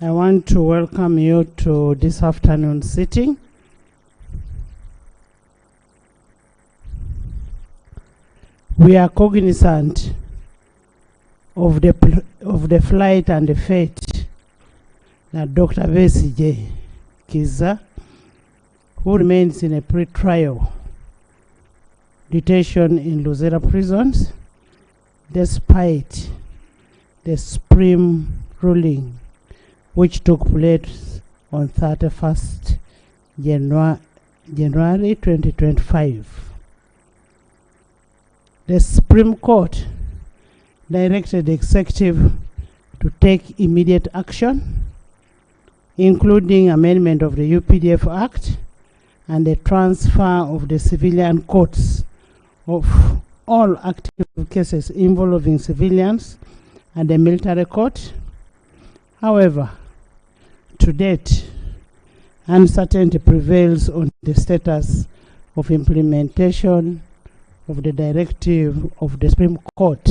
I want to welcome you to this afternoon sitting. We are cognizant of the flight and the fate that Dr. Besigye Kiza, who remains in a pre-trial detention in Luzera prisons, despite the Supreme ruling which took place on 31st January 2025. The Supreme Court directed the executive to take immediate action, including amendment of the UPDF Act and the transfer of the civilian courts of all active cases involving civilians and the military court. However, to date, uncertainty prevails on the status of implementation of the directive of the Supreme Court.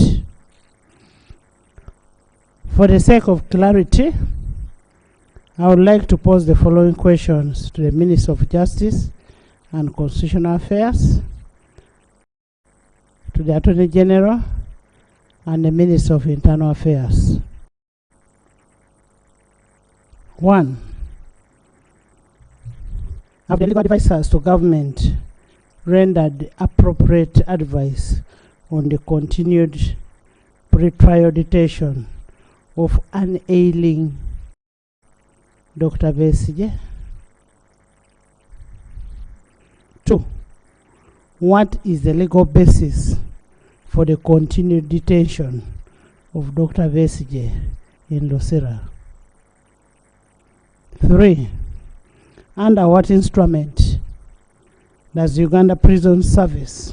For the sake of clarity, I would like to pose the following questions to the Minister of Justice and Constitutional Affairs, to the Attorney General, and the Minister of Internal Affairs. 1. Have the legal advisors to government rendered appropriate advice on the continued pre-trial detention of an ailing Dr. Besigye? 2. What is the legal basis for the continued detention of Dr. Besigye in Luzera? 3. Under what instrument does Uganda Prison Service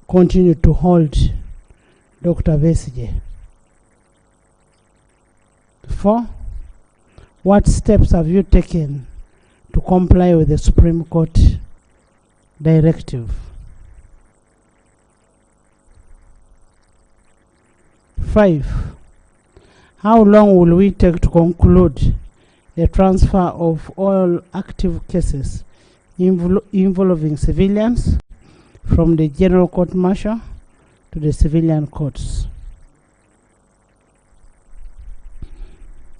continue to hold Dr. Besigye? 4. What steps have you taken to comply with the Supreme Court directive? 5. How long will we take to conclude the transfer of all active cases involving civilians from the General Court Martial to the civilian courts?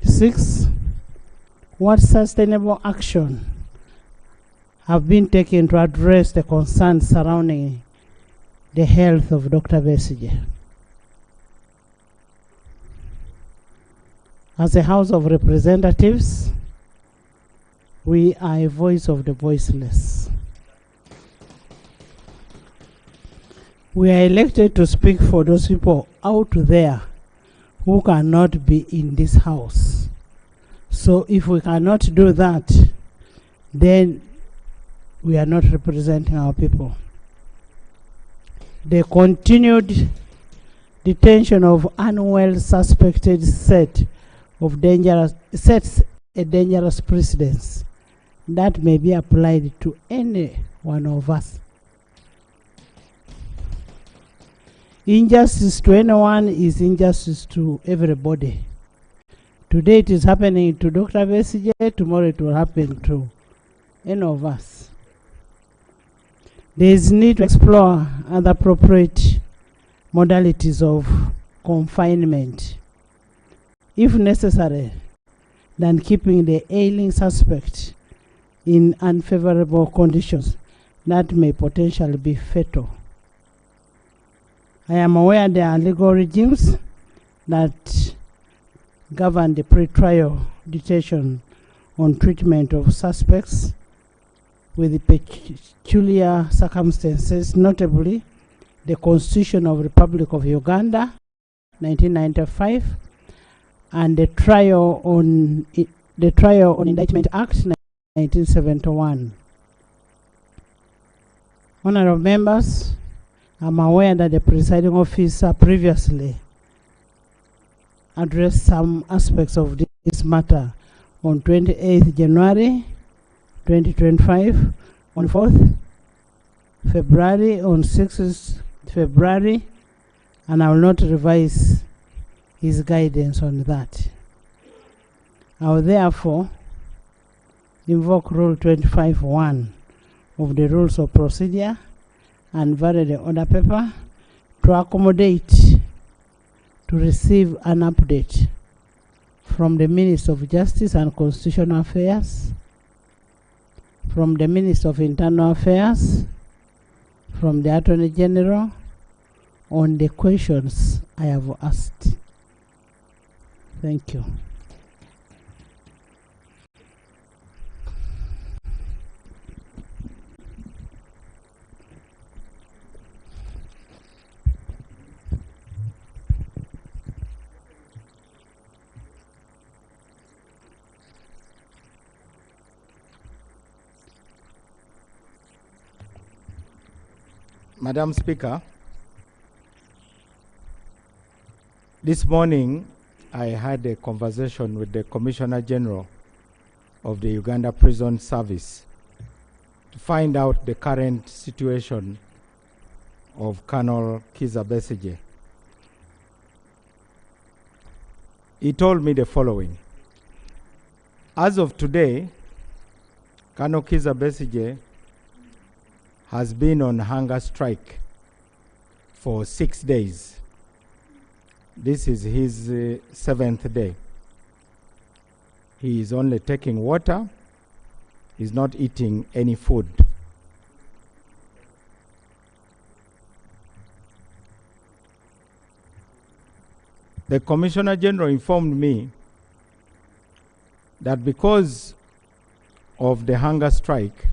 6. What sustainable action have been taken to address the concerns surrounding the health of Dr. Besigye? As a House of Representatives, we are a voice of the voiceless. We are elected to speak for those people out there who cannot be in this house. So if we cannot do that, then we are not representing our people. The continued detention of unwell suspected sets a dangerous precedence that may be applied to any one of us. Injustice to anyone is injustice to everybody. Today it is happening to Dr. Besigye, tomorrow it will happen to any of us. There is need to explore other appropriate modalities of confinement, if necessary, than keeping the ailing suspect in unfavorable conditions that may potentially be fatal. I am aware there are legal regimes that govern the pre-trial detention on treatment of suspects with peculiar circumstances, notably the Constitution of the Republic of Uganda, 1995, and the Trial on Indictment Act, 1971. Honorable members, I'm aware that the presiding officer previously addressed some aspects of this matter on 28th January 2025, on 4th February, on 6th February, and I will not revise his guidance on that. I will therefore invoke Rule 25(1) of the Rules of Procedure and vary the order paper to accommodate to receive an update from the Minister of Justice and Constitutional Affairs, from the Minister of Internal Affairs, from the Attorney General on the questions I have asked. Thank you. Madam Speaker, this morning I had a conversation with the Commissioner General of the Uganda Prison Service to find out the current situation of Colonel Kizza Besigye. He told me the following. As of today, Colonel Kizza Besigye has been on hunger strike for 6 days. This is his 7th day. He is only taking water. He's not eating any food. The Commissioner General informed me that because of the hunger strike,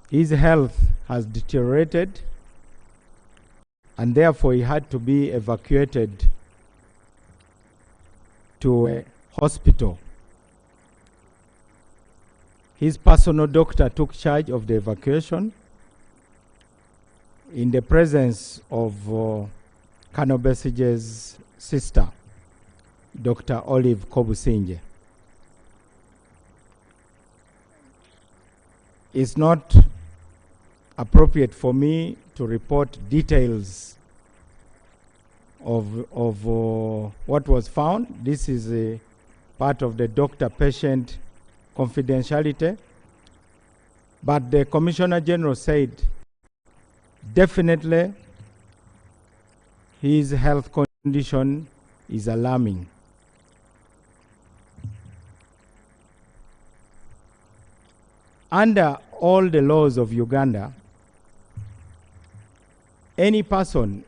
his health has deteriorated, and therefore he had to be evacuated to a hospital. His personal doctor took charge of the evacuation in the presence of Colonel Besigye's sister, Dr. Olive Kobusinje. It's not appropriate for me to report details of what was found. This is a part of the doctor-patient confidentiality. But the Commissioner General said definitely his health condition is alarming. Under all the laws of Uganda, any person,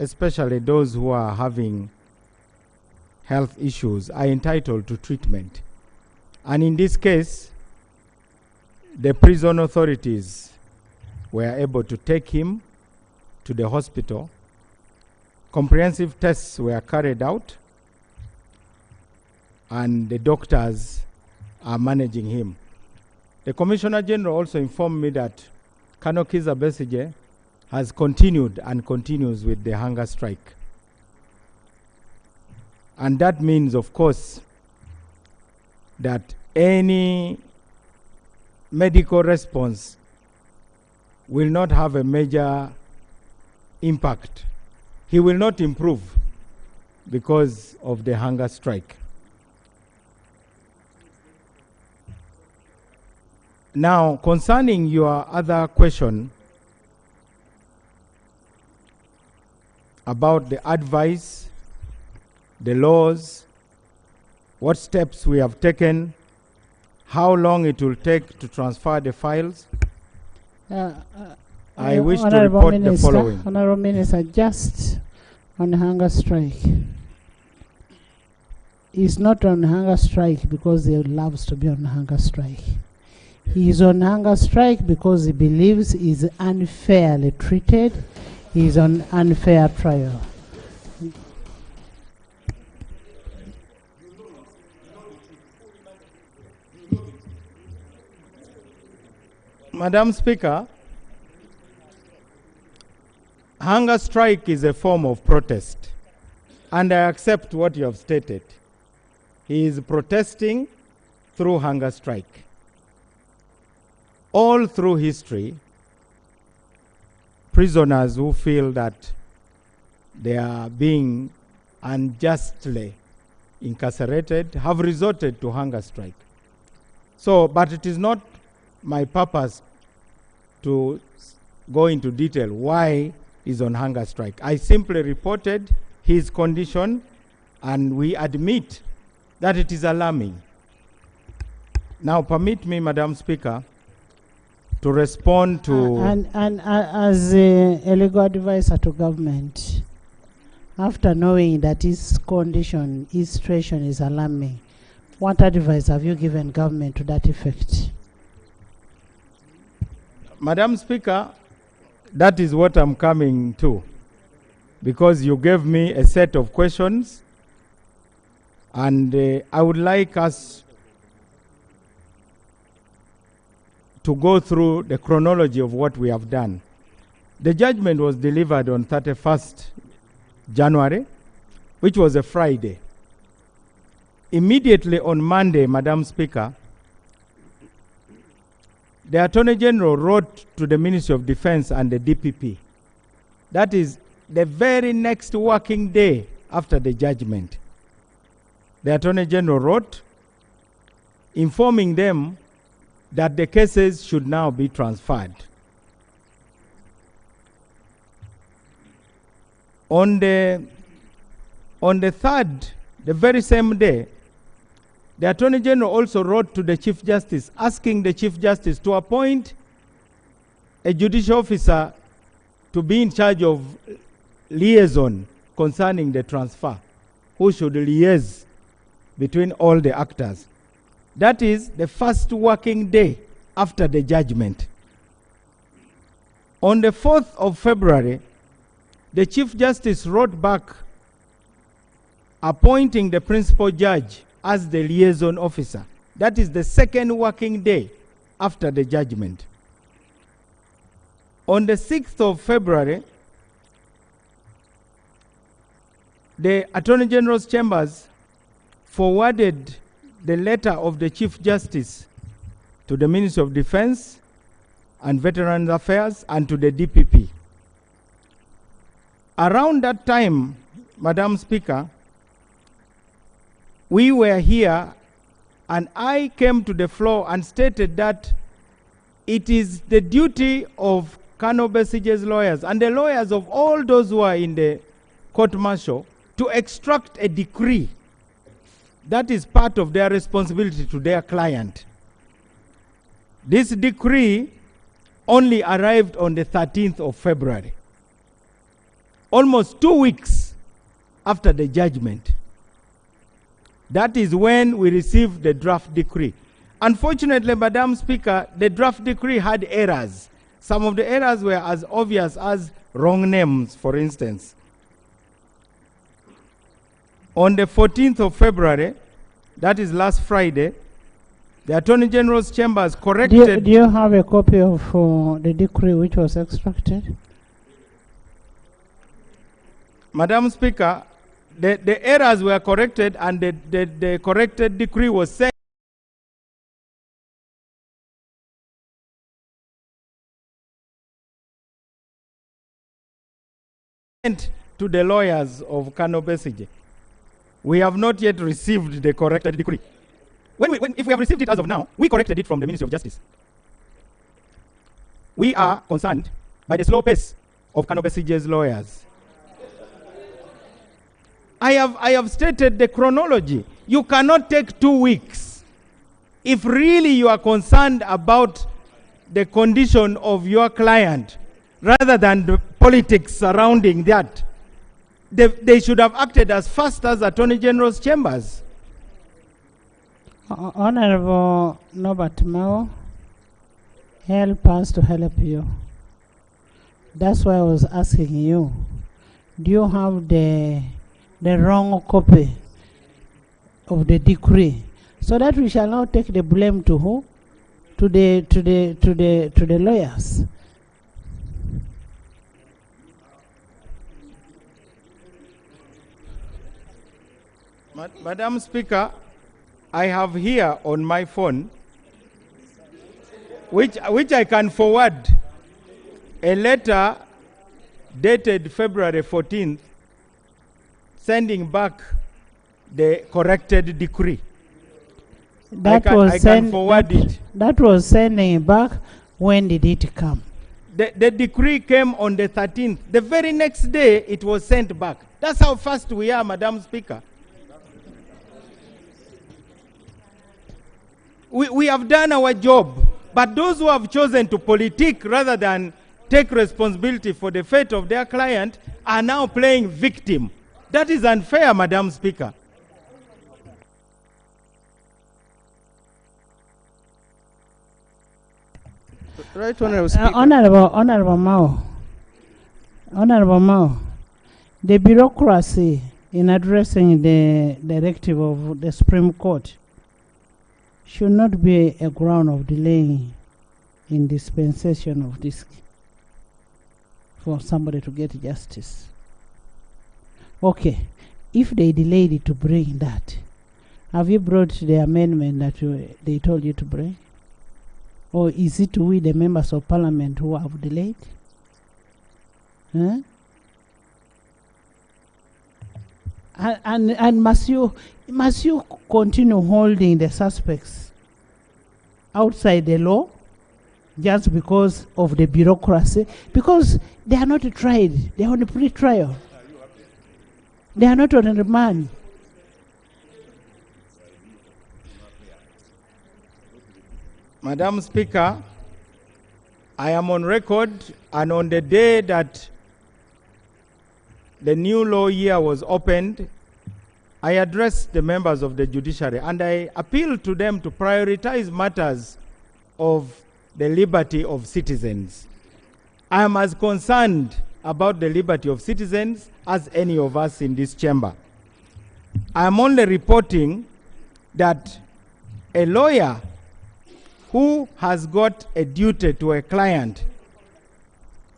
especially those who are having health issues, are entitled to treatment. And in this case, the prison authorities were able to take him to the hospital. Comprehensive tests were carried out, and the doctors are managing him. The Commissioner General also informed me that Colonel Kizza Besigye has continued and continues with the hunger strike. And that means, of course, that any medical response will not have a major impact. He will not improve because of the hunger strike. Now, concerning your other question about the advice, the laws, what steps we have taken, how long it will take to transfer the files, I wish to report the following. Honorable Minister, just on hunger strike. He's not on hunger strike because he loves to be on hunger strike. He is on hunger strike because he believes he is unfairly treated. He is on unfair trial. Madam Speaker, hunger strike is a form of protest, and I accept what you have stated. He is protesting through hunger strike. All through history, prisoners who feel that they are being unjustly incarcerated, have resorted to hunger strike. So, but it is not my purpose to go into detail why he's on hunger strike. I simply reported his condition, and we admit that it is alarming. Now, permit me, Madam Speaker, to respond to... And as a legal advisor to government, after knowing that his condition, his situation is alarming, what advice have you given government to that effect? Madam Speaker, that is what I'm coming to, because you gave me a set of questions, and I would like us to go through the chronology of what we have done. The judgment was delivered on 31st January, which was a Friday. Immediately on Monday, Madam Speaker, the Attorney General wrote to the Ministry of Defense and the DPP. That is the very next working day after the judgment. The Attorney General wrote informing them that the cases should now be transferred. On the 3rd, the very same day, the Attorney General also wrote to the Chief Justice asking the Chief Justice to appoint a judicial officer to be in charge of liaison concerning the transfer, who should liaise between all the actors. That is the first working day after the judgment. On the 4th of February, the Chief Justice wrote back appointing the principal judge as the liaison officer. That is the second working day after the judgment. On the 6th of February, the Attorney General's chambers forwarded the letter of the Chief Justice to the Ministry of Defense and Veterans Affairs and to the DPP. Around that time, Madam Speaker, we were here and I came to the floor and stated that it is the duty of Colonel Besige's lawyers and the lawyers of all those who are in the court-martial to extract a decree that is part of their responsibility to their client. This decree only arrived on the 13th of February, almost 2 weeks after the judgment. That is when we received the draft decree. Unfortunately, Madam Speaker, the draft decree had errors. Some of the errors were as obvious as wrong names, for instance. On the 14th of February, that is last Friday, the Attorney General's chambers corrected... Do you have a copy of the decree which was extracted? Madam Speaker, the errors were corrected and the corrected decree was sent to the lawyers of Colonel Besige. We have not yet received the corrected decree. If we have received it as of now, we corrected it from the Ministry of Justice. We are concerned by the slow pace of Colonel Besige's lawyers. I have stated the chronology. You cannot take 2 weeks. If really you are concerned about the condition of your client, rather than the politics surrounding that, they should have acted as fast as Attorney General's chambers. Honorable Norbert Mao, help us to help you. That's why I was asking you, do you have the wrong copy of the decree, so that we shall not take the blame to who? To the lawyers. Madam Speaker, I have here on my phone, which I can forward, a letter dated February 14th, sending back the corrected decree. That That was sending back. When did it come? The decree came on the 13th. The very next day, it was sent back. That's how fast we are, Madam Speaker. We have done our job. But those who have chosen to politic rather than take responsibility for the fate of their client are now playing victim. That is unfair, Madam Speaker. Right, Honorable Speaker. Honorable Mao, the bureaucracy in addressing the directive of the Supreme Court should not be a ground of delaying in dispensation of this for somebody to get justice. Okay, if they delayed it to bring that, have you brought the amendment that they told you to bring? Or is it we, the members of parliament, who have delayed? Huh? And must you continue holding the suspects outside the law just because of the bureaucracy? Because they are not tried, they are on a pre-trial. They are not on remand. Madam Speaker, I am on record, and on the day that the new law year was opened, I addressed the members of the judiciary and I appealed to them to prioritize matters of the liberty of citizens. I am as concerned about the liberty of citizens as any of us in this chamber. I am only reporting that a lawyer who has got a duty to a client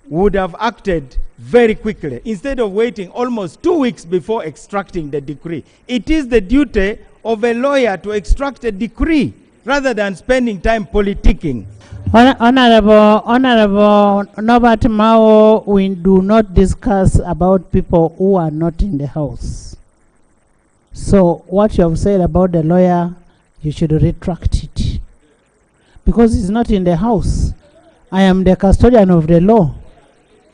would have acted very quickly instead of waiting almost 2 weeks before extracting the decree. It is the duty of a lawyer to extract a decree rather than spending time politicking. Honorable Norbert Mao, we do not discuss about people who are not in the house. So what you have said about the lawyer, you should retract it. Because he's not in the house. I am the custodian of the law.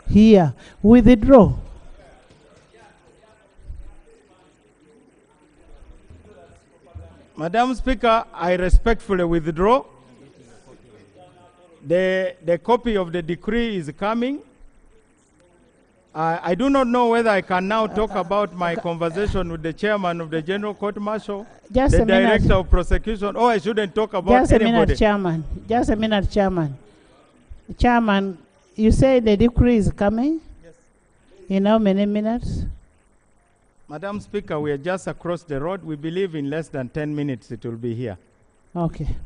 Here, withdraw. Madam Speaker, I respectfully withdraw. The copy of the decree is coming. I do not know whether I can now talk about my conversation with the chairman of the General Court Martial, the director of prosecution, or I shouldn't talk about just anybody. Just a minute, Chairman. Just a minute, Chairman. Chairman, you say the decree is coming? Yes. In how many minutes? Madam Speaker, we are just across the road. We believe in less than 10 minutes it will be here. Okay.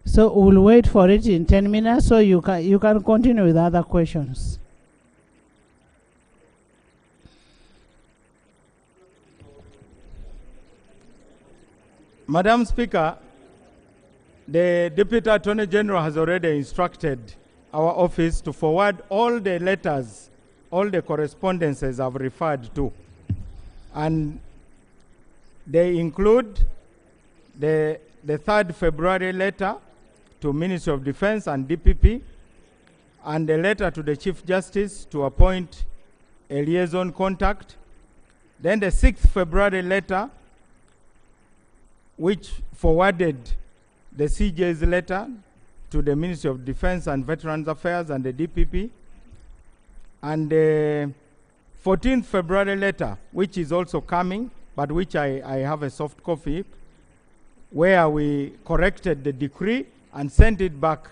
So we'll wait for it in 10 minutes so you can continue with other questions. Madam Speaker, the Deputy Attorney General has already instructed our office to forward all the letters, all the correspondences I've referred to. And they include the 3rd February letter to Ministry of Defense and DPP, and the letter to the Chief Justice to appoint a liaison contact. Then the 6th February letter, which forwarded the CJ's letter to the Ministry of Defense and Veterans Affairs and the DPP, and the 14th February letter, which is also coming, but which I have a soft copy, where we corrected the decree and sent it back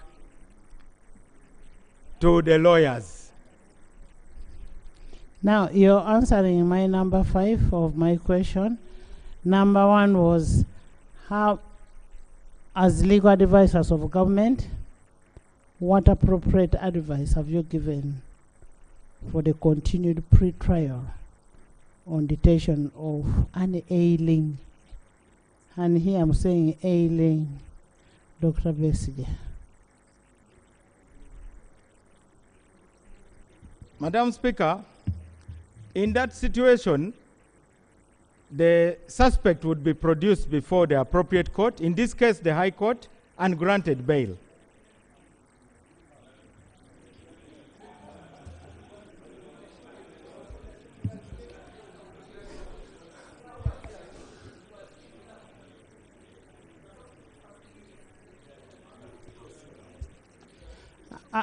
to the lawyers. Now, you're answering my number 5 of my question. Number 1 was, how, as legal advisors of government, what appropriate advice have you given for the continued pre-trial on detention of an ailing, and here I'm saying ailing, Dr. Besigye? Madam Speaker, in that situation, the suspect would be produced before the appropriate court, in this case the High Court, and granted bail.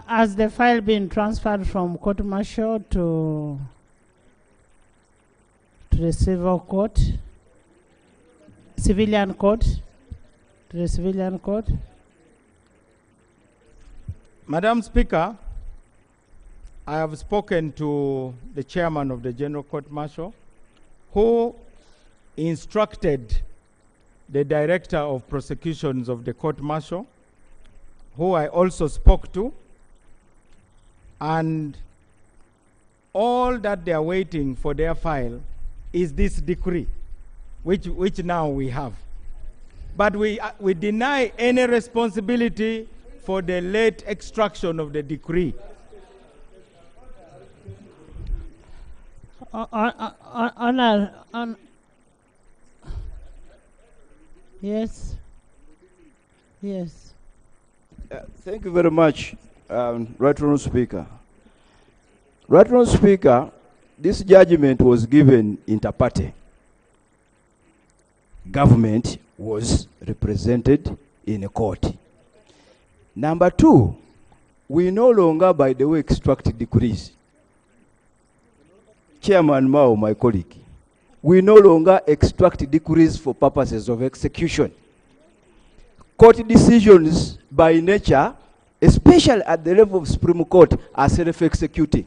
Has the file been transferred from court martial to the civil court, civilian court, to the civilian court? Madam Speaker, I have spoken to the chairman of the General Court Martial, who instructed the director of prosecutions of the court martial, who I also spoke to, and all that they are waiting for their file is this decree, which now we have. But we deny any responsibility for the late extraction of the decree. Yes. Yes. Thank you very much, Right Honourable Speaker. Right Honourable Speaker, this judgment was given inter partes. Government was represented in a court. Number two, we no longer, by the way, extract decrees. Chairman Mao, my colleague, we no longer extract decrees for purposes of execution. Court decisions by nature, especially at the level of Supreme Court, are self-executing.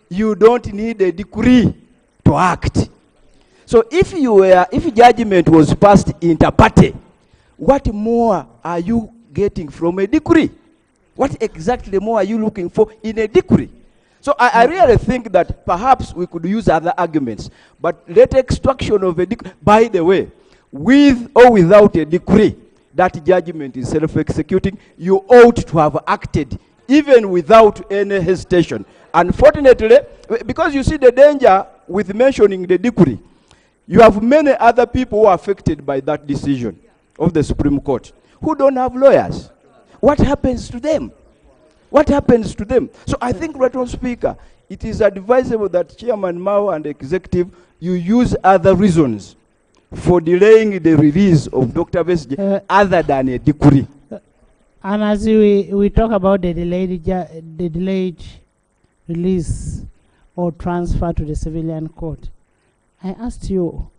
You don't need a decree to act. So if judgment was passed inter partes, what more are you getting from a decree? What exactly more are you looking for in a decree? So I really think that perhaps we could use other arguments, but late extraction of a decree, by the way, with or without a decree, that judgment is self-executing. You ought to have acted even without any hesitation. Unfortunately, because you see the danger with mentioning the decree, you have many other people who are affected by that decision of the Supreme Court who don't have lawyers. What happens to them? What happens to them? So I think, Right Honourable Speaker, it is advisable that Chairman Mao and Executive, you use other reasons for delaying the release of Dr. Besigye other than a decree. And as we talk about the delayed release or transfer to the civilian court, I asked you,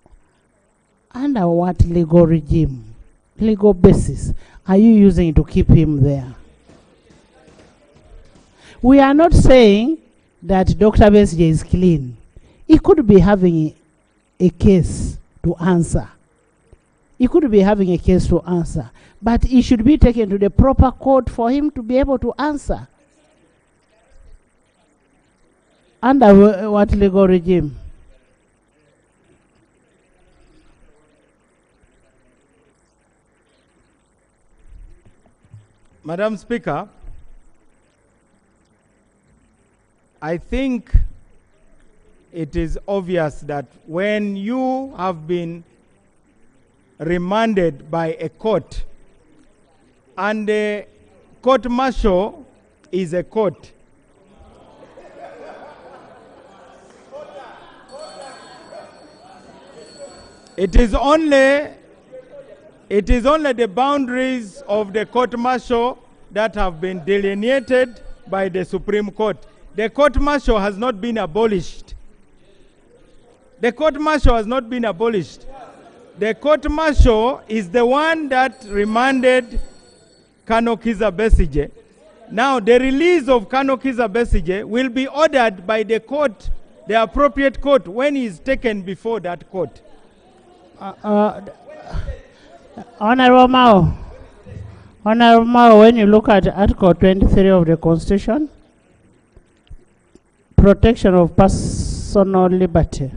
under what legal regime, legal basis, are you using to keep him there? We are not saying that Dr. Besigye is clean. He could be having a case to answer. He could be having a case to answer. But he should be taken to the proper court for him to be able to answer. Under what legal regime? Madam Speaker, I think it is obvious that when you have been remanded by a court, and the court martial is a court, it is only the boundaries of the court martial that have been delineated by the Supreme Court. The court martial has not been abolished. The court martial has not been abolished. The court martial is the one that remanded Colonel Kizza Besigye. Now, the release of Colonel Kizza Besigye will be ordered by the court, the appropriate court, when he is taken before that court. Honorable Mao, when you look at Article 23 of the Constitution, protection of personal liberty,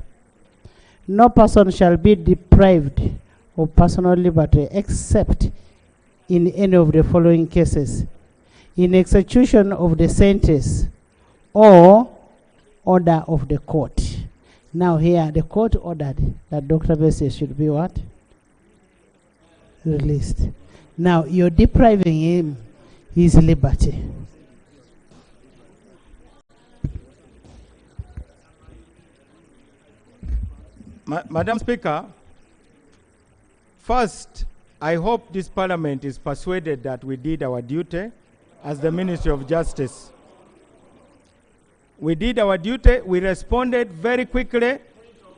no person shall be deprived of personal liberty except in any of the following cases: in execution of the sentence or order of the court. Now here, the court ordered that Dr. Bessie should be what? Released. Now you're depriving him his liberty. Madam Speaker, first, I hope this Parliament is persuaded that we did our duty as the Ministry of Justice. We did our duty. We responded very quickly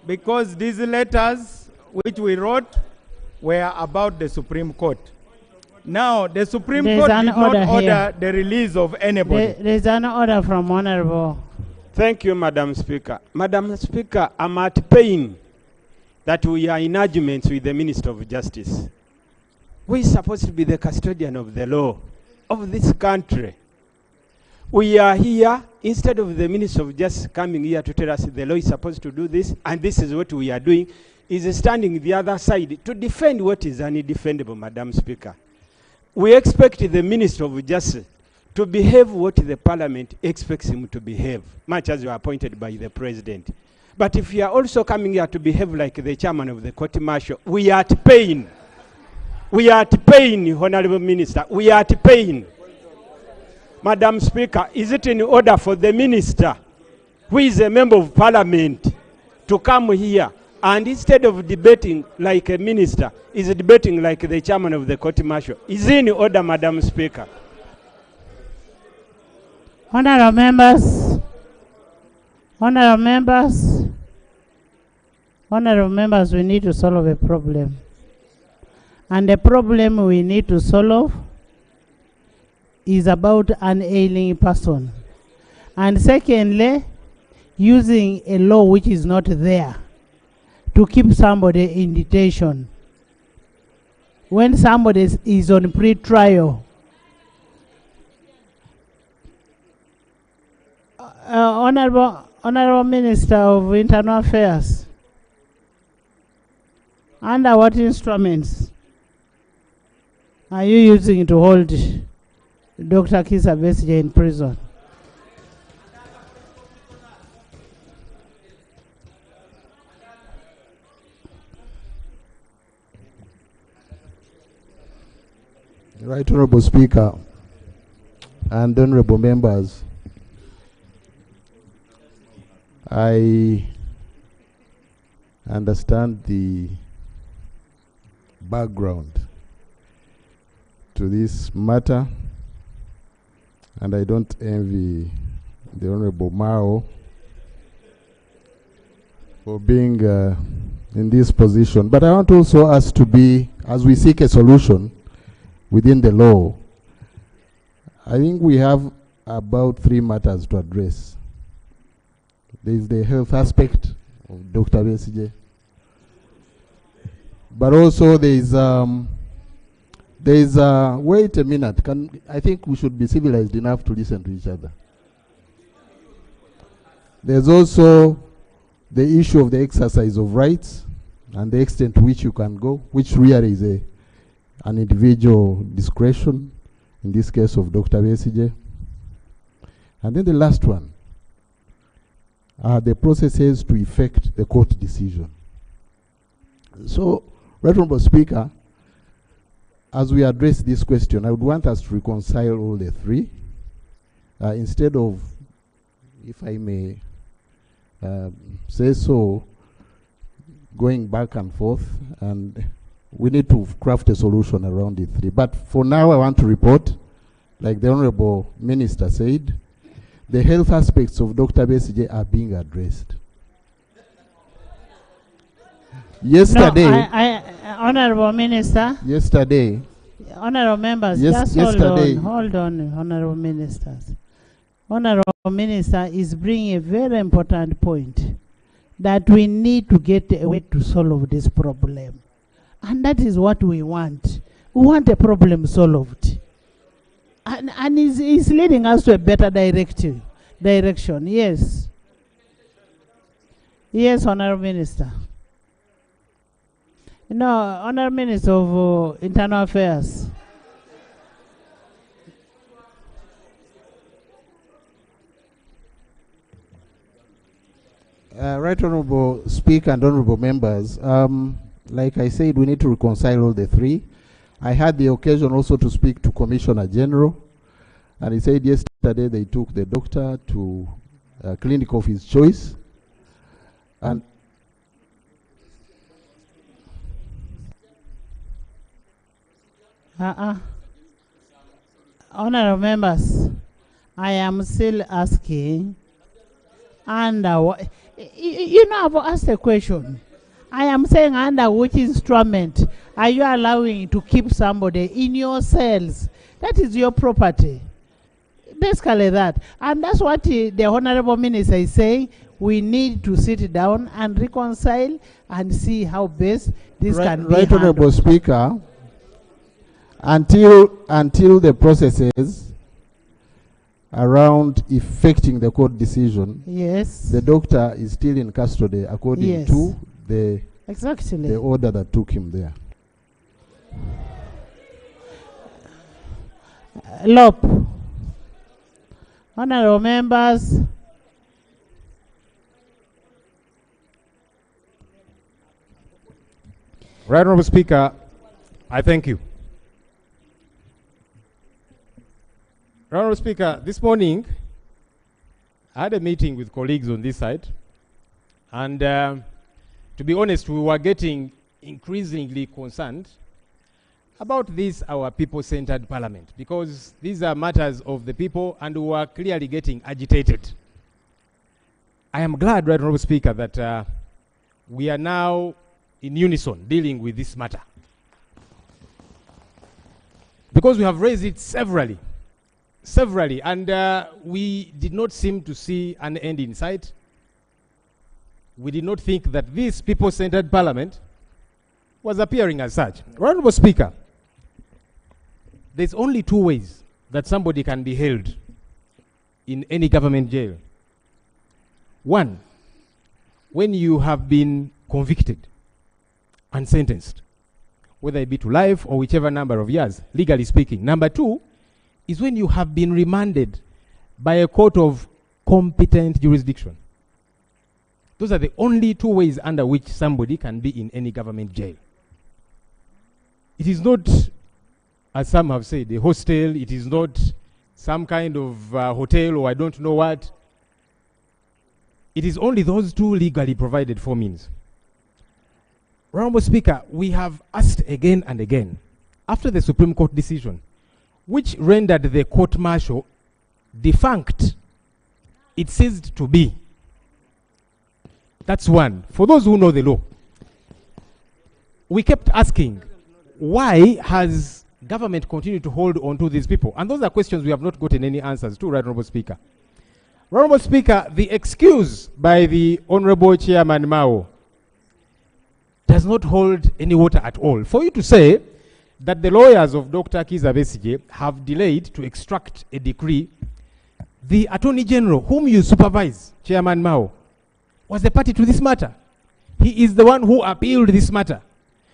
because these letters which we wrote were about the Supreme Court. Now, the Supreme Court did not order the release of anybody. There is an order from Honorable. Thank you, Madam Speaker. Madam Speaker, I'm at pain that we are in arguments with the Minister of Justice. We are supposed to be the custodian of the law of this country. We are here, instead of the Minister of Justice coming here to tell us the law is supposed to do this, and this is what we are doing, is standing the other side to defend what is undefendable, Madam Speaker. We expect the Minister of Justice to behave what the Parliament expects him to behave, much as you are appointed by the President. But if you are also coming here to behave like the chairman of the court martial, we are at pain. We are at pain, Honorable Minister. We are at pain. Madam Speaker, is it in order for the Minister, who is a member of Parliament, to come here and instead of debating like a minister, is debating like the chairman of the court martial? Is it in order, Madam Speaker? Honorable members, honorable members, honorable members, we need to solve a problem. And the problem we need to solve is about an ailing person. And secondly, using a law which is not there to keep somebody in detention. When somebody is on pre-trial, Honorable Minister of Internal Affairs, under what instruments are you using to hold Dr. Kizza Besigye in prison? Right Honorable Speaker and honorable members, I understand the background to this matter, and I don't envy the Honorable Mao for being in this position. But I want also us to be, as we seek a solution within the law, I think we have about 3 matters to address. There is the health aspect of Dr. Besigye, but also there is wait a minute. I think we should be civilized enough to listen to each other. There's also the issue of the exercise of rights and the extent to which you can go, which really is an individual discretion, in this case of Dr. Besigye. And then the last one are the processes to effect the court decision. So, Right Honorable Speaker, as we address this question, I would want us to reconcile all the 3. Instead of, if I may say so, going back and forth, and we need to craft a solution around the 3. But for now, I want to report, like the Honorable Minister said, the health aspects of Dr. Besigye are being addressed. Yesterday, no, Honorable Minister. Yesterday, honorable members, just hold on, honorable ministers. Honorable Minister is bringing a very important point, that we need to get a way to solve this problem. And that is what we want. We want a problem solved. And he's leading us to a better direction. Yes. Yes, Honorable Minister. No, Honorable Minister of Internal Affairs. Right Honorable Speaker and Honorable Members, like I said, we need to reconcile all the three. I had the occasion also to speak to Commissioner General, and he said yesterday they took the doctor to a clinic of his choice. And Honorable members, I am still asking, under you know, I've asked a question. I am saying, under which instrument are you allowing to keep somebody in your cells? That is your property. Basically that. And that's what the Honorable Minister is saying. We need to sit down and reconcile and see how best this can be handled. Right Honorable Speaker, until the processes around effecting the court decision, yes, the doctor is still in custody according yes, to the exactly order that took him there. Lop. Honorable members, Right Honorable Speaker, I thank you. Right Honorable Speaker, this morning I had a meeting with colleagues on this side, and to be honest, we were getting increasingly concerned about this, our people-centered parliament, because these are matters of the people, and we are clearly getting agitated. I am glad, Right Honorable Speaker, that we are now in unison dealing with this matter, because we have raised it severally, and we did not seem to see an end in sight. We did not think that this people-centered parliament was appearing as such. Right Honorable Speaker, there's only two ways that somebody can be held in any government jail. One, when you have been convicted and sentenced, whether it be to life or whichever number of years, legally speaking. Number two is when you have been remanded by a court of competent jurisdiction. Those are the only two ways under which somebody can be in any government jail. It is not, as some have said, a hostel. It is not some kind of hotel or I don't know what. It is only those two legally provided for means. Honorable Speaker, we have asked again and again, after the Supreme Court decision, which rendered the court-martial defunct, it ceased to be. That's one. For those who know the law, we kept asking, why has government continued to hold on to these people? And those are questions we have not gotten any answers to, Right Honorable Speaker. Honorable Speaker, the excuse by the Honorable Chairman Mao does not hold any water at all. For you to say that the lawyers of Dr. Kizza Besigye have delayed to extract a decree, the Attorney General, whom you supervise, Chairman Mao, was the party to this matter. He is the one who appealed this matter.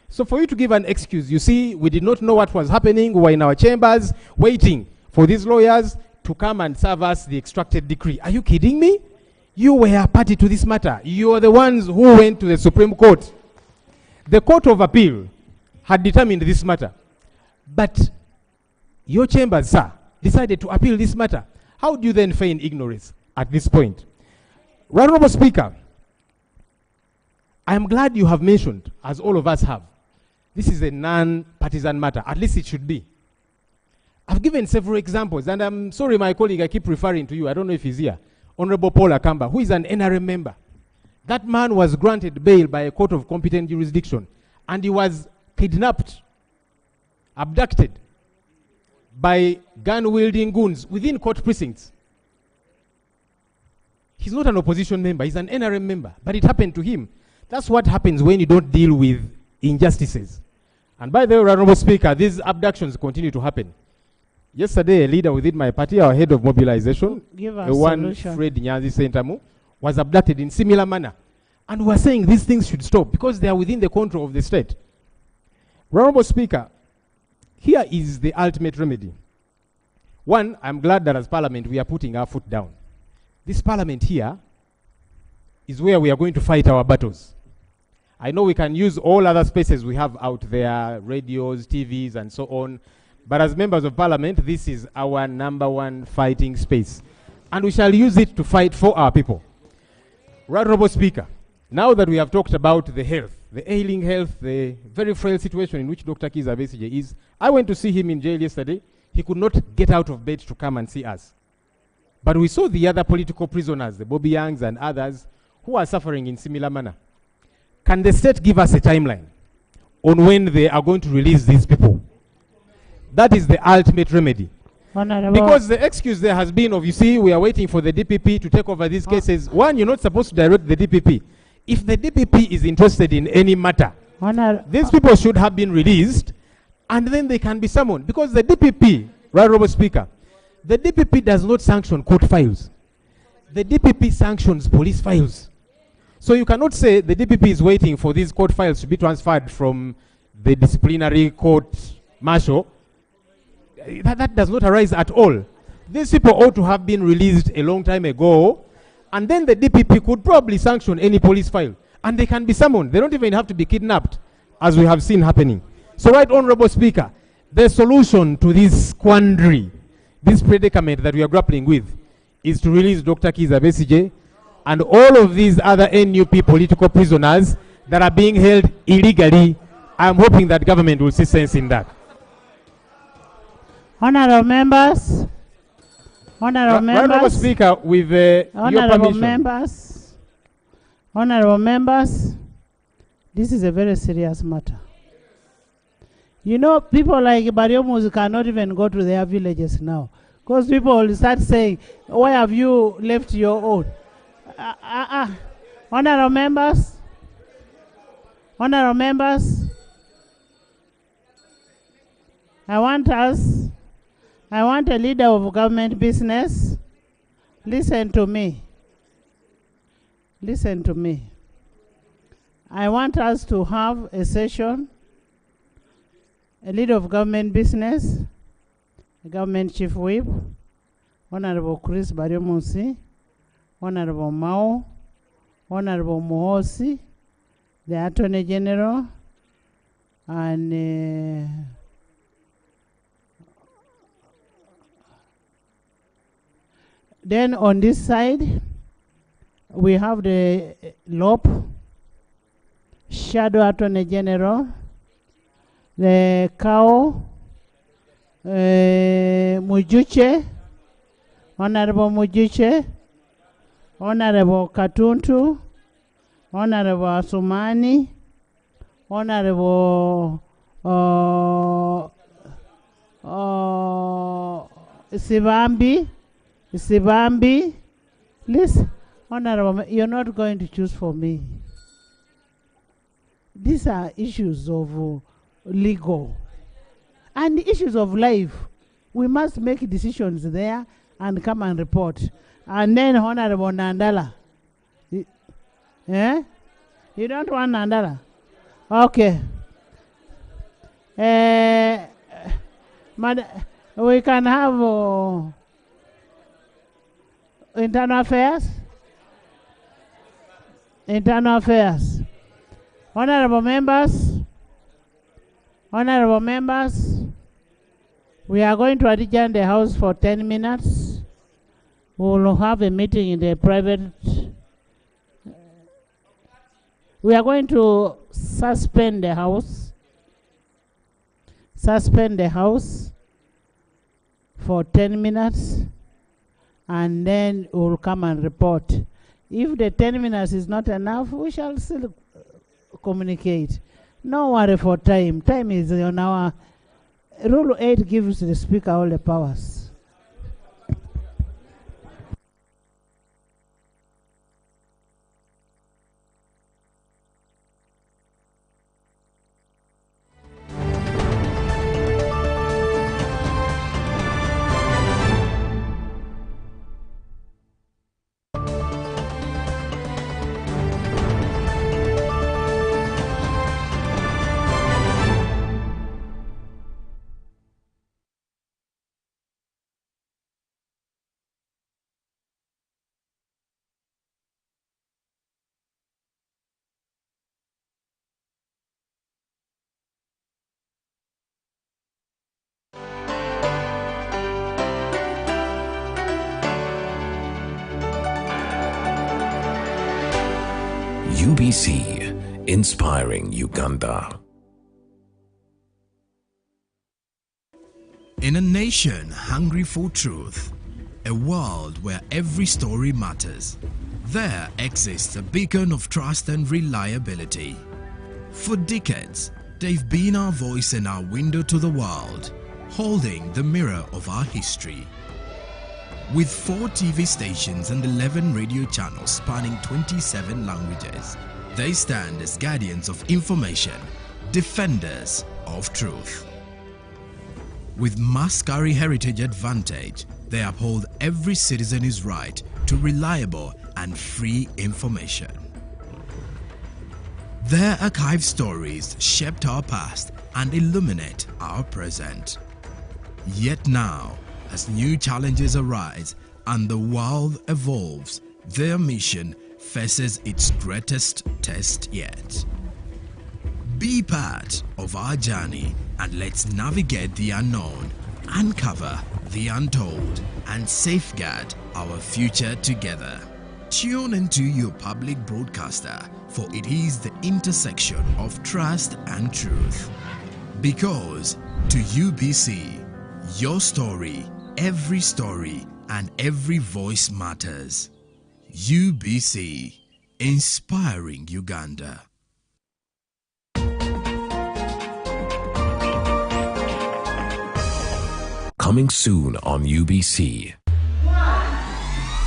So for you to give an excuse, you see, we did not know what was happening. We were in our chambers waiting for these lawyers to come and serve us the extracted decree. Are you kidding me? You were a party to this matter. You are the ones who went to the Supreme Court. The Court of Appeal had determined this matter. But your chambers, sir, decided to appeal this matter. How do you then feign ignorance at this point? Right Honorable Speaker, I am glad you have mentioned, as all of us have, this is a non-partisan matter. At least it should be. I've given several examples, and I'm sorry, my colleague, I keep referring to you. I don't know if he's here. Honorable Paul Akamba, who is an NRM member. That man was granted bail by a court of competent jurisdiction, and he was kidnapped, abducted by gun-wielding goons within court precincts. He's not an opposition member, he's an NRM member, but it happened to him. That's what happens when you don't deal with injustices. And by the way, Honorable Speaker, these abductions continue to happen. Yesterday, a leader within my party, our head of mobilization, one Fred Nyanzi Sentamu, was abducted in similar manner. And we're saying these things should stop because they are within the control of the state. Honorable Speaker, here is the ultimate remedy. One, I'm glad that as Parliament we are putting our foot down. This Parliament here is where we are going to fight our battles. I know we can use all other spaces we have out there, radios, TVs, and so on. But as members of parliament, this is our number one fighting space. And we shall use it to fight for our people. Right, Honorable Speaker, now that we have talked about the health, the ailing health, the very frail situation in which Dr. Kiza Besigye is, I went to see him in jail yesterday. He could not get out of bed to come and see us. But we saw the other political prisoners, the Bobby Youngs and others, who are suffering in similar manner. Can the state give us a timeline on when they are going to release these people? That is the ultimate remedy. Honorable. Because the excuse there has been of, you see, we are waiting for the DPP to take over these cases. One, you're not supposed to direct the DPP. If the DPP is interested in any matter, these people should have been released, and then they can be summoned. Because the DPP, right, Honorable Speaker, the DPP does not sanction court files. The DPP sanctions police files. So you cannot say the DPP is waiting for these court files to be transferred from the disciplinary court martial. That does not arise at all. These people ought to have been released a long time ago, and then the DPP could probably sanction any police file, and they can be summoned. They don't even have to be kidnapped, as we have seen happening. So, right, Honorable Speaker, the solution to this quandary, this predicament that we are grappling with, is to release Dr. Kiza Besigye and all of these other NUP political prisoners that are being held illegally. I am hoping that government will see sense in that. Honorable members, Honorable Speaker, with your permission. Honorable members, this is a very serious matter. You know, people like Bariomus cannot even go to their villages now, because people will start saying, why have you left your own? Honorable members, I want a leader of government business. Listen to me. Listen to me. I want us to have a session, a leader of government business, a government chief whip, Honorable Chris Bariomusi, Honorable Mao, Honorable Muhosi, the Attorney General, and then on this side, we have the LOP, Shadow Attorney General, the CAO, Mujuche, Honorable Mujuche, Honorable Katuntu, Honorable Asumani, Honorable Sibambi, listen, Honorable, you're not going to choose for me. These are issues of legal and issues of life. We must make decisions there and come and report. And then Honorable Nandala. Eh? You don't want Nandala? Okay. We can have internal affairs. Internal affairs. Honorable members, we are going to adjourn the House for 10 minutes. We will have a meeting in the private. We are going to suspend the House. Suspend the House for 10 minutes, and then we will come and report. If the 10 minutes is not enough, we shall still communicate. No worry for time. Time is on our... Rule 8 gives the Speaker all the powers. UBC, inspiring Uganda. In a nation hungry for truth, a world where every story matters, there exists a beacon of trust and reliability. For decades, they've been our voice and our window to the world, holding the mirror of our history. With 4 TV stations and 11 radio channels spanning 27 languages, they stand as guardians of information, defenders of truth. With Mascari Heritage Advantage, they uphold every citizen's right to reliable and free information. Their archived stories shaped our past and illuminate our present. Yet now, as new challenges arise and the world evolves, their mission faces its greatest test yet. Be part of our journey and let's navigate the unknown, uncover the untold, and safeguard our future together. Tune into your public broadcaster, for it is the intersection of trust and truth. Because to UBC, your story, every story, and every voice matters. UBC, inspiring Uganda. Coming soon on UBC.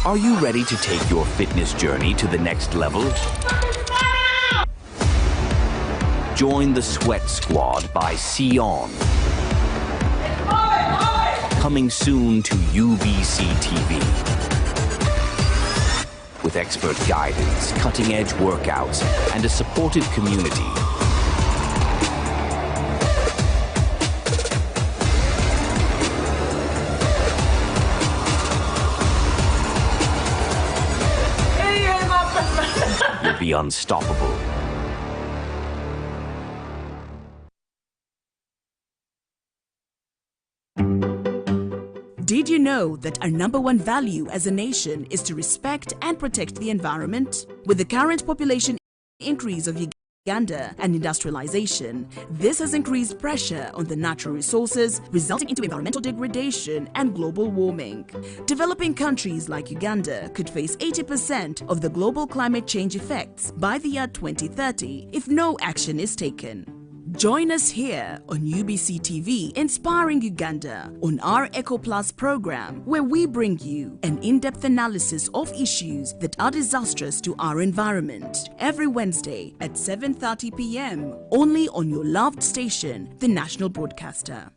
Are you ready to take your fitness journey to the next level? Join the Sweat Squad by Sion. Coming soon to UBC TV. With expert guidance, cutting-edge workouts, and a supportive community. You'll be unstoppable. Did you know that our #1 value as a nation is to respect and protect the environment? With the current population increase of Uganda and industrialization, this has increased pressure on the natural resources, resulting into environmental degradation and global warming. Developing countries like Uganda could face 80% of the global climate change effects by the year 2030 if no action is taken. Join us here on UBC TV, Inspiring Uganda, on our Eco Plus program, where we bring you an in-depth analysis of issues that are disastrous to our environment, every Wednesday at 7:30 p.m, only on your loved station, the National Broadcaster.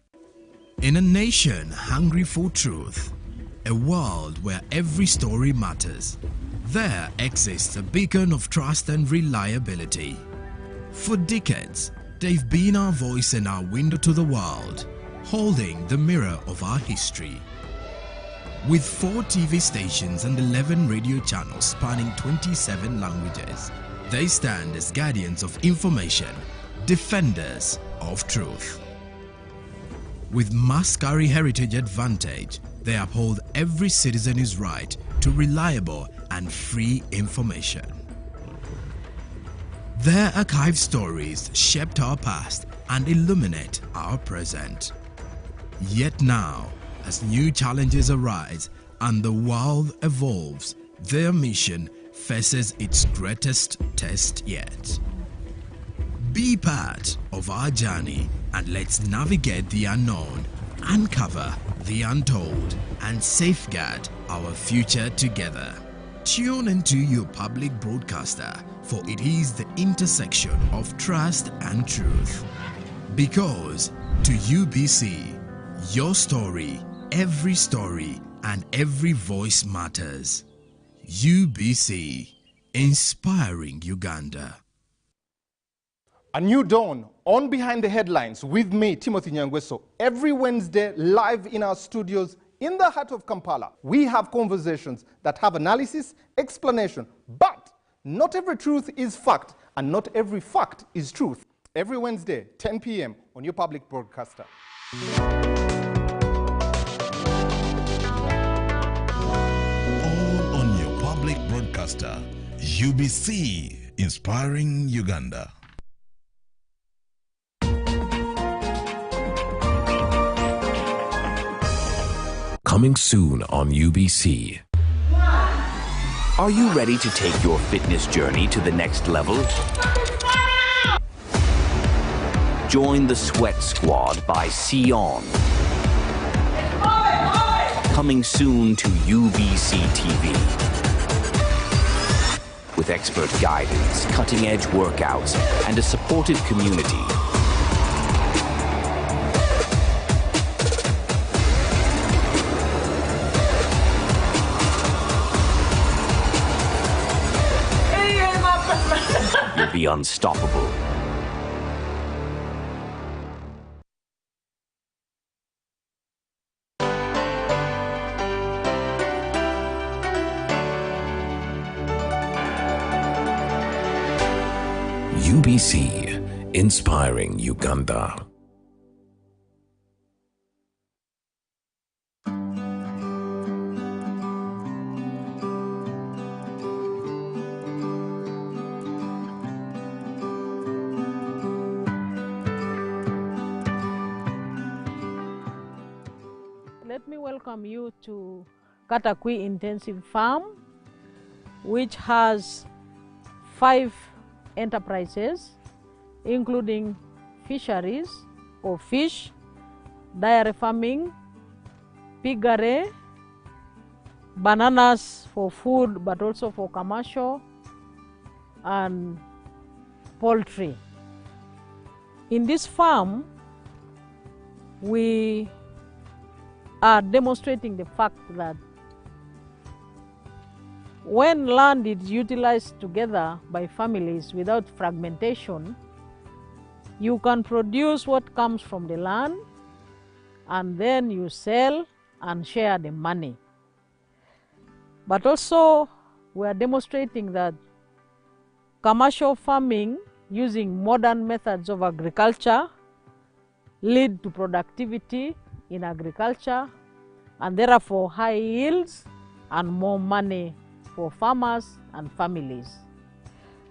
In a nation hungry for truth, a world where every story matters, there exists a beacon of trust and reliability. For decades, they've been our voice and our window to the world, holding the mirror of our history. With 4 TV stations and 11 radio channels spanning 27 languages, they stand as guardians of information, defenders of truth. With Mascari Heritage Advantage, they uphold every citizen's right to reliable and free information. Their archived stories shaped our past and illuminate our present. Yet now, as new challenges arise and the world evolves, their mission faces its greatest test yet. Be part of our journey and let's navigate the unknown, uncover the untold, and safeguard our future together. Tune into your public broadcaster, for it is the intersection of trust and truth. Because to UBC, your story, every story, and every voice matters. UBC, inspiring Uganda. A new dawn on Behind the Headlines with me, Timothy Nyangweso, every Wednesday live in our studios in the heart of Kampala. We have conversations that have analysis, explanation, but not every truth is fact and not every fact is truth. Every Wednesday, 10 p.m. on your public broadcaster. All on your public broadcaster, UBC, inspiring Uganda. Coming soon on UBC. Are you ready to take your fitness journey to the next level? Join the Sweat Squad by Sion. Coming soon to UBC TV. With expert guidance, cutting-edge workouts, and a supportive community. You'll be unstoppable. UBC, inspiring Uganda. Let me welcome you to Katakwi Intensive Farm, which has 5 enterprises, including fisheries or fish, dairy farming, piggery, bananas for food but also for commercial, and poultry. In this farm, we are demonstrating the fact that when land is utilized together by families without fragmentation, you can produce what comes from the land and then you sell and share the money. But also we are demonstrating that commercial farming using modern methods of agriculture lead to productivity in agriculture and therefore high yields and more money for farmers and families.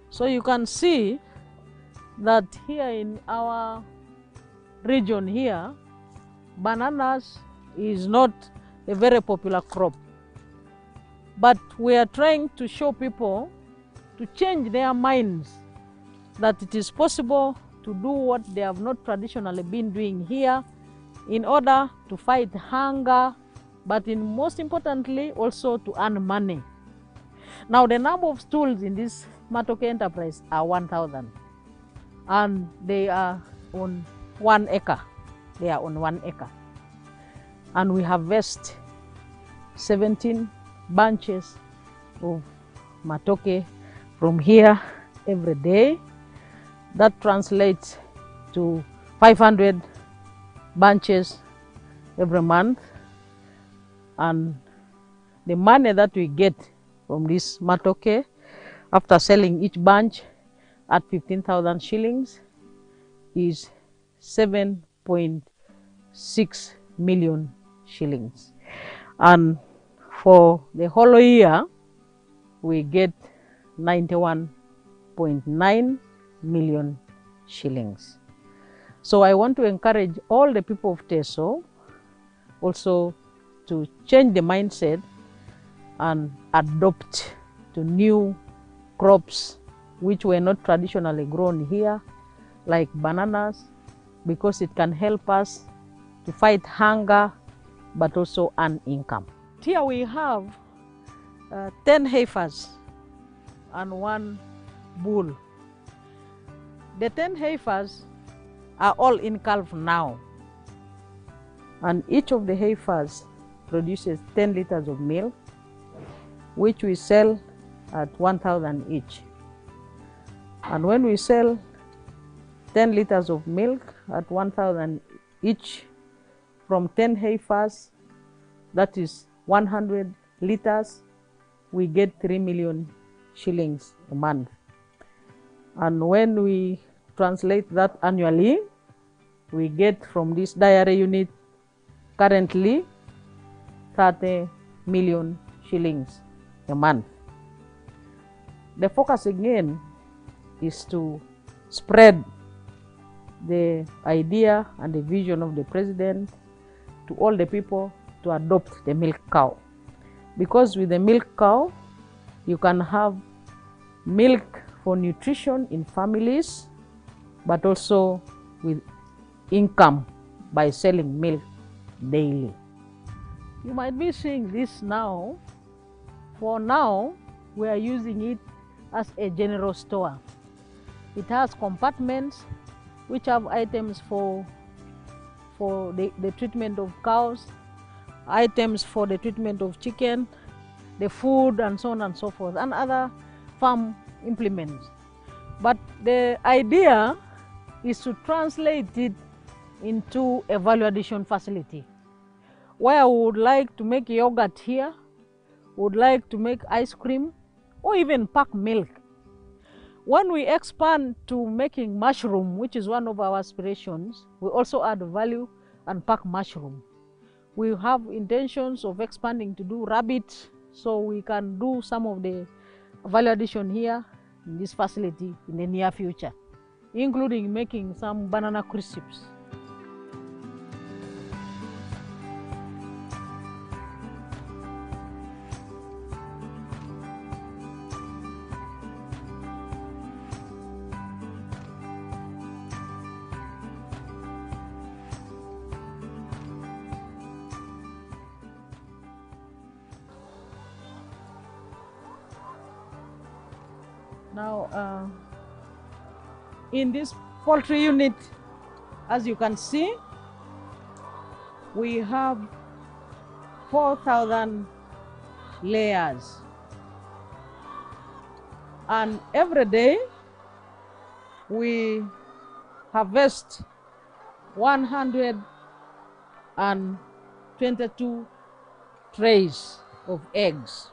So you can see that here in our region here, bananas is not a very popular crop. But we are trying to show people to change their minds that it is possible to do what they have not traditionally been doing here in order to fight hunger, but most importantly also to earn money. Now the number of stools in this Matoke enterprise are 1,000 and they are on 1 acre. They are on 1 acre. And we harvest 17 bunches of Matoke from here every day. That translates to 500 bunches every month, and the money that we get from this Matoke after selling each bunch at 15,000 shillings is 7.6 million shillings. And for the whole year we get 91.9 million shillings. So I want to encourage all the people of Teso also to change the mindset and adopt to new crops which were not traditionally grown here, like bananas, because it can help us to fight hunger but also earn income. Here we have 10 heifers and 1 bull. The 10 heifers are all in calf now, and each of the heifers produces 10 liters of milk, which we sell at 1,000 each. And when we sell 10 liters of milk at 1,000 each from 10 heifers, that is 100 liters, we get 3 million shillings a month. And when we translate that annually, we get from this dairy unit currently 30 million shillings a month. The focus again is to spread the idea and the vision of the president to all the people to adopt the milk cow. Because with the milk cow, you can have milk for nutrition in families, but also with income by selling milk daily. You might be seeing this now. For now, we are using it as a general store. It has compartments which have items for the treatment of cows, items for the treatment of chicken, the food, and so on and so forth, and other farm implements. But the idea is to translate it into a value addition facility, where we would like to make yogurt here, would like to make ice cream, or even pack milk. When we expand to making mushroom, which is one of our aspirations, we also add value and pack mushroom. We have intentions of expanding to do rabbit, so we can do some of the value addition here in this facility in the near future, including making some banana crisps. Now, in this poultry unit, as you can see, we have 4,000 layers. And every day, we harvest 122 trays of eggs.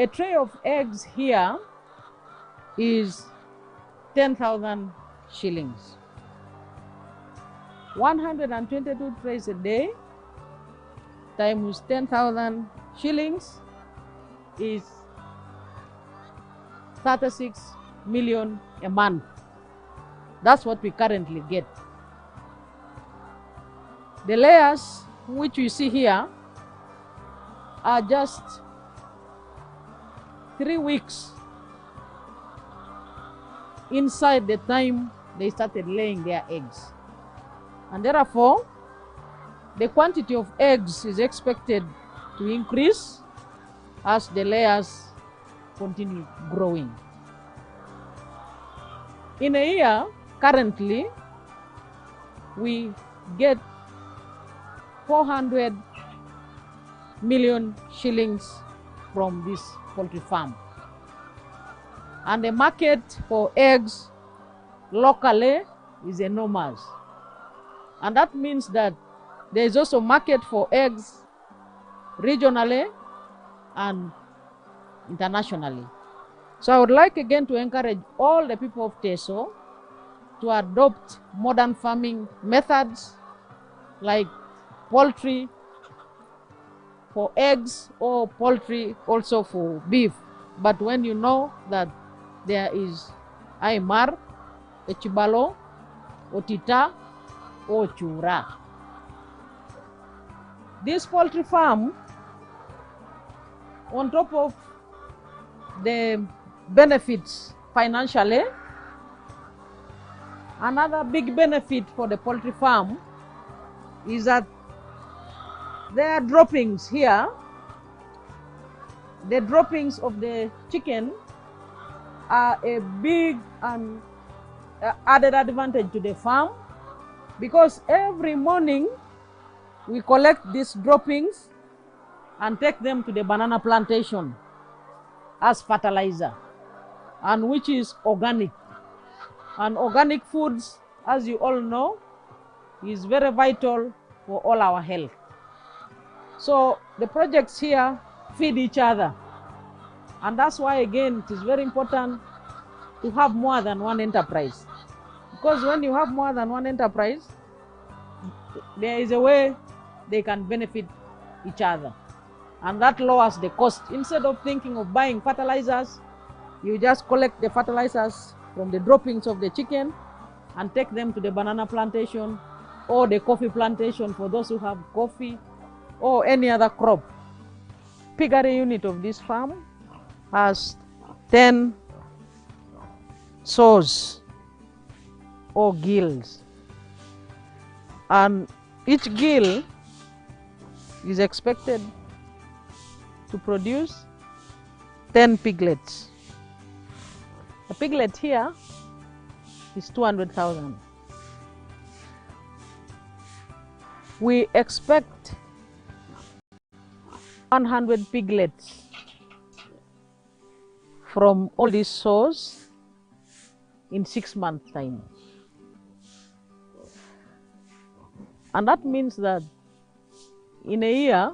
A tray of eggs here is 10,000 shillings. 122 trays a day times 10,000 shillings is 36 million a month. That's what we currently get. The layers which we see here are just 3 weeks inside the time they started laying their eggs. And therefore, the quantity of eggs is expected to increase as the layers continue growing. In a year, currently, we get 400 million shillings from this poultry farm. And the market for eggs locally is enormous. And that means that there is also market for eggs regionally and internationally. So I would like again to encourage all the people of Teso to adopt modern farming methods like poultry for eggs or poultry also for beef. But when you know that there is Aymar, Echibalo, Otita, or Chura. This poultry farm, on top of the benefits financially, another big benefit for the poultry farm is that there are droppings here. The droppings of the chicken are a big and added advantage to the farm, because every morning we collect these droppings and take them to the banana plantation as fertilizer, and which is organic. And organic foods, as you all know, is very vital for all our health. So the projects here feed each other. And that's why, again, it is very important to have more than one enterprise. Because when you have more than one enterprise, there is a way they can benefit each other. And that lowers the cost. Instead of thinking of buying fertilizers, You just collect the fertilizers from the droppings of the chicken and take them to the banana plantation or the coffee plantation for those who have coffee or any other crop. Piggery unit of this farm has 10 sows or gills, and each gill is expected to produce 10 piglets. A piglet here is 200,000. We expect 100 piglets from all these sows in 6 months' time. And that means that in a year,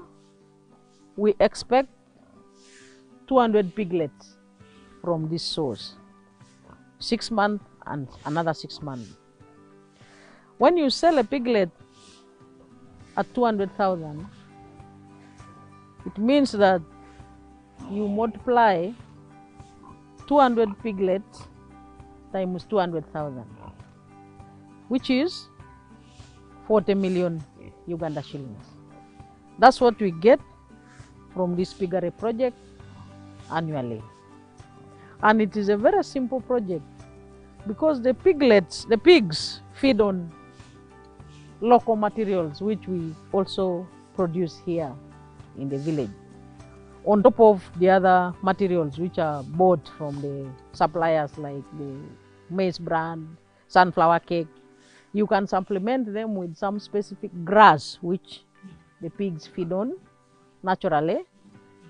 we expect 200 piglets from these sows. 6 months and another 6 months. When you sell a piglet at 200,000, it means that you multiply 200 piglets times 200,000, which is 40 million Uganda shillings. That's what we get from this piggery project annually. And it is a very simple project because the pigs feed on local materials which we also produce here in the village, on top of the other materials which are bought from the suppliers like the maize bran, sunflower cake. You can supplement them with some specific grass which the pigs feed on naturally,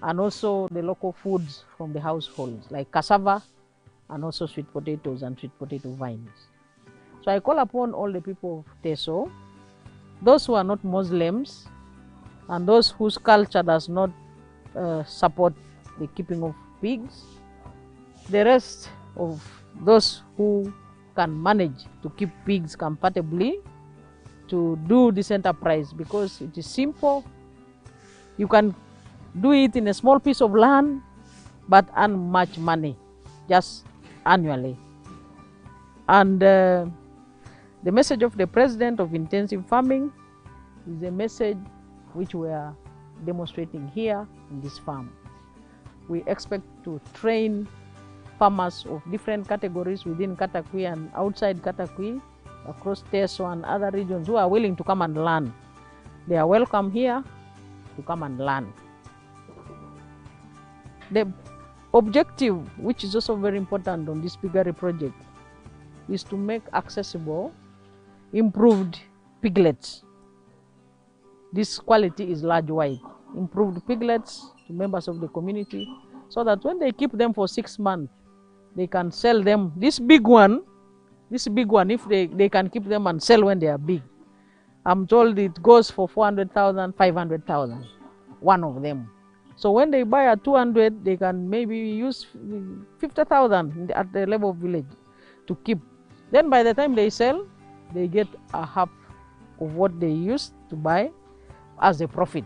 and also the local foods from the households like cassava and also sweet potatoes and sweet potato vines. So I call upon all the people of Teso, those who are not Muslims and those whose culture does not support the keeping of pigs, the rest of those who can manage to keep pigs comfortably, to do this enterprise because it is simple. You can do it in a small piece of land but earn much money just annually. And the message of the President of Intensive Farming is a message which we are demonstrating here in this farm. We expect to train farmers of different categories within Katakwi and outside Katakwi, across Teso and other regions who are willing to come and learn. They are welcome here to come and learn. The objective, which is also very important on this piggery project, is to make accessible improved piglets. This quality is large white, improved piglets to members of the community, so that when they keep them for 6 months, they can sell them. This big one, if they can keep them and sell when they are big, I'm told it goes for 400,000, 500,000, one of them. So when they buy at 200, they can maybe use 50,000 at the level of village to keep. Then by the time they sell, they get a half of what they used to buy as a profit.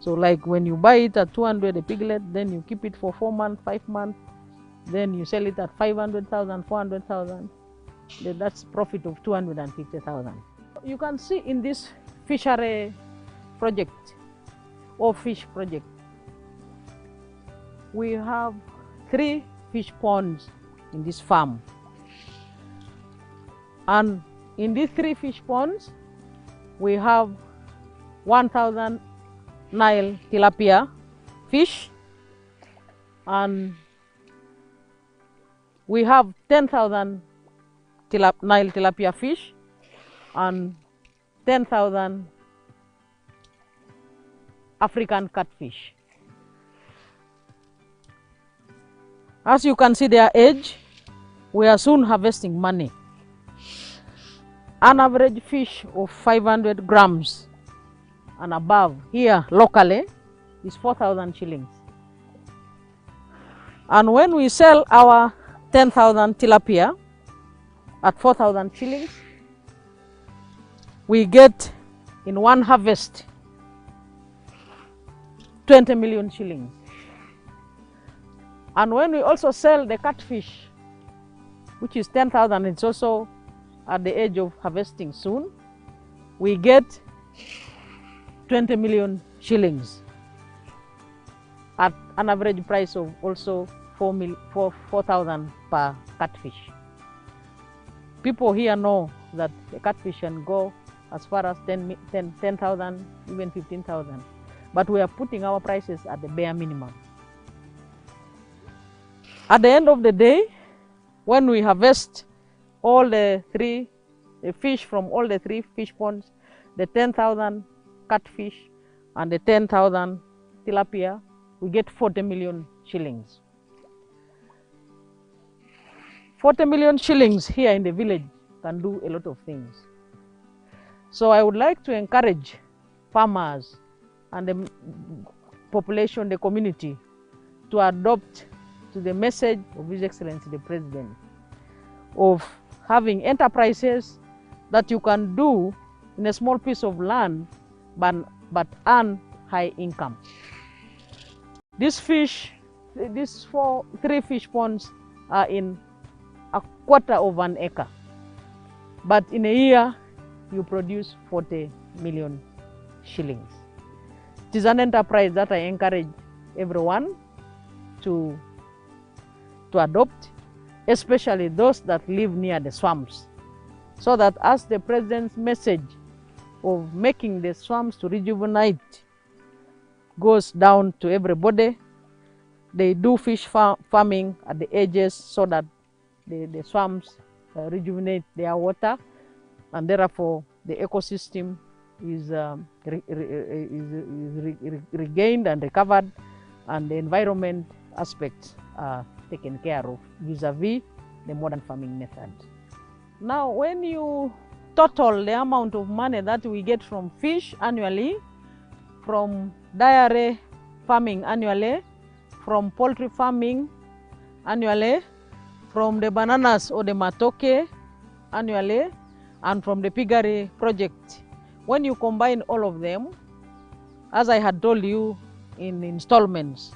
So like when you buy it at 200 a piglet, then you keep it for 4 months, 5 months, then you sell it at 500,000, 400,000, then that's profit of 250,000. You can see in this fishery project or fish project, we have 3 fish ponds in this farm. And in these 3 fish ponds, we have 1,000 Nile tilapia fish, and we have 10,000 Nile tilapia fish and 10,000 African catfish. As you can see their age, we are soon harvesting money. An average fish of 500 grams and above here locally is 4,000 shillings. And when we sell our 10,000 tilapia at 4,000 shillings, we get in one harvest 20 million shillings. And when we also sell the catfish, which is 10,000, it's also at the age of harvesting soon, we get 20 million shillings at an average price of also 4,000 per catfish. People here know that the catfish can go as far as 10,000, even 15,000. But we are putting our prices at the bare minimum. At the end of the day, when we harvest all the fish from all the 3 fish ponds, the 10,000 catfish and the 10,000 tilapia, we get 40 million shillings. 40 million shillings here in the village can do a lot of things. So I would like to encourage farmers and the population, the community, to adopt to the message of His Excellency the President of having enterprises that you can do in a small piece of land but earn high income. These 3 fish ponds are in a quarter of an acre, but in a year you produce 40 million shillings. It is an enterprise that I encourage everyone to adopt, especially those that live near the swamps, so that as the President's message of making the swamps to rejuvenate goes down to everybody, they do fish farming at the edges so that the swamps rejuvenate their water, and therefore the ecosystem is regained and recovered, and the environment aspects are taken care of vis-a-vis the modern farming method. Now, when you total the amount of money that we get from fish annually, from dairy farming annually, from poultry farming annually, from the bananas or the matoke annually, and from the piggery project, when you combine all of them, as I had told you in installments,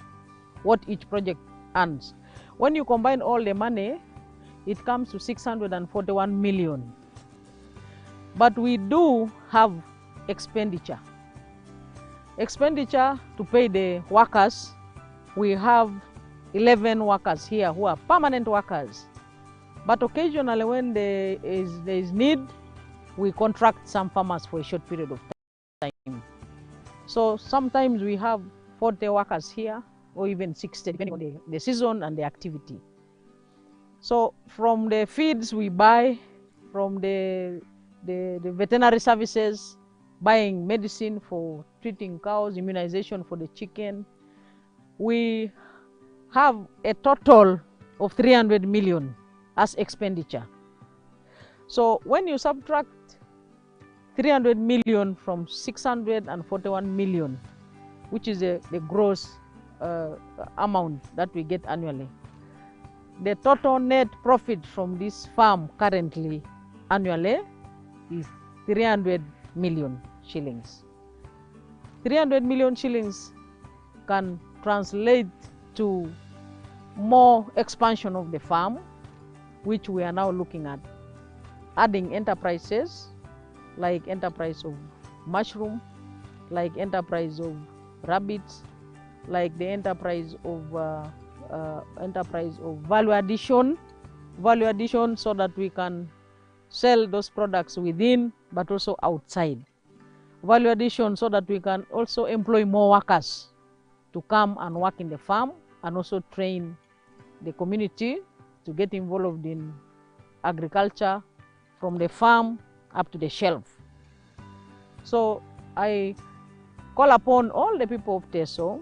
what each project earns, when you combine all the money, it comes to 641 million. But we do have expenditure. Expenditure to pay the workers. We have 11 workers here who are permanent workers. But occasionally when there is need, we contract some farmers for a short period of time. So sometimes we have 40 workers here, or even 60, depending on the season and the activity. So from the feeds we buy, from the veterinary services, buying medicine for treating cows, immunization for the chicken, we have a total of 300 million as expenditure. So when you subtract 300 million from 641 million, which is the gross amount that we get annually, the total net profit from this farm currently annually is 300 million shillings. 300 million shillings can translate to more expansion of the farm, which we are now looking at. Adding enterprises like enterprise of mushroom, like enterprise of rabbits, like the enterprise of value addition, so that we can sell those products within but also outside. Value addition so that we can also employ more workers to come and work in the farm, and also train the community to get involved in agriculture from the farm up to the shelf. So I call upon all the people of Teso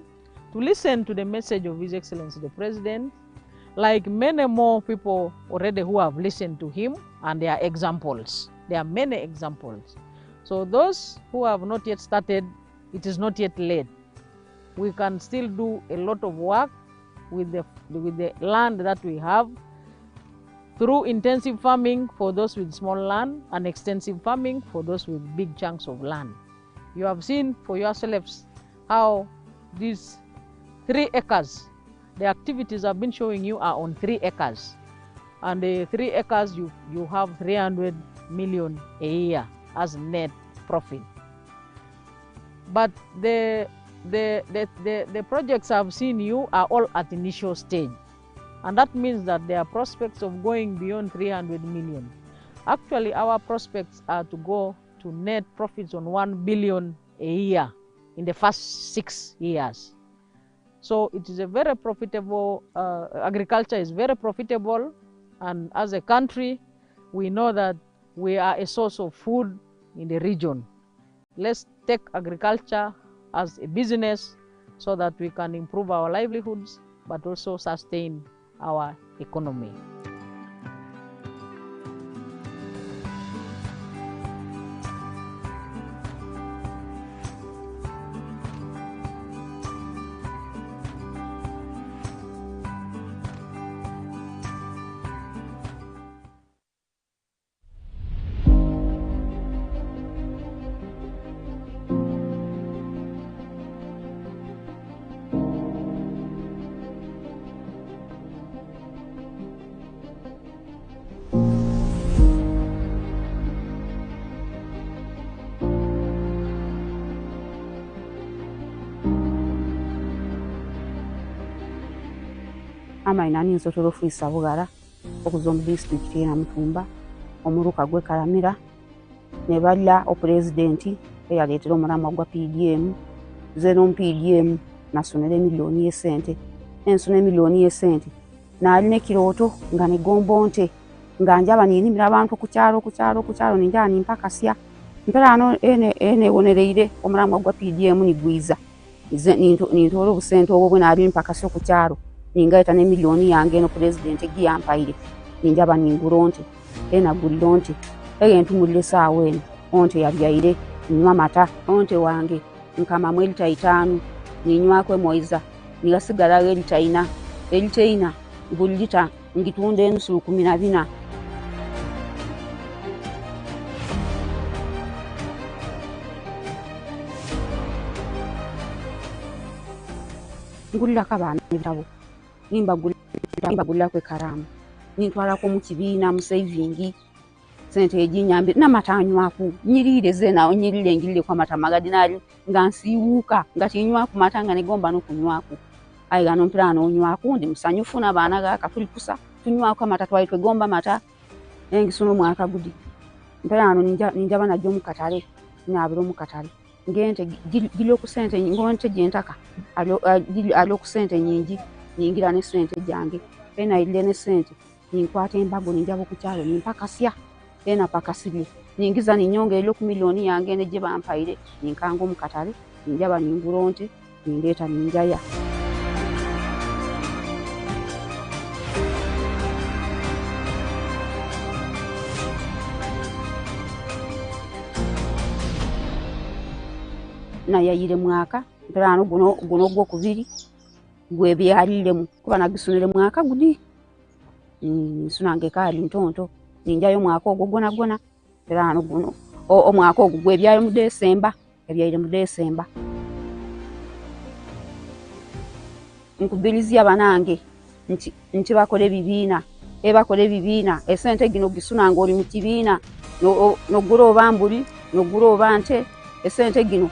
to listen to the message of His Excellency the President, like many more people already who have listened to him, and there are examples. There are many examples. So those who have not yet started, it is not yet late. We can still do a lot of work with the land that we have, through intensive farming for those with small land and extensive farming for those with big chunks of land. You have seen for yourselves how these 3 acres the activities I've been showing you are on 3 acres. And the 3 acres, you have 300 million a year as net profit. But the projects I've seen you are all at initial stage. And that means that there are prospects of going beyond 300 million. Actually, our prospects are to go to net profits on 1 billion a year in the first 6 years. So it is a very profitable, agriculture is very profitable, and as a country, we know that we are a source of food in the region. Let's take agriculture as a business so that we can improve our livelihoods, but also sustain our economy. Amaina ninsobola ofuisa Bugala okuza mu disitulikiti ya Mutumba omuluka gwe Kalamira ne balya opulezidenti eyaleetera omulamwa gwa PDM ze no PDM nasonera emiliyoni y'esente ensona emiliyoni y'esente naalina ekirooto nga ne Gombonte nga njaba ninimira abantu ku kyalo ninjala nimpakasya mpera ano ene wonereire omulamwa gwa PDM nigwiza nintoola obusente obwo bwe naali mpakasya ku kyalo ningaita ne miliyoni yange no president giyampaire ninjaba ningulonte nagulonte ntumulire saawa eno onte yabyaire nywa mata onte wange nkama mwelita 5 ninywako moiza nigasigala elita 4 elita 4 buli lita ngitunda enusu 14 ngulira kabana ebitabo nimbagulira kwe karamu nintwalako mu kibiina mu saving sente ejinyambe n'amatanywako nyirire zena nyirire ngirire kwa mata magadi nali nga nsiwuka nga tinywaku mata nga negomba n'okunywako ayi gano mpirano onywako ndi musanyufu n'abaana gaka tuli kusa tunywako amata twali twegomba mata engisono mwaka gudi mpirano ninjaba najjo mu katale nyabiro mu katale ngente gilo ku sente ngonte jentaka alo ku sente nyingi ningira ne sente jange ena ile ne sente ninkwata embago ninjabo ku kyalo nimpakasya ena pakasiri ningiza ninyonge ilo ku miliyoni yange ne je bampaire ninkango mu katale ninjaba ninguronte nindeta ninjaya na yayire mwaka mpirano guno gwo kubiri gwe byalilemu kuba nagisunire mwaka gudi sunange kali ntonto ninjayo mwaka ogwo gona mpirano guno omwaka ogwo gwe byayo mu December ebyaire mu December nkubilizia banange nti bakole bibiina esente gino gisunanga oli mu kibiina no guro bambuli no guro bante esente gino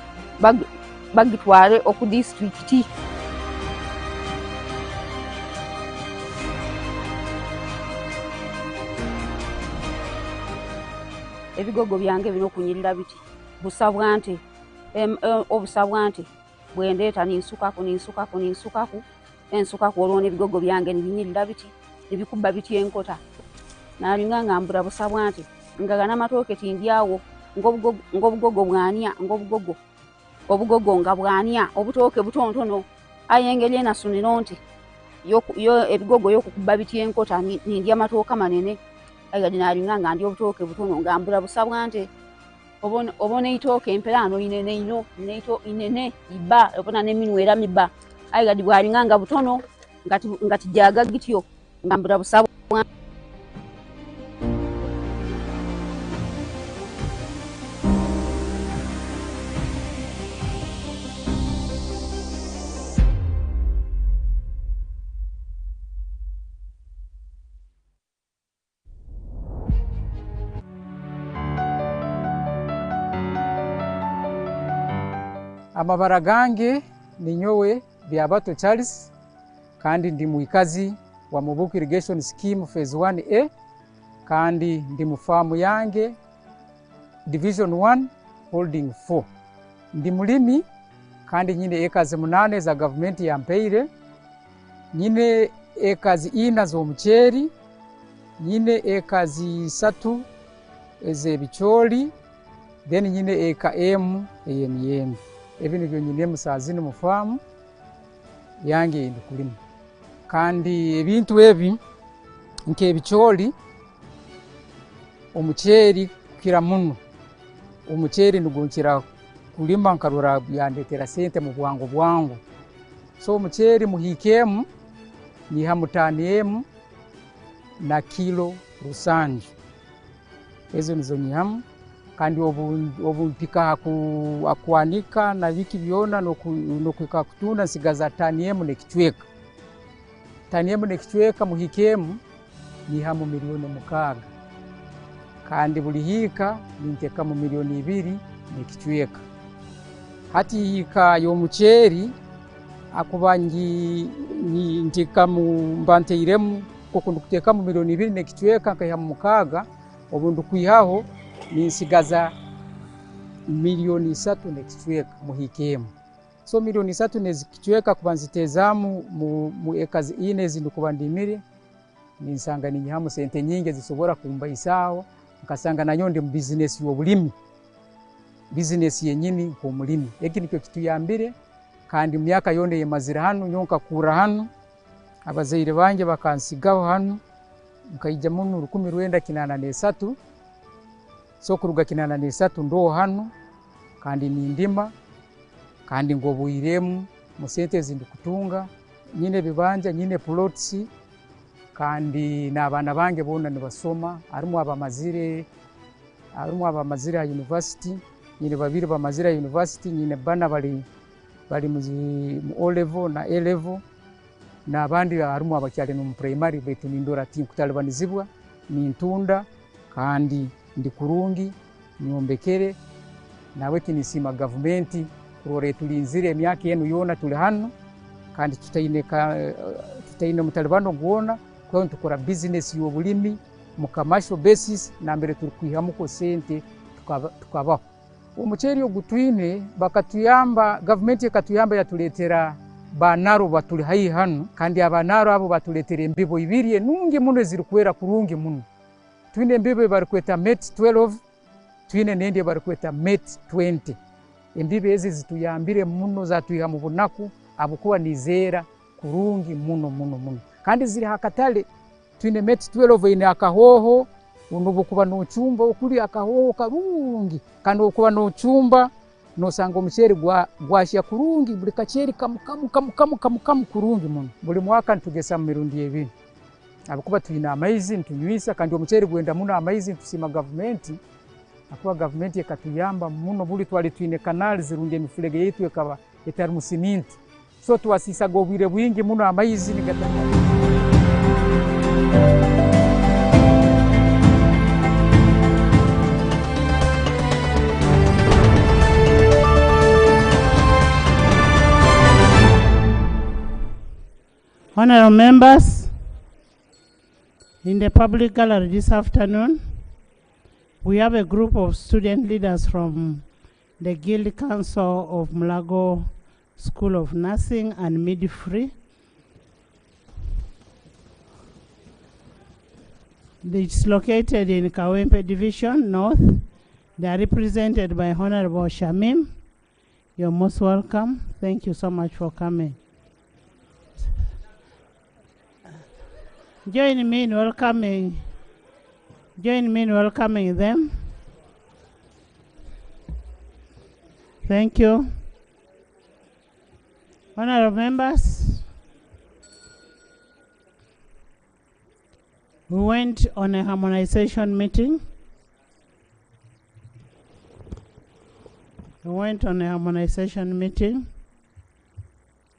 bagitwale oku district ebigogo byange bino kunyirira biti busabwante obusabwante bwendeeta ninsukako ensukako olwona ebigogo byange nibinyirira biti nibikuba biti enkota nalinga ngambura busabwante ngagana matooke tindyawo ngobugogo bwania obugogo nga bwania obutooke butontono ayengeri enasunira nti yo ebigogo yokukuba biti enkota nindya matooka manene ayagadi nalinga nga ndi obutooke butono ngambura busabwante obona itooke emperano inene ino inene iba obona neminwera miba ayagadi bwalinga nga butono ngati jaga gityo ngambura busabwante Amabara gange ni nyowe Byabato Charles kandi ndi muikazi wa Mubuku Irrigation Scheme Phase 1A kandi ndi mufamu yange Division 1 Holding 4. Ndi mulimi kandi nyine ekazi 8 za government ya mpeire, nyine ekazi 4 zo mucheri, nyine ekazi 3 eze bicholi, then nyine eka emu eyemiyemi. Ebi nibyo nyine musazini mufamu yange ndi kulima. Kandi ebintu ebi nke bicholi omucheri kira muno. Omucheri nugunkira kulima nkarura byandetera sente mu bwangu bwangu. So omucheri muhikemu ni hamutaniemu na kilo rusanju. Ezo nizo nyihamu kandi obu mpika akuanika na viki byona no kwika kutuna nsigaza taniemu nekichweka. Taniemu nekichweka muhikemu ni hamu milioni 6. Kandi bulihika ninteka mu milioni 2 nekichweka. Hati hika yo mucheri akubangi nteka mu mbanteiremu koko ndukuteka mu milioni 2 nekichweka nkaya mu 6 obundu kwihaho ninsigaza milioni 3 nekichweka muhikemu. So milioni 3 nekichweka kubanzitezamu mu ekazi 4 zindukubandimire ninsanga ninyihamu sente nyingi zisobora kumba isaho nkasanga nanyo ndi mu business y'obulimi. Business yenyini ko mulimi. Eki nikyo kituyambire kandi myaka yone yemazira hano nyonka kura hano abazaire bange bakansigaho hano nkaija muno 1983. So kuruga 83 ndo hano kandi nindima kandi ngobuiremu mu sente zindikutunga nyine bibanja nyine plots kandi n'abana bange bona nibasoma arimu abamazire ya university nyine babiri bamazira university nyine bana bali mu O level na A level na abandi arimu abakyale no mu primary betu nindora ati kutalibanizibwa nintunda kandi ndi kurungi nyombekere nawe tinisima government kurore tulinzire emyaka yenu yona tuli hano kandi tutaine mutalibano guona kwa tukora business y'obulimi mu commercial basis na mbere turikwihamuko sente tukabaho. Umucheri ogutwine bakatuyamba government ekatuyamba yatuletera banaro batuli hayi hano kandi abanaro abo batuletera embibo 2 nungi muno zirikwera kurungi muno. Twine embibo barikweta mate 12, twine nende barikweta mate 20. Embibo ezi zituyambire muno zatuyiha mu bunaku abukuwa nizera kurungi muno. Kandi ziri hakatale twine mate 12 ine akahoho unubukuba no chumba okuli akahoho karungi kandi okuba no chumba no sanga omucheri gwashya kurungi buli kacheri kamu kurungi muno. Buli mwaka ntugesa mu mirundi 2 abukuba tuyina amaizi ntunywisa kandi omucheri gwenda muno amaizi tusima government akuba government ekatuyamba muno buli twali twine canals zirundi emifulege yetu ekaba etari mu cement. So tuwasisa gobwire bwingi muno amaizi nigatanga. Honorable members, in the public gallery this afternoon, we have a group of student leaders from the Guild Council of Mulago School of Nursing and Midwifery. It's located in Kawempe Division North. They are represented by Honorable Shamim. You're most welcome. Thank you so much for coming. Join me in welcoming them. Thank you. Honorable members, we went on a harmonization meeting.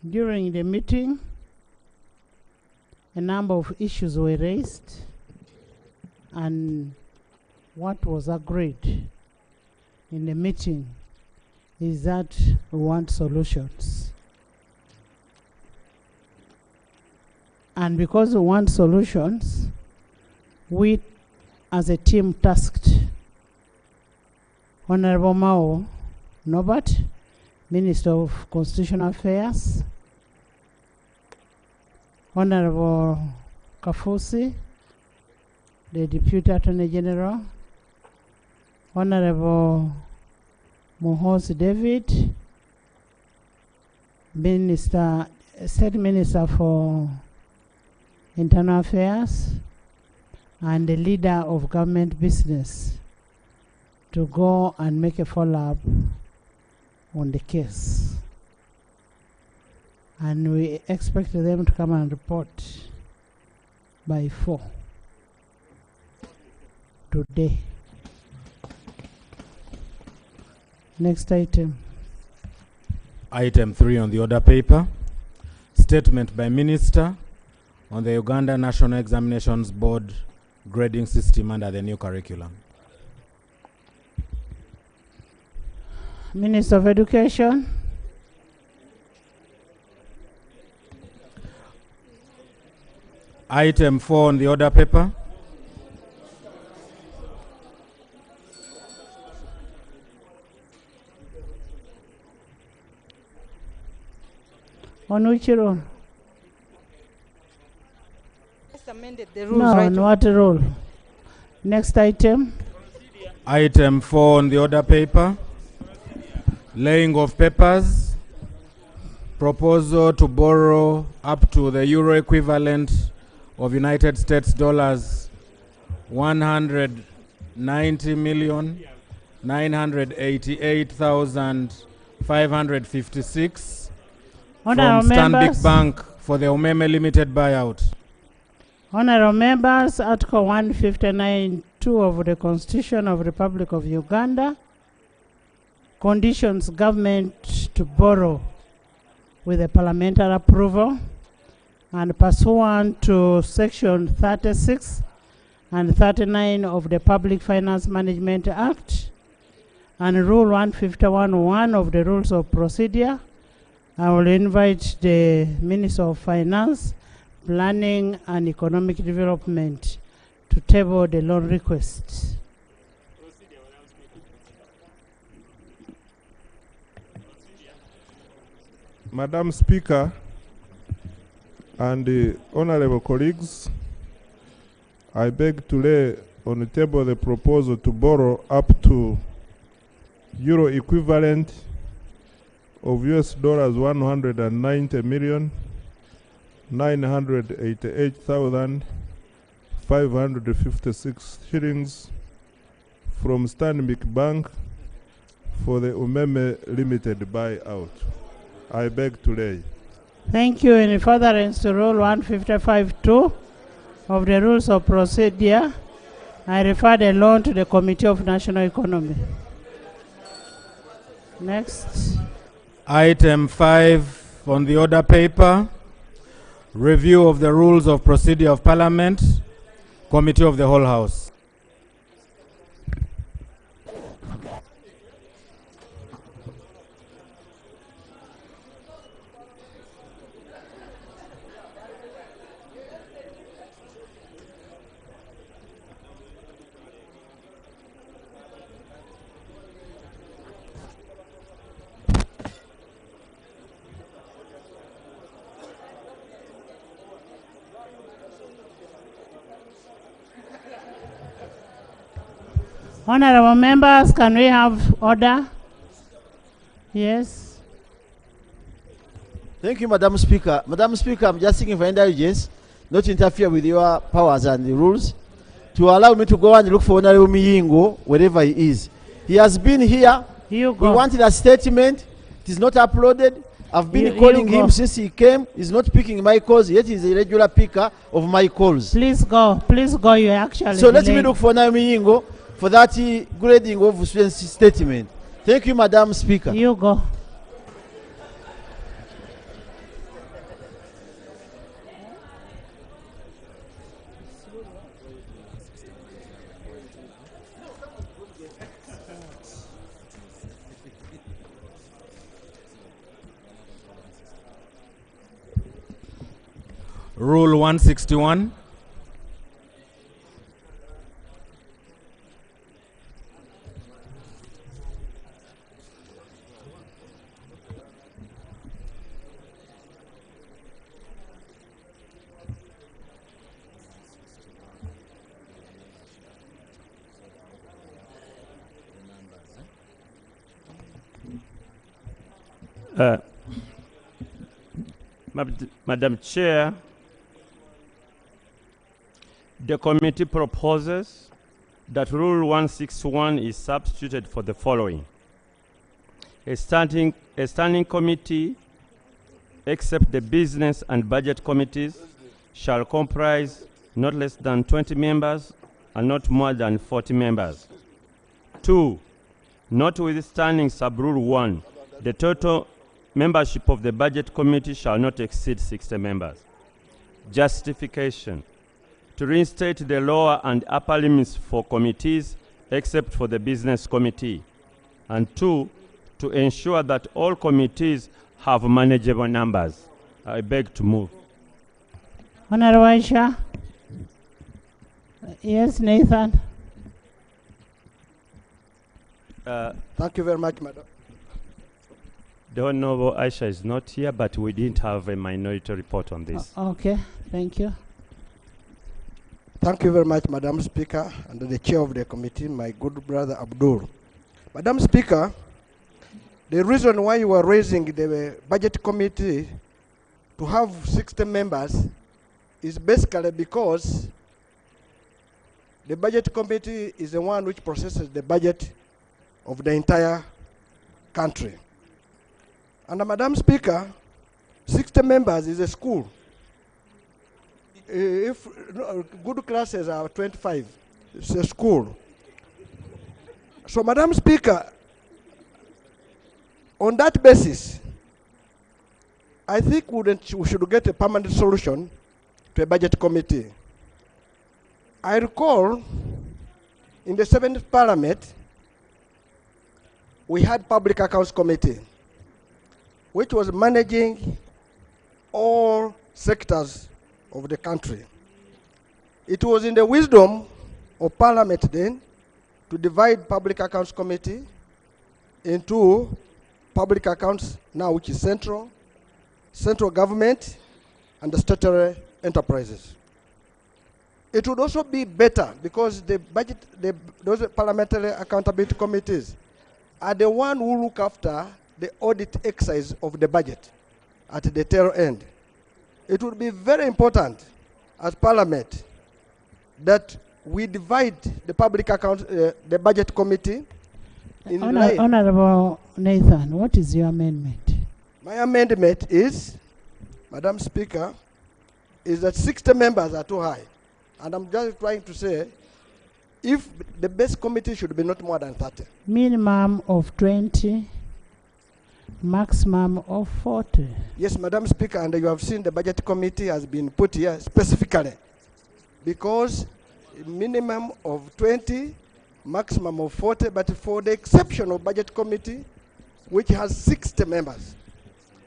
During the meeting, a number of issues were raised, and what was agreed in the meeting is that we want solutions. And because we want solutions, we as a team tasked Honorable Mao Norbert, Minister of Constitutional Affairs, Honorable Kafusi, the Deputy Attorney General, Honorable Muhoozi David, State Minister for Internal Affairs, and the leader of government business to go and make a follow-up on the case. And we expect them to come and report by 4 today. Next item. Item 3 on the order paper. Statement by Minister on the Uganda National Examinations Board grading system under the new curriculum. Minister of Education. Item 4 on the order paper. On which rule? Amended the rules, No, right? on what rule? Next item. Item 4 on the order paper. Laying of papers. Proposal to borrow up to the euro equivalent of United States dollars 190,988,556 from Stanbic Bank for the Umeme Limited buyout. Honorable members, Article 159(2) of the Constitution of the Republic of Uganda conditions government to borrow with a parliamentary approval, and pursuant to Section 36 and 39 of the Public Finance Management Act and Rule 151(1) of the Rules of Procedure, I will invite the Minister of Finance, Planning and Economic Development to table the loan request. Madam Speaker and honorable colleagues, I beg to lay on the table the proposal to borrow up to euro equivalent of US dollars 190,988,556 shillings from Stanbic Bank for the Umeme Limited buyout. I beg to lay. Thank you. In furtherance to Rule 155(2) of the Rules of Procedure, I refer the loan to the Committee of National Economy. Next. Item 5 on the order paper. Review of the Rules of Procedure of Parliament. Committee of the Whole House. Honorable members, can we have order? Yes. Thank you, Madam Speaker. Madam Speaker, I'm just seeking for indulgence, not to interfere with your powers and the rules, to allow me to go and look for Honorable Miyingo, wherever he is. He has been here. We wanted a statement. It is not uploaded. I've been calling him since he came. He's not picking my calls, yet he's a regular picker of my calls. Please go. Please go. You're actually So let me look for Honorable Miyingo for that grading of students' statement. Thank you, Madam Speaker. You go. Rule 161. Madam Chair, the committee proposes that Rule 161 is substituted for the following. A standing committee, except the business and budget committees, shall comprise not less than 20 members and not more than 40 members. 2. Notwithstanding sub-rule 1, the total membership of the budget committee shall not exceed 60 members. Justification: to reinstate the lower and upper limits for committees except for the business committee. And 2, to ensure that all committees have manageable numbers. I beg to move. Honorable Aisha. Yes, Nathan. Thank you very much, Madam. The Honorable Aisha is not here, but we didn't have a minority report on this. Okay, thank you. Thank you very much, Madam Speaker, and the chair of the committee, my good brother Abdul. Madam Speaker, the reason why you are raising the budget committee to have 60 members is basically because the budget committee is the one which processes the budget of the entire country. And Madam Speaker, 60 members is a school. If good classes are 25, it's a school. So Madam Speaker, on that basis, I think we should get a permanent solution to a budget committee. I recall in the 7th Parliament, we had Public Accounts Committee, which was managing all sectors of the country. It was in the wisdom of Parliament then to divide Public Accounts Committee into Public Accounts now, which is central government, and the statutory enterprises. It would also be better because the budget, those parliamentary accountability committees are the one who look after the audit exercise of the budget at the tail end. It would be very important as Parliament that we divide the public account, the budget committee. Honorable Nathan, what is your amendment? My amendment is, Madam Speaker, is that 60 members are too high. And I'm just trying to say, if the base committee should be not more than 30. Minimum of 20, maximum of 40. Yes, Madam Speaker, and you have seen the budget committee has been put here specifically because minimum of 20, maximum of 40, but for the exception of budget committee, which has 60 members.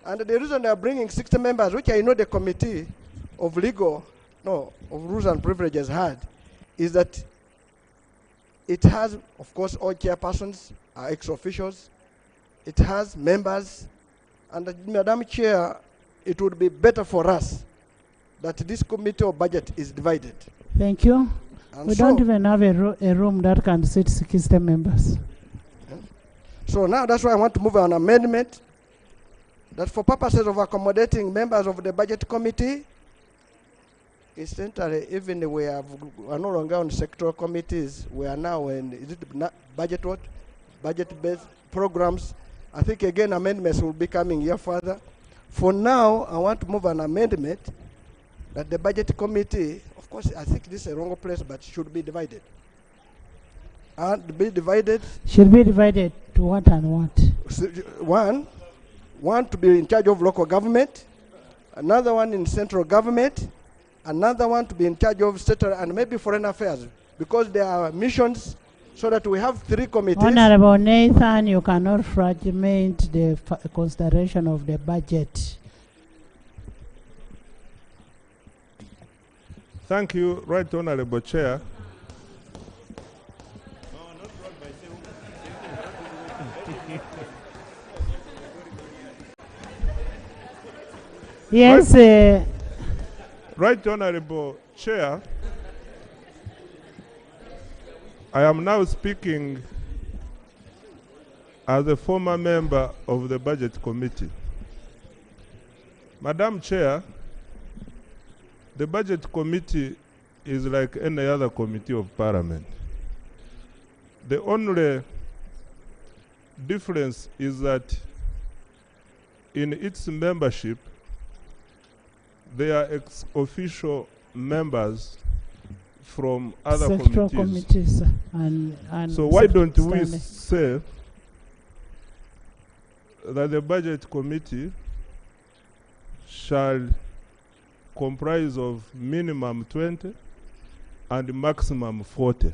And the reason they are bringing 60 members, which I know the committee of of rules and privileges had, is that it has, of course, all chairpersons are ex-officials. It has members. And Madam Chair, it would be better for us that this committee of budget is divided. Thank you. And we don't even have a room that can sit 60 members. So now that's why I want to move an amendment that for purposes of accommodating members of the budget committee, essentially, even we are no longer on sectoral committees, we are now in budget-based programs. I think again amendments will be coming here further. For now, I want to move an amendment that the budget committee, of course, I think this is a wrong place, but should be divided. And be divided. Should be divided to what and what? One to be in charge of local government, another one in central government, another one to be in charge of state and maybe foreign affairs, because there are missions, so that we have 3 committees. Honorable Nathan, you cannot fragment the consideration of the budget. Thank you, Right Honorable Chair. Yes. Right Honorable Chair, I am now speaking as a former member of the Budget Committee. Madam Chair, the Budget Committee is like any other committee of Parliament. The only difference is that in its membership, they are ex-official members from other sectoral committees. and So why don't we standing. say that the Budget Committee shall comprise of minimum 20 and maximum 40,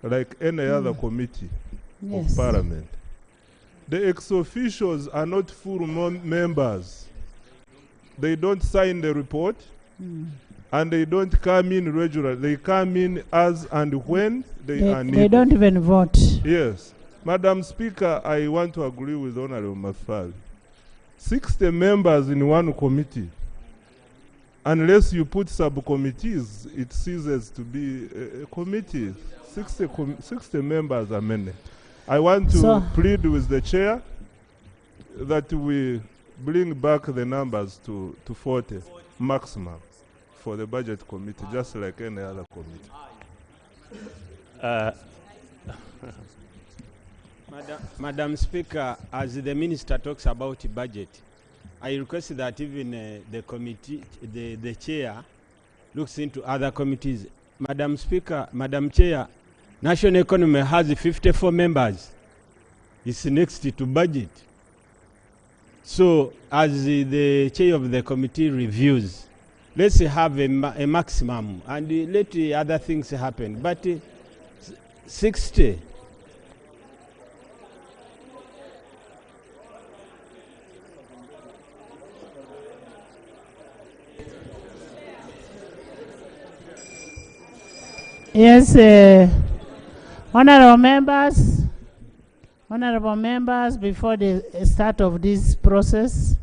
like any other committee Yes. of Parliament. The ex-officials are not full members. They don't sign the report, and they don't come in regularly. They come in as and when they are needed. They don't even vote. Yes. Madam Speaker, I want to agree with Honorable Mafal. 60 members in one committee. Unless you put subcommittees, it ceases to be a committee. 60 members are many. I want to plead with the chair that we bring back the numbers to 40 maximum for the Budget Committee, just like any other committee. Madam Speaker, as the Minister talks about budget, I request that even the committee, the chair, looks into other committees. Madam Speaker, Madam Chair, National Economy has 54 members. It's next to budget. So, as the chair of the committee reviews, let's have a maximum and let the other things happen. But 60. Yes, honorable members, before the start of this process,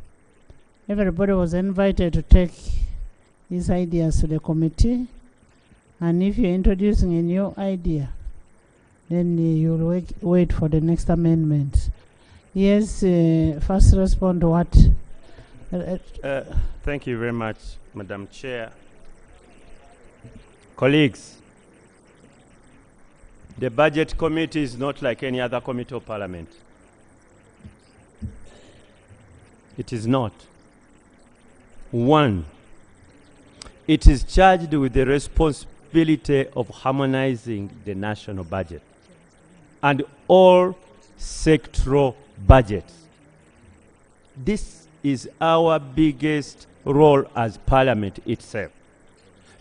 everybody was invited to take these ideas to the committee. And if you're introducing a new idea, then you'll wait for the next amendment. Yes, first respond to what? Thank you very much, Madam Chair. Colleagues, the Budget Committee is not like any other committee of Parliament. It is not. One, it is charged with the responsibility of harmonizing the national budget and all sectoral budgets. This is our biggest role as Parliament itself.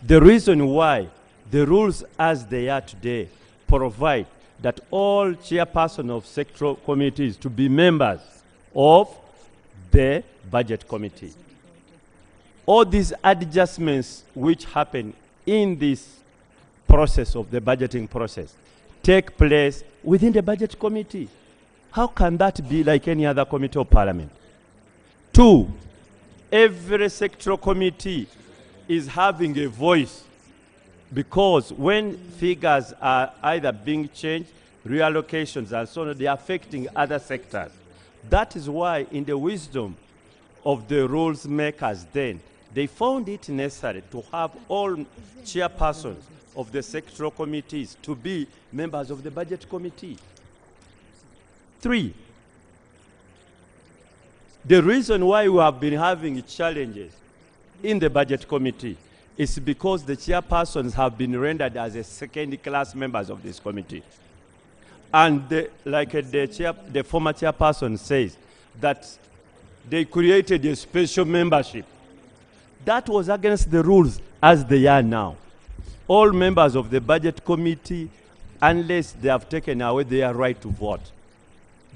The reason why the rules as they are today provide that all chairpersons of sectoral committees to be members of the Budget Committee. All these adjustments which happen in this process of the budgeting process take place within the Budget Committee. How can that be like any other committee of Parliament? Two, every sectoral committee is having a voice, because when figures are either being changed, reallocations and so on, they are affecting other sectors. That is why, in the wisdom of the rules makers then, they found it necessary to have all chairpersons of the sectoral committees to be members of the Budget Committee. Three, the reason why we have been having challenges in the Budget Committee is because the chairpersons have been rendered as a second-class members of this committee. And the former chairperson says that they created a special membership. That was against the rules as they are now. All members of the Budget Committee, unless they have taken away their right to vote,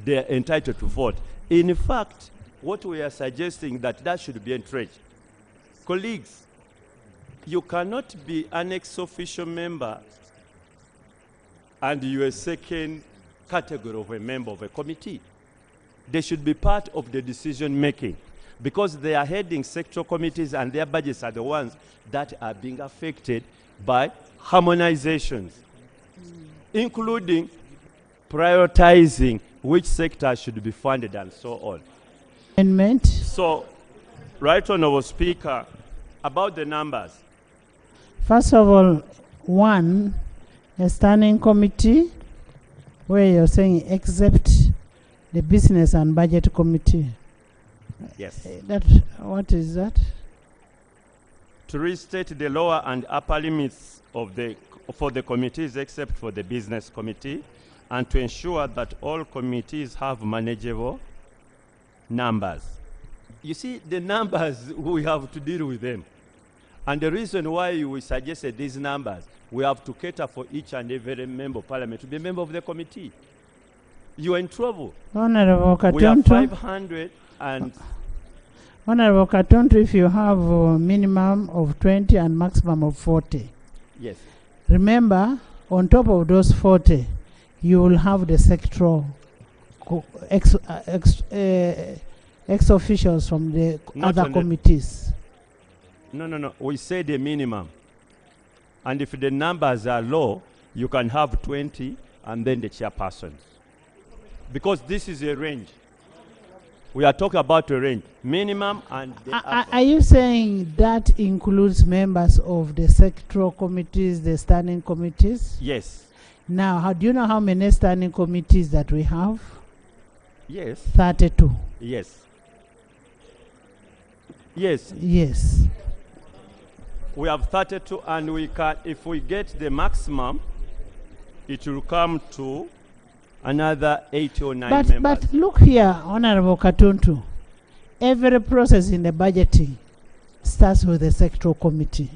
they are entitled to vote. In fact, what we are suggesting that should be entrenched. Colleagues, You cannot be an ex-officio member and you're a second category of a member of a committee. They should be part of the decision making because they are heading sectoral committees and their budgets are the ones that are being affected by harmonizations, including prioritizing which sector should be funded and so on. Amendment. So, Right Honourable Speaker, about the numbers. First of all, one, a standing committee where you're saying except the business and budget committee. Yes. What is that? To restate the lower and upper limits of for the committees except for the business committee, and to ensure that all committees have manageable numbers. You see, the numbers, we have to deal with them. And the reason why we suggested these numbers, we have to cater for each and every member of parliament to be a member of the committee. You are in trouble. Honorable Katonto. We have 500 and... Honorable Katonto, if you have a minimum of 20 and maximum of 40. Yes. Remember, on top of those 40, you will have the sectoral ex-officials from the other committees. No. We say the minimum. And if the numbers are low, you can have 20 and then the chairpersons. Because this is a range. We are talking about a range. Minimum and the upper. Are you saying that includes members of the sectoral committees, the standing committees? Yes. Now, do you know how many standing committees that we have? Yes. 32. Yes. Yes. Yes. We have 32 and we can, if we get the maximum, it will come to another 8 or 9 members. But look here, Honorable Katonto. Every process in the budgeting starts with the sectoral committee.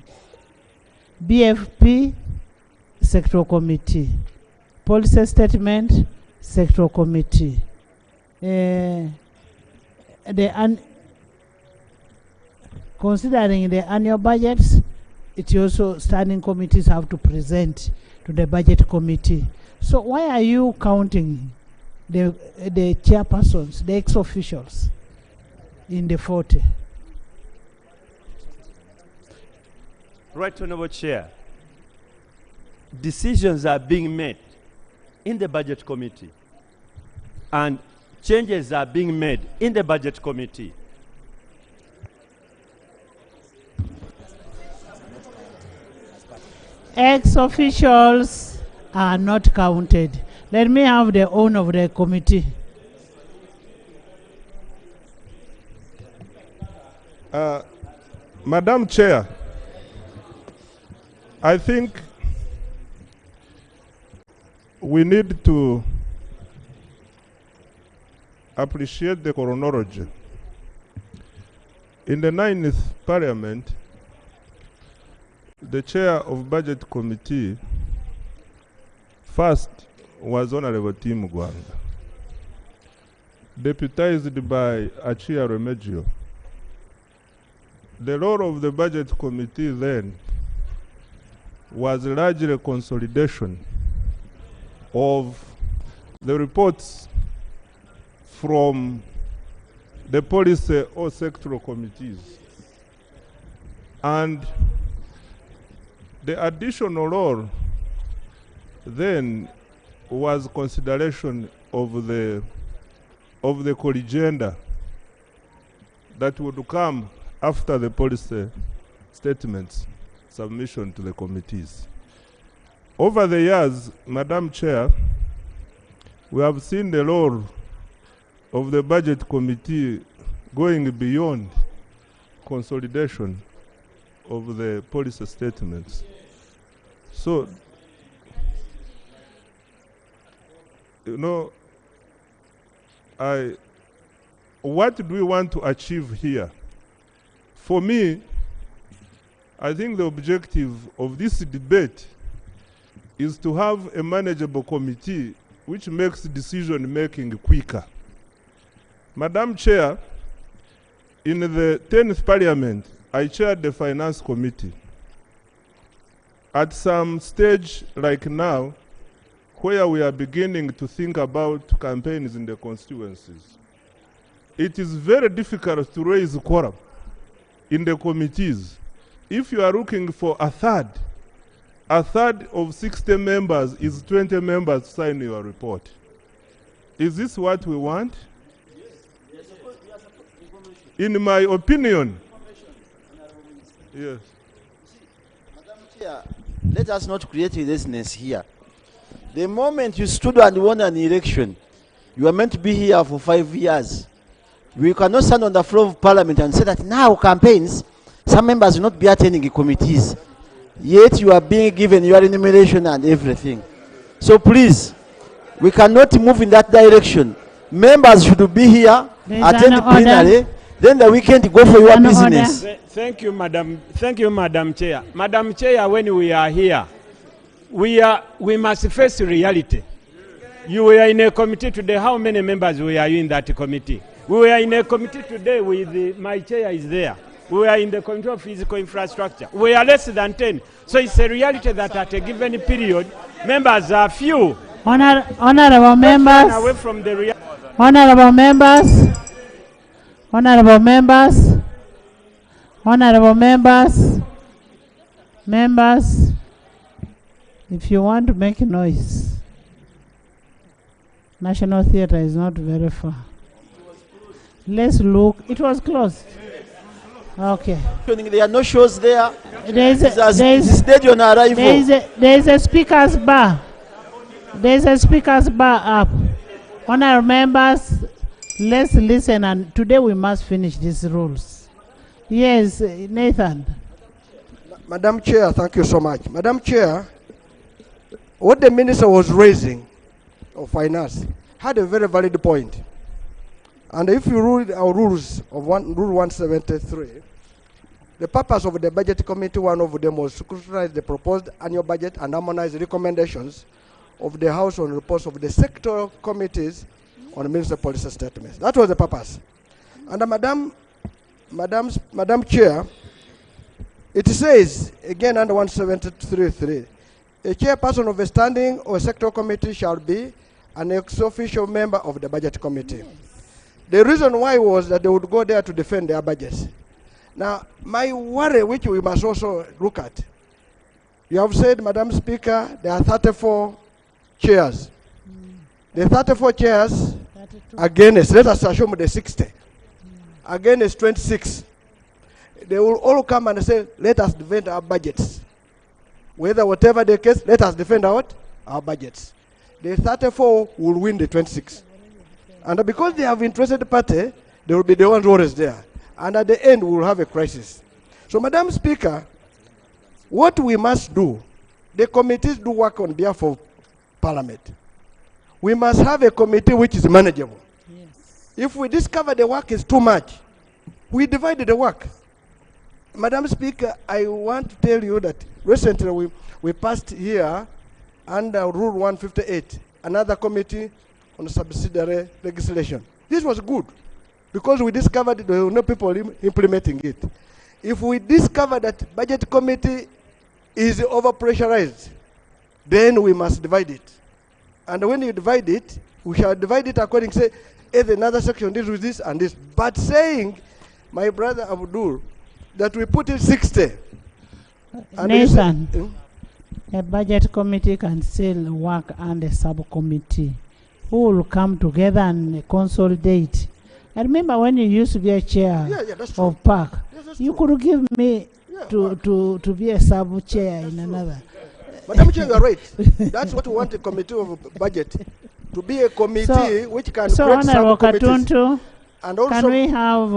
BFP, sectoral committee. Policy statement, sectoral committee. Considering the annual budgets, it also standing committees have to present to the budget committee. So why are you counting the chairpersons, the ex-officials in the 40? Right Honourable Chair, decisions are being made in the budget committee and changes are being made in the budget committee. Ex-officials are not counted. Let me have the owner of the committee. Madam Chair, I think we need to appreciate the chronology. In the 9th Parliament, the chair of Budget Committee first was Honorable Tim Gwanga, deputized by Achia Remegio. The role of the Budget Committee then was largely consolidation of the reports from the policy or sectoral committees. And the additional role then was consideration of the collegenda that would come after the policy statements submission to the committees. Over the years, Madam Chair, we have seen the role of the Budget Committee going beyond consolidation of the policy statements. So, you know, what do we want to achieve here? For me, I think the objective of this debate is to have a manageable committee which makes decision making quicker. Madam Chair, in the 10th Parliament, I chaired the Finance Committee. at some stage like now, where we are beginning to think about campaigns in the constituencies, it is very difficult to raise quorum in the committees. If you are looking for a third of 60 members is 20 members to sign your report. Is this what we want? In my opinion, yes. Madam Chair, let us not create laziness here. The moment you stood and won an election, you are meant to be here for 5 years. We cannot stand on the floor of Parliament and say that now campaigns, some members will not be attending committees. Yet you are being given your enumeration and everything. So please, we cannot move in that direction. Members should be here, attend the plenary, then the weekend go for your business. Thank you, Madam. Thank you, Madam Chair. Madam Chair, when we are here, we must face reality. You were in a committee today. How many members were you in that committee? We were in a committee today with my chair is there. We are in the Committee of Physical Infrastructure. We are less than 10. So it's a reality that at a given period, members are few. Honorable members. Away from the Honorable members. Honorable members. Honorable members. Members, if you want to make noise, National Theatre is not very far. Let's look. It was closed. Okay. There are no shows there. There is a speaker's bar. There is a speaker's bar up. Honorable members, let's listen, and today we must finish these rules. Yes, Nathan. Madam Chair, thank you so much. Madam Chair, what the Minister was raising of Finance had a very valid point. And if you read our rules of Rule 173, the purpose of the Budget Committee, one of them was to scrutinize the proposed annual budget and harmonize the recommendations of the House on reports of the sectoral committees on ministerial policy statements. That was the purpose. And Madam Chair, it says, again under 173.3, a chairperson of a standing or a sectoral committee shall be an ex-officio member of the Budget Committee. The reason why was that they would go there to defend their budgets. Now, my worry, which we must also look at, you have said, Madam Speaker, there are 34 chairs. The 34 chairs, against, let us assume the 60. Against 26. They will all come and say, let us defend our budgets. Whatever the case, let us defend our budgets. The 34 will win the 26. And because they have interested party, they will be the ones always there. And at the end, we will have a crisis. So, Madam Speaker, what we must do, the committees do work on behalf of Parliament. We must have a committee which is manageable. Yes. If we discover the work is too much, we divide the work. Madam Speaker, I want to tell you that recently we passed here under Rule 158, another committee on subsidiary legislation. This was good because we discovered there were no people implementing it. If we discover that budget committee is over-pressurized, then we must divide it. And when you divide it, we shall divide it according to, say, if another section deals with this and this. But saying, my brother Abdul, that we put in 60. Nathan, a budget committee can still work under subcommittee who will come together and consolidate. I remember when you used to be a chair of PAC, you could give me to be a sub-chair in another. Madam Chair, you are right. That's what we want a committee of budget, to be a committee which can create sub-committees. And also, can we have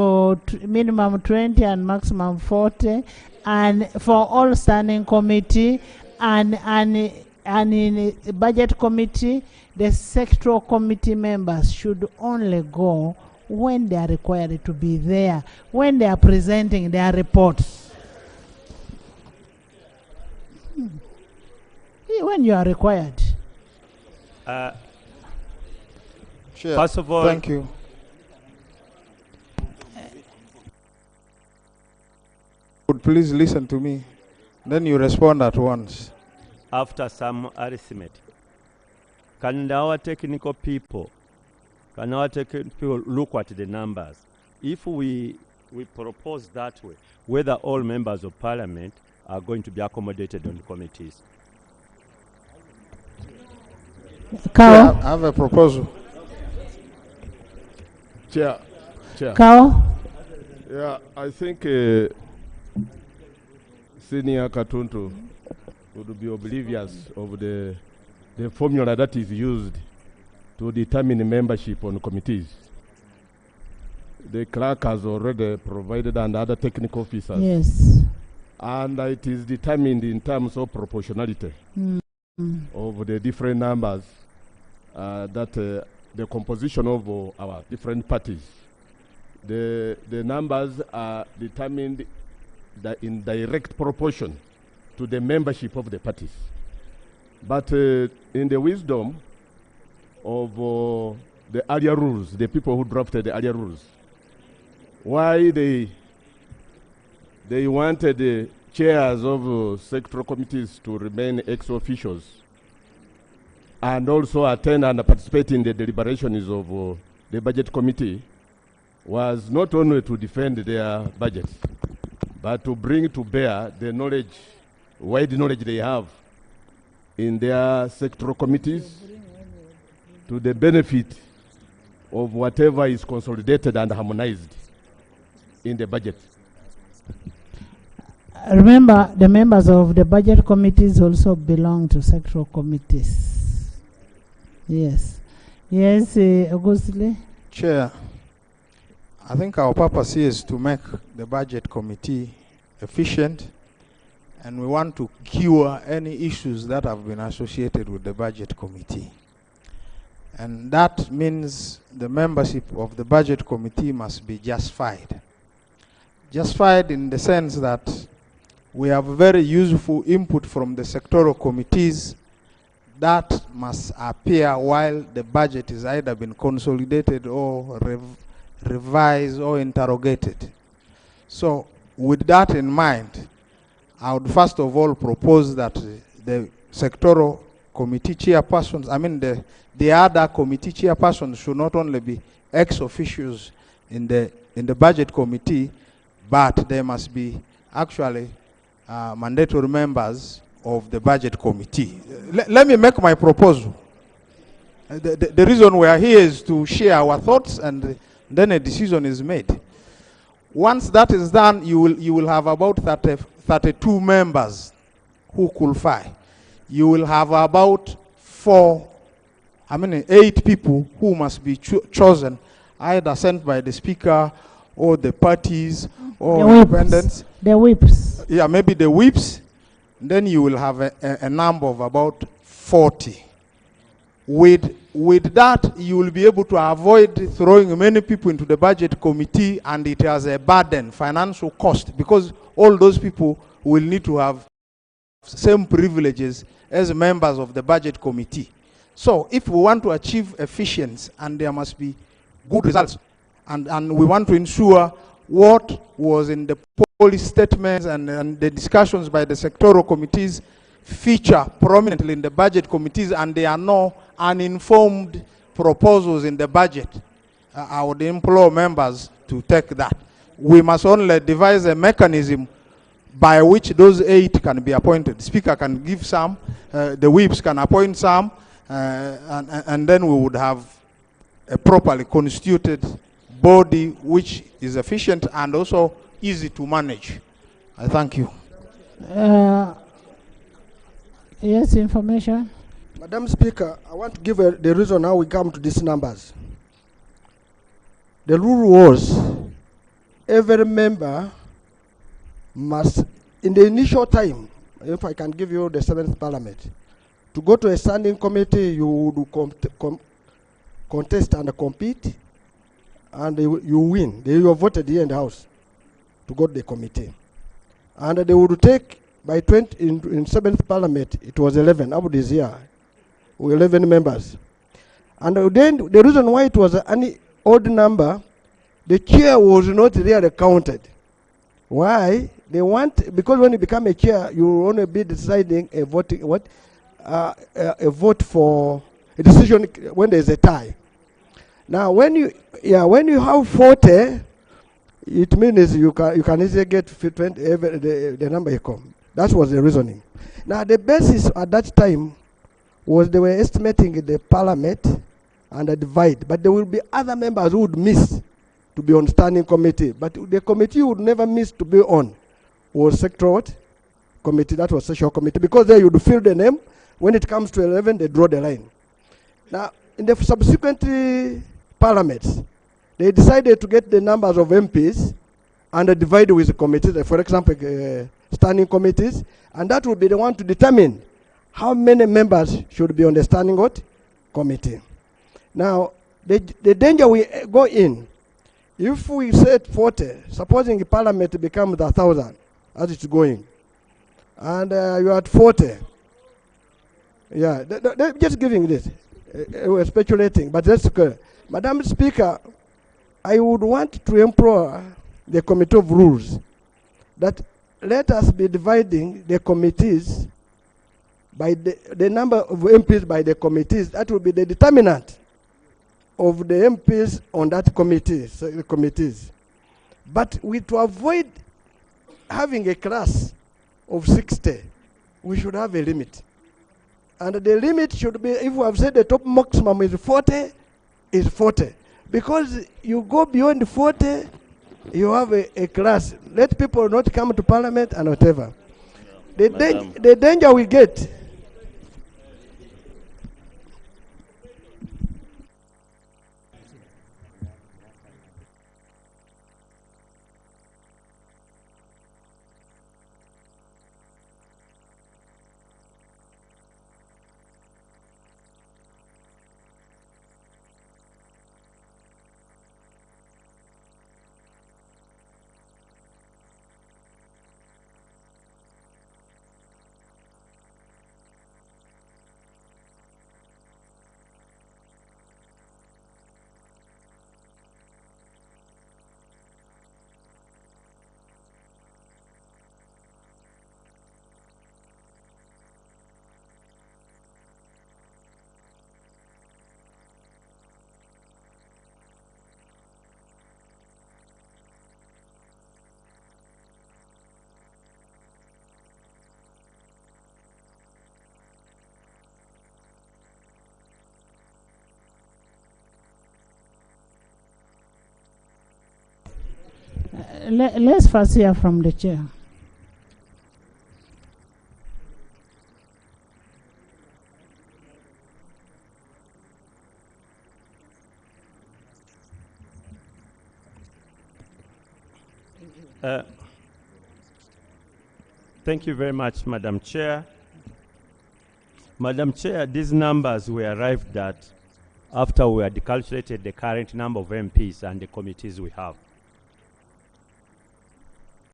minimum 20 and maximum 40, and for all standing committee and in the budget committee, the sectoral committee members should only go when they are required to be there, when they are presenting their reports. When you are required. First of all, thank you. Would please listen to me. Then you respond at once. After some arithmetic. Can our technical people look at the numbers? If we propose that way, whether all members of parliament are going to be accommodated on the committees. Chair, I have a proposal. Chair. Kao? Yeah, I think Senior Katuntu would be oblivious of the formula that is used to determine membership on committees. The clerk has already provided and other technical officers. Yes. And it is determined in terms of proportionality of the different numbers that the composition of our different parties. The numbers are determined in direct proportion to the membership of the parties. But in the wisdom of the earlier rules, the people who drafted the earlier rules, why they wanted the chairs of sectoral committees to remain ex-officials and also attend and participate in the deliberations of the budget committee was not only to defend their budgets, but to bring to bear the knowledge, wide knowledge they have in their sectoral committees to the benefit of whatever is consolidated and harmonized in the budget. Remember, the members of the budget committees also belong to sectoral committees. Yes. Yes, Augustly? Chair, I think our purpose here is to make the budget committee efficient, and we want to cure any issues that have been associated with the budget committee. And that means the membership of the budget committee must be justified. Justified in the sense that we have very useful input from the sectoral committees that must appear while the budget is either been consolidated or revised or interrogated. So with that in mind, I would first of all propose that the sectoral committee chairpersons, the other committee chairpersons should not only be ex-officials in the budget committee, but they must be actually mandatory members of the budget committee. Let me make my proposal. The reason we are here is to share our thoughts, and then a decision is made. Once that is done, you will have about 32 members who qualify. You will have about 8 people who must be chosen, either sent by the speaker or the parties or The independents. The whips. Yeah, maybe the whips. Then you will have a number of about 40. With that, you will be able to avoid throwing many people into the budget committee, and it has a burden, financial cost, because all those people will need to have same privileges as members of the budget committee. So if we want to achieve efficiency, and there must be good results, and we want to ensure what was in the policy statements and the discussions by the sectoral committees feature prominently in the budget committees, and there are no uninformed proposals in the budget, I would implore members to take that. We must only devise a mechanism by which those 8 can be appointed. The speaker can give some, the whips can appoint some, and then we would have a properly constituted body which is efficient and also easy to manage. I thank you. Yes, information. Madam Speaker, I want to give the reason how we come to these numbers. The rule was every member must, in the initial time, if I can give you the 7th Parliament, to go to a standing committee, you would contest and compete, and you win. You are voted here in the House to go to the committee. And they would take, by in 7th Parliament, it was 11, up this year, 11 members. And then the reason why it was an odd number, the chair was not really counted. Why? They want, because when you become a chair, you will only be deciding a voting a vote for a decision when there's a tie. Now, when you have 40, it means you can easily get 20, the number you come. That was the reasoning. Now, the basis at that time was they were estimating the parliament and the divide, but there will be other members who would miss to be on standing committee, but the committee would never miss to be on was sectoral committee, that was social committee, because there you would fill the name. When it comes to 11, they draw the line. Now, in the subsequent parliaments, they decided to get the numbers of MPs and divide with the committees, for example, standing committees, and that would be the one to determine how many members should be on the standing committee. Now, the danger we go in, if we set 40, supposing the parliament becomes 1,000 as it's going, and you're at 40, yeah, they're just giving this. We're speculating, but that's okay. Madam Speaker, I would want to implore the Committee of Rules that let us be dividing the committees by the number of MPs by the committees. That will be the determinant of the MPs on that committee, so the committees. But to avoid having a class of 60, we should have a limit. And the limit should be, if we have said the top maximum is 40, is 40. Because you go beyond 40, you have a class. Let people not come to parliament and whatever. The danger we get. Let's first hear from the chair. Thank you very much, Madam Chair. Madam Chair, these numbers were arrived at after we had calculated the current number of MPs and the committees we have.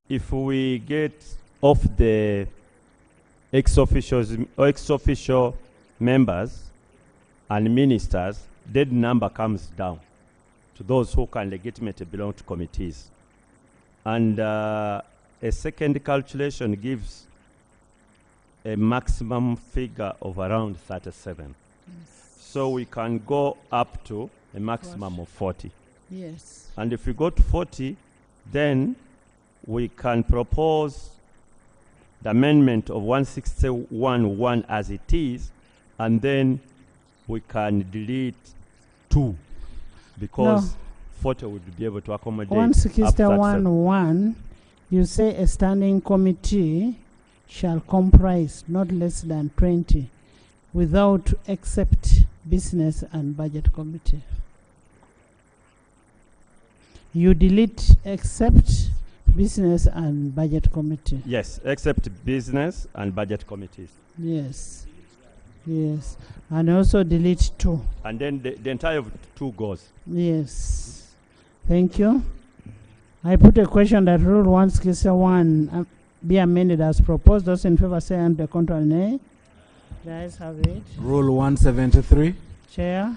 If we get off the ex-official members and ministers, that number comes down to those who can legitimately belong to committees. And a second calculation gives a maximum figure of around 37. Yes. So we can go up to a maximum of 40. Yes. And if we go to 40, then we can propose the amendment of 161(1) as it is, and then we can delete 2 because 40 would be able to accommodate 161(1), you say a standing committee shall comprise not less than 20 without except business and budget committee. You delete except business and budget committee. Yes, except business and budget committees. Yes. Yes. And also delete 2. And then the entire 2 goes. Yes. Thank you. I put a question that Rule 161 be amended as proposed. Those in favor say and the contrary nay. The ayes have it. Rule 173. Chair.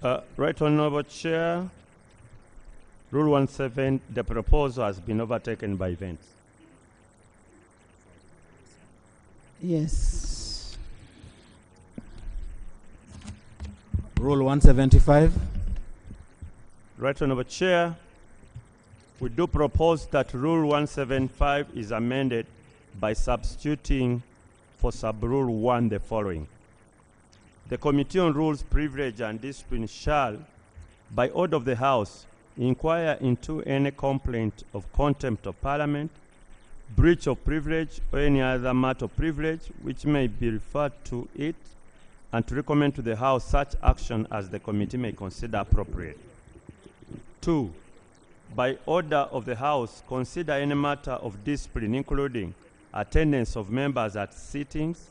Right Honorable Chair, Rule 17, the proposal has been overtaken by events. Yes. Rule 175. Right Honorable Chair, we do propose that Rule 175 is amended by substituting for Sub-Rule 1 the following. The Committee on Rules, Privilege and Discipline shall, by order of the House, inquire into any complaint of contempt of Parliament, breach of privilege, or any other matter of privilege which may be referred to it, and to recommend to the House such action as the committee may consider appropriate. 2. By order of the House, consider any matter of discipline, including attendance of members at sittings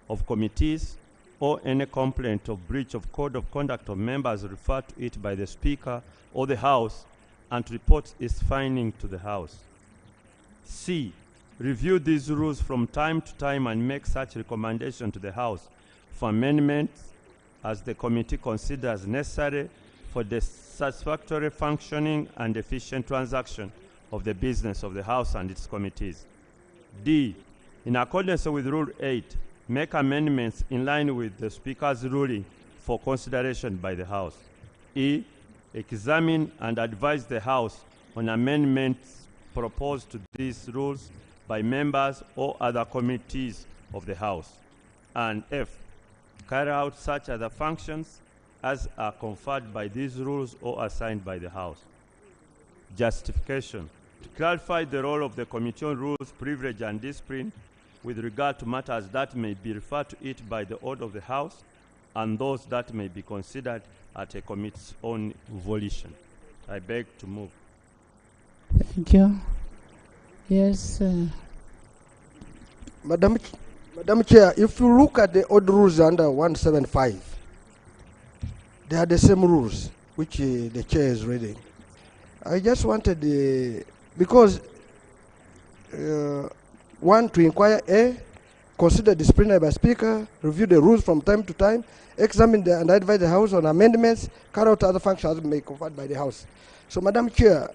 of committees, or any complaint of breach of code of conduct of members referred to it by the Speaker or the House, and to report its finding to the House. C. Review these rules from time to time and make such recommendation to the House for amendments as the committee considers necessary for the satisfactory functioning and efficient transaction of the business of the House and its committees. D. In accordance with Rule 8, make amendments in line with the Speaker's ruling for consideration by the House. E. Examine and advise the House on amendments proposed to these rules by members or other committees of the House. And F. Carry out such other functions as are conferred by these rules or assigned by the House. Justification. To clarify the role of the Committee on Rules, Privilege and Discipline with regard to matters that may be referred to it by the order of the House and those that may be considered at a committee's own volition. I beg to move. Thank you. Yes. Madam Chair, if you look at the old rules under 175, they are the same rules which the Chair is reading. I just wanted because one, to inquire A, consider disciplinary by Speaker, review the rules from time to time, examine and advise the House on amendments, carry out other functions may be conferred by the House. So, Madam Chair,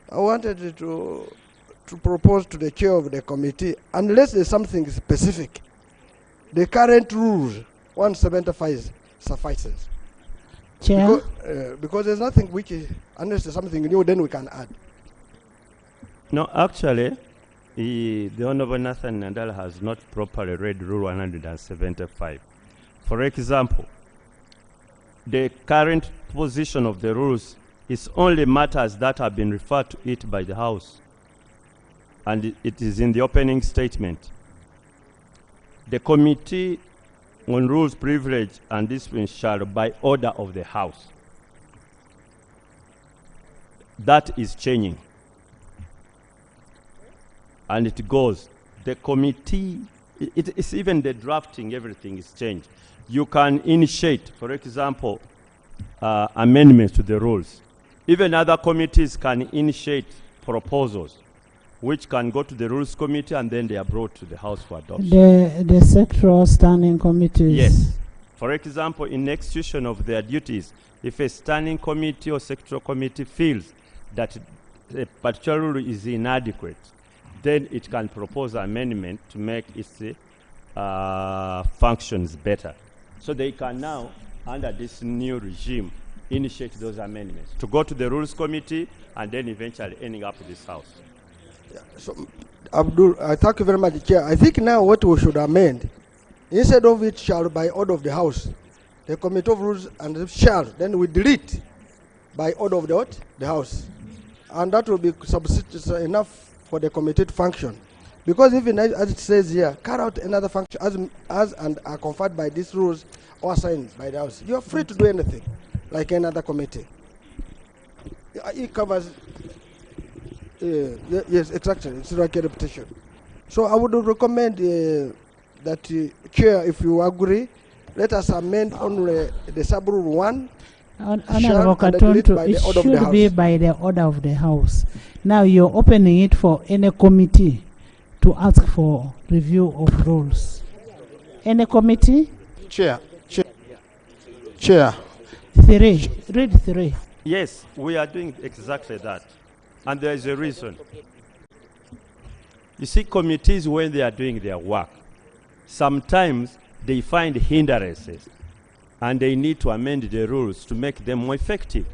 I wanted to propose to the Chair of the committee, unless there's something specific, the current rules, 175 suffices. Chair? Because there's nothing which is, unless there's something new, then we can add. No, actually, the Honorable Nathan Nandala has not properly read Rule 175. For example, the current position of the rules is only matters that have been referred to it by the House, and it is in the opening statement. The Committee on Rules, Privilege and Discipline shall, by order of the House. That is changing. And it goes, the committee, it's even the drafting, everything is changed. You can initiate, for example, amendments to the rules. Even other committees can initiate proposals, which can go to the Rules Committee and then they are brought to the House for adoption. The sectoral standing committees. Yes. For example, in execution of their duties, if a standing committee or sectoral committee feels that a particular rule is inadequate, then it can propose amendment to make its functions better. So they can now, under this new regime, initiate those amendments to go to the Rules Committee and then eventually ending up with this House. Yeah. So, Abdul, I thank you very much, Chair. I think now what we should amend, instead of it shall by order of the House, the Committee of Rules and shall, then we delete by order of the House. And that will be enough for the committee to function. Because even as it says here, carry out another function as and are conferred by these rules or assigned by the House. You are free to do anything, like another committee. It covers, yes, exactly, it's like a repetition. So I would recommend that, Chair, if you agree, let us amend only the sub-rule 1. Honorable Katonto, it should be by the order of the House. Now you're opening it for any committee to ask for review of rules. Any committee? Chair, 3. Read 3. Yes, we are doing exactly that. And there is a reason. You see, committees, when they are doing their work, sometimes they find hindrances and they need to amend the rules to make them more effective.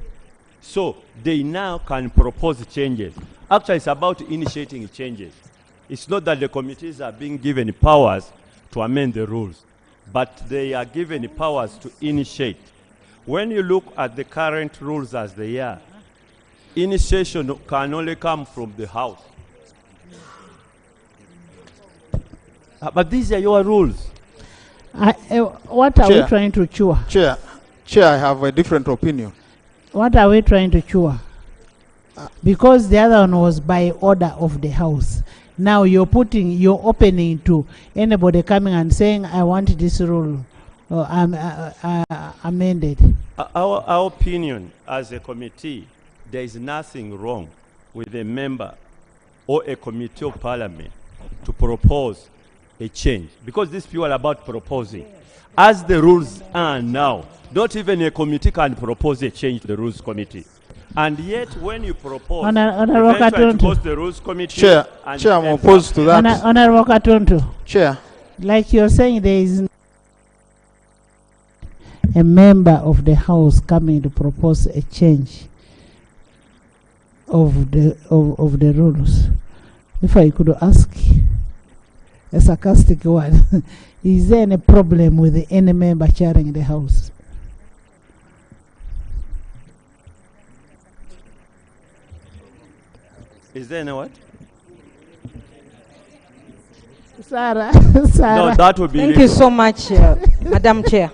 So they now can propose changes. Actually, it's about initiating changes. It's not that the committees are being given powers to amend the rules, but they are given powers to initiate. When you look at the current rules as they are, initiation can only come from the House. But these are your rules. What are we trying to cure? Chair, I have a different opinion. What are we trying to cure? Because the other one was by order of the House. Now you're opening to anybody coming and saying, I want this rule amended. Our opinion as a committee, there is nothing wrong with a member or a committee of parliament to propose a change, because this is purely about proposing. As the rules are now, not even a committee can propose a change to the rules committee. And yet, when you propose, eventually it goes to the rules committee. Chair, I'm opposed to that. Honorable Katonto. Chair. Like you're saying, there is a member of the House coming to propose a change of the rules. If I could ask a sarcastic one, is there any problem with any member chairing the House? Is there any what? Sarah. No, that would be. Thank you so much, Madam Chair.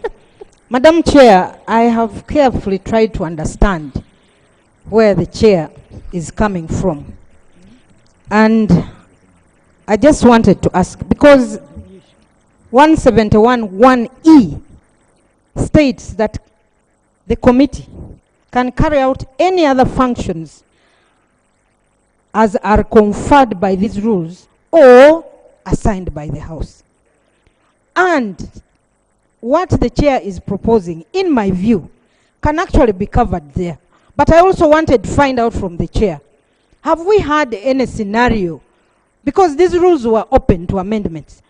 Madam Chair, I have carefully tried to understand where the chair is coming from. And I just wanted to ask, because 171(1)(e) states that the committee can carry out any other functions as are conferred by these rules or assigned by the House. And what the chair is proposing, in my view, can actually be covered there. But I also wanted to find out from the chair, have we had any scenario, because these rules were open to amendments,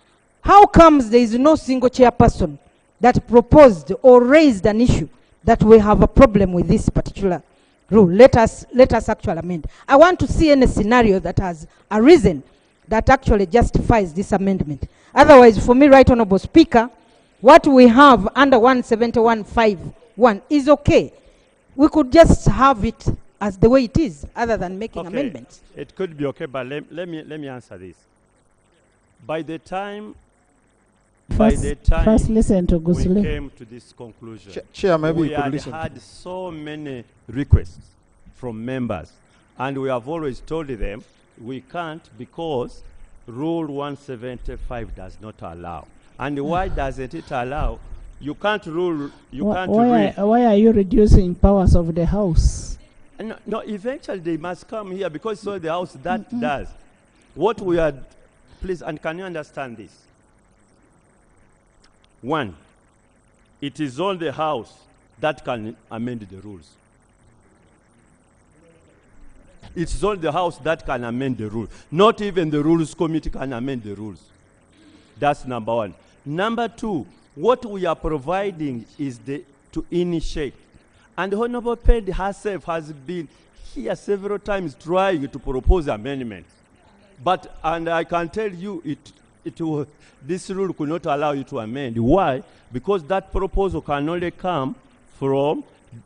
how comes there is no single chairperson that proposed or raised an issue that we have a problem with this particular rule? Let us actually amend. I want to see any scenario that has arisen that actually justifies this amendment. Otherwise, for me, Right Honorable Speaker, what we have under 171(5)(1) is okay. We could just have it as the way it is, other than making amendments. It could be okay, but let me answer this. By the time First listen to we Gusule. came to this conclusion, Chair, maybe we you could had listen. had so many requests from members, and we have always told them we can't, because Rule 175 does not allow. And why doesn't it allow? You can't rule. Why are you reducing powers of the House? No, eventually they must come here, because it's all the House that does. What we are, please, and can you understand this? One, it is all the House that can amend the rules. It's all the House that can amend the rules. Not even the Rules Committee can amend the rules. That's number one. Number two, what we are providing is to initiate. And Honorable Pedi herself has been here several times trying to propose amendments. And I can tell you, this rule could not allow you to amend. Why? Because that proposal can only come from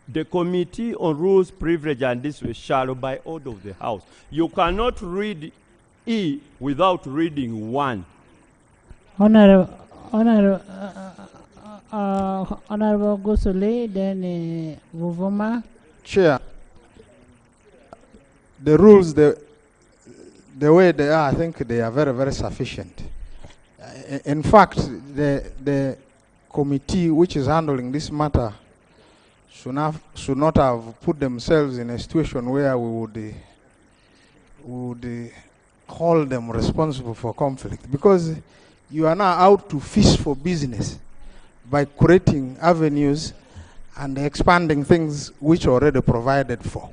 the Committee on Rules, Privilege, and this shall by order of the House. You cannot read E without reading 1. Honorable Gusule, then Vuvuma. Chair, the rules, the way they are, I think they are very, very sufficient. In fact, the committee which is handling this matter should not have put themselves in a situation where we would hold them responsible for conflict, because you are now out to fish for business by creating avenues and expanding things which are already provided for.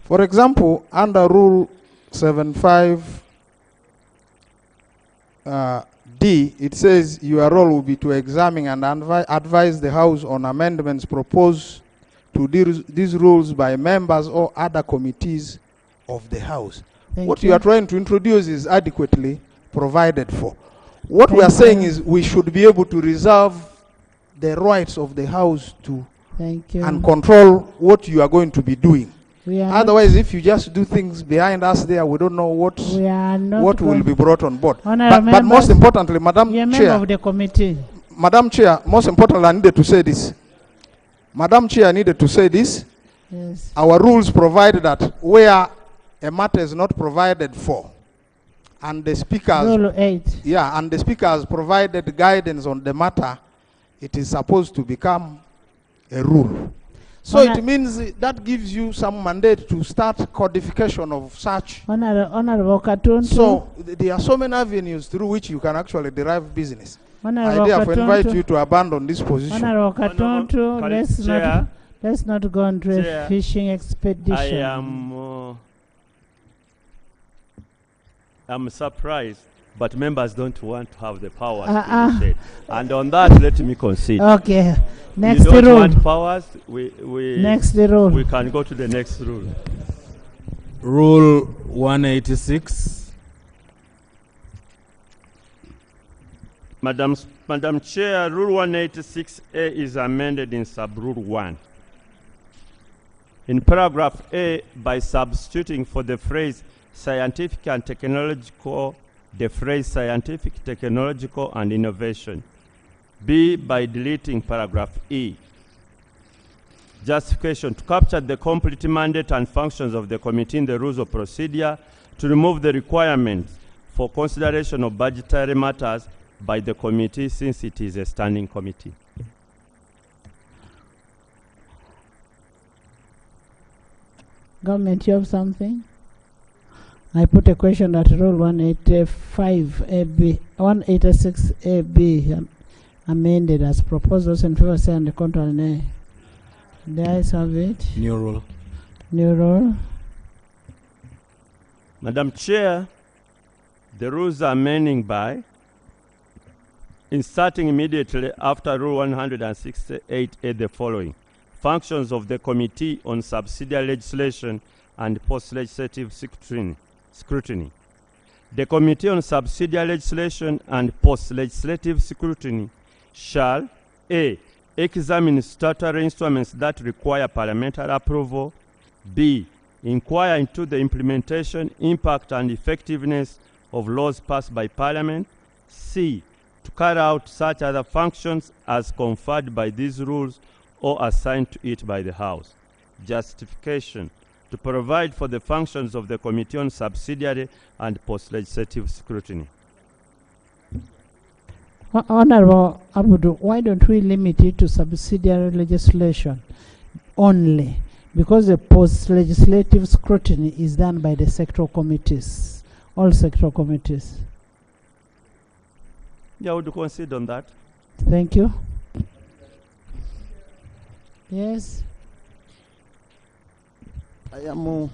For example, under Rule 75 D, it says your role will be to examine and advise the House on amendments proposed to these rules by members or other committees of the House. What you are trying to introduce is adequately provided for. What we are saying is we should be able to reserve the rights of the House to and control what you are going to be doing. Otherwise, if you just do things behind us there, we don't know what will be brought on board. But most importantly, Madam Chair, of the committee. Madam Chair, most importantly, I needed to say this. Madam Chair, I needed to say this. Yes. Our rules provide that where a matter is not provided for, and the speakers, Rule 8. yeah, and the speakers provided guidance on the matter, it is supposed to become a rule. So it means that gives you some mandate to start codification of such. Honorable Katuntu. So there are so many avenues through which you can actually derive business. Honorable I therefore invite Katuntu. you to abandon this position. Honorable Katuntu, let's not go on to a fishing expedition. I'm surprised, but members don't want to have the power to initiate. And on that, let me concede. Okay. Next you don't rule. want powers, Next rule. We can go to the next rule. Rule 186. Madam Chair, Rule 186A is amended in Sub-Rule 1. In paragraph A, by substituting for the phrase scientific and technological, the phrase scientific, technological, and innovation. B, by deleting paragraph E. Justification: to capture the complete mandate and functions of the committee in the rules of procedure, to remove the requirements for consideration of budgetary matters by the committee since it is a standing committee. Government, you have something? I put a question at Rule 185AB, 186AB amended as proposed. Those in favor say and the contrary nay. The ayes have it. New rule. New rule. Madam Chair, the rules are amending by inserting immediately after Rule 168A the following: functions of the Committee on Subsidiary Legislation and Post-Legislative Scrutiny. The Committee on Subsidiary Legislation and Post-Legislative Scrutiny shall A, examine statutory instruments that require parliamentary approval. B, inquire into the implementation, impact, and effectiveness of laws passed by Parliament. C, to carry out such other functions as conferred by these rules or assigned to it by the House. Justification: to provide for the functions of the Committee on Subsidiary and Post-Legislative Scrutiny. Honorable Abudu, why don't we limit it to subsidiary legislation only? Because the post-legislative scrutiny is done by the sectoral committees, all sectoral committees. Yeah, would you concede on that? Thank you. Yes. I am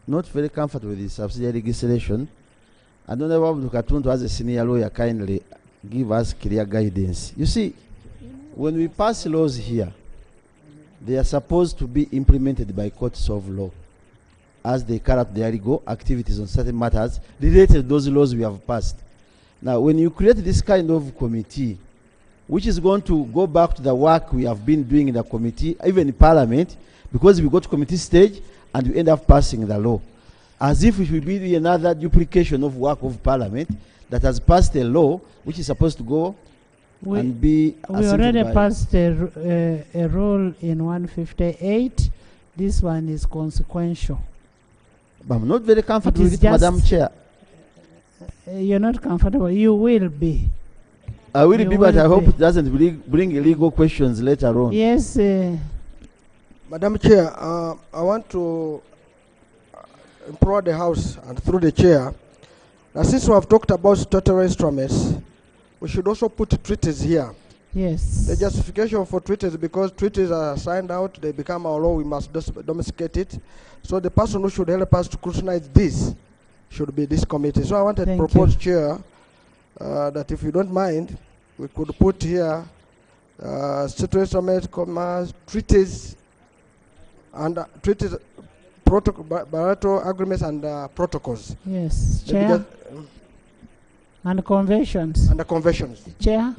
not very comfortable with the subsidiary legislation. I don't know what Katuntu, as a senior lawyer, kindly give us clear guidance. You see, when we pass laws here, they are supposed to be implemented by courts of law as they carry out their legal activities on certain matters related to those laws we have passed. Now, when you create this kind of committee, which is going to go back to the work we have been doing in the committee, even in Parliament, because we go to committee stage and we end up passing the law, as if it will be another duplication of work of Parliament that has passed a law which is supposed to go and be. We already passed a rule in 158. This one is consequential. But I'm not very comfortable with it, Madam Chair. You're not comfortable. You will be. I will be, but I hope it doesn't bring illegal questions later on. Yes. Madam Chair, I want to implore the House and through the Chair that since we have talked about statutory instruments, we should also put treaties here. Yes. The justification for treaties, because treaties are signed out, they become our law, we must domesticate it. So the person who should help us to scrutinize this should be this committee. So I wanted to propose, Chair, that if you don't mind, we could put here state instrument, commerce, treaties, and treaties, bilateral agreements, and protocols. Yes, Maybe Chair. And conventions. And the conventions. Chair.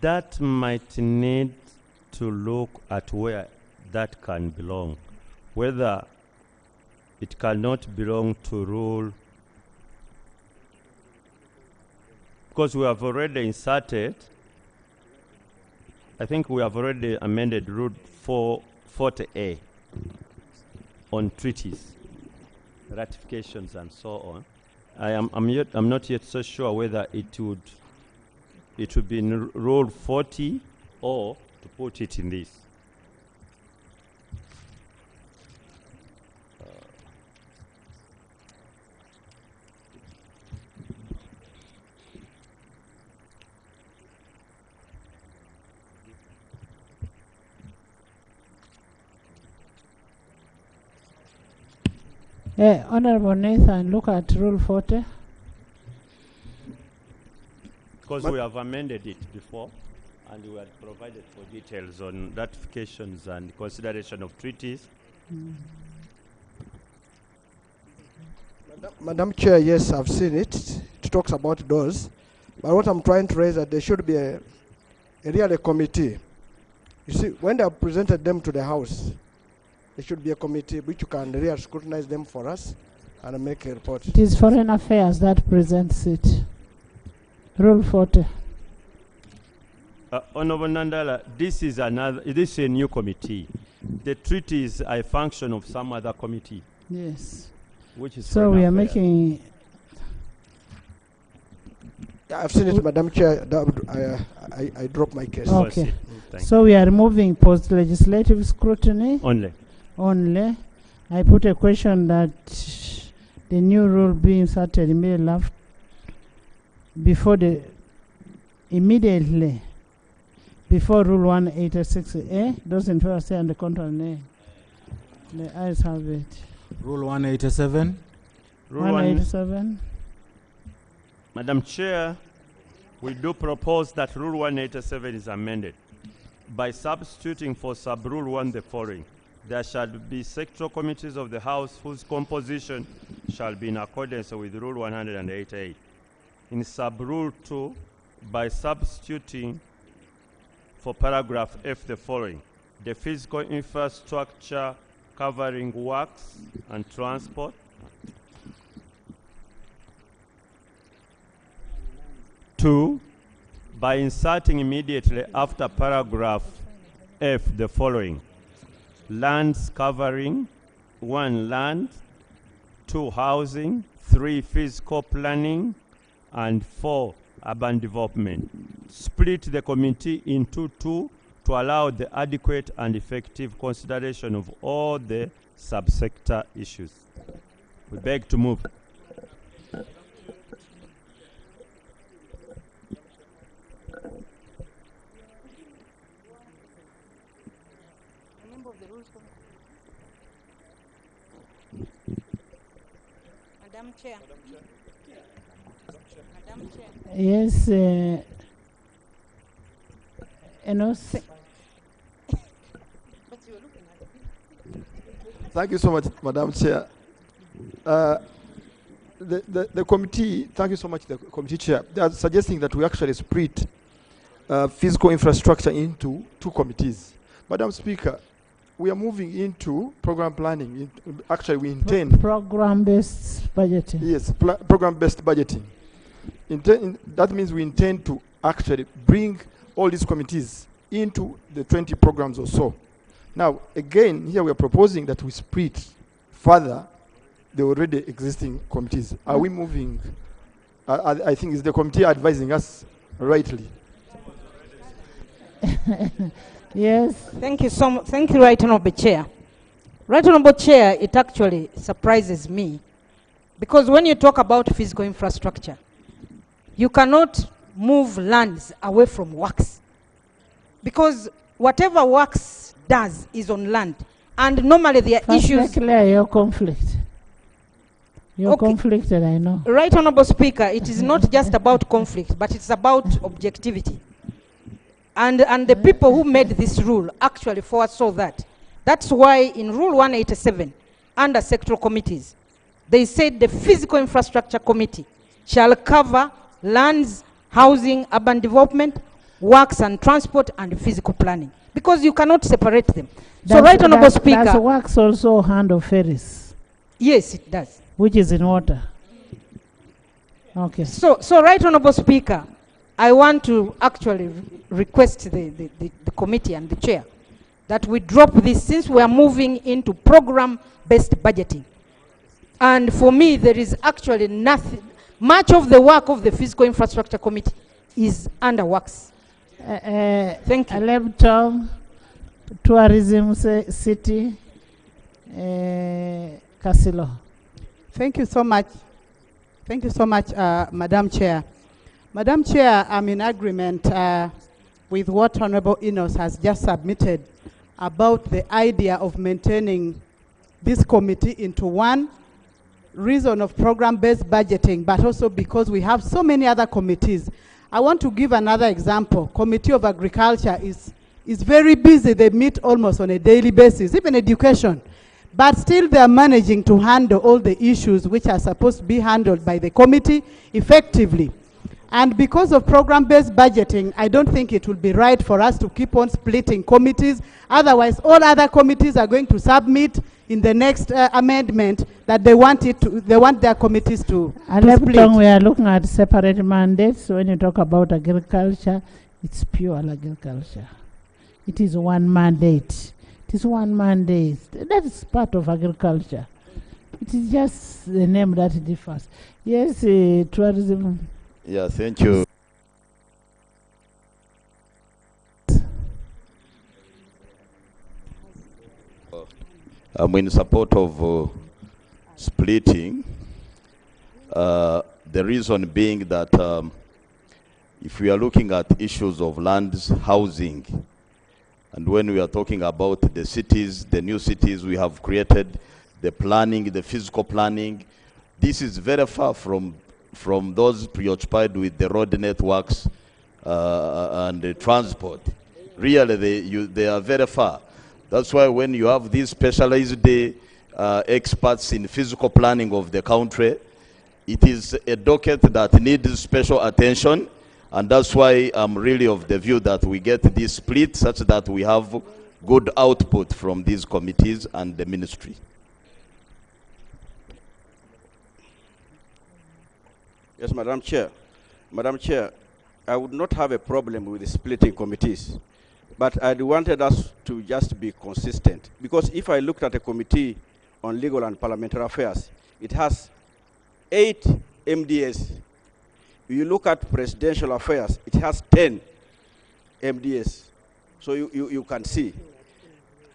That might need to look at where that can belong, whether it cannot belong to rule, because we have already inserted, I think we have already amended Rule 440A on treaties, ratifications, and so on. I'm not yet so sure whether it would be in Rule 40 or to put it in this. Honorable Nathan, look at Rule 40. Because we have amended it before, and we had provided for details on ratifications and consideration of treaties. Madam Chair, yes, I've seen it. It talks about those. But what I'm trying to raise is that there should be a real committee. You see, when they have presented them to the House, there should be a committee which you can really scrutinize them for us and make a report. It is Foreign Affairs that presents it. Rule 40. Honorable Nandala, this is a new committee. The treaty is a function of some other committee. Yes. Which is so we are making. I've seen it, Madam Chair. I dropped my case. Okay. So we are removing post-legislative scrutiny. Only. I put a question that the new rule be inserted immediately immediately before Rule 186A. Those in favor say on the contrary nay. The ayes have it. Rule 187. Rule 187. Madam Chair, we do propose that Rule 187 is amended by substituting for Sub-Rule 1 the following. There shall be sectoral committees of the House whose composition shall be in accordance with Rule 188. In Sub-Rule 2, by substituting for paragraph F the following. The physical infrastructure covering works and transport. 2, by inserting immediately after paragraph F the following. Lands covering 1 land, 2 housing, 3 physical planning, and 4 urban development. Split the committee into 2 to allow the adequate and effective consideration of all the subsector issues. We beg to move. Madam Chair. Madam Chair. Yes, Enos. Thank you so much, Madam Chair. The committee, thank you so much, the committee chair. They are suggesting that we actually split physical infrastructure into 2 committees. Madam Speaker, we are moving into program planning. Actually, we intend... Program-based budgeting. Yes, program-based budgeting. That means we intend to actually bring all these committees into the 20 programs or so. Now, again, here we are proposing that we split further the already existing committees. Are we moving? I think is the committee advising us rightly? Yes. Thank you so much. Thank you, Right Honorable Chair. Right Honorable Chair, it actually surprises me because when you talk about physical infrastructure, you cannot move lands away from works because whatever works does is on land, and normally there are issues. Clear your conflict. You're conflicted, I know. Right Honorable Speaker, it is not just about conflict, but it's about objectivity. And the people who made this rule actually foresaw that. That's why in Rule 187, under sectoral committees, they said the Physical Infrastructure Committee shall cover lands, housing, urban development, works and transport, and physical planning. Because you cannot separate them. So, Right Honorable Speaker. Does works also handle ferries? Yes, it does. Which is in water. Okay. So Right Honorable Speaker, I want to actually request the committee and the chair that we drop this since we are moving into program-based budgeting. And for me, there is actually nothing, much of the work of the Physical Infrastructure Committee is under works. Thank you. Lepton, tourism city, Casilo. Thank you so much. Thank you so much, Madam Chair. Madam Chair, I'm in agreement with what Honorable Enos has just submitted about the idea of maintaining this committee into one reason of program-based budgeting, but also because we have so many other committees. I want to give another example. Committee of Agriculture is very busy. They meet almost on a daily basis, even education. But still they are managing to handle all the issues which are supposed to be handled by the committee effectively. And because of program-based budgeting, I don't think it will be right for us to keep on splitting committees. Otherwise, all other committees are going to submit in the next amendment that they want their committees to split. We are looking at separate mandates. When you talk about agriculture, it's pure agriculture. It is one mandate. It is one mandate. That is part of agriculture. It is just the name that differs. Yes, tourism. Yeah, thank you. I'm in support of splitting. The reason being that if we are looking at issues of lands, housing, and when we are talking about the cities, the new cities we have created, the planning, the physical planning, this is very far from those preoccupied with the road networks and the transport. Really, they are very far. That's why when you have these specialized experts in physical planning of the country, it is a docket that needs special attention. And that's why I'm really of the view that we get this split such that we have good output from these committees and the ministry. Yes, Madam Chair. Madam Chair, I would not have a problem with the splitting committees, but I wanted us to just be consistent. Because if I looked at a committee on legal and parliamentary affairs, it has 8 MDS. You look at presidential affairs, it has 10 MDS. So you can see.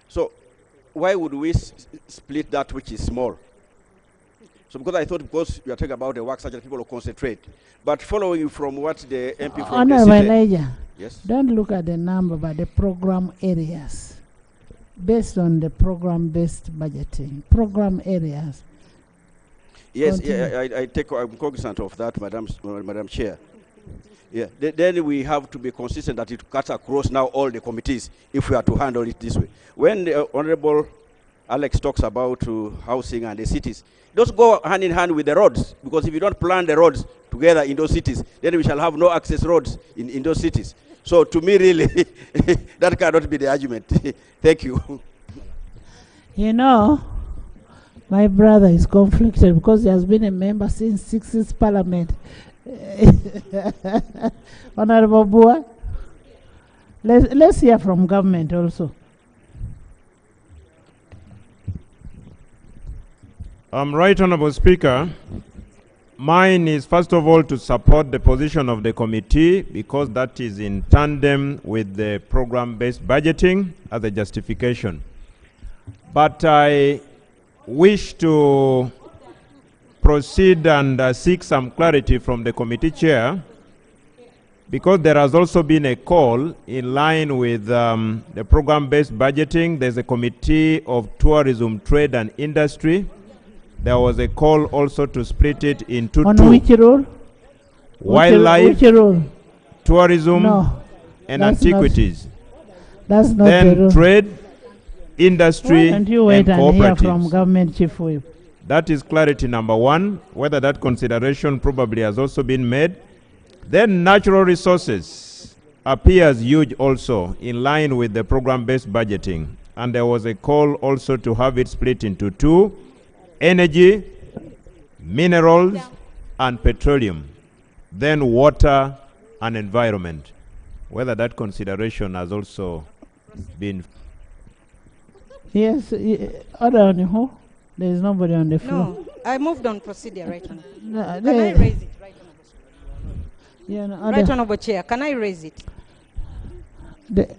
So why would we split that which is small? So because I thought because you are talking about the work such that people will concentrate. But following from what the MP from Honorable Elijah, yes. Don't look at the number, but the program areas. Based on the program-based budgeting. Program areas. Yes, I'm cognizant of that, Madam Chair. Yeah, then we have to be consistent that it cuts across now all the committees if we are to handle it this way. When the Honorable Alex talks about housing and the cities, those go hand in hand with the roads, because if you don't plan the roads together in those cities, then we shall have no access roads in those cities. So to me, really, that cannot be the argument. Thank you. You know, my brother is conflicted because he has been a member since 60s Parliament. Honorable Bua, let's hear from government also. Right, Honorable Speaker. Mine is, first of all, to support the position of the committee because that is in tandem with the program-based budgeting as a justification. But I wish to proceed and seek some clarity from the committee chair, because there has also been a call in line with the program-based budgeting. There's a committee of tourism, trade and industry. There was a call also to split it into On two. which role? Wildlife, Which role? tourism, No, and that's antiquities. That's not the Then role. trade, industry, Why don't you wait and and hear cooperatives. from government chief whip? That is clarity number one, whether that consideration probably has also been made. Then natural resources appears huge also in line with the program-based budgeting. And there was a call also to have it split into two: energy, minerals, and petroleum. Then water and environment. Whether that consideration has also been. Yes, order on who? There is nobody on the floor. No, I moved on procedure right now. No, Can I raise it? Yeah, no, Right, order. Honorable Chair, can I raise it?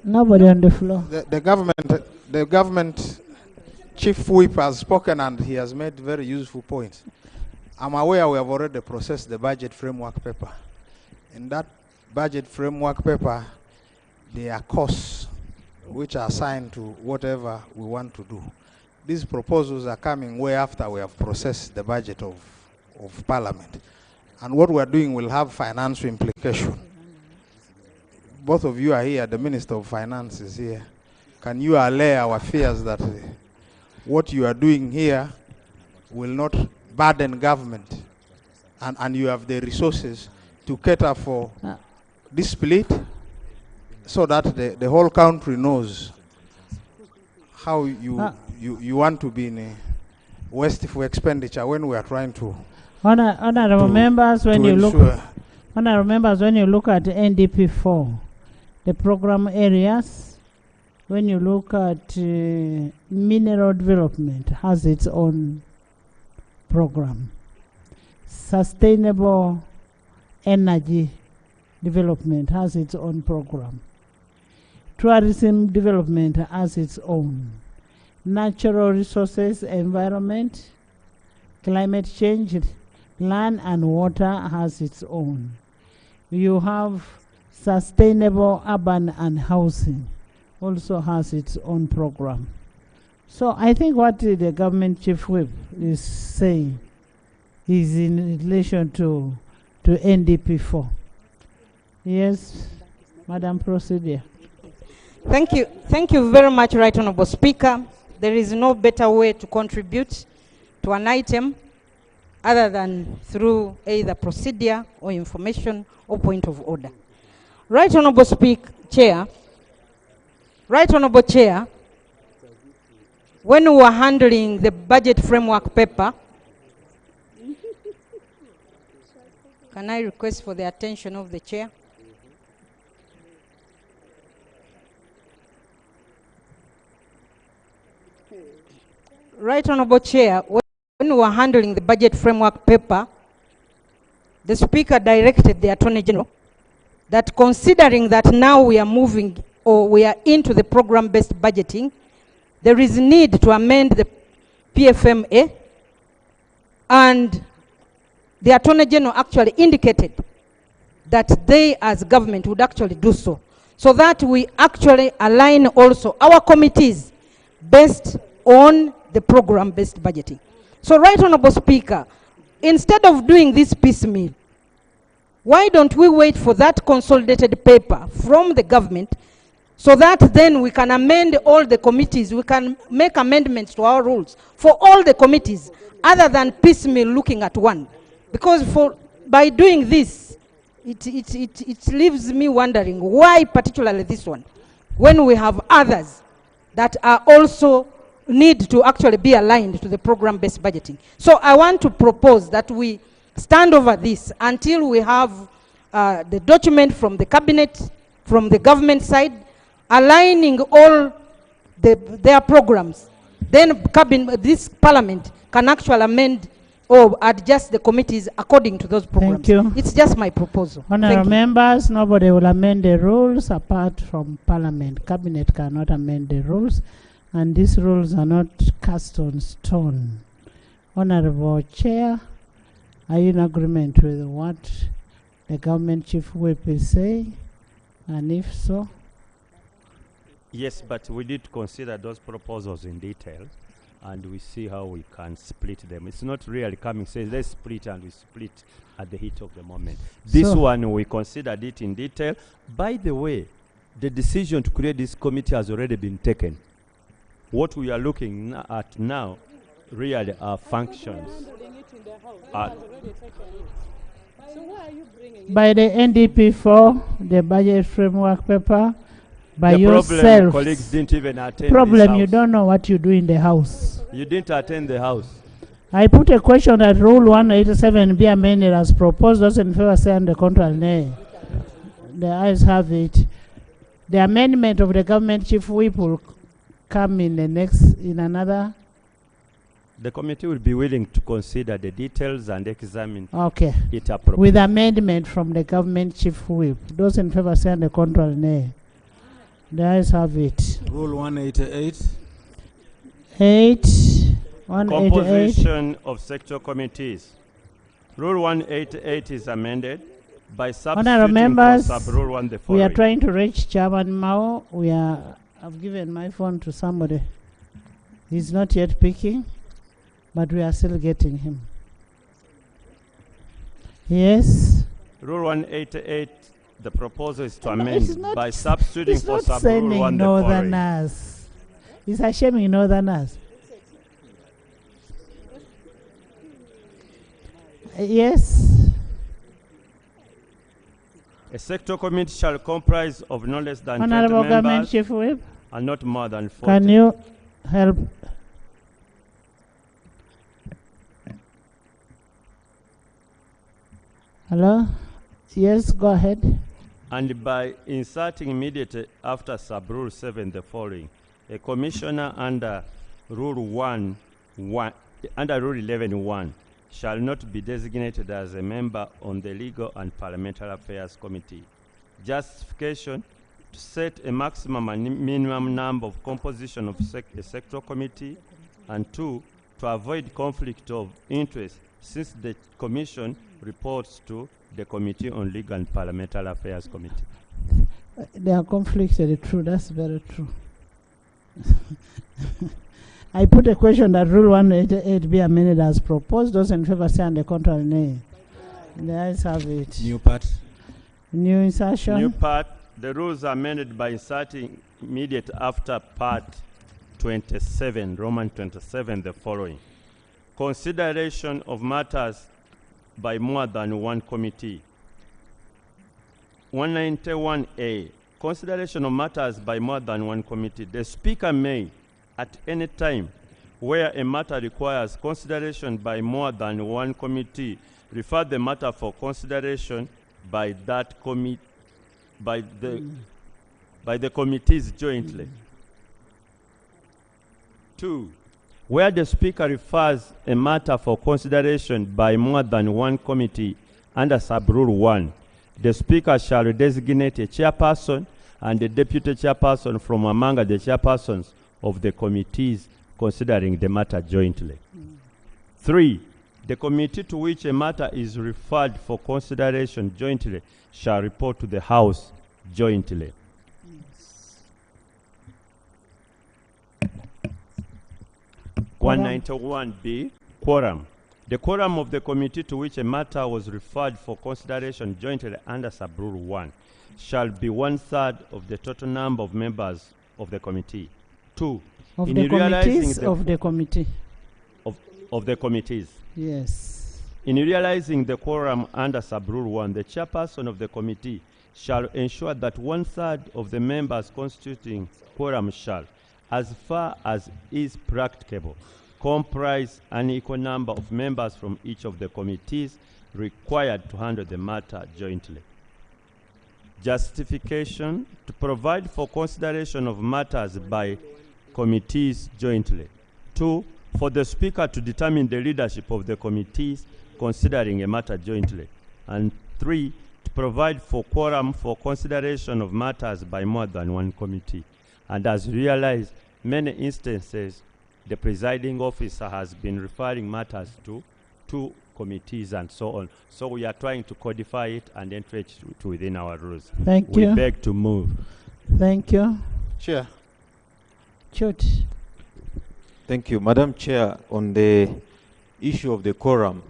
Nobody on the floor. The government chief whip has spoken and he has made very useful points. I'm aware we have already processed the budget framework paper. In that budget framework paper, there are costs which are assigned to whatever we want to do. These proposals are coming way after we have processed the budget of Parliament. And what we're doing will have financial implication. Both of you are here, the Minister of Finance is here. Can you allay our fears that what you are doing here will not burden government, and you have the resources to cater for this split so that the whole country knows how you want to be in a wasteful expenditure when we are trying to Honorable members, when you look, ensure. honorable members, when you look at NDP 4, the program areas, when you look at mineral development, has its own program. Sustainable energy development has its own program. Tourism development has its own. Natural resources, environment, climate change, land and water has its own. You have sustainable urban and housing also has its own program. So I think what the government chief whip is saying is in relation to NDP 4. Yes, Madam Procedure. Thank you. Thank you very much, Right Honorable Speaker. There is no better way to contribute to an item other than through either procedure or information or point of order. Right Honorable Chair, Right Honorable Chair, when we were handling the budget framework paper, can I request for the attention of the chair? Right Honorable Chair, when we were handling the budget framework paper, the Speaker directed the Attorney General that considering that now we are moving or we are into the program-based budgeting, there is need to amend the PFMA, and the Attorney General actually indicated that they as government would actually do so, so that we actually align also our committees based on the program-based budgeting. So, Right Honorable Speaker, instead of doing this piecemeal, why don't we wait for that consolidated paper from the government so that then we can amend all the committees, we can make amendments to our rules for all the committees other than piecemeal looking at one? Because by doing this, it leaves me wondering why particularly this one, when we have others that are also need to actually be aligned to the program-based budgeting. So I want to propose that we stand over this until we have the document from the cabinet, from the government side, aligning all their programs. Then this parliament can actually amend or adjust the committees according to those programs. Thank you. It's just my proposal. Honourable Thank you. members, nobody will amend the rules apart from Parliament. Cabinet cannot amend the rules, and these rules are not cast on stone. Honourable Chair, are you in agreement with what the government chief whip is saying? And if so? Yes, but we did consider those proposals in detail, and we see how we can split them. It's not really coming, say, let's split, and we split at the heat of the moment. This So- one, we considered it in detail. By the way, the decision to create this committee has already been taken. What we are looking at now really are functions. By the NDP 4, the budget framework paper, by The problem, yourself. colleagues didn't even attend Problem, this you house. don't know what you do in the house. You didn't attend the house. I put a question that Rule 187 be amended as proposed. Those in favor say on the contrary, nay. The ayes have it. The amendment of the government chief whip will come in another. The committee will be willing to consider the details and examine Okay. it appropriately. With amendment from the government chief whip. Those in favor say on the contrary, nay. The ayes have it. Rule 188. 188. Composition of sector committees. Rule 188 is amended by Honourable substituting members, for sub-rule 1 the we following. are trying to reach Chairman Mao. I've given my phone to somebody. He's not yet picking, but we are still getting him. Yes. Rule 188, the proposal is to No, amend it's not- by substituting It's for not sub-rule sending 1 the following. northerners. It's a shaming northerners. Yes. A sector committee shall comprise of no less than 20 Honourable Government members Chief Whip, and not more than 40. can you help? Hello? Yes, go ahead. And by inserting immediately after sub-rule 7 the following: a commissioner under Rule 11.1 shall not be designated as a member on the Legal and Parliamentary Affairs Committee. Justification: to set a maximum and minimum number of composition of a sector committee, and 2, to avoid conflict of interest, since the Commission reports to the Committee on Legal and Parliamentary Affairs Committee. They are conflicted, true, that's very true. I put a question that Rule 188 be amended as proposed. Those in favor say on the contrary, nay. The ayes have it. New part. New insertion. New part, the rules are amended by inserting immediate after part 27, Roman 27, the following: consideration of matters by more than one committee. 191A, consideration of matters by more than one committee. The Speaker may, at any time where a matter requires consideration by more than one committee, refer the matter for consideration by that committee, by the committees jointly. 2, where the Speaker refers a matter for consideration by more than one committee under sub-rule 1, the Speaker shall designate a chairperson and a deputy chairperson from among the chairpersons of the committees considering the matter jointly. 3, the committee to which a matter is referred for consideration jointly shall report to the House jointly. 191B, quorum. The quorum of the committee to which a matter was referred for consideration jointly under sub-rule 1 shall be 1/3 of the total number of members of the committee. 2, Of in the realizing committees of the committee. of the committees. Yes. In realizing the quorum under sub-rule 1, the chairperson of the committee shall ensure that 1/3 of the members constituting quorum shall, as far as is practicable, comprise an equal number of members from each of the committees required to handle the matter jointly. Justification: to provide for consideration of matters by committees jointly. 2, for the Speaker to determine the leadership of the committees considering a matter jointly. And 3, to provide for quorum for consideration of matters by more than one committee. And as realized, many instances, the presiding officer has been referring matters to 2 committees and so on. So we are trying to codify it and enter it to within our rules. Thank you. We beg to move. Thank you. Chair. Chut. Thank you. Madam Chair, on the issue of the quorum,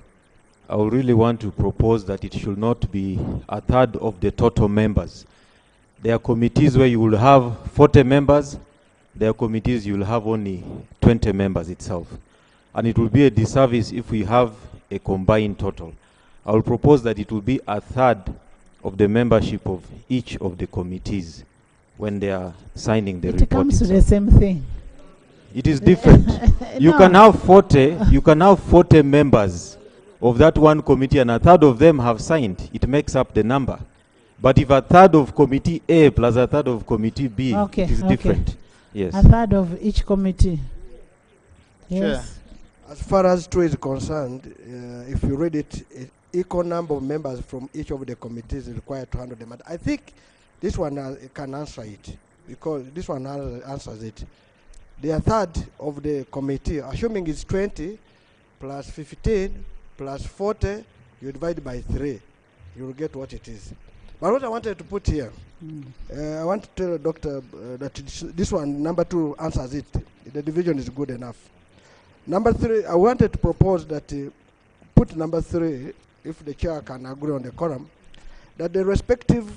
I would really want to propose that it should not be a third of the total members. There are committees where you will have 40 members. There are committees you will have only 20 members itself. And it will be a disservice if we have a combined total. I will propose that it will be a third of the membership of each of the committees when they are signing the report. It comes to itself. the same thing. It is different. You No. can have 40 members of that one committee and a third of them have signed. It makes up the number. But if a third of committee A plus a third of committee B, Okay, it is okay. different. Yes. A third of each committee. Yes. As far as 2 is concerned, if you read it, equal number of members from each of the committees is required to handle the matter. I think this one can answer it, because this one answers it. The third of the committee, assuming it's 20 plus 15 plus 40, you divide by 3, you will get what it is. But what I wanted to put here, I want to tell the doctor that this one, number 2, answers it. The division is good enough. Number 3, I wanted to propose that put number 3, if the chair can agree on the quorum, that the respective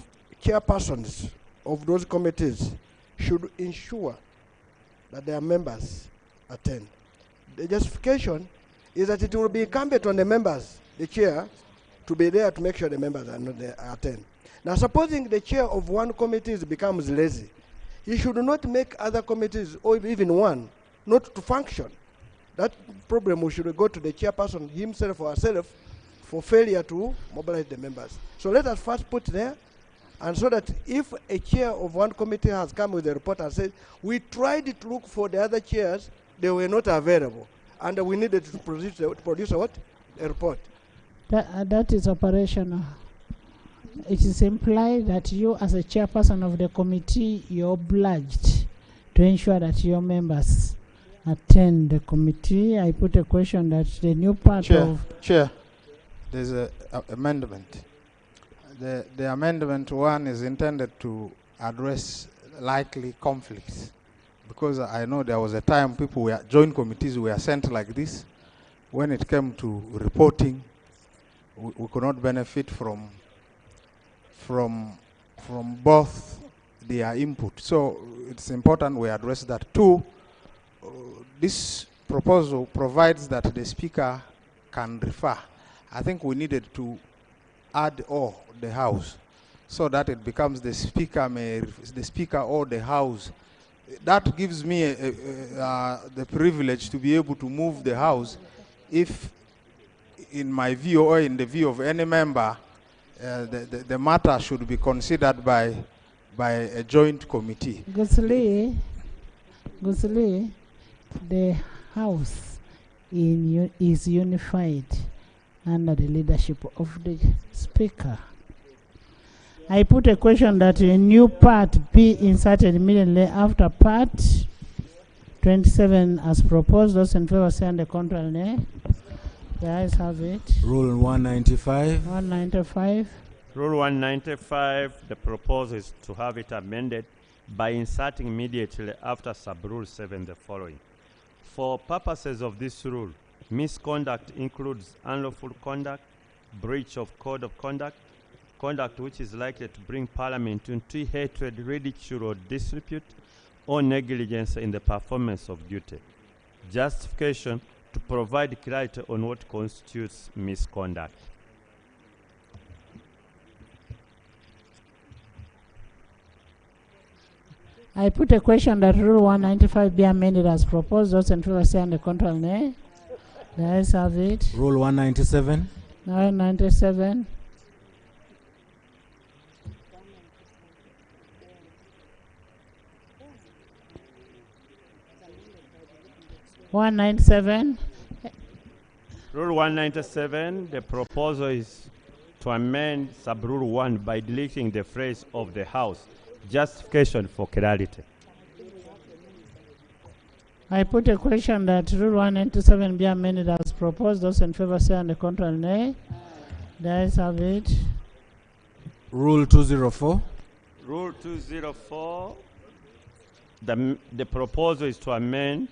chairpersons of those committees should ensure that their members attend. The justification is that it will be incumbent on the members, the chair, to be there to make sure the members are not there, attend. Now, supposing the chair of one committee becomes lazy, he should not make other committees, or even one, not to function. That problem we should go to the chairperson himself or herself for failure to mobilize the members. So let us first put there, and so that if a chair of one committee has come with a report and said, we tried to look for the other chairs, they were not available, and we needed to produce a what? A report. That is operational. It is implied that you, as a chairperson of the committee, you're obliged to ensure that your members attend the committee. I put a question that the new part of... Chair, there's an amendment. The amendment 1 is intended to address likely conflicts, because I know there was a time people were joint committees were sent like this. When it came to reporting, we could not benefit from both their input. So it's important we address that. 2, this proposal provides that the speaker can refer. I think we needed to add or the house, so that it becomes the speaker or the house. That gives me the privilege to be able to move the house if, in my view or in the view of any member, the matter should be considered by a joint committee. Gusli, the House is unified under the leadership of the Speaker. I put a question that a new part be inserted immediately after part 27 as proposed. Those in favor say on the contrary, nay. The ayes have it. Rule 195. 195. Rule 195, the proposal is to have it amended by inserting immediately after sub-rule 7 the following. For purposes of this rule, misconduct includes unlawful conduct, breach of code of conduct, conduct which is likely to bring Parliament into hatred, ridicule, or disrepute, or negligence in the performance of duty. Justification to provide clarity on what constitutes misconduct. I put a question that Rule 195 be amended as proposed. Those in favor say on the contrary, nay. The ayes have it. Rule 197. 197. 197. Rule 197, the proposal is to amend sub-rule 1 by deleting the phrase "of the House." Justification for clarity. I put a question that Rule 197 be amended as proposed. Those in favor say, and the contrary nay. The ayes have it. Rule 204. Rule 204, the proposal is to amend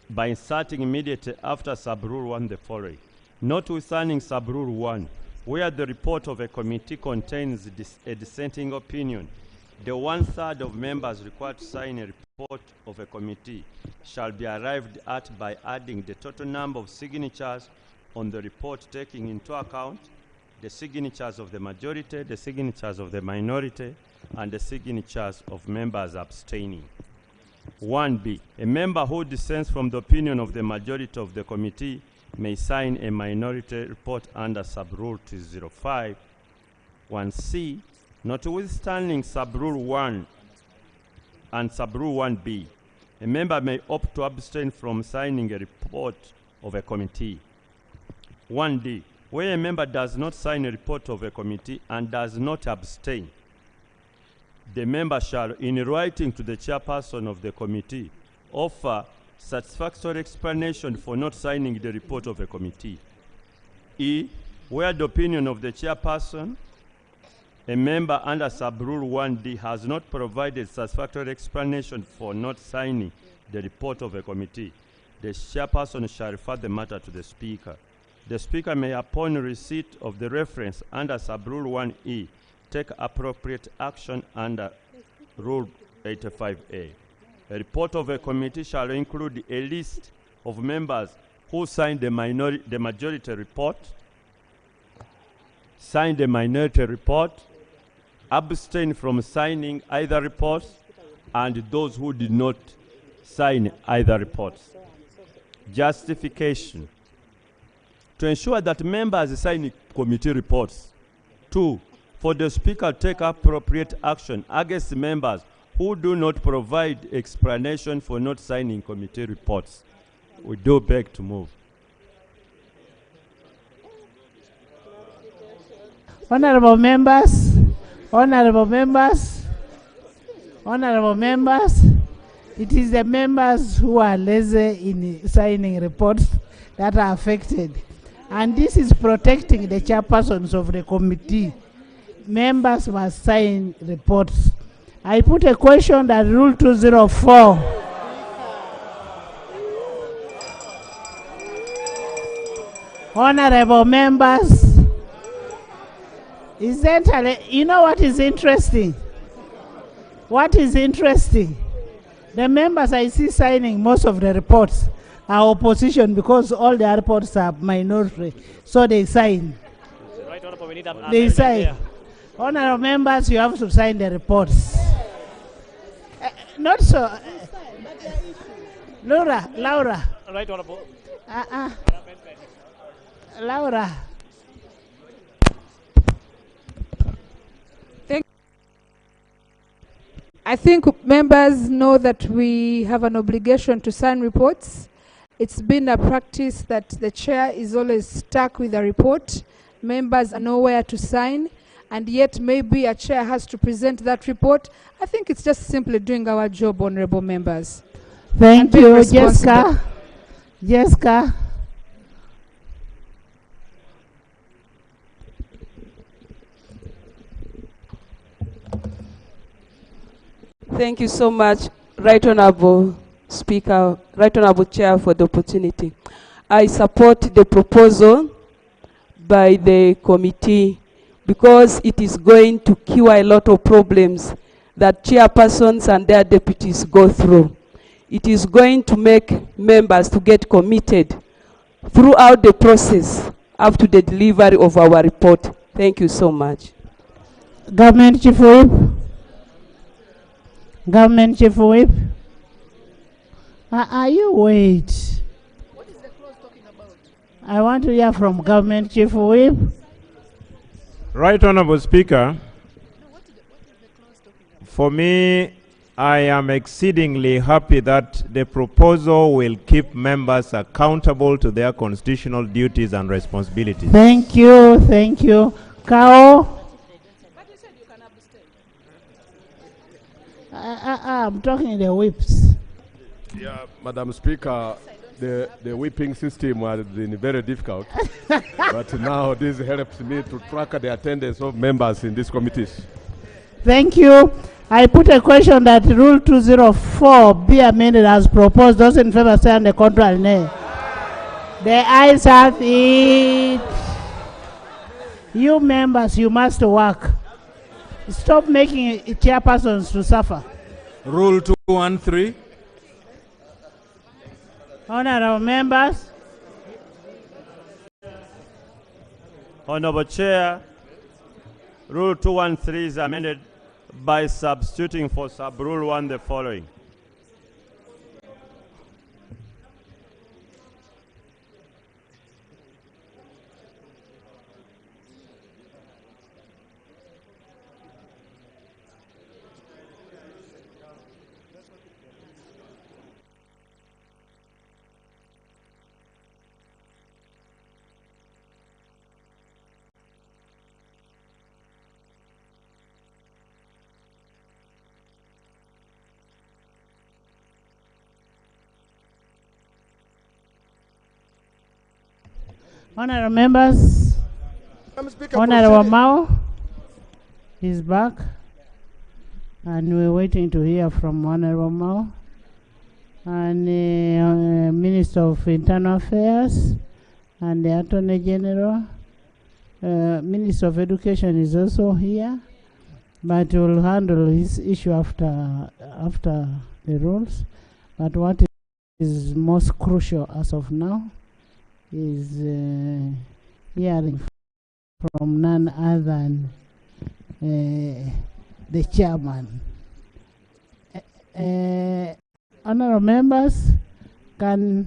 by inserting immediately after sub-rule 1 the following. Notwithstanding sub-rule 1, where the report of a committee contains a dissenting opinion, the 1/3 of members required to sign a report of a committee shall be arrived at by adding the total number of signatures on the report, taking into account the signatures of the majority, the signatures of the minority, and the signatures of members abstaining. 1B, a member who dissents from the opinion of the majority of the committee may sign a minority report under sub-rule 205. 1C, notwithstanding sub-rule 1 and sub-rule 1B, a member may opt to abstain from signing a report of a committee. 1D, where a member does not sign a report of a committee and does not abstain, the member shall, in writing to the chairperson of the committee, offer satisfactory explanation for not signing the report of a committee. E, where the opinion of the chairperson, a member under sub-rule 1D, has not provided satisfactory explanation for not signing the report of a committee, the chairperson shall refer the matter to the Speaker. The Speaker may, upon receipt of the reference under sub-rule 1E, take appropriate action under Rule 85A. A report of a committee shall include a list of members who signed the majority report, signed the minority report, abstained from signing either report, and those who did not sign either report. Justification. To ensure that members sign committee reports. 2, for the Speaker to take appropriate action against members who do not provide explanation for not signing committee reports. We do beg to move. Honorable members, honorable members, honorable members, it is the members who are lazy in signing reports that are affected. And this is protecting the chairpersons of the committee. Members must sign reports. I put a question that Rule 204. Honorable members, essentially, you know what is interesting? What is interesting? The members I see signing most of the reports are opposition because all the reports are minority, so they sign. Right, Honorable, we need They sign. Honorable members, you have to sign the reports. Not so. Laura. Right, Honorable. Laura. I think members know that we have an obligation to sign reports. It's been a practice that the chair is always stuck with a report. Members know where to sign, and yet maybe a chair has to present that report. I think it's just simply doing our job, honorable members. Thank you, Jessica. Jessica. Thank you so much, Right Honorable Speaker, Right Honorable Chair, for the opportunity. I support the proposal by the committee because it is going to cure a lot of problems that chairpersons and their deputies go through. It is going to make members to get committed throughout the process up to the delivery of our report. Thank you so much. Government Chief Whip. Government Chief Whip. You wait. What is the clause talking about? I want to hear from Government Chief Whip. Right Honorable Speaker, for me, I am exceedingly happy that the proposal will keep members accountable to their constitutional duties and responsibilities. Thank you, thank you. Kao? I'm talking the whips. Yeah, Madam Speaker, the whipping system has been very difficult. But now this helps me to track the attendance of members in these committees. Thank you. I put a question that Rule 204 be amended as proposed. Those in favor say on the contrary, nay. The ayes have it. You members, you must work. Stop making chairpersons to suffer. Rule 213. Honorable members. Honorable Chair, Rule 213 is amended by substituting for Sub-Rule 1 the following. Honorable members, Honorable Mao is back, and we're waiting to hear from Honorable Mao, and Minister of Internal Affairs, and the Attorney General. Minister of Education is also here, but we'll handle this issue after the rules. But what is most crucial as of now is hearing from none other than the chairman. Honorable members, can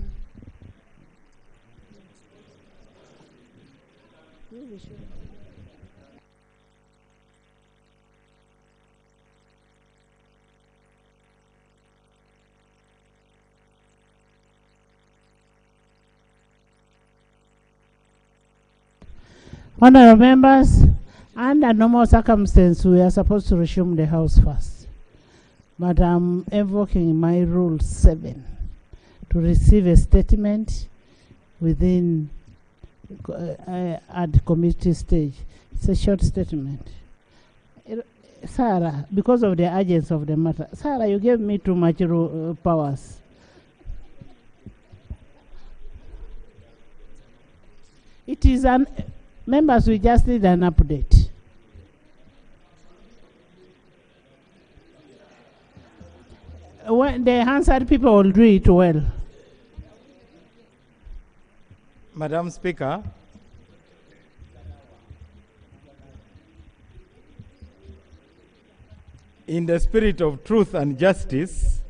Honorable members, under normal circumstances, we are supposed to resume the House first. But I'm invoking my Rule 7 to receive a statement within at committee stage. It's a short statement. Sarah, because of the urgency of the matter, Sarah, you gave me too much powers. It is an members, we just need an update. When the Hansard people will do it well. Madam Speaker, in the spirit of truth and justice,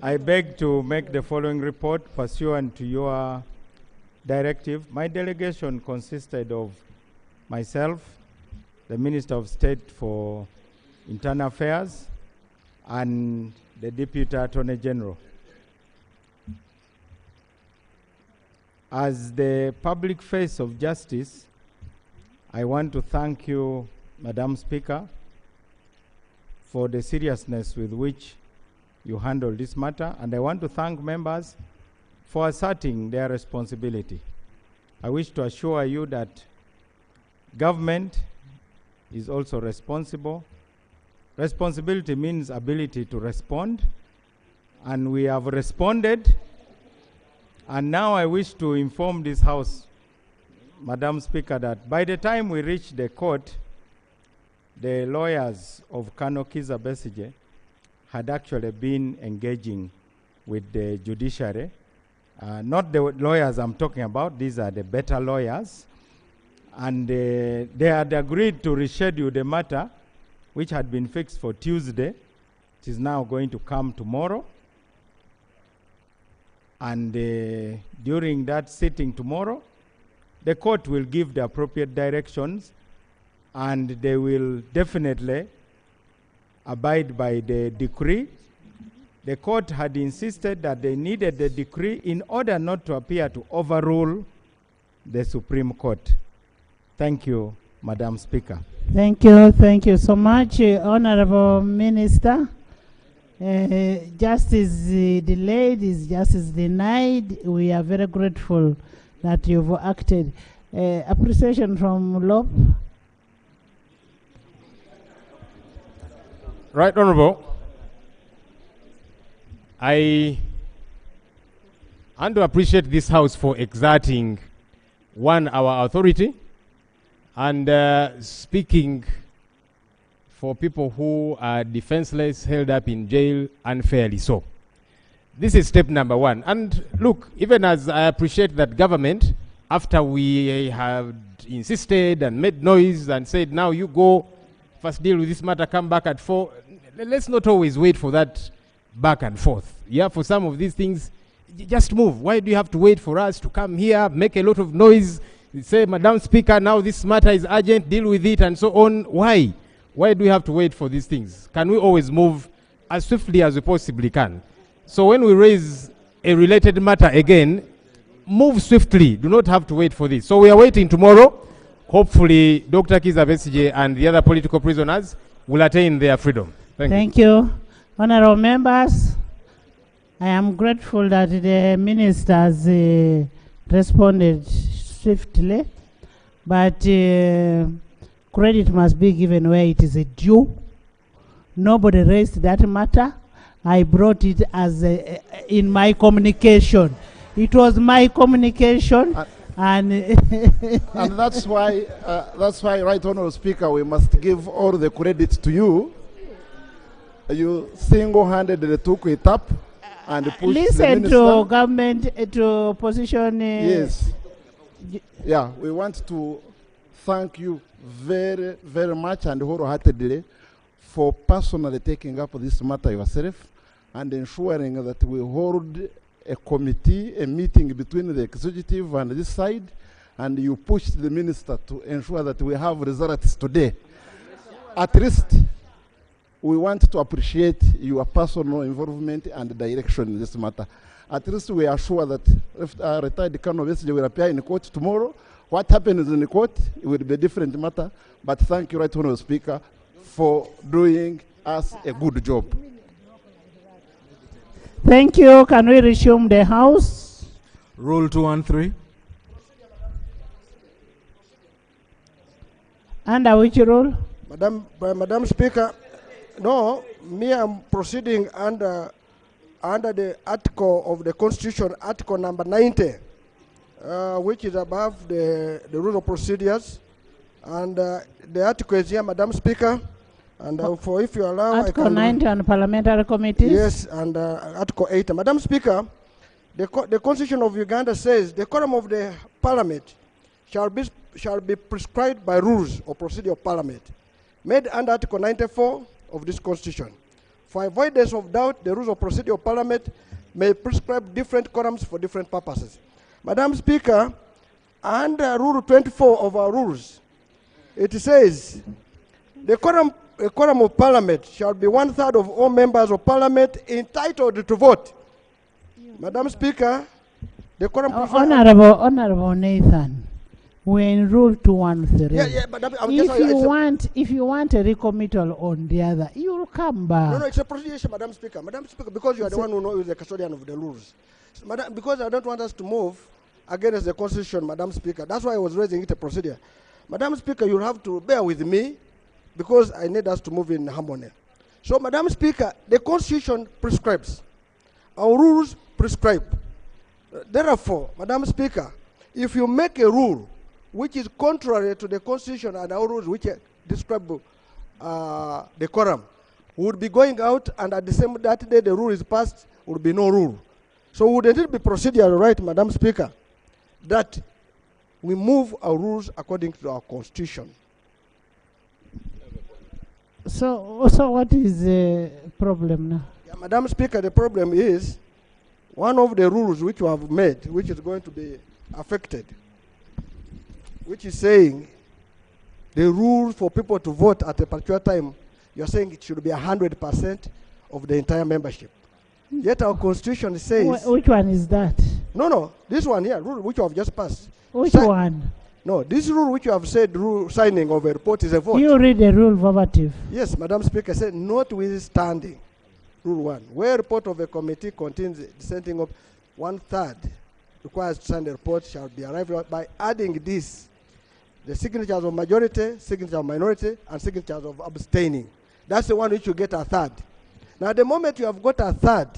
I beg to make the following report pursuant to your directive. My delegation consisted of myself, the Minister of State for Internal Affairs, and the Deputy Attorney General. As the public face of justice, I want to thank you, Madam Speaker, for the seriousness with which you handle this matter, and I want to thank members for asserting their responsibility. I wish to assure you that government is also responsible. Responsibility means ability to respond, and we have responded. And now I wish to inform this House, Madam Speaker, that by the time we reach the court, the lawyers of Kano Kiza Besige had actually been engaging with the judiciary. Not the lawyers I'm talking about, these are the better lawyers. And they had agreed to reschedule the matter, which had been fixed for Tuesday. It is now going to come tomorrow. And during that sitting tomorrow, the court will give the appropriate directions, and they will definitely abide by the decree. The court had insisted that they needed the decree in order not to appear to overrule the Supreme Court. Thank you, Madam Speaker. Thank you so much, Honorable Minister. Justice delayed is justice denied. We are very grateful that you've acted. Appreciation from Lob. Right Honorable, I want to appreciate this House for exerting, one, our authority, and speaking for people who are defenseless, held up in jail unfairly so. This is step number one. And look, even as I appreciate that government, after we have insisted and made noise and said, now you go, first deal with this matter, come back at 4, let's not always wait for that back and forth. Yeah, for some of these things, just move. Why do you have to wait for us to come here, make a lot of noise, say, Madam Speaker, now this matter is urgent, deal with it, and so on? Why? Why do we have to wait for these things? Can we always move as swiftly as we possibly can? So when we raise a related matter again, move swiftly. Do not have to wait for this. So we are waiting tomorrow. Hopefully, Dr. Kiza Besigye and the other political prisoners will attain their freedom. Thank you. Honorable members, I am grateful that the ministers responded swiftly, but credit must be given where it is due. Nobody raised that matter. I brought it as in my communication. It was my communication, and and that's why, Right Honourable Speaker, we must give all the credit to you. You single-handedly took it up and pushed listen the to government to position. Yes. Yeah, we want to thank you very, very much and wholeheartedly for personally taking up this matter yourself and ensuring that we hold a committee, a meeting between the executive and this side, and you pushed the minister to ensure that we have results today. At least, we want to appreciate your personal involvement and direction in this matter. At least we are sure that if retired Colonel Besigye will appear in court tomorrow, what happens in the court will be a different matter. But thank you, Right Honourable Speaker, for doing us a good job. Thank you. Can we resume the House? Rule 213. Under which rule? Madam Speaker, no, me I'm proceeding under the article of the Constitution, Article number 90, which is above the rule of procedures. And the article is here, Madam Speaker. And for if you allow, Article 90 on parliamentary committees. Yes, and Article 8. Madam Speaker, the Constitution of Uganda says the quorum of the Parliament shall be prescribed by rules of procedure of Parliament, made under Article 94 of this Constitution. For avoidance of doubt, the rules of procedure of Parliament may prescribe different quorums for different purposes. Madam Speaker, under Rule 24 of our rules, it says the quorum of Parliament shall be 1/3 of all members of Parliament entitled to vote. Madam Speaker, the quorum... Honorable Nathan, we're in Rule 213. Yeah, but if you want a recommittal on the other, you'll come back. No, it's a procedure, Madam Speaker. Madam Speaker, because you are the one who knows the custodian of the rules. Madam, because I don't want us to move against the Constitution, Madam Speaker. That's why I was raising it a procedure. Madam Speaker, you'll have to bear with me because I need us to move in harmony. So, Madam Speaker, the Constitution prescribes. Our rules prescribe. Therefore, Madam Speaker, if you make a rule which is contrary to the Constitution and our rules which describe the quorum, we would be going out, and at the same that day the rule is passed, would be no rule. So wouldn't it be procedural right, Madam Speaker, that we move our rules according to our Constitution? So what is the problem now? Yeah, Madam Speaker, the problem is one of the rules which you have made, which is going to be affected, which is saying the rule for people to vote at a particular time you're saying it should be 100% of the entire membership. Yet our constitution says... Which one is that? No, this one here, rule which you have just passed. Which one? No, this rule which you have said, rule signing of a report is a vote. You read the rule verbatim. Yes, Madam Speaker said, notwithstanding, rule 1, where report of a committee contains dissenting of 1/3 requires to sign the report shall be arrived at by adding this: the signatures of majority, signature of minority, and signatures of abstaining. That's the one which you get 1/3. Now, the moment you have got 1/3,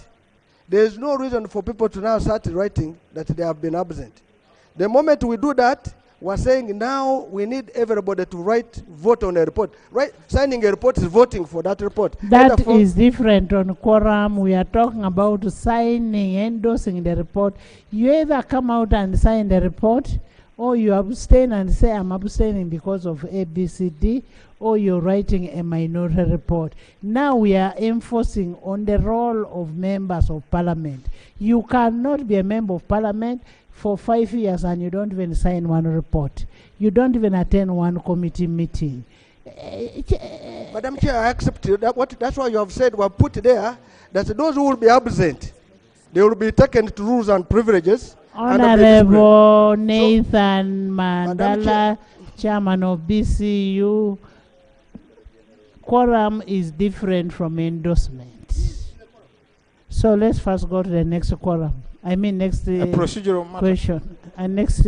there is no reason for people to now start writing that they have been absent. The moment we do that, we're saying now we need everybody to vote on a report. Right? Signing a report is voting for that report. That is different on quorum. We are talking about signing, endorsing the report. You either come out and sign the report, or you abstain and say, I'm abstaining because of A, B, C, D, or you're writing a minority report. Now we are enforcing on the role of members of parliament. You cannot be a member of parliament for 5 years and you don't even sign one report. You don't even attend one committee meeting. Madam Chair, I accept you. That's why you have said, we have put there that those who will be absent, they will be taken to rules and privileges. Honorable Nathan Mandala, Chairman of BCU, quorum is different from endorsement. So let's first go to the next quorum. I mean next procedural matter. Question. And next...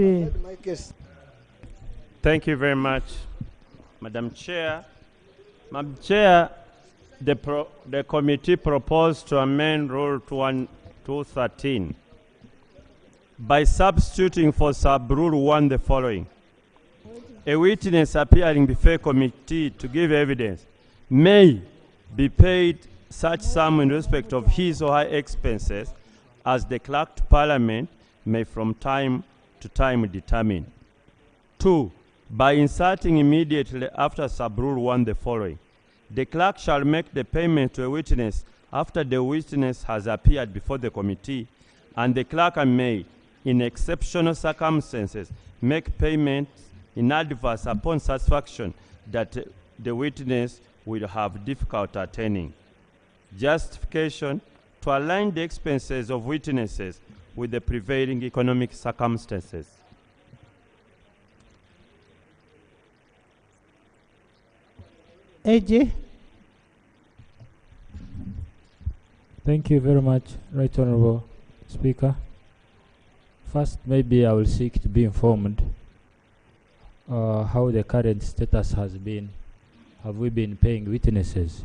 Thank you very much, Madam Chair. Madam Chair, the committee proposed to amend Rule 213 by substituting for sub-rule 1 the following: a witness appearing before a committee to give evidence may be paid such sum in respect of his or her expenses as the clerk to Parliament may from time to time determine. 2. By inserting immediately after sub-rule 1 the following: the clerk shall make the payment to a witness after the witness has appeared before the committee, and the clerk may, in exceptional circumstances, make payments in advance upon satisfaction that the witness will have difficulty attaining. Justification: to align the expenses of witnesses with the prevailing economic circumstances. AJ. Thank you very much, Right Honorable Speaker. First, maybe I will seek to be informed how the current status has been. Have we been paying witnesses?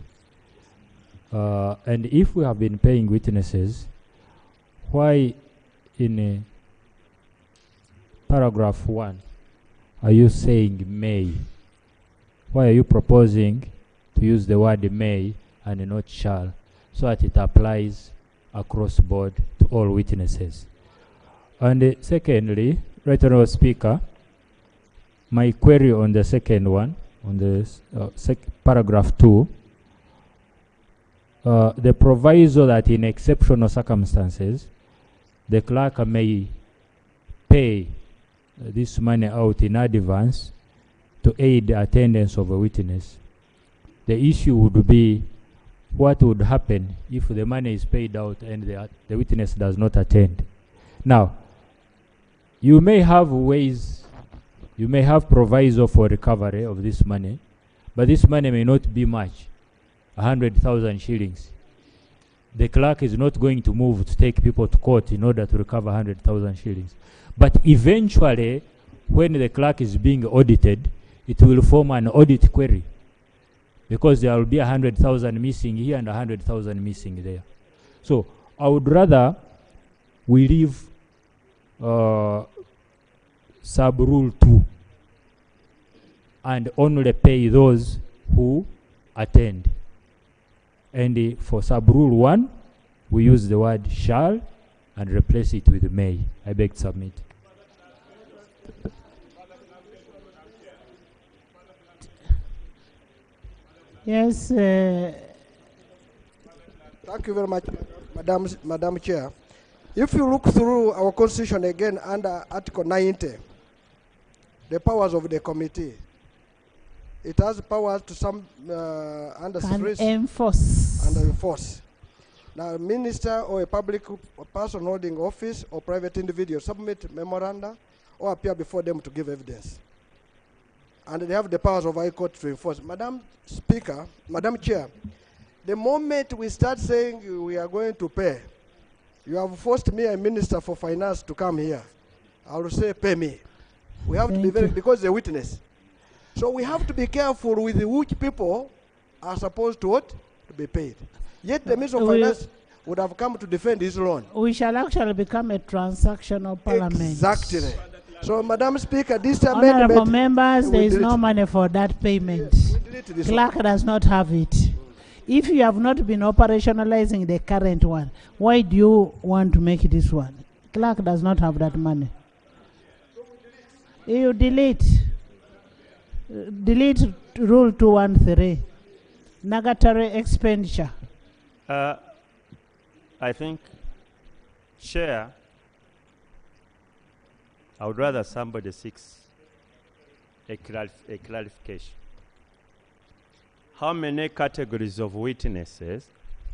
And if we have been paying witnesses, why in paragraph 1 are you saying may? Why are you proposing to use the word may and not shall, so that it applies across board to all witnesses? And secondly, Right Honourable Speaker, my query on the second one, on the paragraph 2, the proviso that in exceptional circumstances, the clerk may pay this money out in advance to aid the attendance of a witness. The issue would be what would happen if the money is paid out and the witness does not attend. Now, you may have ways, you may have proviso for recovery of this money, but this money may not be much, 100,000 shillings. The clerk is not going to move to take people to court in order to recover 100,000 shillings. But eventually, when the clerk is being audited, it will form an audit query, because there will be 100,000 missing here and 100,000 missing there. So I would rather we leave sub-rule 2 and only pay those who attend. And for sub-rule 1, we use the word shall and replace it with may. I beg to submit. Yes. Thank you very much, Madam Chair. If you look through our constitution again under Article 90, the powers of the committee, it has powers to some under enforce. Now, a minister or a public person holding office or private individual submit memoranda or appear before them to give evidence. And they have the powers of High Court to enforce. Madam Speaker, Madam Chair, the moment we start saying we are going to pay, you have forced me, a Minister for Finance, to come here. I will say, pay me. We have to be very, because they're witness. So we have to be careful with which people are supposed to what? To be paid. Yet the Minister of Finance would have come to defend his loan. We shall actually become a transactional parliament. Exactly. So, Madam Speaker, this amendment... Honorable members, there is no money for that payment. Clerk does not have it. If you have not been operationalizing the current one, why do you want to make this one? Clerk does not have that money. You delete. Delete Rule 213. Negatory expenditure. I think, Chair, I would rather somebody seeks a clarification. How many categories of witnesses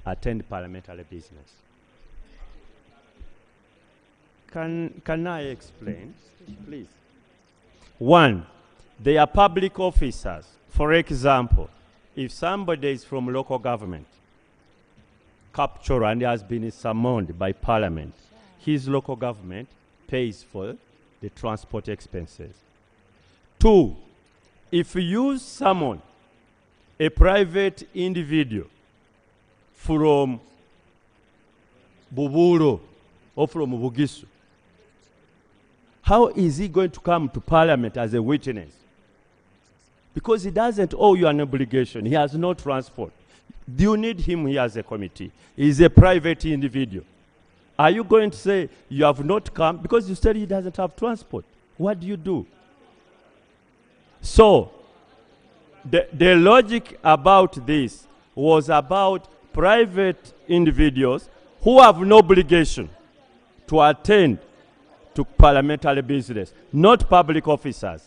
attend parliamentary business? Can I explain, please? One, they are public officers. For example, if somebody is from local government, captured and has been summoned by parliament, his local government pays for the transport expenses. Two, if you summon a private individual from Buburo or from Bugisu, how is he going to come to parliament as a witness? Because he doesn't owe you an obligation. He has no transport. Do you need him here as a committee? He's a private individual. Are you going to say you have not come because you said he doesn't have transport? What do you do? So, the logic about this was about private individuals who have no obligation to attend to parliamentary business, not public officers.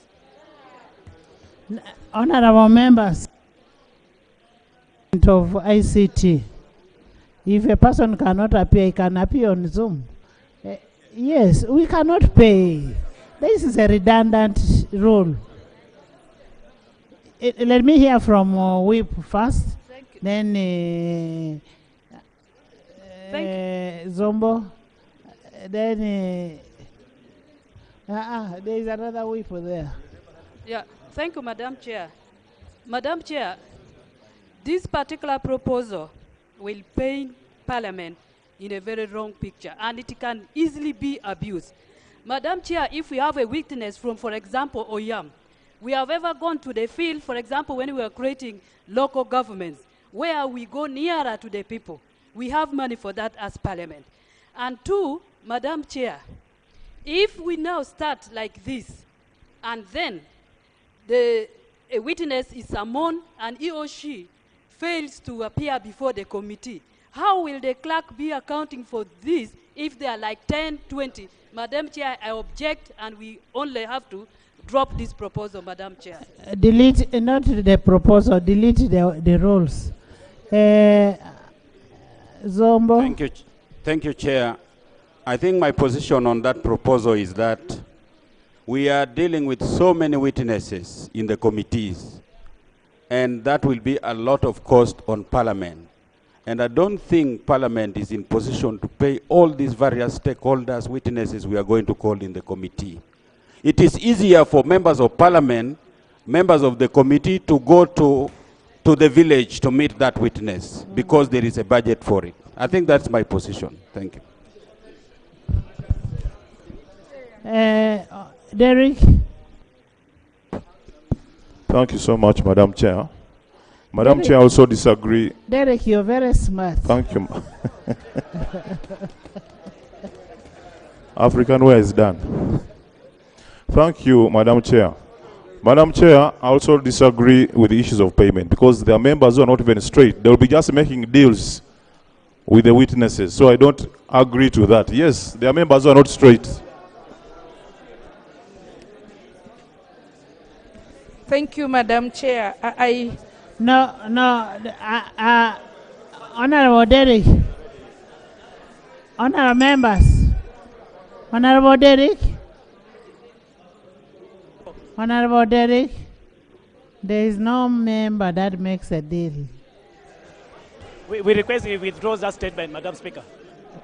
Honorable members of ICT, if a person cannot appear, he can appear on Zoom. Yes, we cannot pay. This is a redundant rule. Let me hear from Whip first, then Zombo, then there is another Whip there. Yeah, thank you, Madam Chair. Madam Chair, this particular proposal will paint Parliament in a very wrong picture, and it can easily be abused. Madam Chair, if we have a witness from, for example, Oyam, we have ever gone to the field, for example, when we were creating local governments, where we go nearer to the people. We have money for that as Parliament. And two, Madam Chair, if we now start like this, and then a witness is summoned and he or she fails to appear before the committee, how will the clerk be accounting for this if there are like 10, 20? Madam Chair, I object, and we only have to drop this proposal, Madam Chair. Delete, not the proposal, delete the rules. Zombo. Thank you, Chair. I think my position on that proposal is that we are dealing with so many witnesses in the committees, and that will be a lot of cost on Parliament. And I don't think Parliament is in position to pay all these various stakeholders, witnesses we are going to call in the committee. It is easier for members of Parliament, members of the committee, to go to the village to meet that witness because there is a budget for it. I think that's my position. Thank you. Derek. Thank you so much, Madam Chair. Madam Chair, I also disagree. Derek, you're very smart. Thank you. African way is done. Thank you, Madam Chair. Madam Chair, I also disagree with the issues of payment because there are members who are not even straight. They will be just making deals with the witnesses. So I don't agree to that. Yes, there are members who are not straight. Thank you, Madam Chair. Honorable Derek. Honorable members. Honorable Derek. Honorable Derek. There is no member that makes a deal. We request you withdraw that statement, Madam Speaker.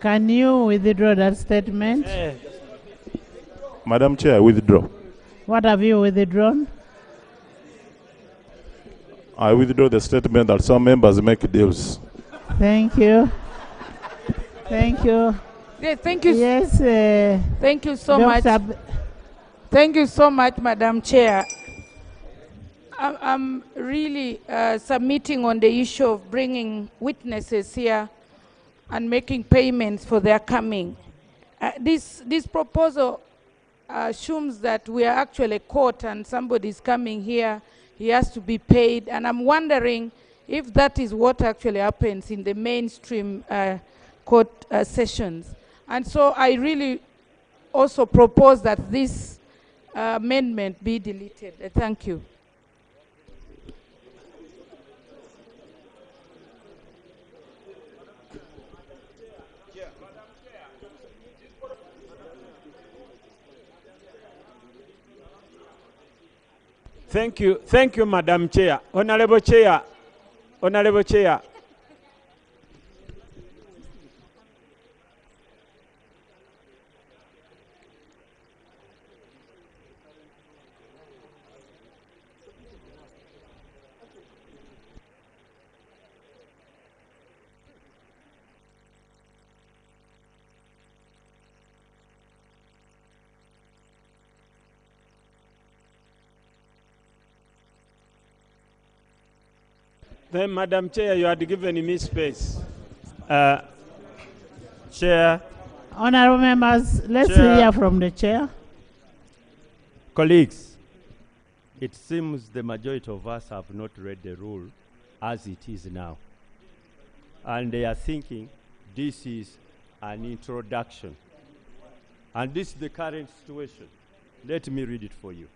Can you withdraw that statement? Madam Chair, I withdraw. What have you withdrawn? I withdraw the statement that some members make deals. Thank you. Thank you. Yeah, thank you. Yes. Thank you so much. Thank you so much, Madam Chair. I'm really submitting on the issue of bringing witnesses here and making payments for their coming. This proposal assumes that we are actually court and somebody's coming here, he has to be paid, and I'm wondering if that is what actually happens in the mainstream court sessions. And so I really also propose that this amendment be deleted. Thank you. Thank you, Madam Chair. Honorable Chair. Then, Madam Chair, you had given me space. Chair. Honorable members, let's Chair. hear from the chair. Colleagues, it seems the majority of us have not read the rule as it is now. And they are thinking this is an introduction. And this is the current situation. Let me read it for you.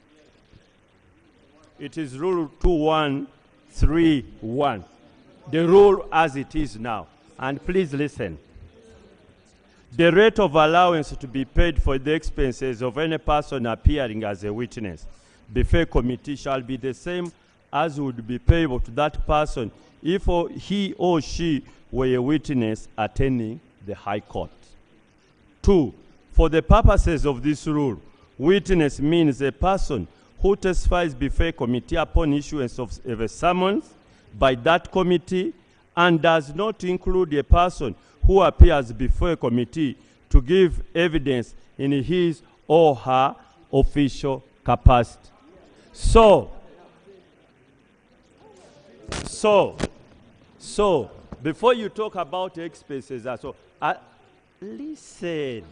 It is Rule 2131, the rule as it is now. And please listen. The rate of allowance to be paid for the expenses of any person appearing as a witness before a committee shall be the same as would be payable to that person if he or she were a witness attending the High Court. 2, for the purposes of this rule, witness means a person who testifies before a committee upon issuance of a summons by that committee and does not include a person who appears before a committee to give evidence in his or her official capacity. So, before you talk about expenses, listen.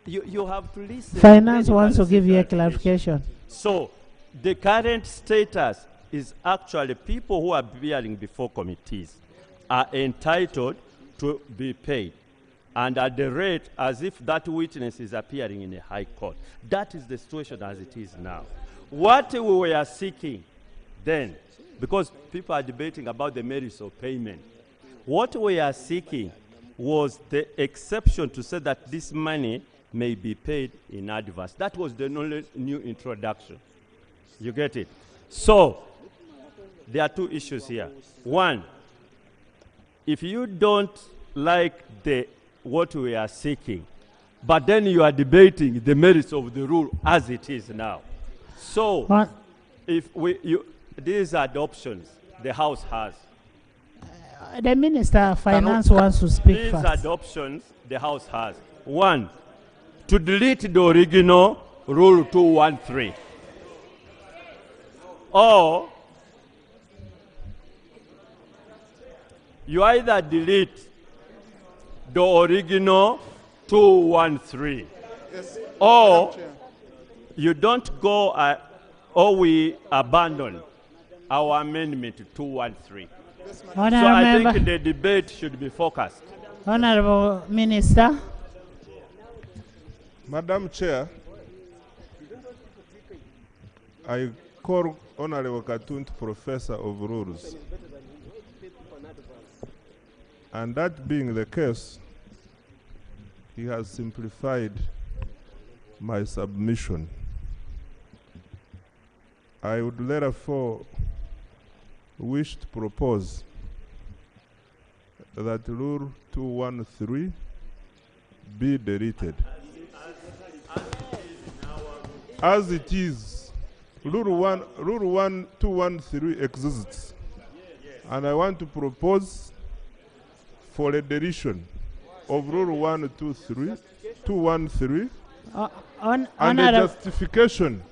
You have to listen. Finance wants to give you a clarification. So, the current status is actually people who are appearing before committees are entitled to be paid, and at the rate as if that witness is appearing in a high court. That is the situation as it is now. What we were seeking then, because people are debating about the merits of payment, what we are seeking was the exception to say that this money may be paid in advance. That was the only new introduction. You get it? So, there are two issues here. One, if you don't like what we are seeking, but then you are debating the merits of the rule as it is now. So, these are the options the House has. The Minister of Finance wants to speak These first. are the options the House has. One, to delete the original Rule 213. Or you either delete the original 213, or you don't go, or we abandon our amendment to 213. So I think the debate should be focused. Honorable Minister. Madam Chair, I call Honorable Katunt Professor of Rules. And that being the case, he has simplified my submission. I would therefore wish to propose that Rule 213 be deleted. As it is, Rule 213 exists, and I want to propose for a deletion of Rule 213, and a justification.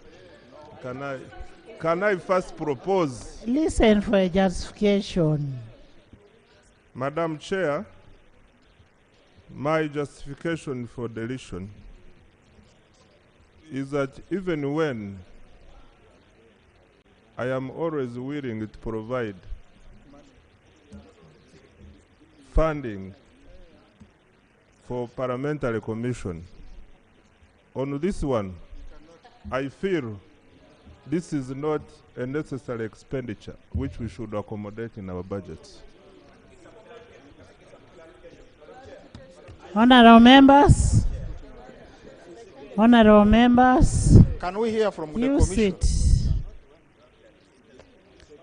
Can I first propose? Listen for a justification. Madam Chair, my justification for deletion is that even when I am always willing to provide funding for parliamentary commission, on this one, I feel this is not a necessary expenditure which we should accommodate in our budgets. Honorable members, honorable members, Can we hear from the you Commission? sit.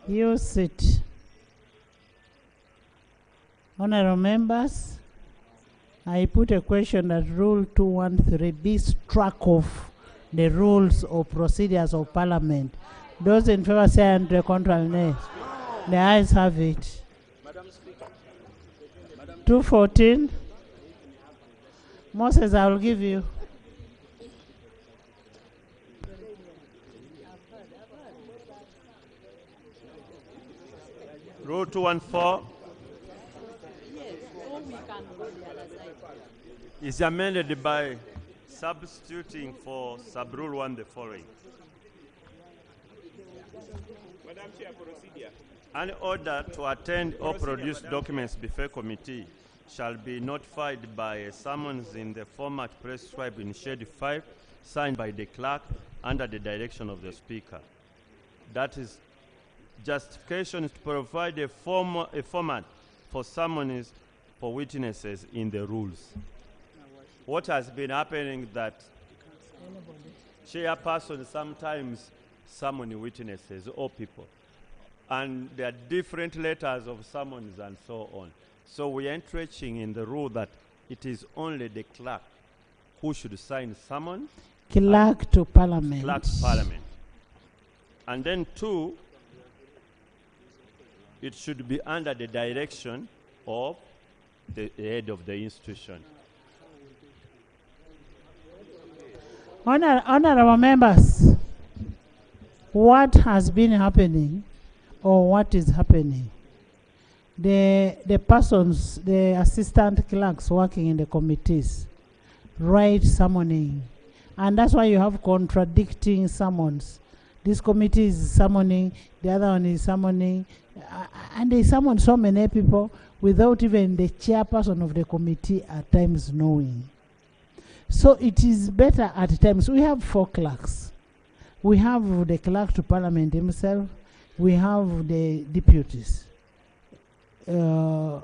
You sit. Honorable members, I put a question that Rule 213 be struck off the rules or procedures of Parliament. Those in favor say and the contrary nay. The ayes have it. 214. Moses, I will give you. Rule 214 is amended by substituting for sub-rule 1 the following. Madam Chair, procedure. An order to attend or produce documents before committee shall be notified by a summons in the format prescribed in Schedule 5, signed by the clerk under the direction of the Speaker. That is justification is to provide a format for summons for witnesses in the rules. What has been happening that chairperson sometimes summon witnesses or people, and there are different letters of summons and so on. So we are entrenching in the rule that it is only the clerk who should sign summon. Clerk to Parliament. Clerk to Parliament. And then 2, it should be under the direction of the head of the institution. Honorable members, what has been happening or what is happening? The persons, the assistant clerks working in the committees write summoning, and that's why you have contradicting summons. This committee is summoning, the other one is summoning, and they summon so many people without even the chairperson of the committee at times knowing. So it is better at times. We have 4 clerks. We have the clerk to Parliament himself. We have the deputies. 3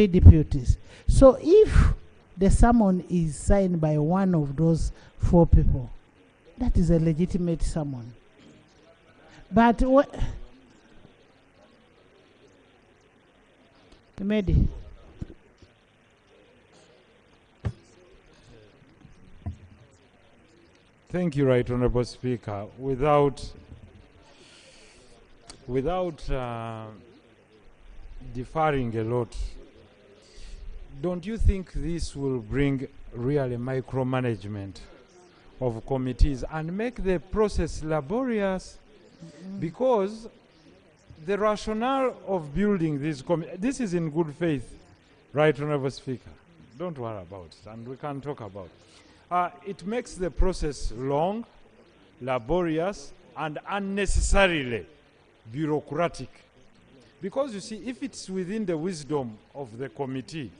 deputies. So if the summon is signed by one of those 4 people, that is a legitimate summon. But what? Mehdi. Thank you, Right Honorable Speaker. Without differing a lot, don't you think this will bring really micromanagement of committees and make the process laborious? Because the rationale of building this committee, this is in good faith, Right Honorable Speaker. Don't worry about it, and we can talk about it. It makes the process long, laborious, and unnecessarily bureaucratic. Because you see, if it's within the wisdom of the committee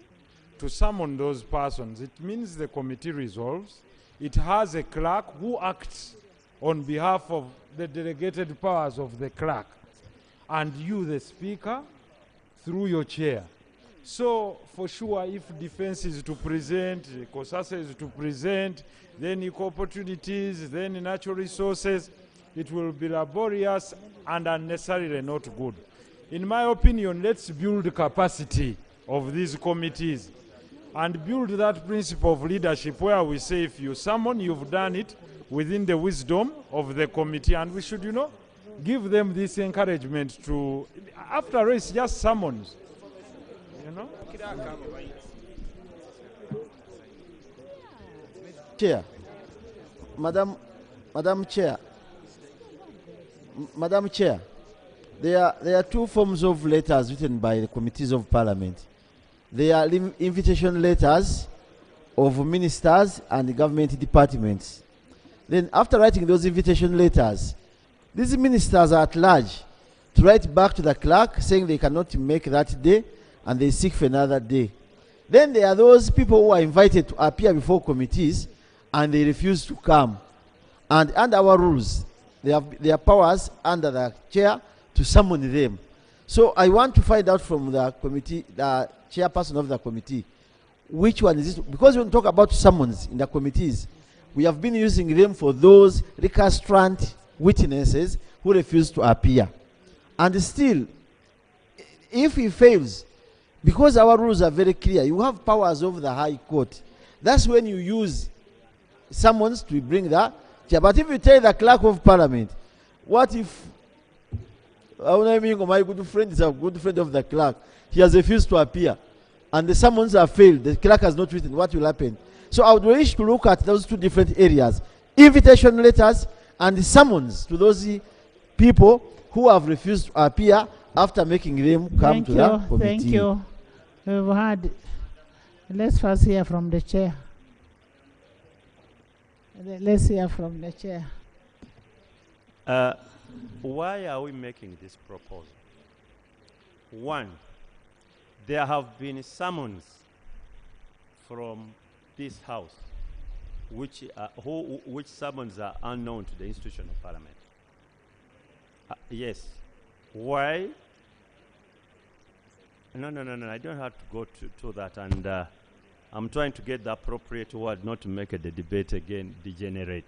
to summon those persons, it means the committee resolves. It has a clerk who acts on behalf of the delegated powers of the clerk, and you, the speaker, through your chair. So, for sure, if defense is to present, COSASA is to present, then equal opportunities, then natural resources, it will be laborious and unnecessarily not good. In my opinion, let's build capacity of these committees and build that principle of leadership where we say if you summon, you've done it within the wisdom of the committee, and we should, give them this encouragement to, after all, it's just summons, Chair, Madam Chair, Madam Chair, there are two forms of letters written by the committees of Parliament. They are invitation letters of ministers and government departments. Then after writing those invitation letters, these ministers are at large to write back to the clerk saying they cannot make that day and they seek for another day. Then there are those people who are invited to appear before committees and they refuse to come. And under our rules, they have their powers under the chair to summon them. So I want to find out from the committee, the chairperson of the committee, which one is this? Because when we talk about summons in the committees, we have been using them for those recalcitrant witnesses who refuse to appear. And still, if he fails, because our rules are very clear, you have powers over the High Court. That's when you use summons to bring the chair. But if you tell the clerk of Parliament, what if my good friend is a good friend of the clerk, he has refused to appear, and the summons have failed, the clerk has not written, what will happen? So I would wish to look at those two different areas, invitation letters and the summons to those people who have refused to appear after making them come to the committee. Thank you. We've had, let's first hear from the chair. Let's hear from the chair. Why are we making this proposal? One, there have been summons from this house which summons are unknown to the institution of Parliament. Yes. Why? No, I don't have to go to that, and I'm trying to get the appropriate word not to make the debate again degenerate.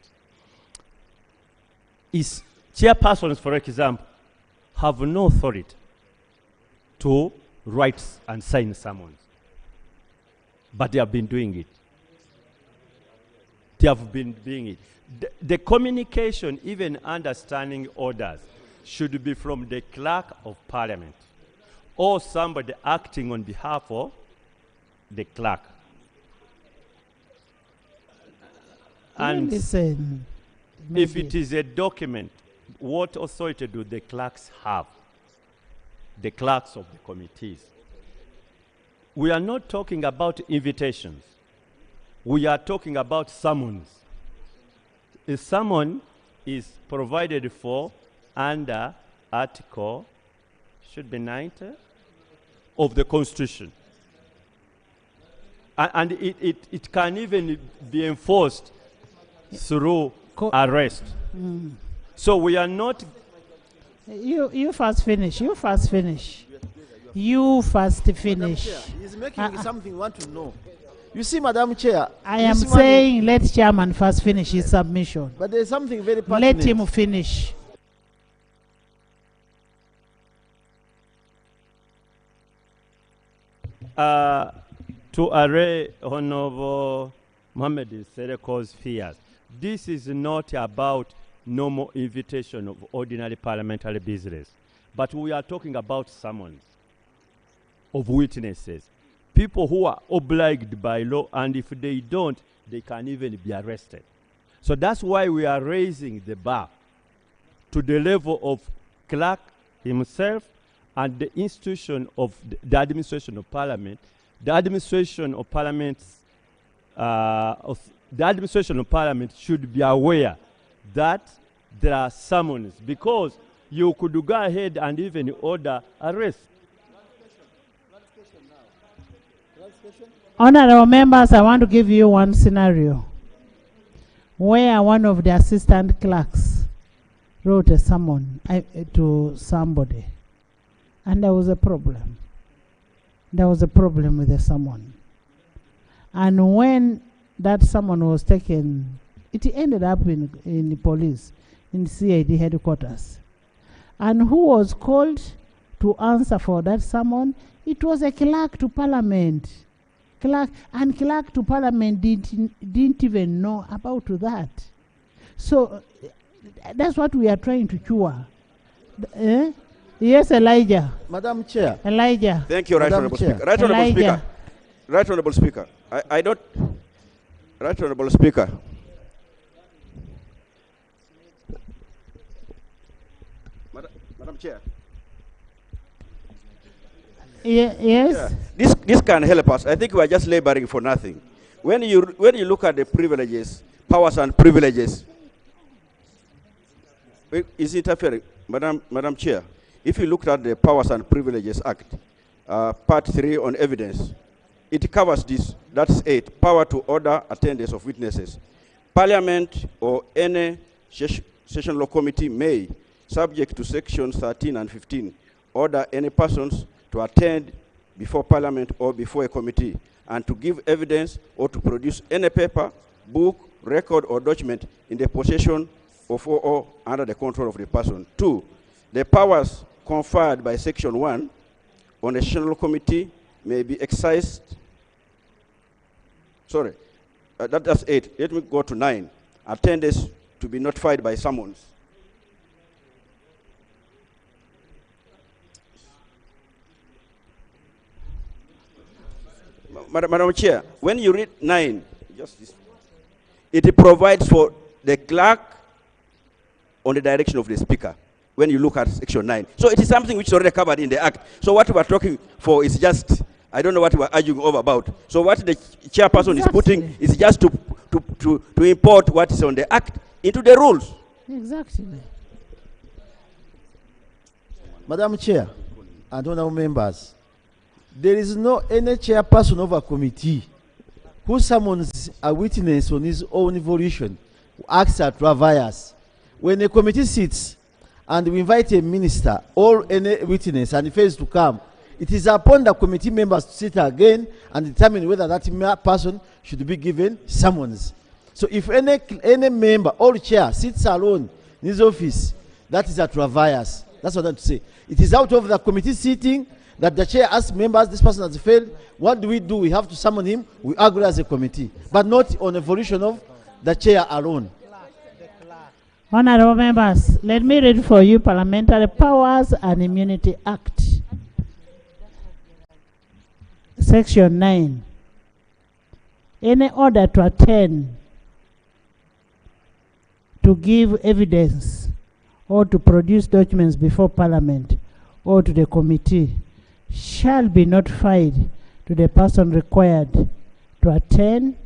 Is chairpersons, for example, have no authority to write and sign summons, but they have been doing it. They have been doing it. The communication, even understanding orders, should be from the clerk of Parliament or somebody acting on behalf of the clerk. And listen, if it is a document, what authority do the clerks have? The clerks of the committees. We are not talking about invitations. We are talking about summons. A summon is provided for under Article, should be 90, of the Constitution. And it can even be enforced through arrest. So we are not... You first finish. You first finish. You first finish. He's making something you want to know. You see, Madam Chair. I am saying let chairman first finish his submission. But there's something very pertinent. Let him finish. To array Honorable Mohamed Sereko's fears, this is not about normal invitation of ordinary parliamentary business, but we are talking about summons of witnesses, people who are obliged by law, and if they don't, they can even be arrested. So that's why we are raising the bar to the level of clerk himself and the institution of the administration of Parliament. The administration of Parliament should be aware that there are summons, because you could go ahead and even order arrest. Honorable members, I want to give you one scenario. where one of the assistant clerks wrote a summon to somebody, and there was a problem. There was a problem with the summon. And when that summon was taken, it ended up in the police, in CID headquarters. And who was called to answer for that summon? It was a clerk to parliament. Clerk to parliament didn't even know about that. So that's what we are trying to cure. Yes, Elijah. Madam Chair. Elijah. Thank you, Right Honourable Speaker. Right Honourable Speaker. Right Honourable Speaker. I don't. Right Honourable Speaker. Madam Chair. Yes. Yeah. This can help us. I think we are just laboring for nothing. When you look at the privileges, powers and privileges, is interfering, Madam Chair. If you looked at the Powers and Privileges Act, Part 3 on evidence, it covers this. That's 8. Power to order attendance of witnesses. Parliament or any session law committee may, subject to sections 13 and 15, order any persons to attend before Parliament or before a committee and to give evidence or to produce any paper, book, record, or document in the possession of or under the control of the person. 2. The powers conferred by Section 1 on a session law committee may be exercised. Sorry, that's 8. Let me go to 9. Attendance to be notified by summons. Madam Chair, when you read 9, just this, it provides for the clerk on the direction of the speaker. When you look at Section 9. So it is something which is already covered in the Act. So what we are talking for is just, I don't know what we are arguing over about. So what the chairperson is putting is just to import what is on the Act into the rules. Exactly. Madam Chair and honorable members, there is no any chairperson of a committee who summons a witness on his own volition, who acts at travails. When a committee sits and we invite a minister or any witness and he fails to come, it is upon the committee members to sit again and determine whether that person should be given summons. So if any member or chair sits alone in his office, that is a travails. That's what I want to say. It is out of the committee sitting that the chair asks members, this person has failed. What do? We have to summon him. We agree as a committee, but not on a volition of the chair alone. Honorable members, let me read for you Parliamentary Powers and Immunity Act. Section 9. Any order to attend, to give evidence, or to produce documents before Parliament or to the committee shall be notified to the person required to attend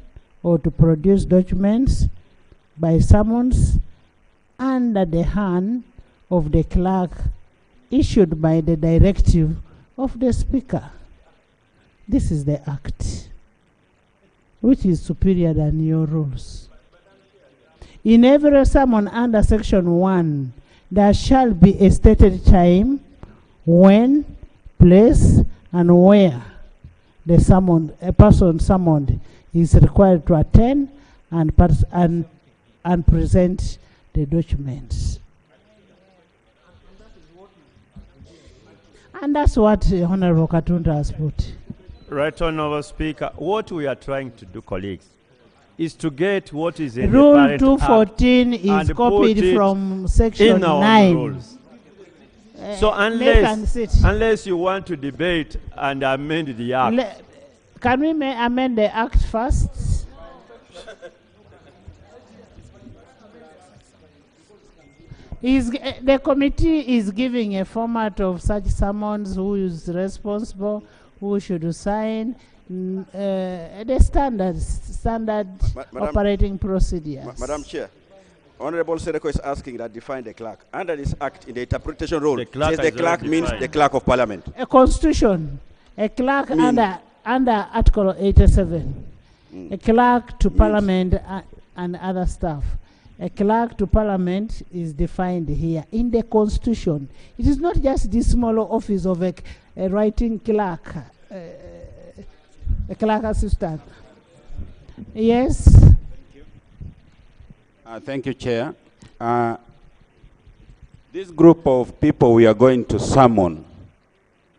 or to produce documents by summons under the hand of the clerk issued by the directive of the Speaker. This is the Act, which is superior than your rules. In every summon under Section 1, there shall be a stated time, when, place, and where a person summoned is required to attend and present the documents. And that's what Honorable Katunda has put. Right, Honorable Speaker. What we are trying to do, colleagues, is to get what is in Rule the parent 214 Act is and copied put it from Section in our 9. rules. So unless you want to debate and amend the Act. Can we amend the Act first? The committee is giving a format of such summons, who is responsible, who should sign, the standard operating procedures. Madam Chair, Honorable Sereko is asking that define the clerk. Under this Act, in the interpretation rule, says the clerk means the clerk of Parliament. A constitution, a clerk under Article 87, a clerk to Parliament and other stuff. A clerk to parliament is defined here in the constitution. It is not just this small office of a writing clerk, a clerk assistant. Yes? Thank you, Chair. This group of people we are going to summon,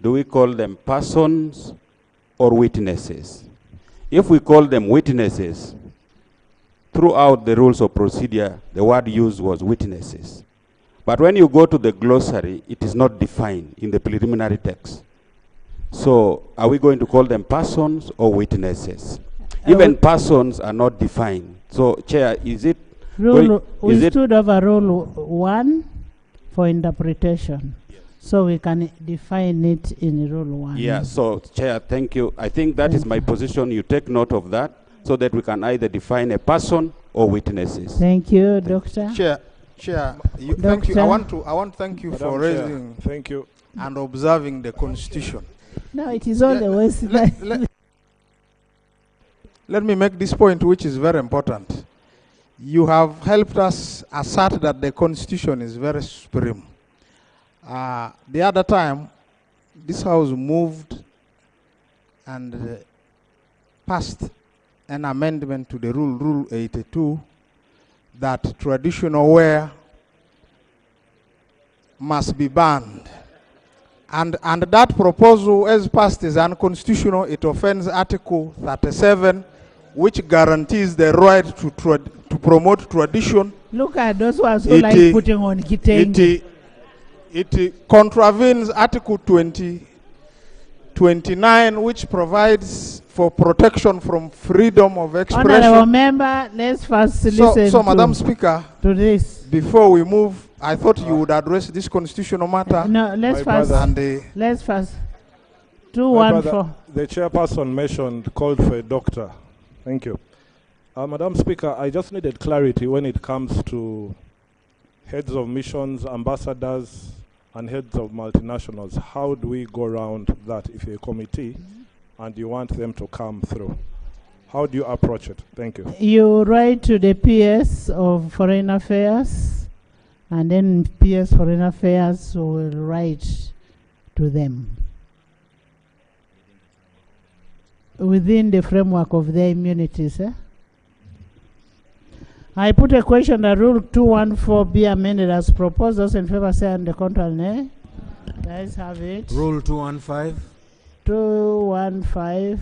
do we call them persons or witnesses? If we call them witnesses, throughout the rules of procedure, the word used was witnesses. But when you go to the glossary, it is not defined in the preliminary text. So are we going to call them persons or witnesses? Even persons are not defined. So, Chair, is it... We stood over Rule 1 for interpretation. So we can define it in Rule 1. Yeah, so, Chair, thank you. I think that is my position. You take note of that so that we can either define a person or witnesses. Thank you, Doctor. Chair, thank you. I want to thank you for raising and observing the Constitution. No, it is all the West. Let me make this point, which is very important. You have helped us assert that the Constitution is very supreme. The other time, this House moved and passed an amendment to the Rule 82, that traditional wear must be banned. And that proposal, as passed, is unconstitutional. It offends Article 37, which guarantees the right to promote tradition. Look at those ones who like putting on kitenge. It contravenes Article 29, which provides for protection from freedom of expression. Honorable member, let's first listen so Madam Speaker, to this. Before we move, I thought you would address this constitutional matter. No, let's first. 214. The chairperson mentioned called for a doctor. Thank you. Madam Speaker, I just needed clarity when it comes to heads of missions, ambassadors, and heads of multinationals. How do we go around that if you're a committee and you want them to come through? How do you approach it? Thank you. You write to the PS of Foreign Affairs, and then PS Foreign Affairs will write to them within the framework of their immunities. I put a question that Rule 214 be amended as proposed. Those in favor say and the contrary nay. Guys have it. Rule 215. 215.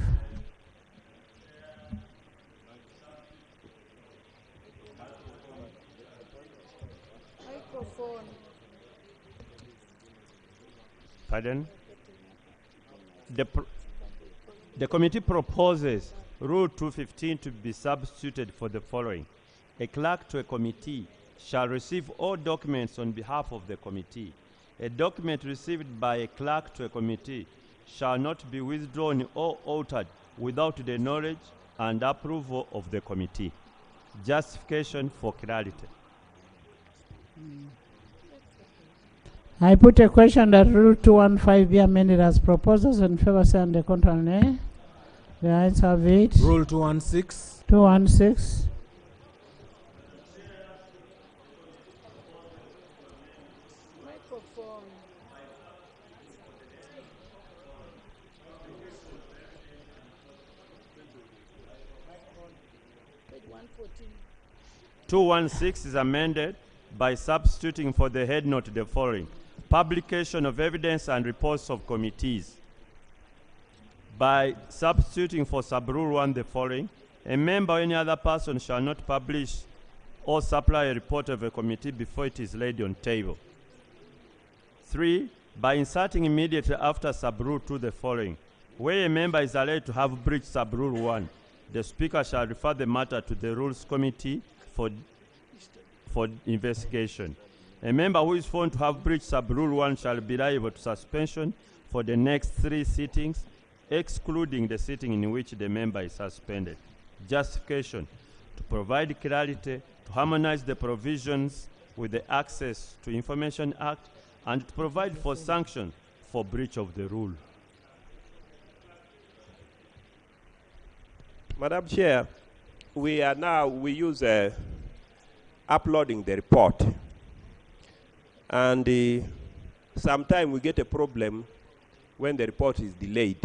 Pardon? The committee proposes Rule 215 to be substituted for the following. A clerk to a committee shall receive all documents on behalf of the committee. A document received by a clerk to a committee shall not be withdrawn or altered without the knowledge and approval of the committee. Justification for clarity. I put a question that Rule 215 be amended as proposed. Those in favor say and the contrary nay. The ayes have it. Rule 216. 216. Microphone. Page 114. 216 is amended by substituting for the head note the following. Publication of evidence and reports of committees. By substituting for sub-rule 1 the following. A member or any other person shall not publish or supply a report of a committee before it is laid on table. 3. By inserting immediately after sub-rule 2 the following. Where a member is alleged to have breached sub-rule 1, the Speaker shall refer the matter to the Rules Committee for investigation. A member who is found to have breached sub-rule 1 shall be liable to suspension for the next 3 sittings, excluding the sitting in which the member is suspended. Justification: to provide clarity, to harmonize the provisions with the Access to Information Act, and to provide for sanctions for breach of the rule. Madam Chair, we use uploading the report. And sometimes we get a problem when the report is delayed.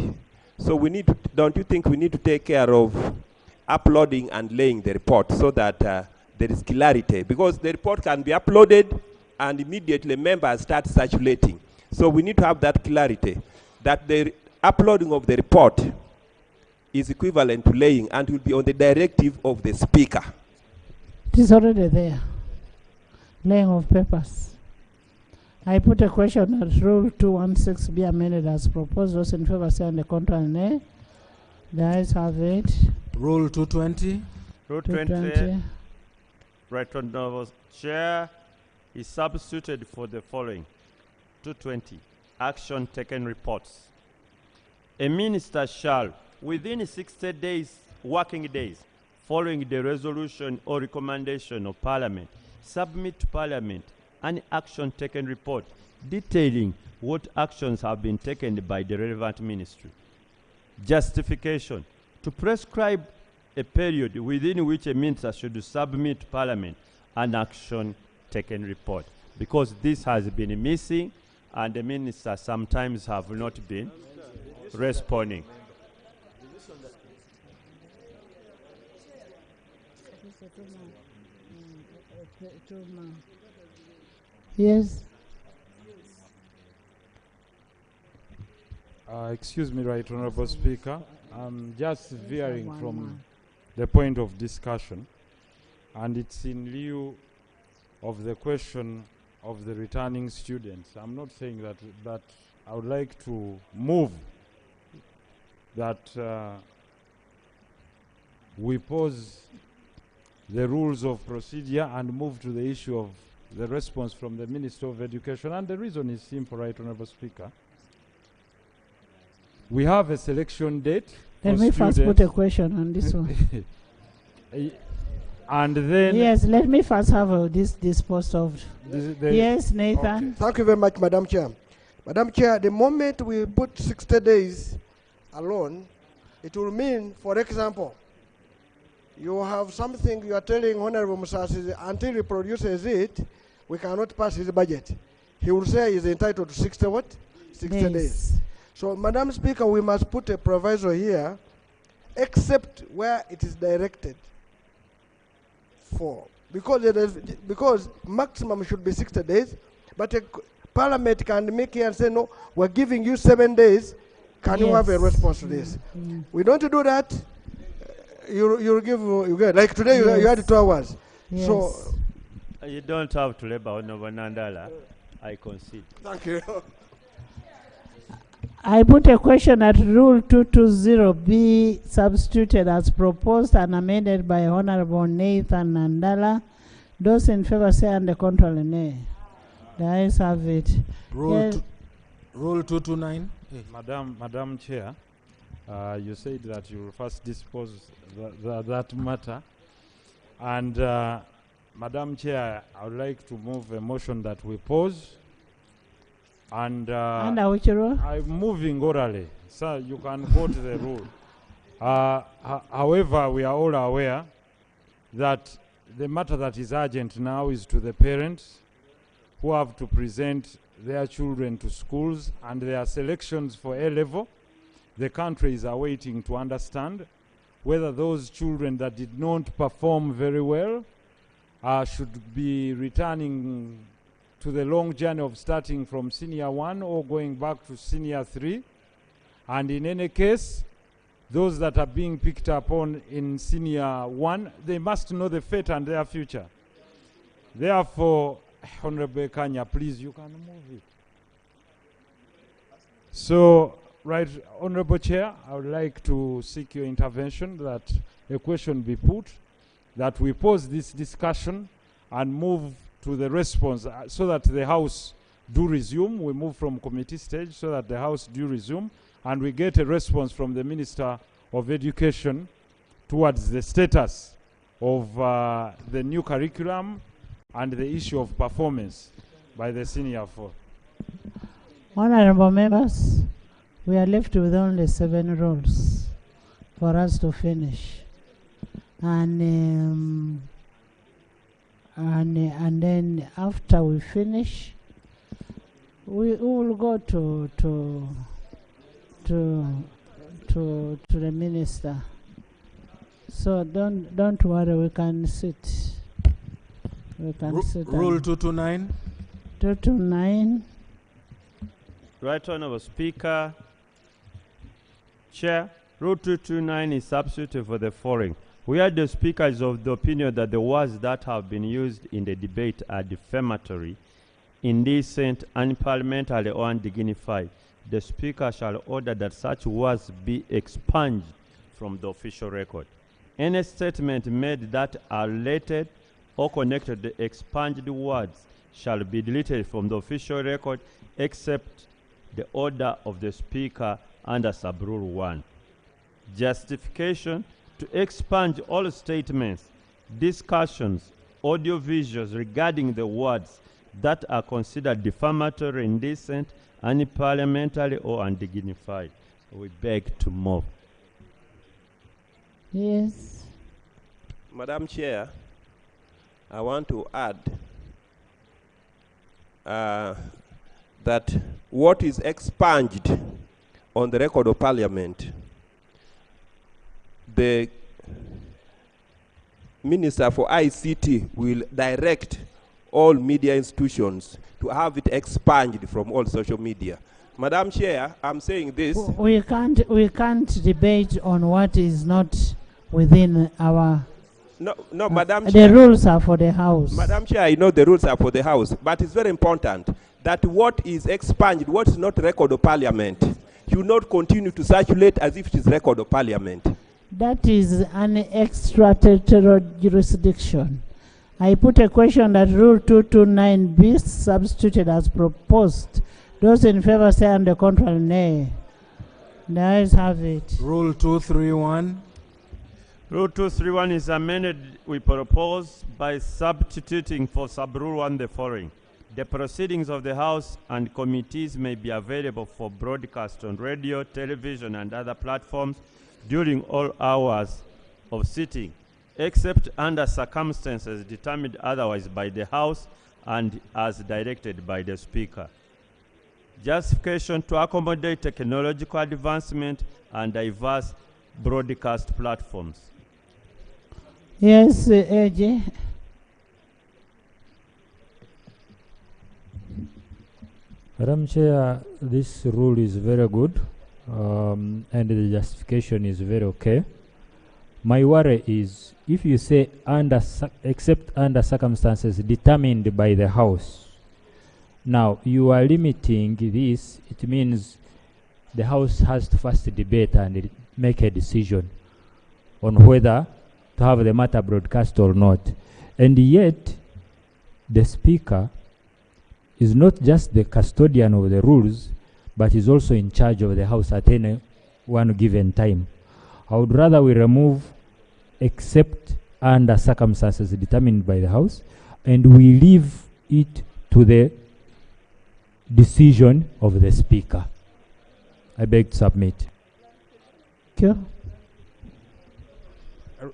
So we need to, don't you think we need to take care of uploading and laying the report so that there is clarity? Because the report can be uploaded and immediately members start circulating. So we need to have that clarity, that the uploading of the report is equivalent to laying and will be on the directive of the speaker. It is already there. Laying of papers. I put a question that Rule 216 be amended as proposed. Those in favor say on the contrary, nay. The ayes have it. Rule 220. Rule 20. Right Honourable Chair is substituted for the following. 220. Action taken reports. A minister shall, within 60 days, working days, following the resolution or recommendation of Parliament, submit to Parliament an action taken report detailing what actions have been taken by the relevant ministry. Justification. To prescribe a period within which a minister should submit to Parliament an action taken report. Because this has been missing and the ministers sometimes have not been responding. Yes. Excuse me, Right Honourable Speaker. I'm just veering from the point of discussion, and it's in lieu of the question of the returning students. I'm not saying that, but I would like to move that we pause the rules of procedure and move to the issue of the response from the Minister of Education. And the reason is simple, Right Honourable Speaker. We have a selection date. Let me first put a question on this one. And then... Yes, let me first have this post of... Yes, Nathan. Okay. Thank you very much, Madam Chair. Madam Chair, the moment we put 60 days alone, it will mean, for example, you have something you are telling Honorable Musasi, until he produces it, we cannot pass his budget. He will say he is entitled to 60 what? 60 days. So, Madam Speaker, we must put a proviso here, except where it is directed for. Because maximum should be 60 days, but a Parliament can make here and say, no, we're giving you 7 days. Can you have a response to this? We don't do that. You get, like today you had 2 hours. Yes. So you don't have to labor on Nandala. I concede. Thank you. I put a question that Rule 220 be substituted as proposed and amended by Honorable Nathan Nandala. Those in favor say on the contrary, nay. The ayes have it. Rule 229. Madam Chair, you said that you will first dispose that matter. And Madam Chair, I would like to move a motion that we pause. And under which rule? I'm moving orally, so you can quote the rule. However, we are all aware that the matter that is urgent now is to the parents who have to present their children to schools and their selections for A-level. The country is awaiting to understand whether those children that did not perform very well should be returning to the long journey of starting from senior 1 or going back to senior 3. And in any case, those that are being picked up on in senior 1, they must know the fate and their future. Therefore, Honorable Kanya, please, you can move it. So, right, Honorable Chair, I would like to seek your intervention that a question be put, that we pause this discussion and move to the response so that the House do resume. We move from committee stage so that the House do resume and we get a response from the Minister of Education towards the status of the new curriculum and the issue of performance by the senior 4. Honorable members, we are left with only 7 rules for us to finish. and then after we finish, we will go to the minister. So don't worry, we can sit. We can sit. Rule 229. 229. Right Honourable Speaker, Chair, Rule 229 is substituted for the following. Where the Speaker is of the opinion that the words that have been used in the debate are defamatory, indecent, unparliamentary, or undignified, the Speaker shall order that such words be expunged from the official record. Any statement made that are related or connected to the expunged words shall be deleted from the official record except the order of the Speaker under Sub-Rule 1. Justification: to expunge all statements, discussions, audio-visuals regarding the words that are considered defamatory, indecent, unparliamentary, or undignified. We beg to move. Yes. Madam Chair, I want to add that what is expunged on the record of Parliament, the Minister for ICT will direct all media institutions to have it expunged from all social media. Madam Chair, I'm saying this. We can't debate on what is not within our. No, Madam The Chair. rules are for the House. Madam Chair, I know the rules are for the House, but it's very important that what is expunged, what is not record of Parliament, should not continue to circulate as if it is record of Parliament. That is an extraterritorial jurisdiction. I put a question that Rule 229 be substituted as proposed. Those in favor say on the contrary, nay. The ayes have it. Rule 231. Rule 231 is amended, we propose, by substituting for Sub-Rule 1 the following. The proceedings of the House and committees may be available for broadcast on radio, television, and other platforms during all hours of sitting, except under circumstances determined otherwise by the House and as directed by the Speaker. Justification: to accommodate technological advancement and diverse broadcast platforms. Yes, AJ. Madam Chair, this rule is very good, and the justification is very okay. My worry is if you say except under circumstances determined by the House. Now, you are limiting this. It means the House has to first debate and make a decision on whether to have the matter broadcast or not. And yet, the Speaker is not just the custodian of the rules, but is also in charge of the House at any one given time. I would rather we remove except under circumstances determined by the House, and we leave it to the decision of the Speaker. I beg to submit. Thank you.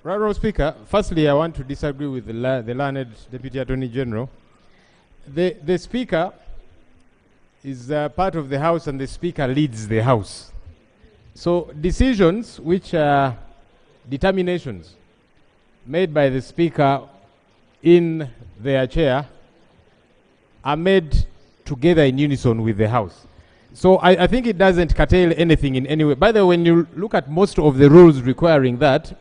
Honourable Speaker, firstly, I want to disagree with the learned Deputy Attorney General. The Speaker is part of the House, and the Speaker leads the House. So decisions which are determinations made by the Speaker in their chair are made together in unison with the House. So I think it doesn't curtail anything in any way. By the way, when you look at most of the rules requiring that,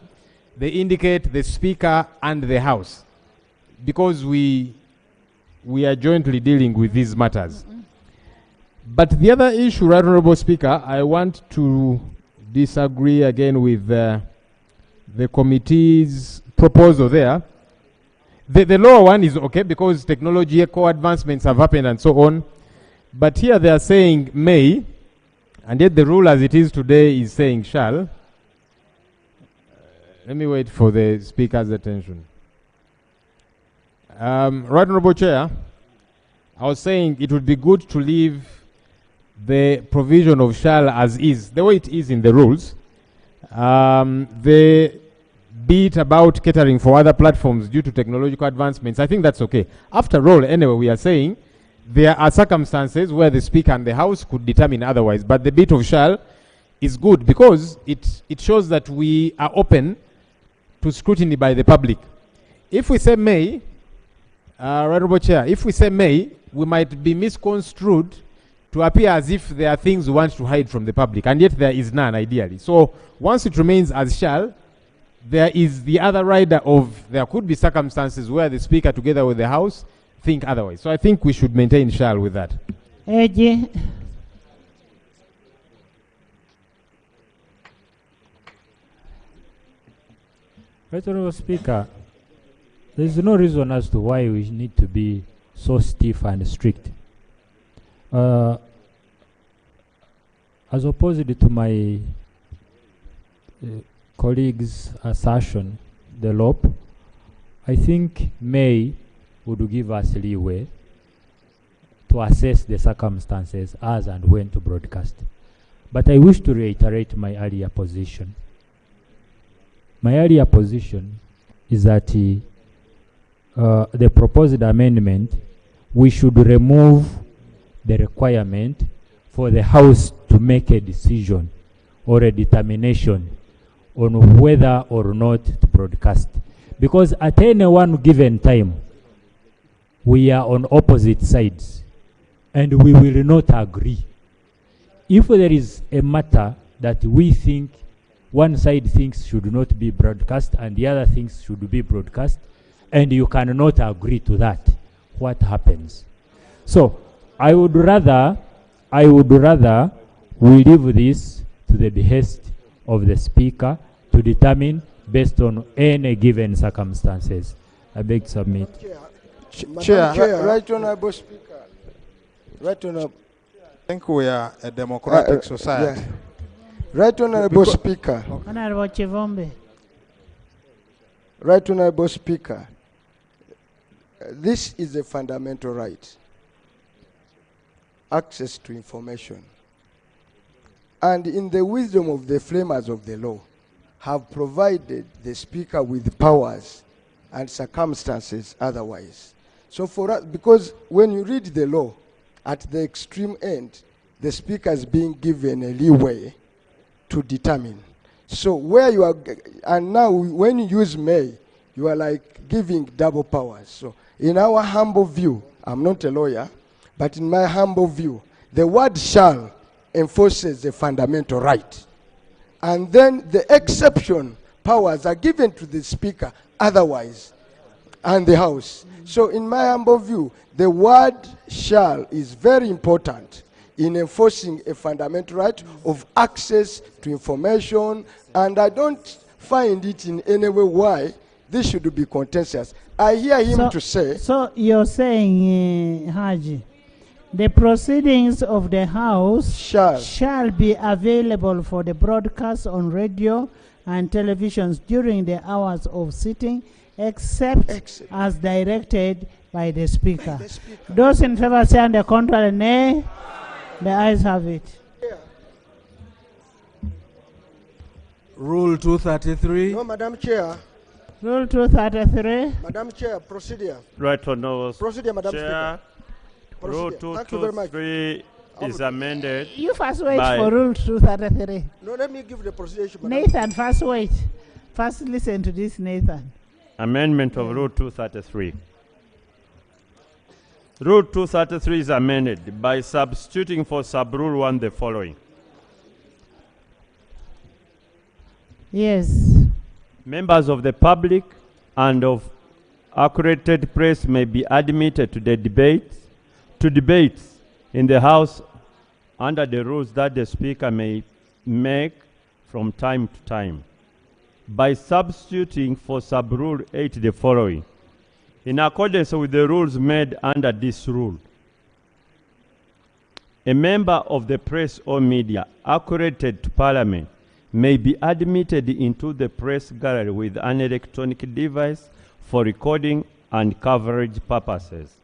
they indicate the Speaker and the House, because we are jointly dealing with these matters. But the other issue, Right Honourable Speaker, I want to disagree again with the committee's proposal there. The lower one is okay because technology co-advancements have happened and so on. But here they are saying may, and yet the rule as it is today is saying shall. Let me wait for the Speaker's attention. Right Honourable Chair, I was saying it would be good to leave the provision of shall as is, the way it is in the rules. The be it about catering for other platforms due to technological advancements, I think that's okay. After all, anyway, we are saying there are circumstances where the Speaker and the House could determine otherwise, but the bit of shall is good because it shows that we are open to scrutiny by the public. If we say may, Honorable Chair, if we say may, we might be misconstrued to appear as if there are things we want to hide from the public, and yet there is none, ideally. So once it remains as shall, there is the other rider of there could be circumstances where the Speaker, together with the House, think otherwise. So I think we should maintain shall with that. Eji. Right, Honourable Speaker, there is no reason as to why we need to be so stiff and strict. As opposed to my colleague's assertion, the LOP, I think may would give us leeway to assess the circumstances as and when to broadcast. But I wish to reiterate my earlier position. My earlier position is that the proposed amendment, we should remove the requirement for the House to make a decision or a determination on whether or not to broadcast. Because at any one given time, we are on opposite sides and we will not agree. If there is a matter that we think one side thinks should not be broadcast and the other thinks should be broadcast, and you cannot agree to that, what happens? So I would rather we leave this to the behest of the Speaker to determine based on any given circumstances. I beg to submit. Chair, Right Honourable Speaker. Right Honourable. I think we are a democratic society. Yeah. Right Honourable Speaker. Honourable Chivombe. Right Honourable Speaker. This is a fundamental right. Access to information. And in the wisdom of the framers of the law, have provided the Speaker with powers and circumstances otherwise. So for us, because when you read the law, at the extreme end, the Speaker is being given a leeway to determine. So where you are, and now when you use may, you are like giving double powers. So in our humble view, I'm not a lawyer, but in my humble view, the word shall enforces a fundamental right. And then the exception powers are given to the Speaker otherwise, and the House. So in my humble view, the word shall is very important in enforcing a fundamental right of access to information, and I don't find it in any way why this should be contentious. I hear him to say... So you're saying, Haji, the proceedings of the House shall be available for the broadcast on radio and televisions during the hours of sitting, except as directed by the Speaker. Those in favor say on the contrary, nay. The ayes have it. Rule 233. No, Madam Chair. Rule 233. Madam Chair, procedure. Right Honourable Procedure, Madam Chair. Speaker. Rule Procedure. Thank you very much. 223 is amended. You first wait for Rule 233. No, let me give the procedure. Nathan, first wait. First listen to this, Nathan. Amendment of Rule 233. Rule 233 is amended by substituting for sub-rule 1 the following. Yes. Members of the public and of accredited press may be admitted to the debates in the House under the rules that the Speaker may make from time to time, by substituting for sub-rule 8 the following. In accordance with the rules made under this rule, a member of the press or media accredited to Parliament may be admitted into the press gallery with an electronic device for recording and coverage purposes.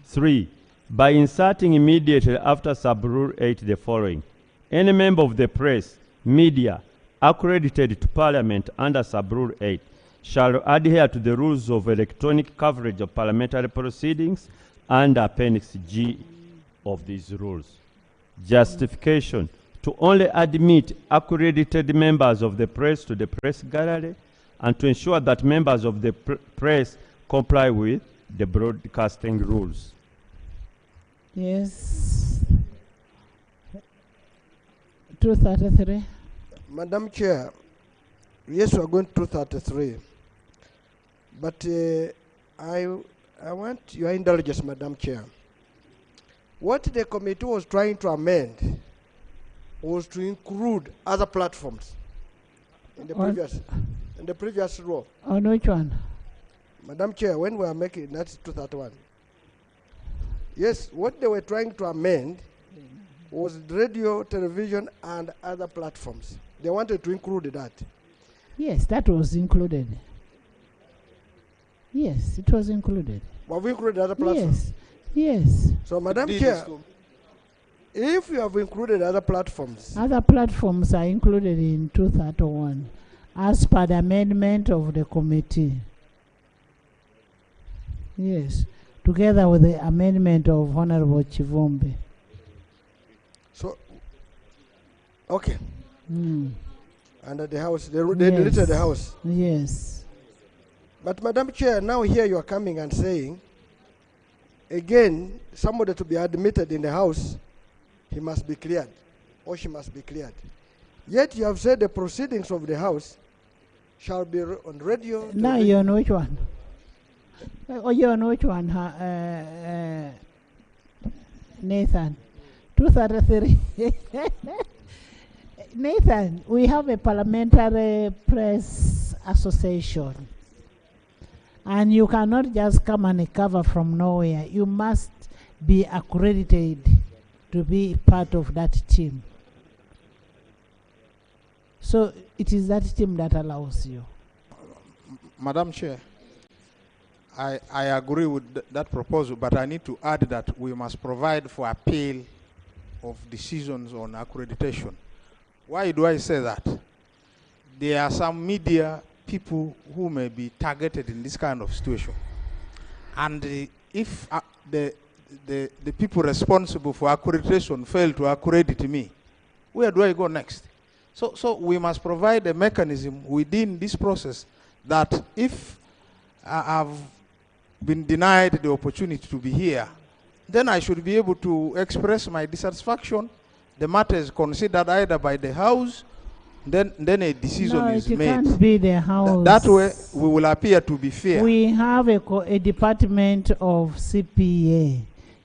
3. By inserting immediately after sub-rule 8 the following. Any member of the press, media, accredited to Parliament under Sub-Rule 8 shall adhere to the rules of electronic coverage of parliamentary proceedings under Appendix G of these rules. Justification: to only admit accredited members of the press to the press gallery and to ensure that members of the press comply with the broadcasting rules. Yes. 233. Madam Chair, yes, we are going to 233. But I want your indulgence, Madam Chair. What the committee was trying to amend was to include other platforms in the previous law. On which one? Madam Chair, when we are making, that's 231. Yes, what they were trying to amend was radio, television, and other platforms. They wanted to include that. Yes, that was included. Yes, it was included. Have we included other platforms? Yes, yes. So, Madam Chair, if you have included other platforms. Other platforms are included in 231 as per the amendment of the committee. Yes, together with the amendment of Honorable Chivombe. So, okay. Under the House, they Yes. deleted the House. Yes. But Madam Chair, now here you are coming and saying, again, somebody to be admitted in the House, he must be cleared, or she must be cleared. Yet you have said the proceedings of the House shall be on radio. Now you know which one? Oh, you know which one, Nathan? 233. Nathan, we have a parliamentary press association. And you cannot just come and cover from nowhere. You must be accredited to be part of that team. So it is that team that allows you. Madam Chair, I agree with that proposal, but I need to add that we must provide for appeal of decisions on accreditation. Why do I say that? There are some media people who may be targeted in this kind of situation. And if the people responsible for accreditation fail to accredit me, where do I go next? So we must provide a mechanism within this process that if I've been denied the opportunity to be here, then I should be able to express my dissatisfaction. The matter is considered either by the House, then a decision is made. It can't be the House. That way, we will appear to be fair. We have a department of CPA.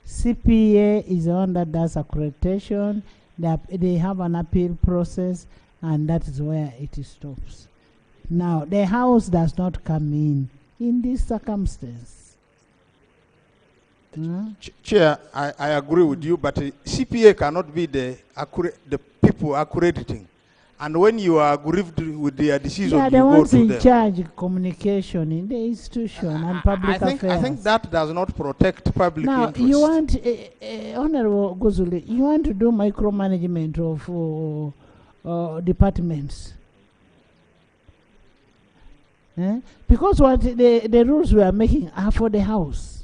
CPA is the one that does accreditation. They have an appeal process, and that is where it stops. Now, the House does not come in this circumstance. Chair, I agree with you, but CPA cannot be the people accrediting. And when you are aggrieved with their decision, you go to them. In charge of communication in the institution and public affairs. I think that does not protect public interest. Now, you want, Honorable Guzuli, you want to do micromanagement of departments. Because what the rules we are making are for the House.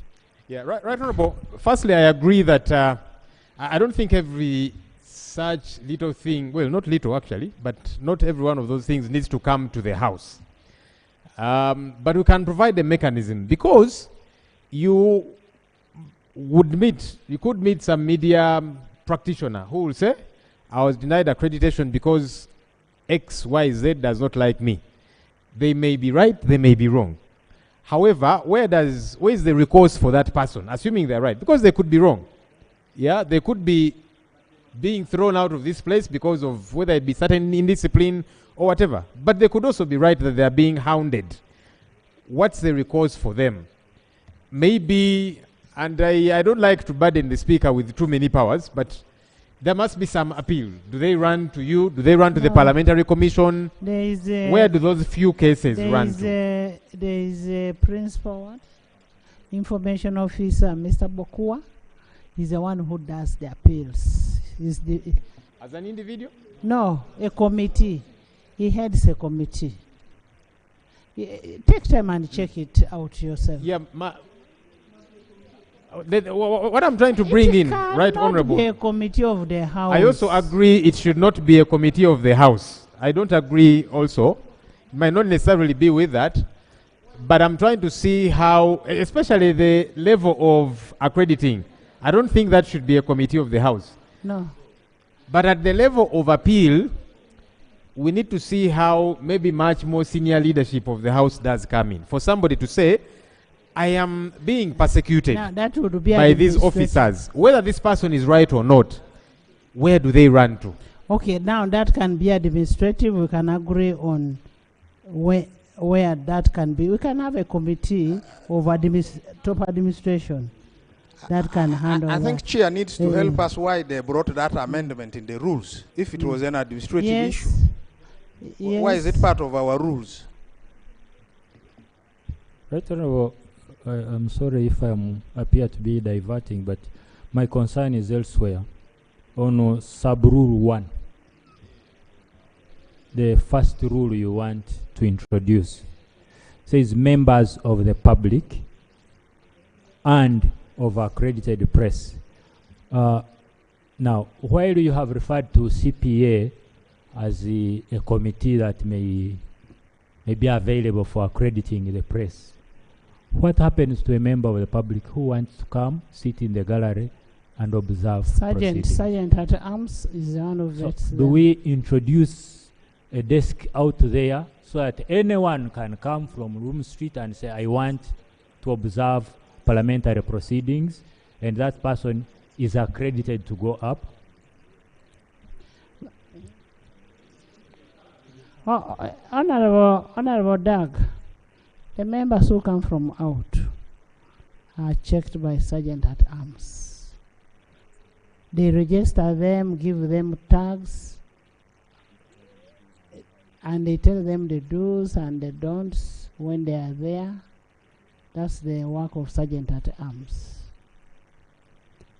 Yeah, right, Honorable. Firstly, I agree that I don't think every such little thing, well, not little actually, but not every one of those things needs to come to the House. But we can provide a mechanism, because you could meet some media practitioner who will say, I was denied accreditation because X, Y, Z does not like me. They may be right, they may be wrong. However, where is the recourse for that person, assuming they're right? Because they could be wrong. Yeah, they could be being thrown out of this place because of whether it be certain indiscipline or whatever. But they could also be right that they are being hounded. What's the recourse for them? Maybe, and I don't like to burden the speaker with too many powers, but there must be some appeal. Do they run to you? Do they run to the parliamentary commission? Where do those few cases run to? There is a principal information officer, Mr. Bokua. He's the one who does the appeals. As an individual? No, a committee. He heads a committee. Take time and check it out yourself. Yeah, what I'm trying to bring in, right, Honorable? Be a committee of the House. I also agree it should not be a committee of the House. I don't agree also. It might not necessarily be with that. But I'm trying to see how, especially the level of accrediting, I don't think that should be a committee of the House. No. But at the level of appeal, we need to see how maybe much more senior leadership of the House does come in. For somebody to say, I am being persecuted that would be by these officers, whether this person is right or not, where do they run to? Okay, now that can be administrative. We can agree on where that can be. We can have a committee of top administration that can handle I think that. Chair needs to help us why they brought that amendment in the rules. If it was an administrative issue, why is it part of our rules? Right, Honorable, I'm sorry if I appear to be diverting, but my concern is elsewhere. On sub-rule 1, the first rule you want to introduce says members of the public and of accredited press. Now, while you have referred to CPA as a committee that may be available for accrediting the press, what happens to a member of the public who wants to come, sit in the gallery, and observe proceedings? Sergeant at Arms is one of So that. do we introduce a desk out there so that anyone can come from Room Street and say, I want to observe parliamentary proceedings, and that person is accredited to go up? Honorable Doug, the members who come from out are checked by Sergeant at Arms. They register them, give them tags, and they tell them the do's and the don'ts when they are there. That's the work of Sergeant at Arms.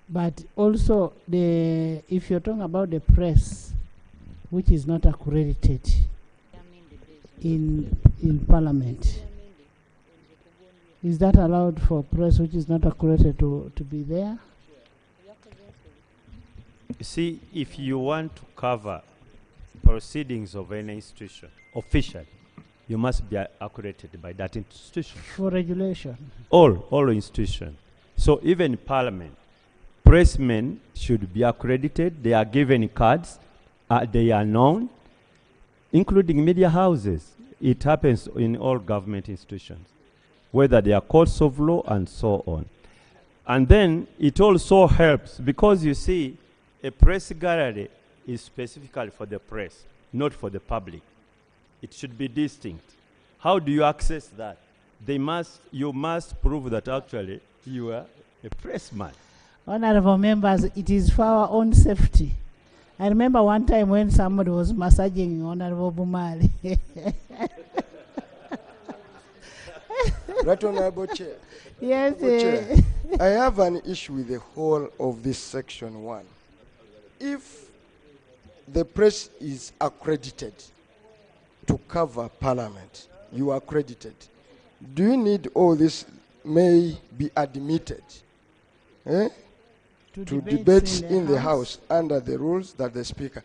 But also, if you're talking about the press, which is not accredited in Parliament, is that allowed for press which is not accredited to be there? You see, if you want to cover proceedings of any institution officially, you must be accredited by that institution. For regulation. All institutions. So even Parliament, pressmen should be accredited. They are given cards. They are known, including media houses. It happens in all government institutions, whether they are courts of law and so on. And then it also helps because you see, a press gallery is specifically for the press, not for the public. It should be distinct. How do you access that? You must prove that actually you are a pressman. Honorable members, it is for our own safety. I remember one time when somebody was massaging Honorable Bumali. Right, Honorable Chair. Yes, Chair, I have an issue with the whole of this section 1. If the press is accredited to cover Parliament, you are accredited. Do you need all this may be admitted to debates in the House under the rules that the Speaker?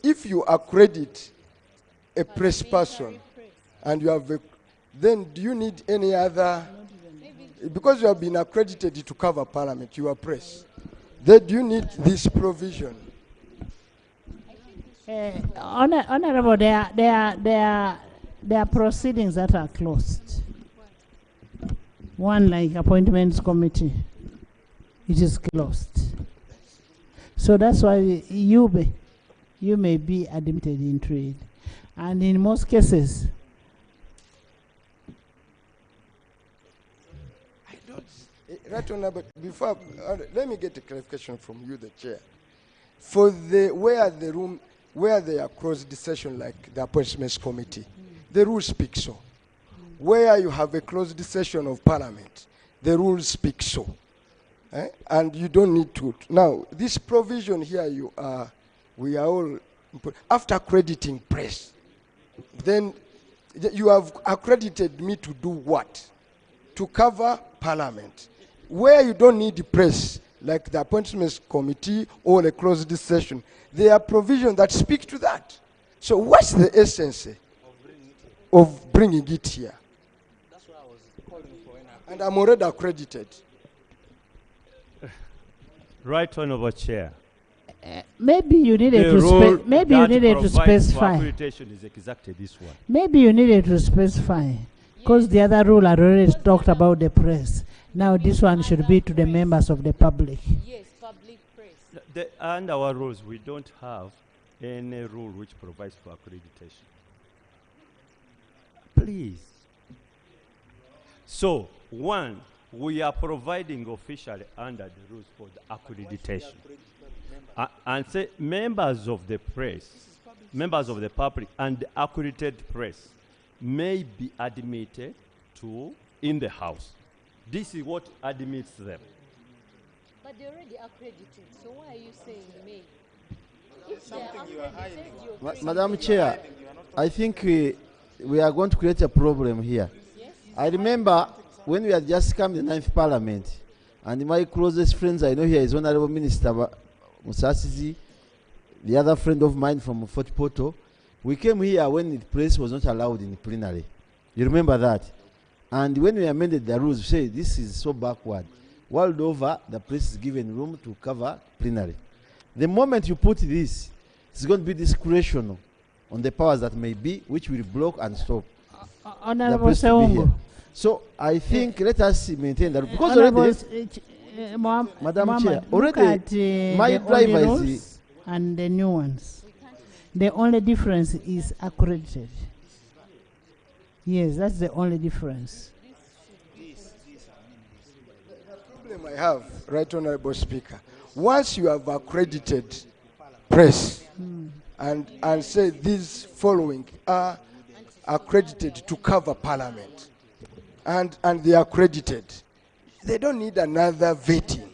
If you accredit a press person and you have then do you need any other? Because you have been accredited to cover Parliament, you are press. Then do you need this provision? Honorable, there are proceedings that are closed. One like appointments committee, it is closed. So that's why you may be admitted into it, and in most cases. Right, Honorable, before let me get a clarification from you, the chair. For where they are closed session like the appointments committee, the rules speak so. Where you have a closed session of Parliament, the rules speak so. And you don't need to. Now, this provision here, we are all, after crediting press, then you have accredited me to do what? To cover Parliament. Where you don't need the press, like the Appointments Committee or a closed session, there are provisions that speak to that. So what's the essence of bringing it here? That's what I was calling for. And I'm already accredited. Right, Honorable Chair. Maybe you needed The to rule maybe you that needed to provides for specify. accreditation is exactly this one. Maybe you needed to specify, because the other rule had already talked about the press. Now this one should be to the members of the public. Yes, public press. Under our rules, we don't have any rule which provides for accreditation. Please. So, one, we are providing officially under the rules for the accreditation. And say members of the press, members of the public and the accredited press may be admitted to in the house. This is what admits them. But they're already accredited, so why are you saying may? If they're accredited, you're bringing Madam them. Chair, I think we are going to create a problem here. I remember when we had just come to the 9th Parliament, and my closest friends I know here is Honorable Minister Musasizi, the other friend of mine from Fort Porto. We came here when the press was not allowed in plenary. You remember that? And when we amended the rules, we said this is so backward. World over, the press is given room to cover plenary. The moment you put this, it's going to be discretional on the powers that may be, which will block and stop the press to be here. So I think let us maintain that, because already, Madam Chair, already my driver is and the new ones. The only difference is accredited. Yes, that's the only difference. The problem I have, Right Honorable Speaker, once you have accredited press and say these following are accredited to cover Parliament, and they are accredited, they don't need another vetting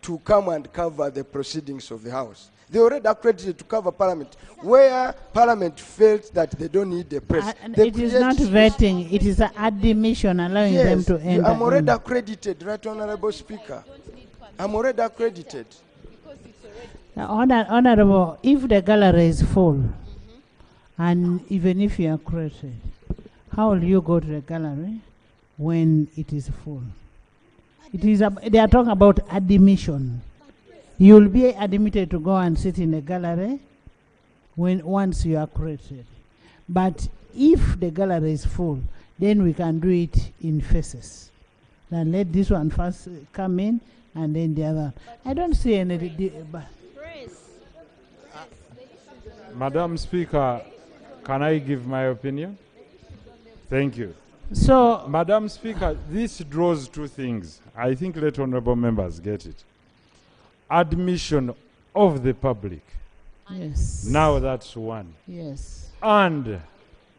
to come and cover the proceedings of the House. They already accredited to cover Parliament. Where Parliament felt that they don't need the press, It is not vetting, it is an admission allowing them to enter. I'm already accredited, Right Honorable Speaker. I'm already accredited. Honorable, if the gallery is full, and even if you are accredited, how will you go to the gallery when it is full? It is they are talking about admission. You will be admitted to go and sit in the gallery once you are accredited. But if the gallery is full, then we can do it in phases. Then let this one first come in, and then the other. I don't see any. Madam Speaker, can I give my opinion? Thank you. So, Madam Speaker, this draws two things. I think let honorable members get it. Admission of the public. Yes. Now that's one. Yes. And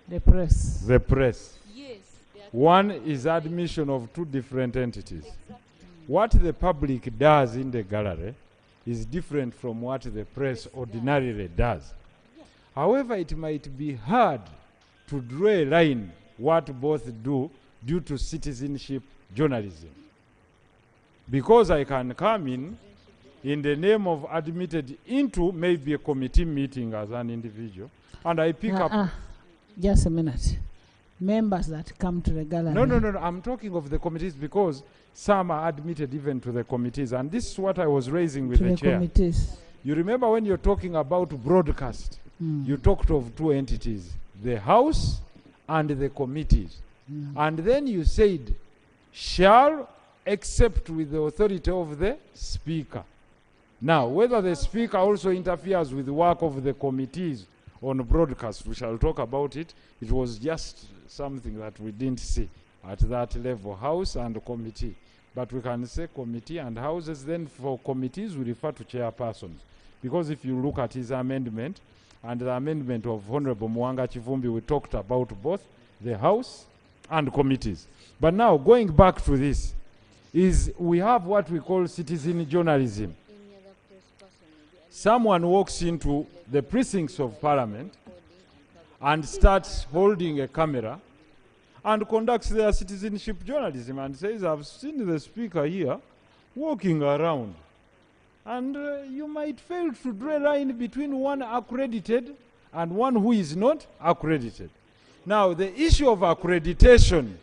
the press. The press. Yes. One is admission of two different entities. What the public does in the gallery is different from what the press ordinarily does. However, it might be hard to draw a line what both do due to citizenship journalism. Because I can come in the name of admitted into maybe a committee meeting as an individual, and I pick up... Just a minute. Members that come to the gallery. No. I'm talking of the committees because some are admitted even to the committees, and this is what I was raising with the chair. Committees. You remember when you're talking about broadcast, you talked of two entities, the House and the committees. And then you said, shall except with the authority of the Speaker. Now, whether the Speaker also interferes with the work of the committees on broadcast, we shall talk about it. It was just something that we didn't see at that level, House and committee. But we can say committee and houses. Then for committees, we refer to chairpersons. Because if you look at his amendment, and the amendment of Honorable Mwanga Chivumbi, we talked about both the House and committees. But now, going back to this, is we have what we call citizen journalism. Someone walks into the precincts of Parliament and starts holding a camera and conducts their citizenship journalism and says, I've seen the speaker here walking around. And you might fail to draw a line between one accredited and one who is not accredited. Now, the issue of accreditation,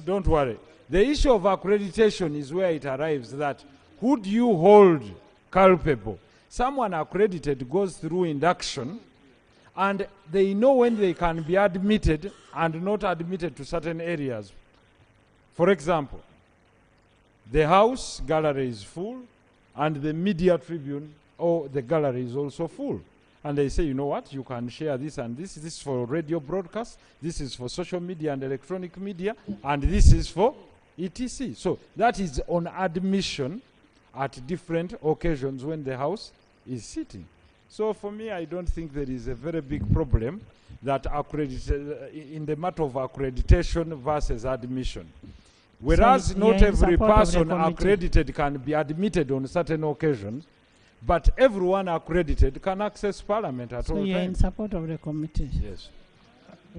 don't worry. The issue of accreditation is where it arrives that who do you hold culpable? Someone accredited goes through induction and they know when they can be admitted and not admitted to certain areas. For example, the House gallery is full and the media tribune or the gallery is also full. And they say, you know what, you can share this and this. This is for radio broadcast, this is for social media and electronic media, and this is for etc. So that is on admission at different occasions when the House is sitting. So for me, I don't think there is a very big problem that in the matter of accreditation versus admission. Whereas So not you're in every support of the person committee. accredited can be admitted on certain occasions, but everyone accredited can access Parliament at So all you're in times. support of the committee? Yes.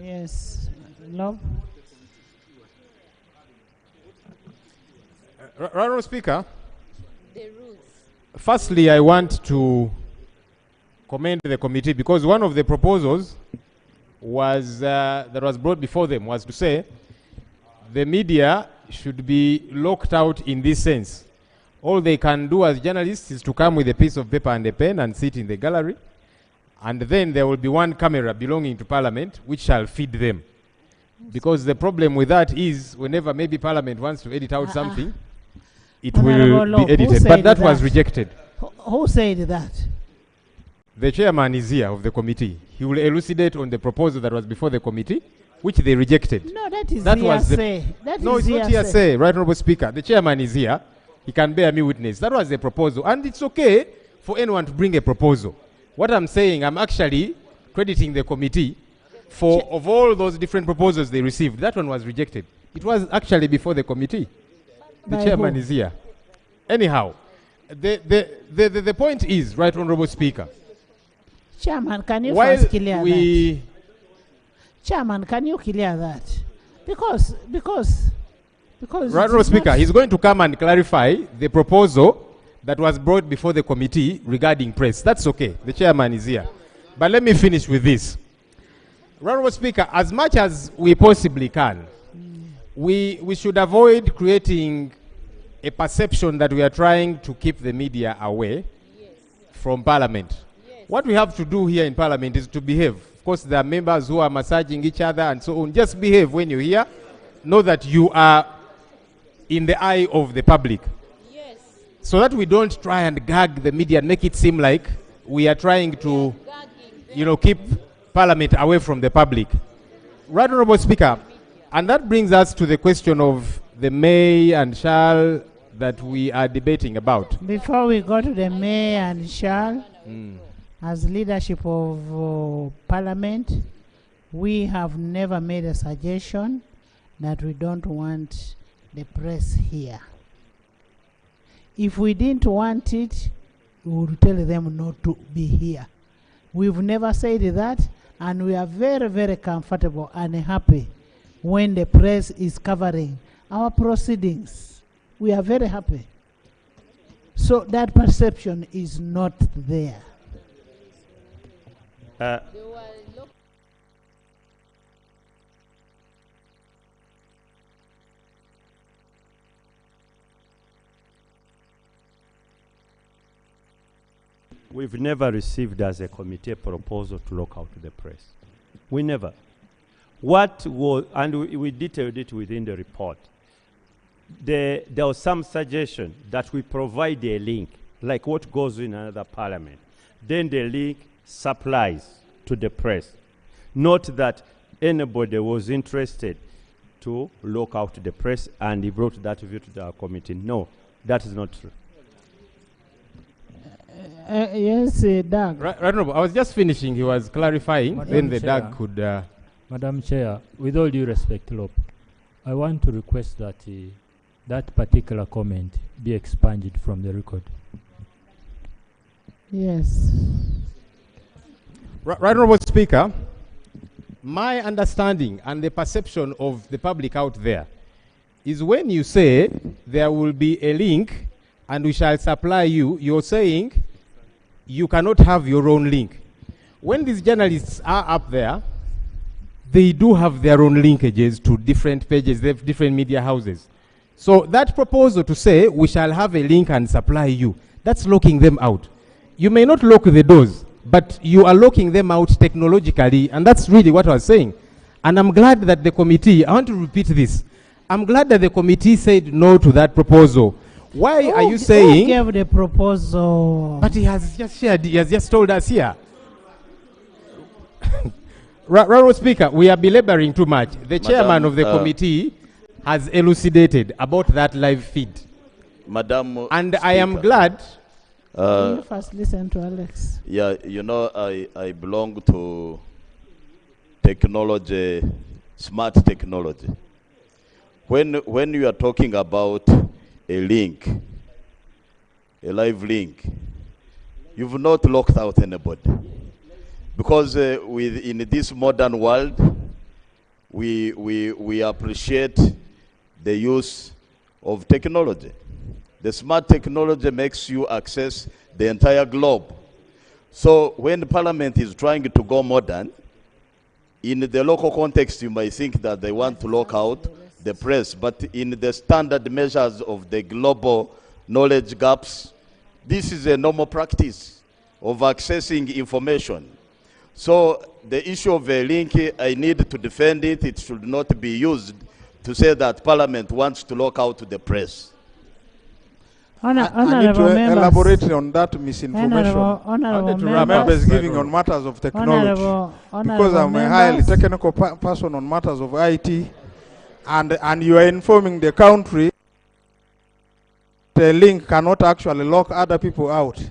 Yes. Love? Honourable Speaker, The rules. firstly, I want to commend the committee because one of the proposals was that was brought before them was to say the media should be locked out in this sense. All they can do as journalists is to come with a piece of paper and a pen and sit in the gallery, and then there will be one camera belonging to Parliament which shall feed them. Because the problem with that is whenever maybe Parliament wants to edit out something, it Honourable will Love, be who edited. said But that was that? rejected. Who said that? The chairman is here of the committee. He will elucidate on the proposal that was before the committee, which they rejected. No, that is That was the- hearsay. That No, is it's not hearsay. hearsay, right, Honourable Speaker. The chairman is here. He can bear me witness. That was the proposal. And it's okay for anyone to bring a proposal. What I'm saying, I'm actually crediting the committee for, of all those different proposals they received, that one was rejected. It was actually before the committee. The By chairman who? is here. Anyhow, the point is, right, Honourable Speaker, Chairman, can you while first clear we that? Chairman, can you clear that? Because Right, Honourable it's Speaker, not- he's going to come and clarify the proposal that was brought before the committee regarding press. That's okay. The chairman is here. But let me finish with this. Right, Honourable Speaker, as much as we possibly can, we should avoid creating a perception that we are trying to keep the media away from Parliament. What we have to do here in Parliament is to behave. Of course, there are members who are massaging each other and so on. Just behave when you're here. Know that you are in the eye of the public. So that we don't try and gag the media and make it seem like we are trying to, keep Parliament away from the public. Right, Honourable Speaker, and that brings us to the question of the may and shall that we are debating about. Before we go to the may and shall, as leadership of Parliament, we have never made a suggestion that we don't want the press here. If we didn't want it, we would tell them not to be here. We've never said that, and we are very, very comfortable and happy when the press is covering our proceedings. We are very happy. So that perception is not there. We've never received as a committee a proposal to lock out the press. We never. What was, and we detailed it within the report. There was some suggestion that we provide a link, like what goes in another parliament. Then the link supplies to the press. Not that anybody was interested to lock out the press and he brought that view to the committee. No, that is not true. Yes, Doug. Right, Honourable, I was just finishing. He was clarifying. Then the Chair, Doug could... Madam Chair, with all due respect, Lop, I want to request that that particular comment be expunged from the record. Yes. Right, Honourable Speaker, my understanding and the perception of the public out there is when you say there will be a link and we shall supply you, you're saying you cannot have your own link. When these journalists are up there, they do have their own linkages to different pages, they have different media houses. So that proposal to say we shall have a link and supply you, that's locking them out. You may not lock the doors, but you are locking them out technologically, and that's really what I was saying. And I'm glad that the committee, I want to repeat this, I'm glad that the committee said no to that proposal. Why are you saying? Who gave the proposal? But he has just shared, he has just told us here. Honourable Speaker, we are belaboring too much. The chairman of the committee has elucidated about that live feed. Madam and Speaker, I am glad. You first listen to Alex. Yeah, you know, I belong to technology, smart technology. When you are talking about a link, a live link, you've not locked out anybody. Because in this modern world, we appreciate the use of technology. The smart technology makes you access the entire globe. So when the Parliament is trying to go modern, in the local context, you might think that they want to lock out the press, but in the standard measures of the global knowledge gaps, this is a normal practice of accessing information. So the issue of a link, I need to defend it. It should not be used to say that Parliament wants to lock out the press. I need to elaborate on that misinformation. Honourable members giving on matters of technology. Because I'm a highly technical person on matters of IT, and you are informing the country the link cannot actually lock other people out.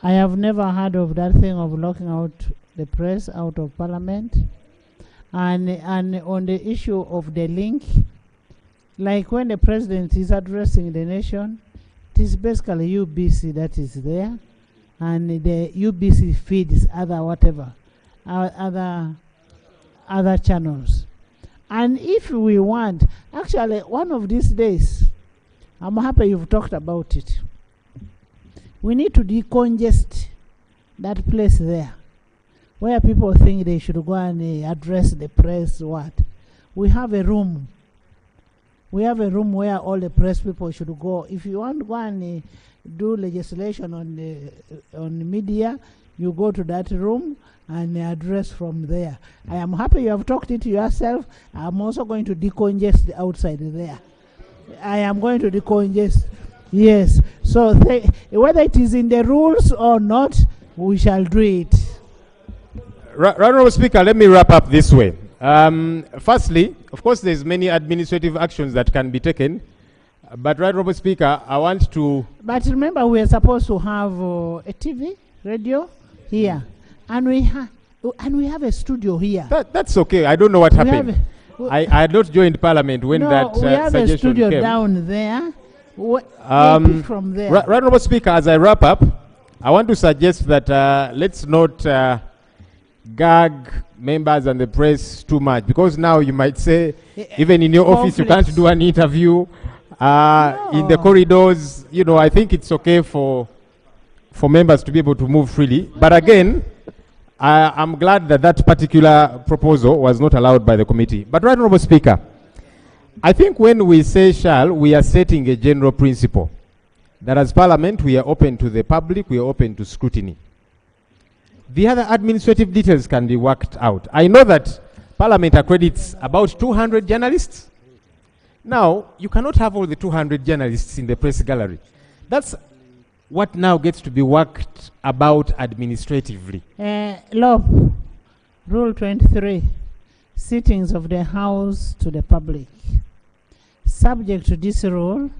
I have never heard of that thing of locking out the press out of Parliament. And on the issue of the link, like when the president is addressing the nation, it is basically UBC that is there, and the UBC feeds other channels. And if we want, actually one of these days, I'm happy you've talked about it, we need to decongest that place there, where people think they should go and address the press. We have a room. We have a room where all the press people should go. If you want to go and do legislation on media, you go to that room and address from there. I am happy you have talked it to yourself. I'm also going to decongest the outside there. I am going to decongest. Yes. So whether it is in the rules or not, we shall do it. Honourable Speaker, let me wrap up this way. Firstly, of course, there's many administrative actions that can be taken. But, Honourable Speaker, I want to... But remember, we are supposed to have a TV, radio here. And we have a studio here. That's okay. I don't know what happened. I had not joined Parliament when that suggestion came. We have a studio down there. From there. Honourable Speaker, as I wrap up, I want to suggest that let's not gag members and the press too much, because now you might say, even in your office, you can't do an interview. In the corridors, you know, I think it's okay for members to be able to move freely. But again, I'm glad that that particular proposal was not allowed by the committee. But, Honourable Speaker, I think when we say shall, we are setting a general principle that as Parliament, we are open to the public, we are open to scrutiny. The other administrative details can be worked out. I know that Parliament accredits about 200 journalists. Now, you cannot have all the 200 journalists in the press gallery. That's what now gets to be worked about administratively. Law, Rule 23, sittings of the House to the public. Subject to this rule,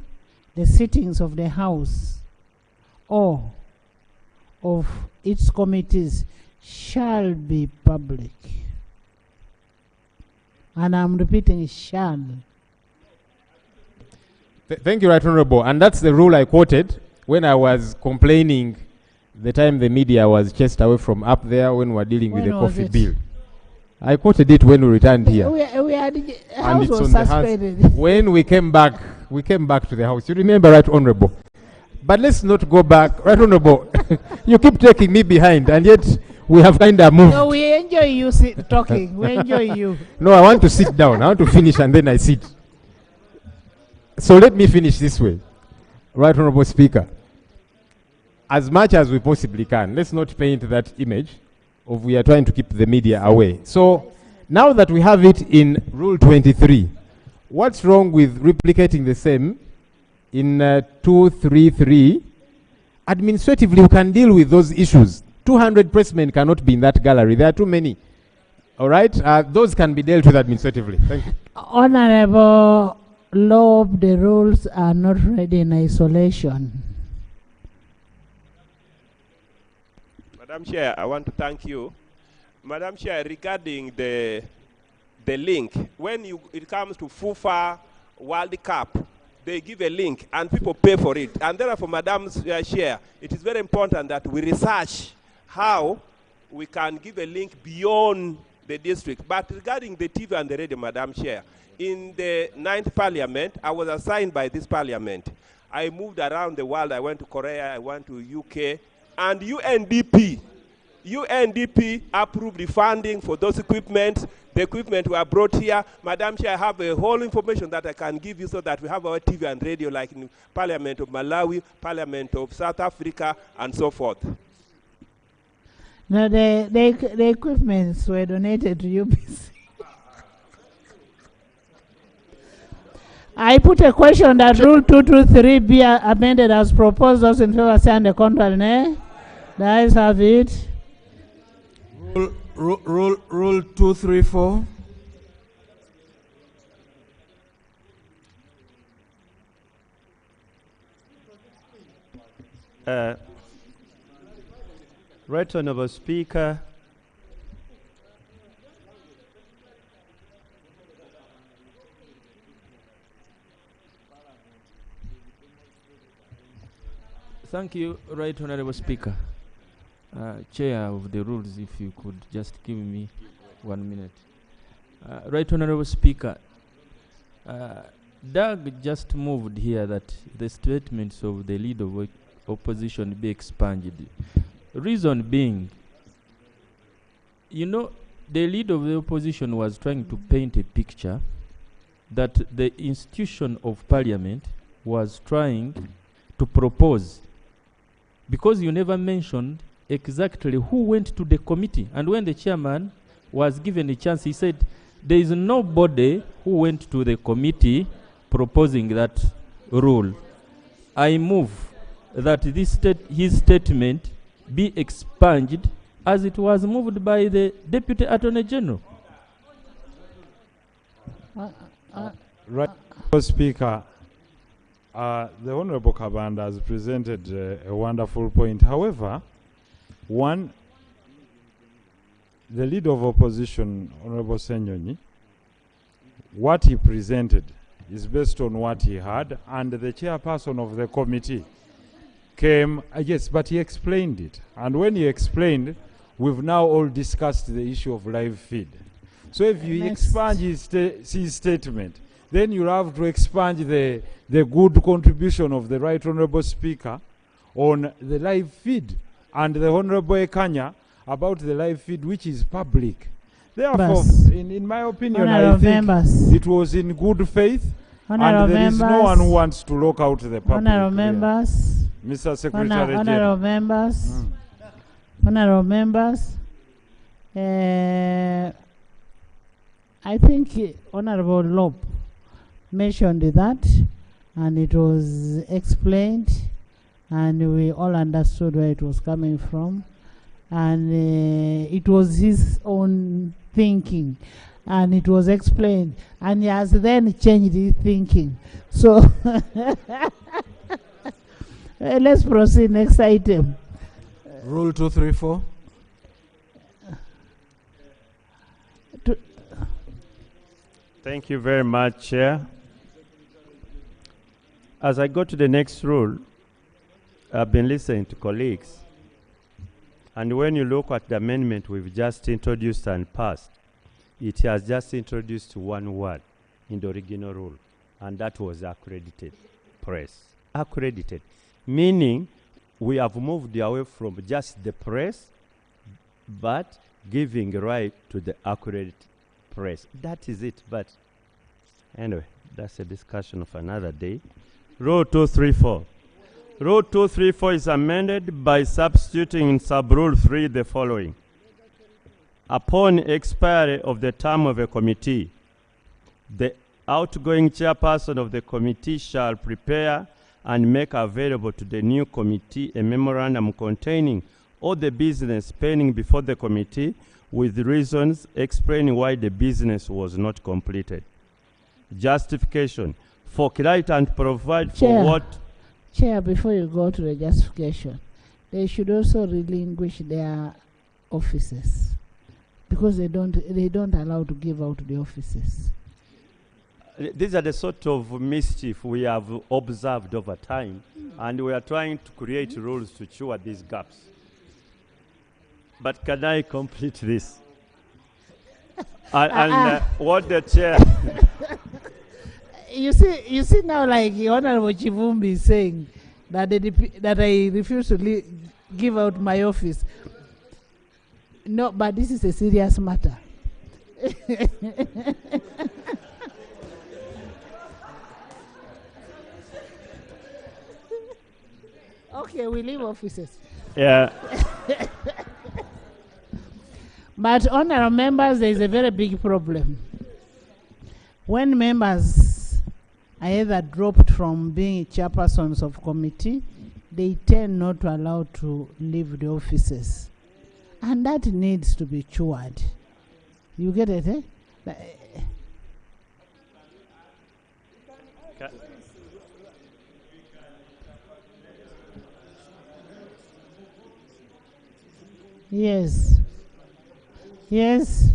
the sittings of the House or of its committees shall be public. And I'm repeating, shall. Thank you, Right Honourable. And that's the rule I quoted when I was complaining the time the media was chased away from up there when we were dealing with When the was coffee it? bill. I quoted it when we returned here. We had, And house it's was on the house. suspended. When we came back to the house. You remember, Right Honorable? But let's not go back. Right Honorable, you keep taking me behind, and yet we have kind of moved. No, we enjoy you talking. We enjoy you. No, I want to sit down. I want to finish, and then I sit. So let me finish this way. Right Honorable Speaker, as much as we possibly can, let's not paint that image of we are trying to keep the media away. So now that we have it in Rule 23, what's wrong with replicating the same in 233? Administratively, we can deal with those issues. 200 pressmen cannot be in that gallery. There are too many. All right? Those can be dealt with administratively. Thank you. Honorable Loeb, the rules are not read in isolation. Madam Chair, I want to thank you. Madam Chair, regarding the link, when it comes to FUFA World Cup, they give a link and people pay for it. And therefore, Madam Chair, it is very important that we research how we can give a link beyond the district. But regarding the TV and the radio, Madam Chair, in the 9th Parliament, I was assigned by this Parliament. I moved around the world. I went to Korea, I went to UK, and UNDP approved the funding for those equipment. The equipment were brought here. Madam Chair, I have a whole information that I can give you so that we have our TV and radio like in Parliament of Malawi, Parliament of South Africa, and so forth. No, the equipments were donated to UBC. I put a question that Rule 223 be amended as proposed. Those in favor say on the contrary, nay? The ayes have it. Rule 234. Right Honourable Speaker, Thank you, Right Honourable Speaker. Chair of the rules, if you could just give me 1 minute. Right Honourable Speaker, Doug just moved here that the statements of the leader of opposition be expunged. Reason being, you know, the leader of the opposition was trying to paint a picture that the institution of parliament was trying to propose, because you never mentioned exactly who went to the committee. And when the chairman was given a chance, he said, there is nobody who went to the committee proposing that rule. I move that his statement be expunged as it was moved by the Deputy Attorney General. Right, Speaker, the Honorable Kabanda has presented a wonderful point. However, one, the leader of opposition, Honorable Senyonyi, what he presented is based on what he had, and the chairperson of the committee came, yes, but he explained it. And when he explained, we've now all discussed the issue of live feed. So if you expunge his statement, then you'll have to expunge the good contribution of the Right Honourable Speaker on the live feed and the Honourable Ekanya about the live feed, which is public. Therefore, in my opinion, I think it was in good faith, and there is no one who wants to lock out the public. Honourable members, Mr. Secretary Honourable General. members, Honourable members, I think Honourable Loeb mentioned that, and it was explained, and we all understood where it was coming from, and it was his own thinking, and it was explained, and he has then changed his thinking. So let's proceed. Next item. Rule 234. Thank you very much, Chair. As I go to the next rule, I've been listening to colleagues, And when you look at the amendment we've just introduced and passed, it has just introduced one word in the original rule, and that was accredited press. Accredited, meaning we have moved away from just the press, but giving right to the accredited press. That is it. But anyway, that's a discussion of another day. Rule 234. Rule 234 is amended by substituting in sub-rule 3 the following. Upon expiry of the term of a committee, the outgoing chairperson of the committee shall prepare and make available to the new committee a memorandum containing all the business pending before the committee with reasons explaining why the business was not completed. Justification. For clarity and provide for what... Chair, before you go to the justification, they should also relinquish their offices because they don't allow to give out the offices. These are the sort of mischief we have observed over time, and we are trying to create rules to cure these gaps. But can I complete this? What the chair... You see now, like Honorable Chivumbi is saying that that I refuse to give out my office. No, but this is a serious matter. Okay, we leave offices. Yeah. But honorable members, there is a very big problem. When members are either dropped from being chairpersons of committee, they tend not to allow to leave the offices. And that needs to be cured. You get it, eh? Yes. Yes.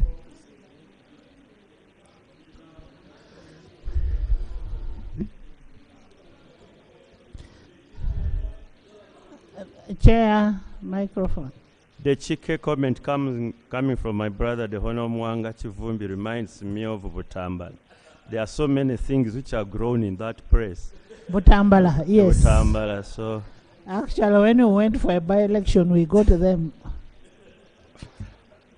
Chair, microphone. The Chike comment coming from my brother, the Hono Mwanga Chivumbi, reminds me of Butambala. There are so many things which are grown in that press. Butambala, yes. Butambala, so... Actually, when we went for a by-election, we go to them.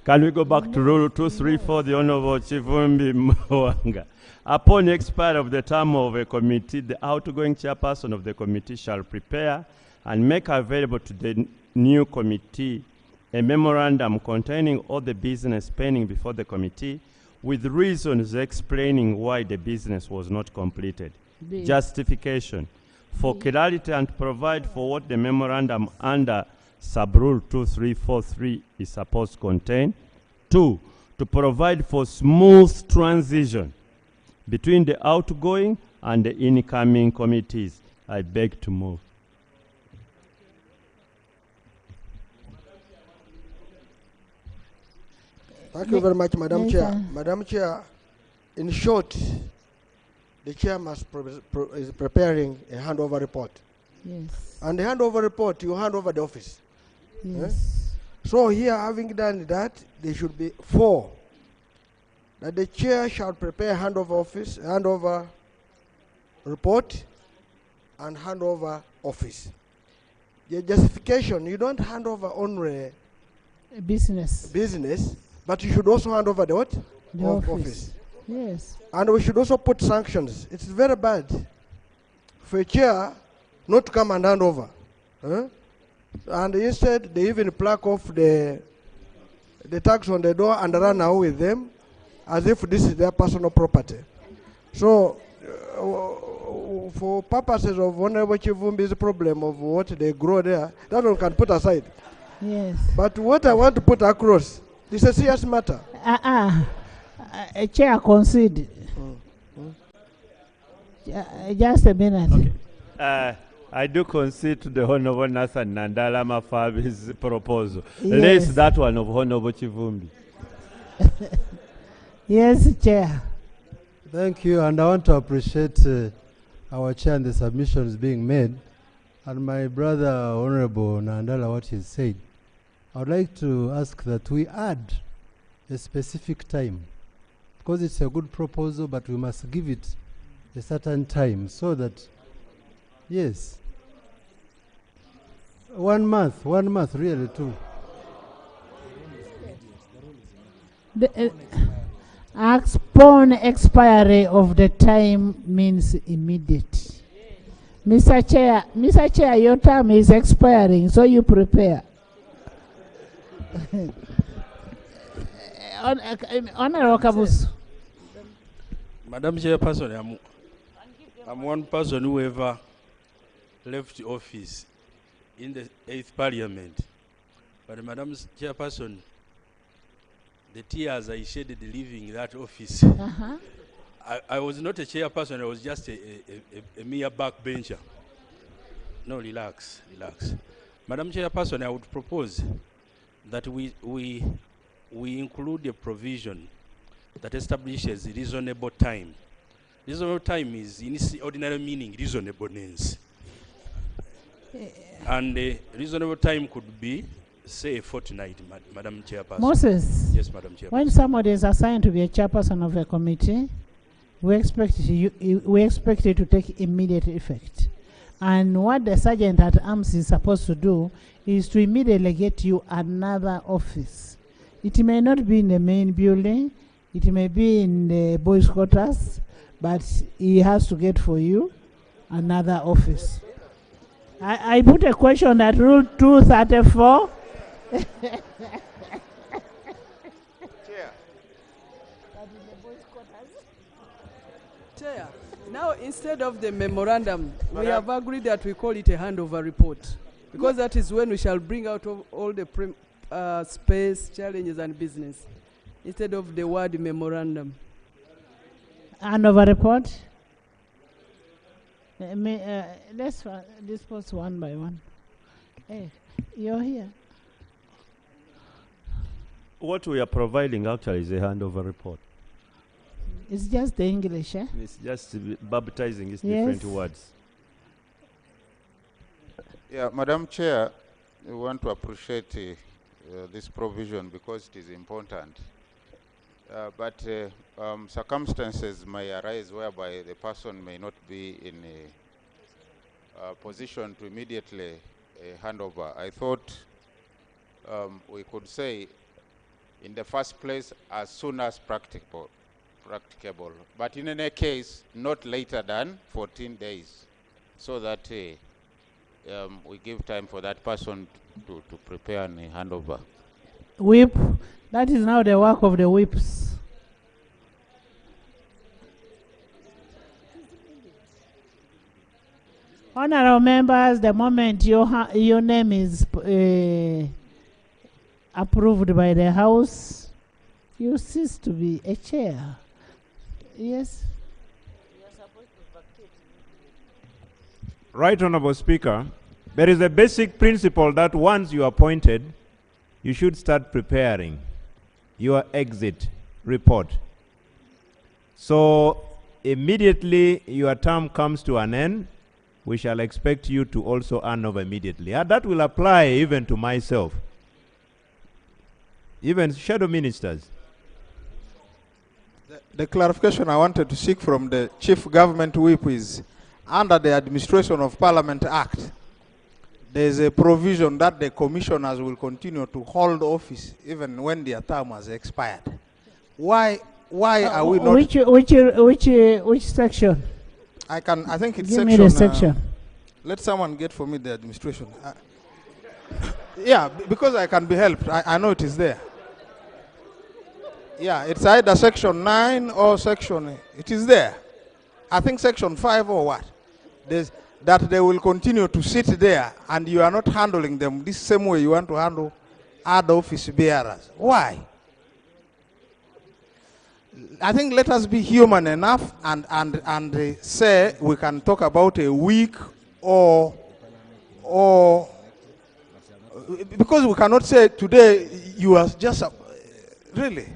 Can we go back to Rule 234, the Honorable Chivumbi Mwanga? Upon expiry of the term of a committee, the outgoing chairperson of the committee shall prepare and make available to the new committee a memorandum containing all the business pending before the committee with reasons explaining why the business was not completed. Justification. For clarity and provide for what the memorandum under sub-rule 2343 is supposed to contain. 2, to provide for smooth transition between the outgoing and the incoming committees. I beg to move. Thank you very much, Madam Chair. Madam Chair, in short, the chair is preparing a handover report. Yes. And the handover report, you hand over the office. Yes. So here, having done that, there should be 4. That the chair shall prepare handover report, and handover office. The justification, you don't hand over only business, but you should also hand over the what? The office. Yes. And we should also put sanctions. It's very bad for a chair not to come and hand over. And instead, they even pluck off the tags on the door and run away with them as if this is their personal property. So, for purposes of Honorable Chivumbi's problem of what they grow there, that one can put aside. Yes. But what I want to put across, this is a serious matter. A chair concede. Just a minute. Okay. I do concede to the Honorable Nathan Nandala Mafabi's proposal. Yes. Raise that one of Honorable Chivumbi. Yes, Chair. Thank you, and I want to appreciate our chair and the submissions being made, and my brother Honorable Nandala, what he said. I would like to ask that we add a specific time, because it's a good proposal, but we must give it a certain time so that, yes, 1 month, really too. Upon expiry of the time means immediate. Mr. Chair, your term is expiring, so you prepare. Honorable Kabus. Madam Chairperson, I'm one person who ever left office in the 8th Parliament. But Madam Chairperson, the tears I shed leaving that office. I was not a chairperson, I was just a mere backbencher. No, relax. Madam Chairperson, I would propose that we include a provision that establishes reasonable time. Reasonable time is, in its ordinary meaning, reasonableness. And reasonable time could be, say, a fortnight, Madam Chairperson. Moses. Yes, Madam Chairperson. When somebody is assigned to be a chairperson of a committee, we expect it to take immediate effect. And what the sergeant at arms is supposed to do is to immediately get you another office. It may not be in the main building, it may be in the boys' quarters, but he has to get for you another office. I put a question at Rule 234. Chair, now instead of the memorandum, we have agreed that we call it a handover report, because that is when we shall bring out all the space, challenges and business, instead of the word memorandum. Handover report? Let's dispose one by one. Hey, you're here. What we are providing actually is a handover report. It's just the English, eh? It's just baptizing its Yes. different words. Yeah, Madam Chair, we want to appreciate this provision because it is important. But circumstances may arise whereby the person may not be in a position to immediately hand over. I thought we could say, in the first place, as soon as practicable. But in any case, not later than 14 days, so that we give time for that person to prepare and hand over. Whip, that is now the work of the whips. Honorable members, the moment your name is approved by the House, you cease to be a chair. Yes. Right, Honorable Speaker, there is a basic principle that once you are appointed, you should start preparing your exit report. So immediately your term comes to an end, we shall expect you to also hand over immediately. And that will apply even to myself, even shadow ministers. The clarification I wanted to seek from the Chief Government Whip is, under the Administration of Parliament Act, there is a provision that the commissioners will continue to hold office even when their term has expired. Why are we not? Which section? I think it's Give section. me the section. Let someone get for me the administration. Yeah, because I can be helped. I know it is there. Yeah, it's either section 9 or section, it is there. I think section 5 or what? That they will continue to sit there and you are not handling them this same way you want to handle other office bearers. Why? I think let us be human enough and say we can talk about a week or because we cannot say today you are just really.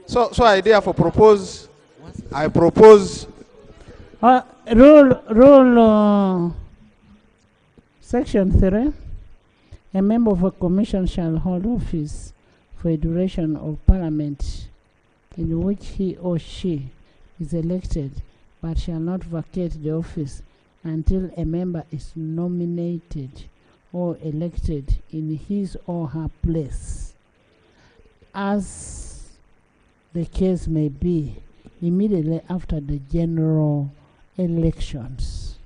So I therefore propose. Rule Section 3. A member of a commission shall hold office for a duration of parliament in which he or she is elected, but shall not vacate the office until a member is nominated or elected in his or her place, as the case may be, immediately after the general elections.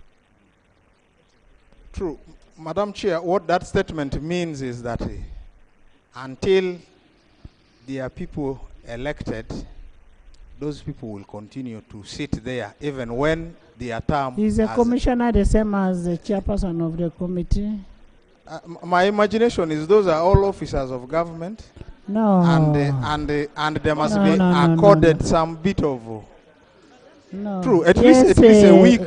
True. Madam Chair, what that statement means is that until there are people elected, those people will continue to sit there even when their term Is the commissioner the same as the chairperson of the committee? My imagination is those are all officers of government. No. And there must be accorded some bit of. No. True. At least a week.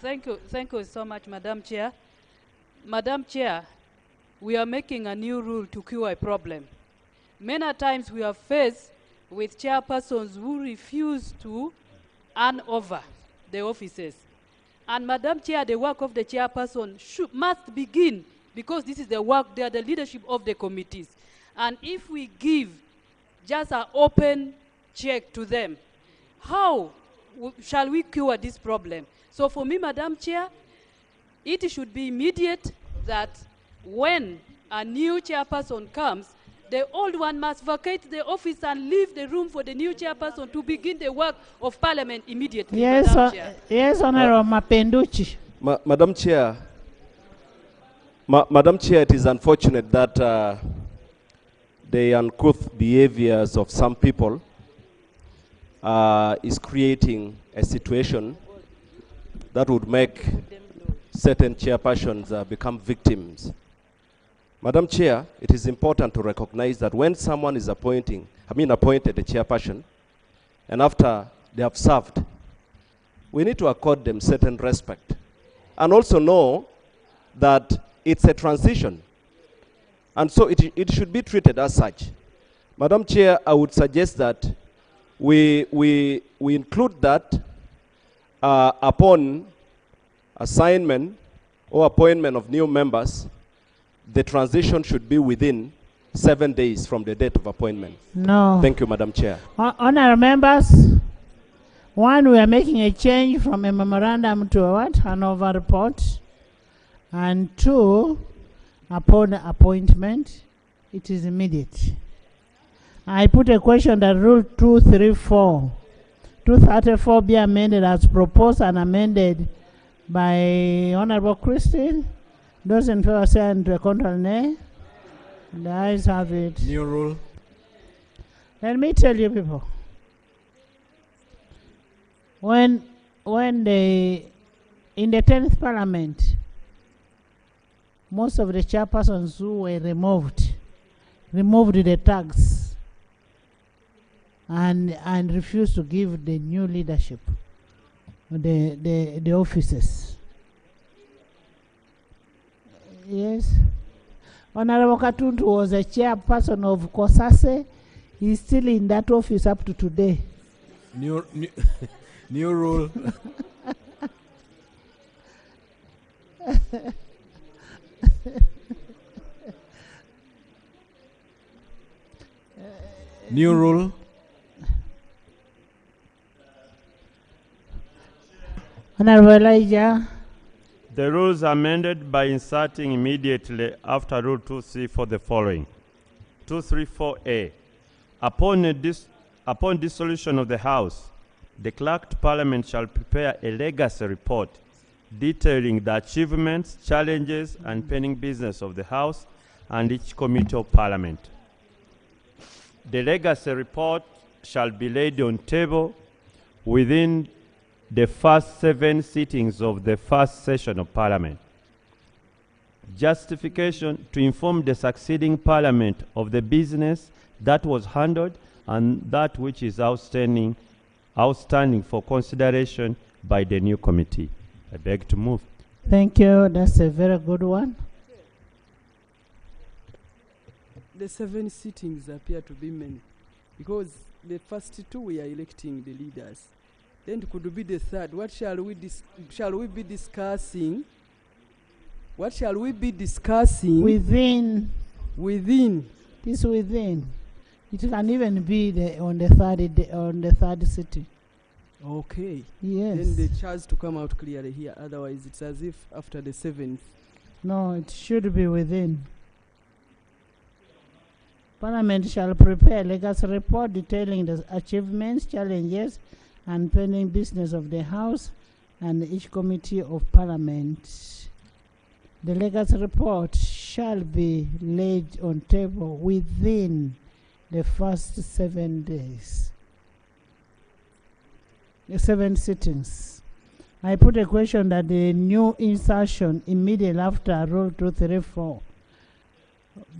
Thank you so much, Madam Chair. Madam Chair, we are making a new rule to cure a problem. Many times we are faced with chairpersons who refuse to hand over the offices. And Madam Chair, the work of the chairperson must begin, because this is the work, they are the leadership of the committees. And if we give just an open check to them, how shall we cure this problem? So for me, Madam Chair, it should be immediate that when a new chairperson comes, the old one must vacate the office and leave the room for the new chairperson to begin the work of Parliament immediately. Yes, Madam Chair. Yes, Honorable Mapenduchi. Madam Chair, Madam Chair, it is unfortunate that the uncouth behaviors of some people is creating a situation that would make certain chairpersons become victims. Madam Chair, it is important to recognize that when someone is appointed a chairperson, and after they have served, we need to accord them certain respect. And also know that it's a transition. And so it should be treated as such. Madam Chair, I would suggest that we include that upon assignment or appointment of new members, the transition should be within 7 days from the date of appointment. No. Thank you, Madam Chair. Honourable members, one, we are making a change from a memorandum to a what? An over report. And two, upon appointment, it is immediate. I put a question that Rule 234 be amended as proposed and amended by Honourable Christine. Those in favor say and to contrary nay. The ayes have it. New rule. Let me tell you people, when in the 10th Parliament, most of the chairpersons who were removed the tags and refused to give the new leadership the offices. Yes. Honorable Katuntu was a chairperson of Kosase. He's still in that office up to today. New rule. New rule. Honorable Elijah. The rules are amended by inserting immediately after Rule 234 the following. 234A. Upon dissolution of the House, the Clerk to Parliament shall prepare a legacy report detailing the achievements, challenges, and pending business of the House and each committee of Parliament. The legacy report shall be laid on table within the first 7 sittings of the first session of Parliament. Justification to inform the succeeding Parliament of the business that was handled and that which is outstanding for consideration by the new committee. I beg to move. Thank you. That's a very good one. The 7 sittings appear to be many, because the first 2 we are electing the leaders. Then it could be the third. What shall we be discussing What shall we be discussing? Within. Within. This within. It can even be on the third sitting. Okay. Yes. Then the charge to come out clearly here. Otherwise, it's as if after the 7th. No, it should be within. Parliament shall prepare a legacy report detailing the achievements, challenges, and pending business of the House and each committee of Parliament. The legacy report shall be laid on table within the first 7 days. The 7 sittings. I put a question that the new insertion immediately after Rule 234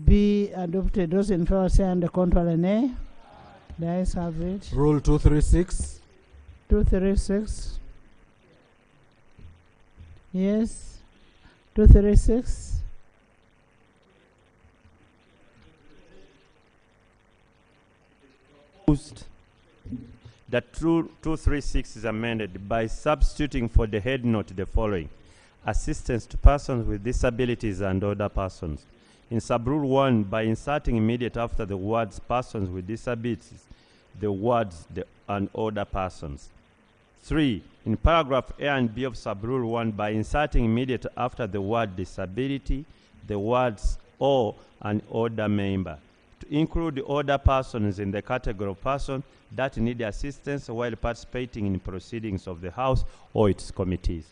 be adopted. Those in favor say under control and nay. The ayes have it. Rule 236. 236. Yes. 236. That Rule 236 is amended by substituting for the head note the following: assistance to persons with disabilities and other persons. In sub-rule 1, by inserting immediate after the words persons with disabilities, the words and other persons. 3. In paragraph A and B of sub-rule 1, by inserting immediate after the word disability, the words or an other member, to include the other persons in the category of person that need assistance while participating in proceedings of the House or its committees.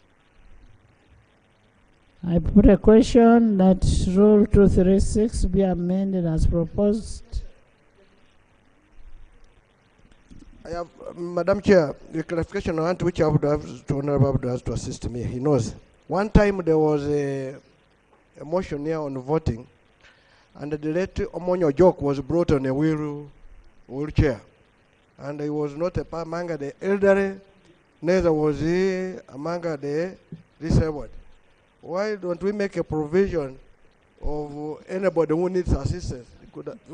I put a question that Rule 236 be amended as proposed. I have, Madam Chair, the clarification on which I would have to Honorable Abdu has to assist me. He knows. One time there was a motion here on voting, and the late Omonyo Joke was brought on a wheelchair. And he was not among the elderly, neither was he among the disabled. Why don't we make a provision of anybody who needs assistance?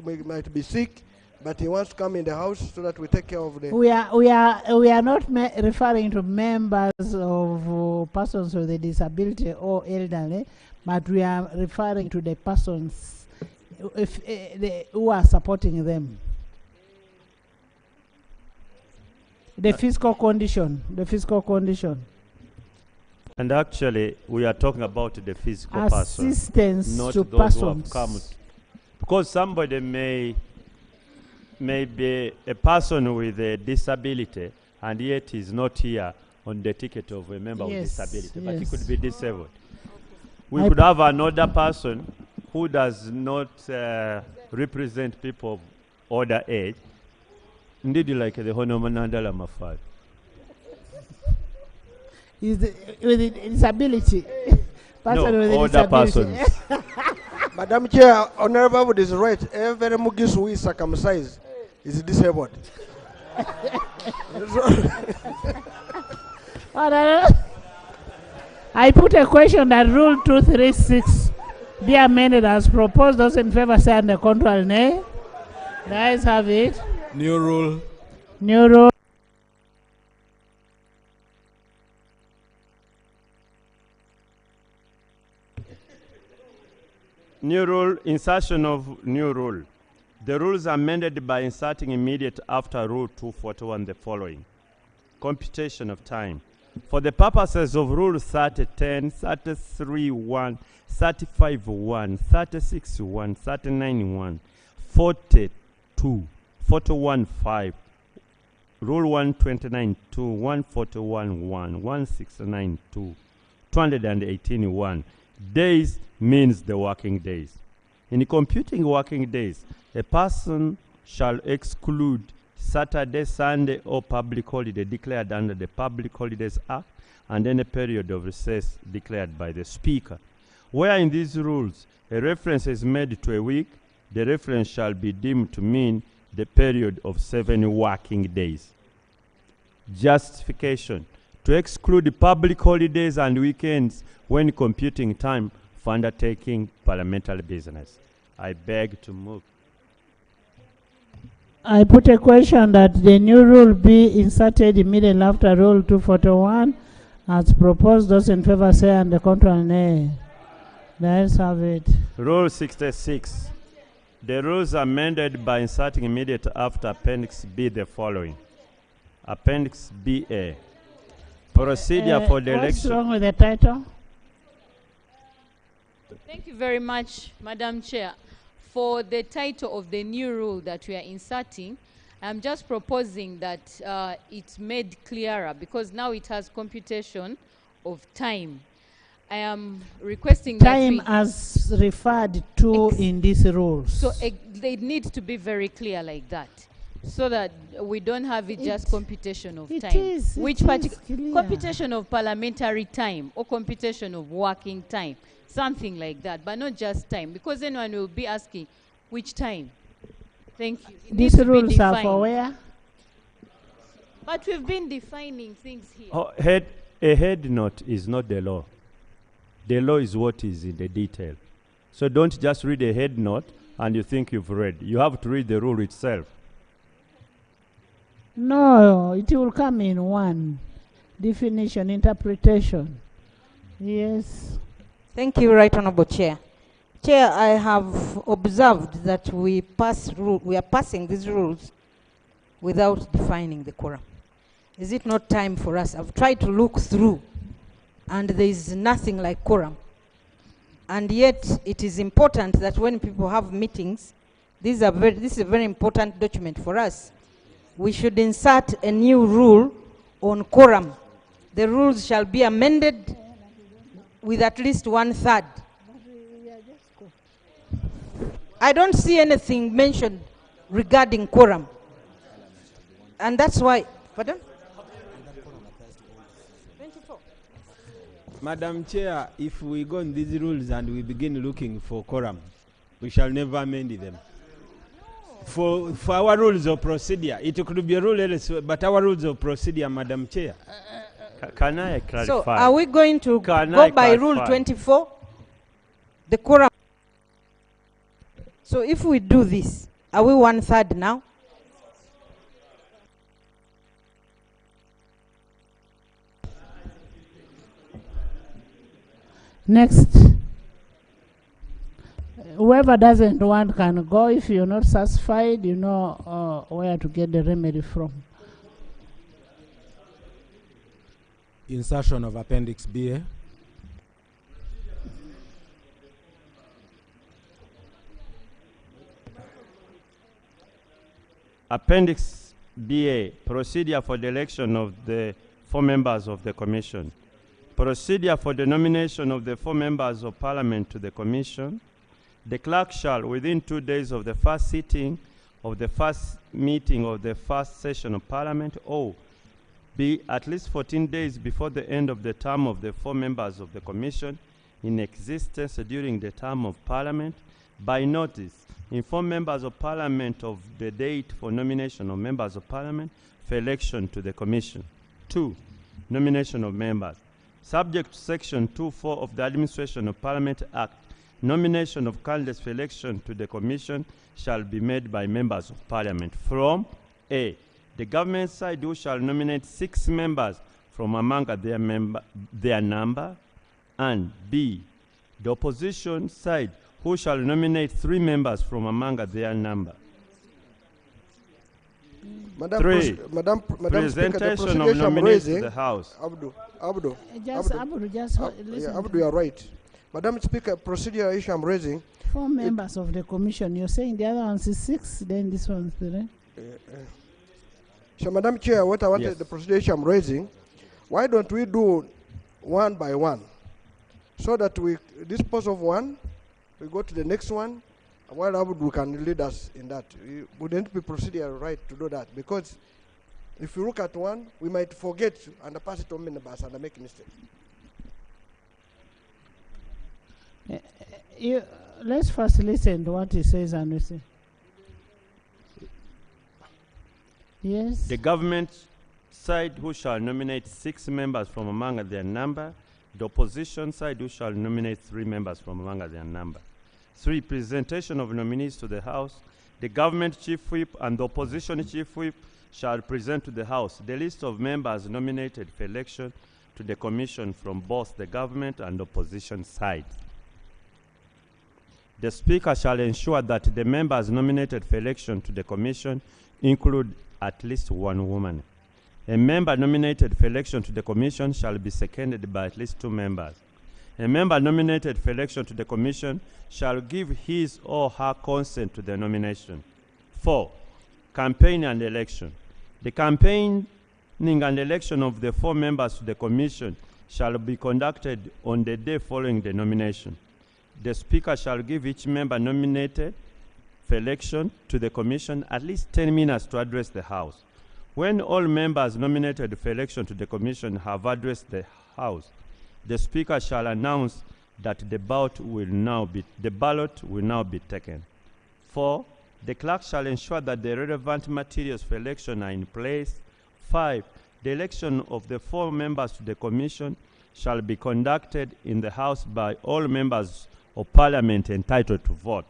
He might be sick, but he wants to come in the house so that we take care of the... We are not referring to members of persons with a disability or elderly, but we are referring to the persons who are supporting them. The fiscal condition. And actually, we are talking about the physical assistance person, not to those persons. who have come. Because somebody may be a person with a disability, and yet is not here on the ticket of a member with disability, but he could be disabled. We could have another person who does not represent people of older age, indeed like the Honorable Nandala Mafal. Is with a disability. Person with older persons. Madam Chair, Honorable Abdu is right. Every Mugis who is circumcised is disabled. I put a question that Rule 236 be amended as proposed. Those in favor say under control nay. The ayes have it. New rule. New rule. New rule, insertion of new rule. The rules amended by inserting immediate after Rule 241 the following: computation of time. For the purposes of Rule 3010, 33.1, 35.1, 36.1, 39.1, 42, 41.5, Rule 129.2, 141.1, 169.2, 218.1. Days means the working days. In computing working days, a person shall exclude Saturday, Sunday, or public holiday declared under the Public Holidays Act and any period of recess declared by the Speaker. Where in these rules a reference is made to a week, the reference shall be deemed to mean the period of 7 working days. Justification: to exclude public holidays and weekends when computing time for undertaking parliamentary business. I beg to move. I put a question that the new rule be inserted immediately after Rule 241 as proposed. Those in favor say and the contrary nay. The ayes have it. Rule 66. The rules amended by inserting immediate after Appendix B the following. Appendix BA. Procedure for the What's election. wrong with the title? Thank you very much, Madam Chair. For the title of the new rule that we are inserting, I'm just proposing that it's made clearer because now it has computation of time. I am requesting Time that as referred to in these rules. so they need to be very clear like that, so that we don't have it just computation of it time. is, it Which is particular clear. computation of parliamentary time or computation of working time, something like that, but not just time, because anyone will be asking which time. Thank you. It needs These to be rules are defined. for where? But we've been defining things here. Oh, a head note is not the law. The law is what is in the detail. So don't just read a head note and you think you've read. You have to read the rule itself. No, it will come in one. Definition, interpretation. Yes. Thank you, Right Honorable Chair. Chair, I have observed that we are passing these rules without defining the quorum. Is it not time for us? I've tried to look through, and there is nothing like quorum. And yet, it is important that when people have meetings, this is a very important document for us. We should insert a new rule on quorum. The rules shall be amended with at least 1/3. I don't see anything mentioned regarding quorum. And that's why, pardon? 24. Madam Chair, if we go on these rules and we begin looking for quorum, we shall never amend them. For our rules of procedure, it could be a rule elsewhere, but our rules of procedure, Madam Chair. Can I clarify? So are we going to Can go I by clarify? Rule 24? The quorum. So if we do this, are we 1/3 now? Next. Whoever doesn't want can go. If you're not satisfied, you know where to get the remedy from. Insertion of Appendix BA. Appendix BA, procedure for the election of the 4 members of the Commission. Procedure for the nomination of the 4 members of Parliament to the Commission. The clerk shall, within 2 days of the first sitting of the first meeting of the first session of Parliament, or be at least 14 days before the end of the term of the 4 members of the Commission in existence during the term of Parliament, by notice, inform members of Parliament of the date for nomination of members of Parliament for election to the Commission. 2. Nomination of members. Subject to Section 2.4 of the Administration of Parliament Act, nomination of candidates for election to the Commission shall be made by members of Parliament from A. The government side, who shall nominate 6 members from among their number, and B. The opposition side, who shall nominate 3 members from among their number. Madam, 3. Madam Speaker, the Presentation of procedure I'm nominees to raising, the House. Abdu, Listen. Abdu, you are right. Madam Speaker, procedure issue I'm raising. 4 members of the commission. You're saying the other ones is 6, then this one's 3. So, Madam Chair, what I wanted, Yes. the procedure issue I'm raising, why don't we do one by one? So that we dispose of one, we go to the next one, and while Abdu can lead us in that. We wouldn't be procedure right to do that, because if you look at one, we might forget and pass it to members and make mistakes. Let's first listen to what he says and we see. Yes. The government side, who shall nominate 6 members from among their number. The opposition side, who shall nominate 3 members from among their number. 3. Presentation of nominees to the House. The government chief whip and the opposition chief whip shall present to the House the list of members nominated for election to the Commission from both the government and opposition sides. The Speaker shall ensure that the members nominated for election to the Commission include at least one woman. A member nominated for election to the Commission shall be seconded by at least 2 members. A member nominated for election to the Commission shall give his or her consent to the nomination. 4. Campaign and election. The campaigning and election of the 4 members to the Commission shall be conducted on the day following the nomination. The Speaker shall give each member nominated for election to the Commission at least 10 minutes to address the House. When all members nominated for election to the Commission have addressed the House, the Speaker shall announce that the ballot will now be taken. 4. The clerk shall ensure that the relevant materials for election are in place. 5. The election of the 4 members to the Commission shall be conducted in the House by all members of Parliament entitled to vote.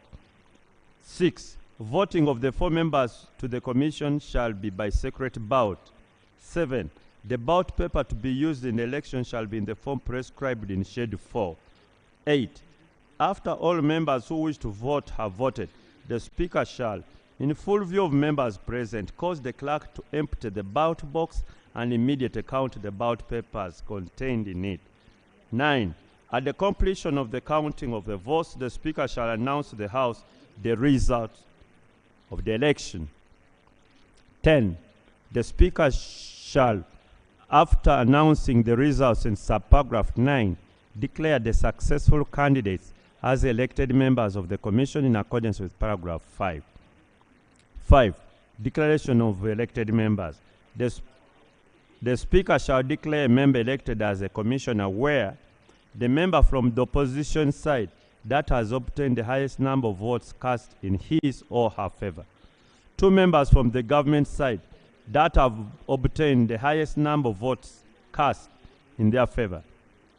6. Voting of the 4 members to the Commission shall be by secret ballot. 7. The ballot paper to be used in the election shall be in the form prescribed in Schedule 4. 8. After all members who wish to vote have voted, the Speaker shall, in full view of members present, cause the clerk to empty the ballot box and immediately count the ballot papers contained in it. 9. At the completion of the counting of the votes, the Speaker shall announce to the House the result of the election. 10. The Speaker shall, after announcing the results in subparagraph 9, declare the successful candidates as elected members of the Commission in accordance with paragraph 5. 5. Declaration of elected members. The Speaker shall declare a member elected as a commissioner where the member from the opposition side that has obtained the highest number of votes cast in his or her favor. 2 members from the government side that have obtained the highest number of votes cast in their favor.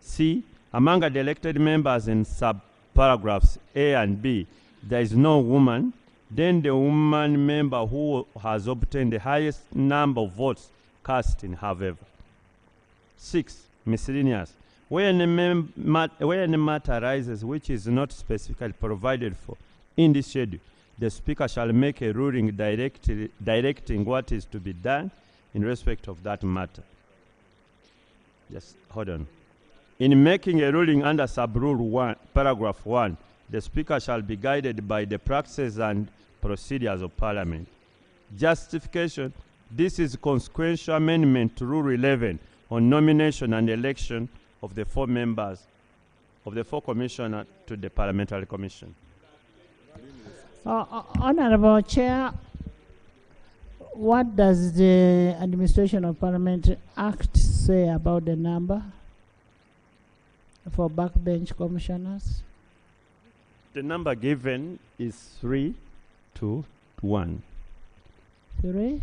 C. Among the elected members in subparagraphs A and B, there is no woman, then the woman member who has obtained the highest number of votes cast in her favor. 6. Miscellaneous. Where any matter arises which is not specifically provided for in this schedule, the Speaker shall make a ruling directing what is to be done in respect of that matter. Yes, hold on. In making a ruling under sub-rule 1, paragraph 1, the Speaker shall be guided by the practices and procedures of Parliament. Justification. This is consequential amendment to Rule 11 on nomination and election of the 4 members of the 4 commissioners to the Parliamentary Commission. Honorable Chair, what does the Administration of Parliament Act say about the number for backbench commissioners? The number given is 3 to 1. 3?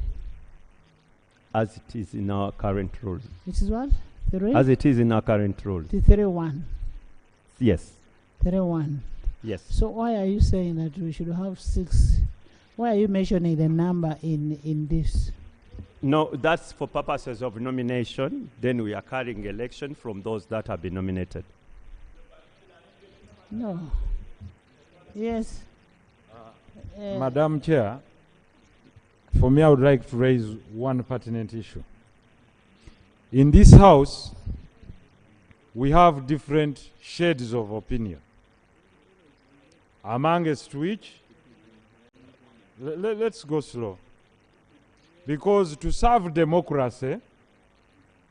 As it is in our current rules. It is what? 3? As it is in our current rules. 3-1. Yes. 3-1. Yes. So why are you saying that we should have 6? Why are you mentioning the number in this? No, that's for purposes of nomination. Then we are carrying election from those that have been nominated. No. Yes. Madam Chair, for me, I would like to raise one pertinent issue. In this House, we have different shades of opinion, amongst which, let's go slow, because to serve democracy,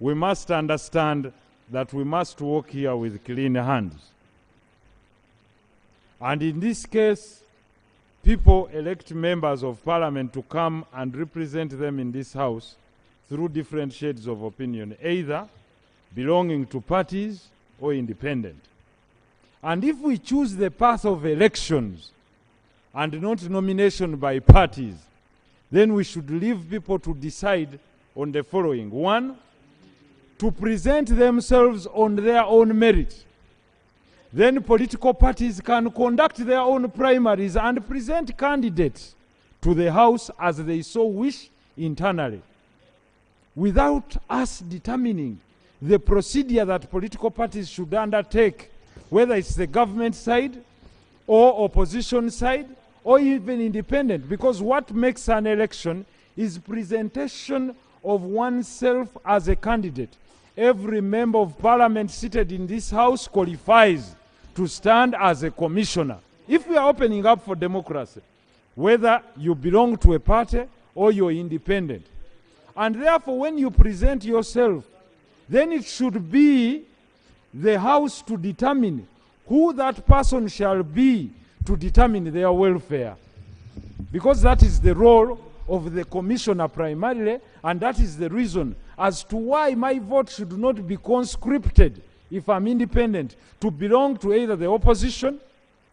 we must understand that we must walk here with clean hands. And in this case, people elect members of Parliament to come and represent them in this House through different shades of opinion, either belonging to parties or independent. And if we choose the path of elections and not nomination by parties, then we should leave people to decide on the following. 1, to present themselves on their own merit. Then political parties can conduct their own primaries and present candidates to the House as they so wish internally, without us determining the procedure that political parties should undertake, whether it's the government side or opposition side, or even independent, because what makes an election is presentation of oneself as a candidate. Every member of parliament seated in this house qualifies to stand as a commissioner. If we are opening up for democracy, whether you belong to a party or you're independent. And therefore, when you present yourself, then it should be the house to determine who that person shall be to determine their welfare. Because that is the role of the commissioner primarily, and that is the reason as to why my vote should not be conscripted, if I'm independent, to belong to either the opposition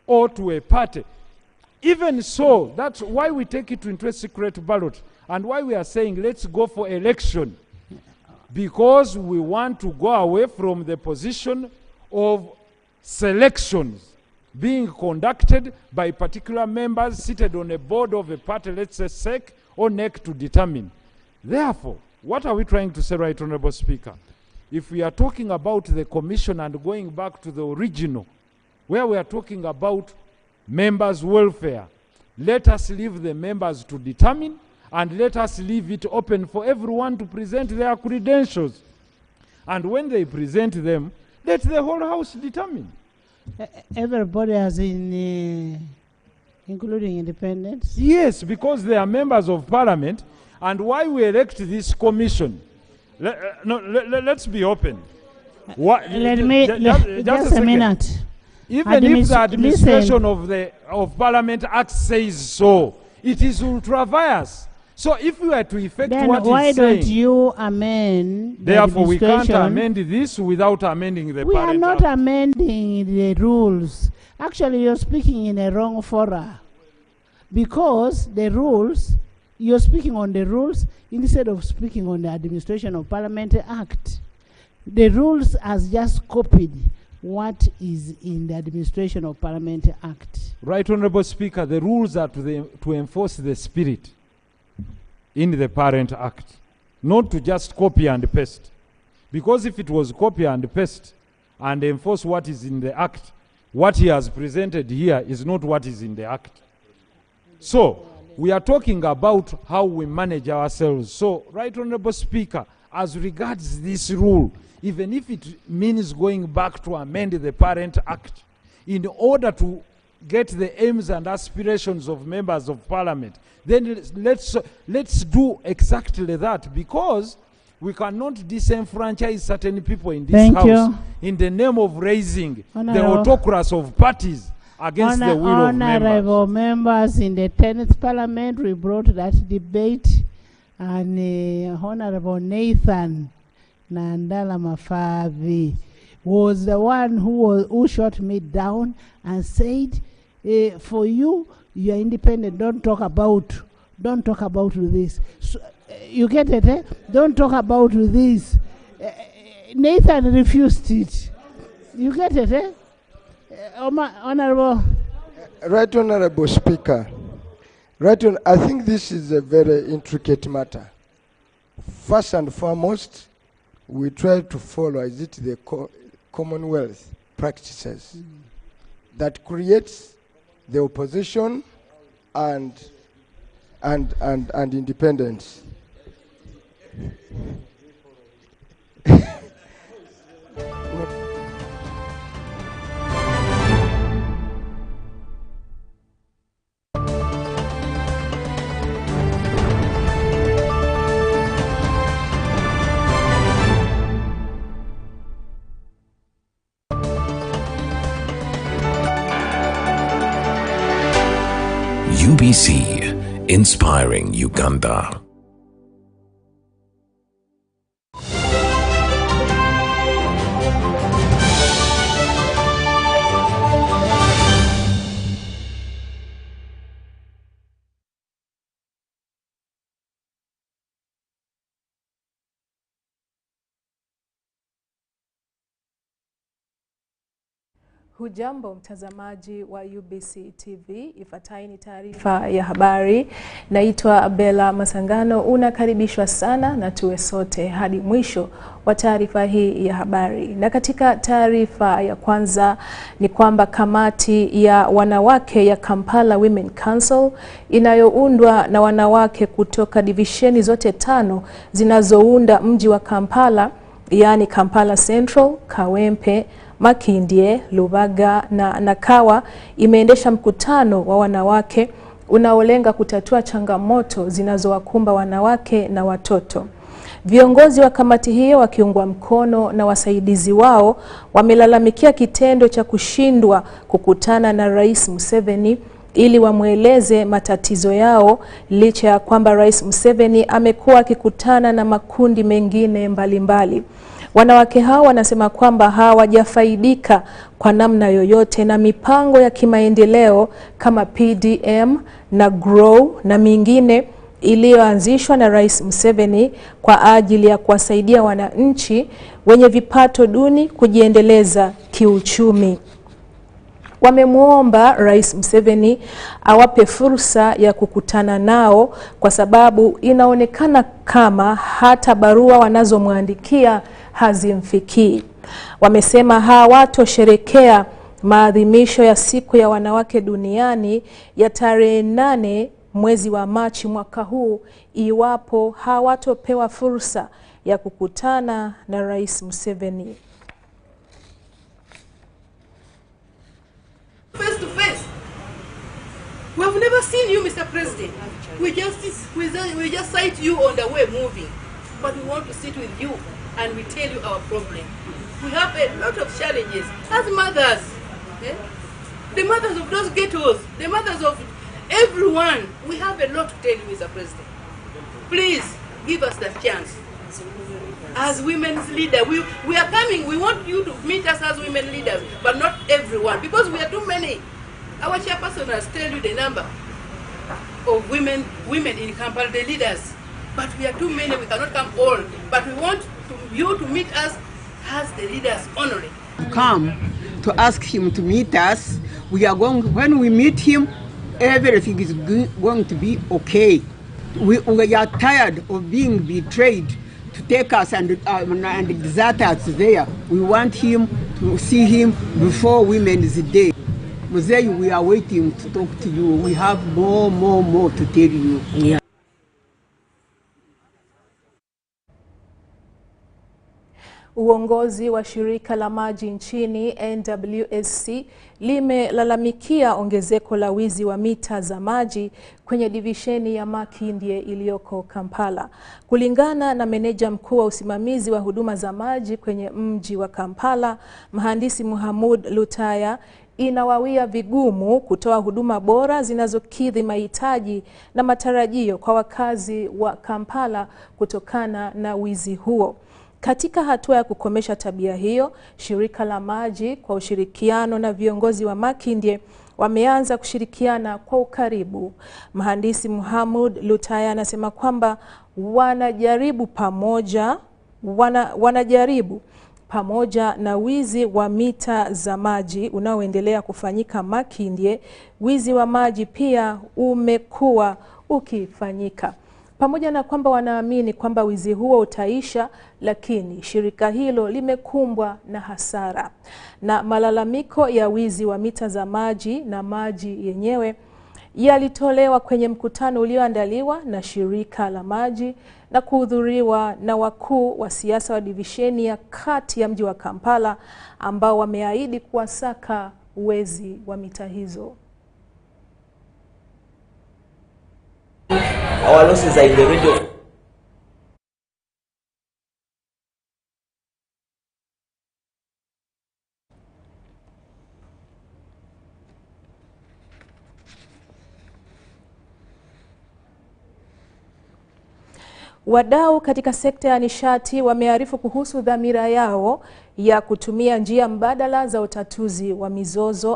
or to a party. Even so, that's why we take it into a secret ballot, and why we are saying let's go for election, because we want to go away from the position of selections being conducted by particular members seated on a board of a party, let's say SEC or NEC, to determine. Therefore, what are we trying to say, Right Honorable Speaker? If we are talking about the commission and going back to the original, where we are talking about members' welfare, let us leave the members to determine, and let us leave it open for everyone to present their credentials. And when they present them, let the whole house determine. Everybody has including independents? Yes, because they are members of parliament, and why we elect this commission. Let's be open. Let me, just a minute. Even if the administration of Parliament Act says so, it is ultra-vires. So if we are to effect then what why it's saying, don't you amend the therefore we can't administration? amend this without amending the We are Parliament not Act. amending the rules. Actually, you're speaking in a wrong fora. Because the rules, you're speaking on the rules instead of speaking on the Administration of Parliament Act. The rules has just copied what is in the Administration of Parliament Act. Right Honorable Speaker, the rules are to enforce the spirit in the Parent Act, not to just copy and paste. Because if it was copy and paste and enforce what is in the Act, what he has presented here is not what is in the Act. So, we are talking about how we manage ourselves. So, Right Honorable Speaker, as regards this rule, even if it means going back to amend the Parent Act, in order to get the aims and aspirations of members of Parliament, then let's do exactly that, because we cannot disenfranchise certain people in this house in the name of raising the autocracy of parties against the will of members. Honorable members, in the 10th Parliament, we brought that debate, and Honorable Nathan Nandala Mafavi was the one who shot me down and said, for you, you are independent. Don't talk about this. So, you get it, eh? Don't talk about this. Nathan refused it. You get it, eh? Honorable. Right Honorable Speaker. I think this is a very intricate matter. First and foremost, we try to follow, the Commonwealth practices that creates the opposition and independence. UBC, inspiring Uganda. Hujambo mtazamaji wa UBC TV, ifuatayo ni taarifa ya habari. Naitwa Bella Masangano, unakaribishwa sana na tuwe sote hadi mwisho wa taarifa hii ya habari. Na katika taarifa ya kwanza ni kwamba kamati ya wanawake ya Kampala Women Council inayoundwa na wanawake kutoka divisheni zote 5 zinazounda mji wa Kampala, yani Kampala Central, Kawempe, Makindye, Lubaga na Nakawa imeendesha mkutano wa wanawake unaolenga kutatua changamoto zinazowakumba wanawake na watoto. Viongozi wa kamati hiyo wakiungwa mkono na wasaidizi wao wamelalamikia kitendo cha kushindwa kukutana na Rais Museveni ili wamweleze matatizo yao, licha ya kwamba Rais Museveni amekuwa akikutana na makundi mengine mbalimbali. Wanawake hao wanasema kwamba hawajafaidika kwa namna yoyote na mipango ya kimaendeleo kama PDM na Grow na mingine iliyoanzishwa na Rais Museveni kwa ajili ya kuwasaidia wananchi wenye vipato duni kujiendeleza kiuchumi. Wamemuomba Rais Museveni awape fursa ya kukutana nao kwa sababu inaonekana kama hata barua wanazomwandikia hazimfikii. Wamesema hawatosherekea maadhimisho ya siku ya wanawake duniani ya tarehe 8 mwezi wa Machi mwaka huu iwapo hawatopewa fursa ya kukutana na Rais Museveni. Face to face. We have never seen you, Mr. President. We just sight you on the way moving, but we want to sit with you and we tell you our problem. We have a lot of challenges as mothers. The mothers of those ghettos, the mothers of everyone. We have a lot to tell you, Mr. President. Please give us that chance. As women's leader, we are coming. We want you to meet us as women leaders, but not everyone, because we are too many. Our chairperson has tell you the number of women in Kampala, the leaders, but we are too many. We cannot come all, but we want you to meet us as the leaders only. Come to ask him to meet us. We are going. When we meet him, everything is going to be okay. We are tired of being betrayed to take us and desert us there. We want him to see him before Women's Day. Mzee, we are waiting to talk to you. We have more to tell you. Yeah. Uongozi wa shirika la maji nchini NWSC limelalamikia ongezeko la wizi wa mita za maji kwenye divisheni ya Makindye iliyoko Kampala. Kulingana na meneja mkuu wa usimamizi wa huduma za maji kwenye mji wa Kampala, Mhandisi Muhammad Lutaya, inawawia vigumu kutoa huduma bora zinazokidhi mahitaji na matarajio kwa wakazi wa Kampala kutokana na wizi huo. Katika hatua ya kukomesha tabia hiyo, shirika la maji kwa ushirikiano na viongozi wa Makindye wameanza kushirikiana kwa ukaribu. Mhandisi Muhammad Lutaya anasema kwamba wanajaribu pamoja na wizi wa mita za maji unaoendelea kufanyika Makindye, wizi wa maji pia umekuwa ukifanyika. Pamoja na kwamba wanaamini kwamba wizi huo utaisha, lakini shirika hilo limekumbwa na hasara. Na malalamiko ya wizi wa mita za maji na maji yenyewe yalitolewa kwenye mkutano ulioandaliwa na shirika la maji na kuhudhuriwa na wakuu wa siasa wa divisheni ya kati ya mji wa Kampala ambao wameahidi kuwasaka wezi wa mita hizo. Our losses are in the range of Wadau katika sekta ya nishati wamearifu kuhusu dhamira yao ya kutumia njia mbadala za utatuzi wa mizozo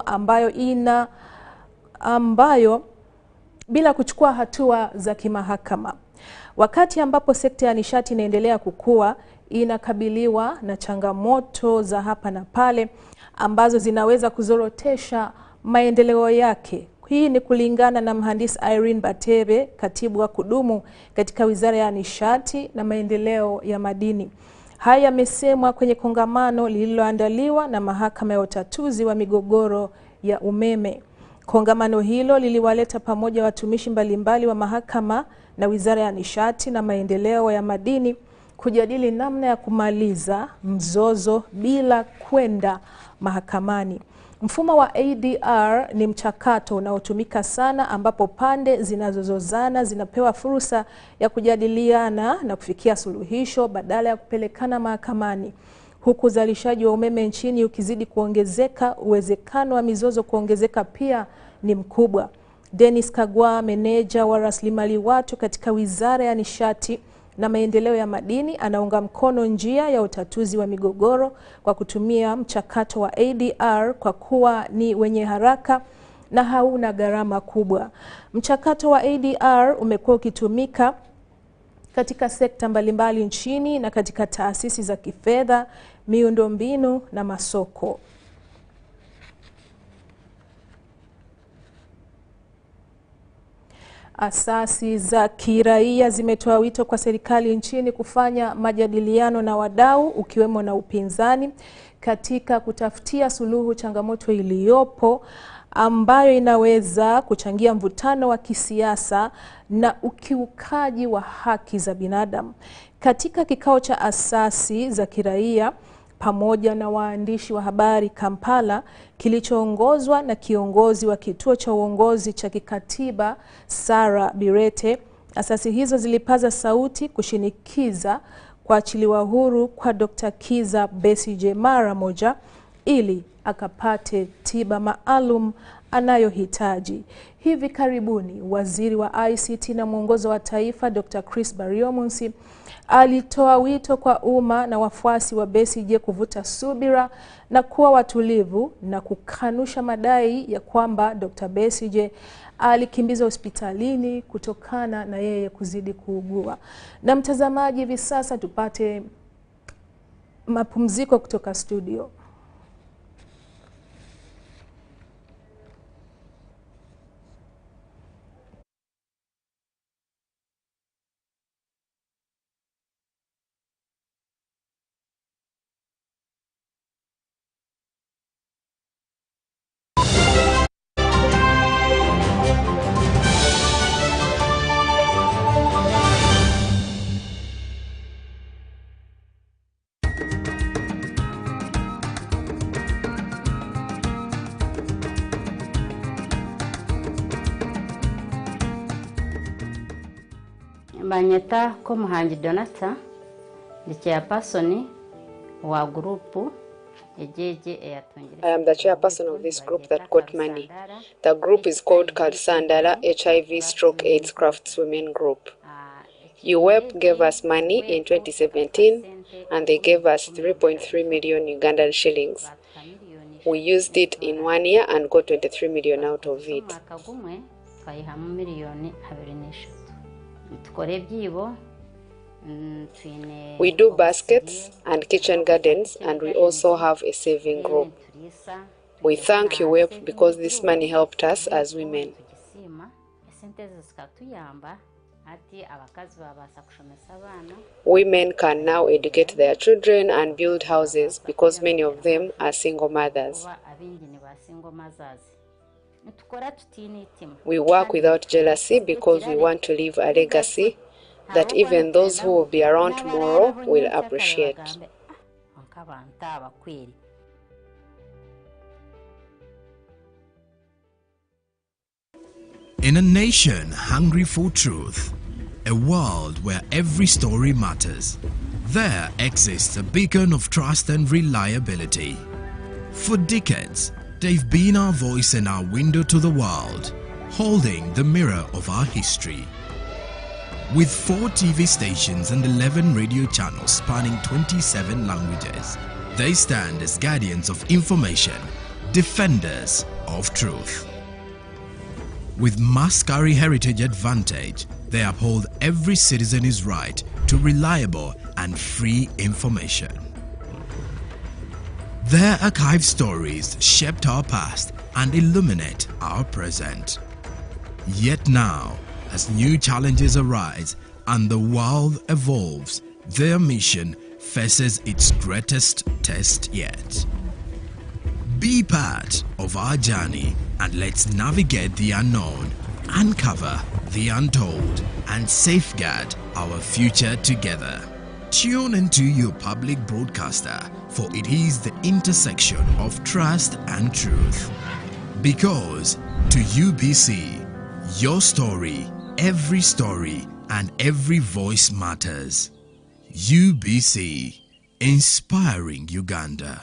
ambayo bila kuchukua hatua za kimahakama. Wakati ambapo sekta ya nishati inaendelea kukua, inakabiliwa na changamoto za hapa na pale ambazo zinaweza kuzorotesha maendeleo yake. Hii ni kulingana na mhandisi Irene Batebe, katibu wa kudumu katika Wizara ya Nishati na Maendeleo ya Madini. Haya yamesemwa kwenye kongamano lililoandaliwa na Mahakama ya Utatuzi wa Migogoro ya Umeme. Kongamano hilo liliwaleta pamoja watumishi mbalimbali wa mahakama na Wizara ya Nishati na Maendeleo ya Madini kujadili namna ya kumaliza mzozo bila kwenda mahakamani. Mfumo wa ADR ni mchakato unaotumika sana ambapo pande zinazozozana zinapewa fursa ya kujadiliana na kufikia suluhisho badala ya kupelekana mahakamani. Huku uzalishaji wa umeme nchini ukizidi kuongezeka, uwezekano wa mizozo kuongezeka pia ni mkubwa. Dennis Kagwa, meneja wa rasilimali watu katika Wizara ya Nishati na Maendeleo ya Madini, anaunga mkono njia ya utatuzi wa migogoro kwa kutumia mchakato wa ADR kwa kuwa ni wenye haraka na hauna gharama kubwa. Mchakato wa ADR umekuwa ukitumika katika sekta mbalimbali nchini na katika taasisi za kifedha, miundombinu na masoko. Asasi za kiraia zimetoa wito kwa serikali nchini kufanya majadiliano na wadau ukiwemo na upinzani katika kutafutia suluhu changamoto iliyopo ambayo inaweza kuchangia mvutano wa kisiasa na ukiukaji wa haki za binadamu. Katika kikao cha asasi za kiraia pamoja na waandishi wa habari Kampala, kilichoongozwa na kiongozi wa kituo cha uongozi cha kikatiba Sarah Birete, asasi hizo zilipaza sauti kushinikiza kuachiliwa huru kwa Dr. Kizza Besigye mara moja ili akapate tiba maalum anayohitaji. Hivi karibuni, waziri wa ICT na mwongozo wa taifa Dr. Chris Baryomunsi alitoa wito kwa umma na wafuasi wa Besigye kuvuta subira na kuwa watulivu na kukanusha madai ya kwamba Dr. Besigye alikimbizwa hospitalini kutokana na yeye kuzidi kuugua. Na mtazamaji, hivi sasa tupate mapumziko kutoka studio. Banyeta ko Muhangi Donata the chairperson wa group I am the chairperson of this group that got money. The group is called Kalsandala HIV/AIDS Craftswomen Group. UWEP gave us money in 2017 and they gave us 3.3 million Ugandan shillings. We used it in 1 year and got 23 million out of it. We do baskets and kitchen gardens, and we also have a saving group. We thank UWEP because this money helped us as women. Women can now educate their children and build houses because many of them are single mothers. We work without jealousy because we want to leave a legacy that even those who will be around tomorrow will appreciate. In a nation hungry for truth, a world where every story matters, there exists a beacon of trust and reliability. For decades, they've been our voice and our window to the world, holding the mirror of our history. With 4 TV stations and 11 radio channels spanning 27 languages, they stand as guardians of information, defenders of truth. With Mascari Heritage Advantage, they uphold every citizen's right to reliable and free information. Their archived stories shaped our past and illuminate our present. Yet now, as new challenges arise and the world evolves, their mission faces its greatest test yet. Be part of our journey and let's navigate the unknown, uncover the untold, and safeguard our future together. Tune into your public broadcaster, for it is the intersection of trust and truth. Because to UBC, your story, and every voice matters. UBC, inspiring Uganda.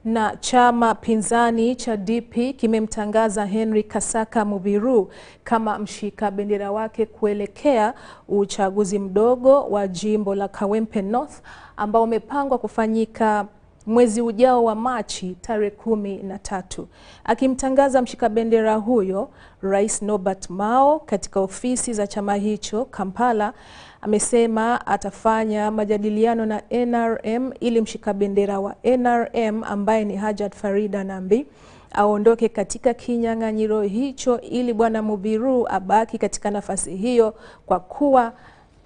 Na chama pinzani cha DP kimemtangaza Henry Kasaka Mubiru kama mshika bendera wake kuelekea uchaguzi mdogo wa jimbo la Kawempe North ambao umepangwa kufanyika mwezi ujao wa Machi tarehe 13. Akimtangaza mshika bendera huyo, Rais Norbert Mao katika ofisi za chama hicho Kampala amesema atafanya majadiliano na NRM ili mshika bendera wa NRM ambaye ni Hajat Farida Nambi aondoke katika kinyang'anyiro hicho ili bwana Mubiru abaki katika nafasi hiyo kwa kuwa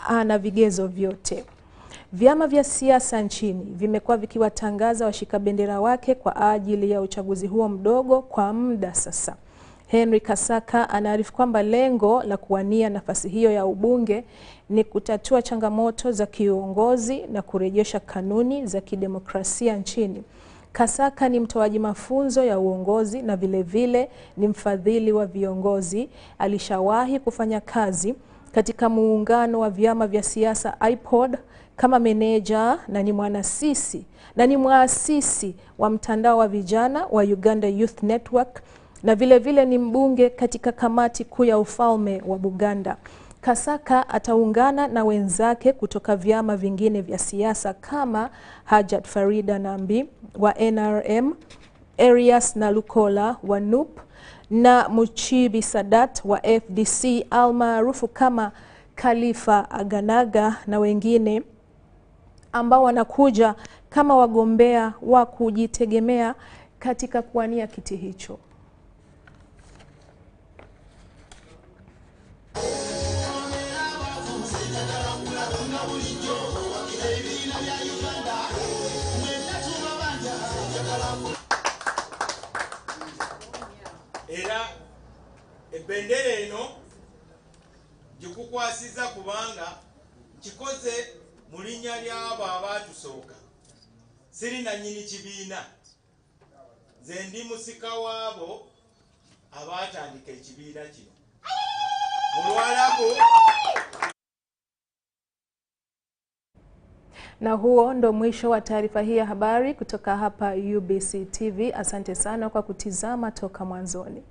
ana vigezo vyote. Vyama vya siasa nchini vimekuwa vikiwatangaza washika bendera wake kwa ajili ya uchaguzi huo mdogo kwa muda sasa. Henry Kasaka anaarifu kwamba lengo la kuwania nafasi hiyo ya ubunge ni kutatua changamoto za kiuongozi na kurejesha kanuni za kidemokrasia nchini. Kasaka ni mtoaji mafunzo ya uongozi na vile ni mfadhili wa viongozi. Alishawahi kufanya kazi katika muungano wa vyama vya siasa IPOD kama meneja na ni mwasisi wa mtandao wa vijana wa Uganda Youth Network na vile ni mbunge katika kamati kuu ya ufalme wa Buganda. Kasaka ataungana na wenzake kutoka vyama vingine vya siasa kama Hajat Farida Nambi wa NRM, Erias Nalukola wa NUP na Muchibi Sadat wa FDC almaarufu kama Khalifa Aganaga na wengine ambao wanakuja kama wagombea wa kujitegemea katika kuwania kiti hicho. Era ebendera eno gikukwasiza kubanga kikoze mu linnya ly'abo abaatusooka. Siri nannyini kibiina, nze ndi musika waabo abaatandika ekibiina kino. Mulwalako. Na huo ndo mwisho wa taarifa hii ya habari kutoka hapa UBC TV. Asante sana kwa kutizama toka mwanzoni.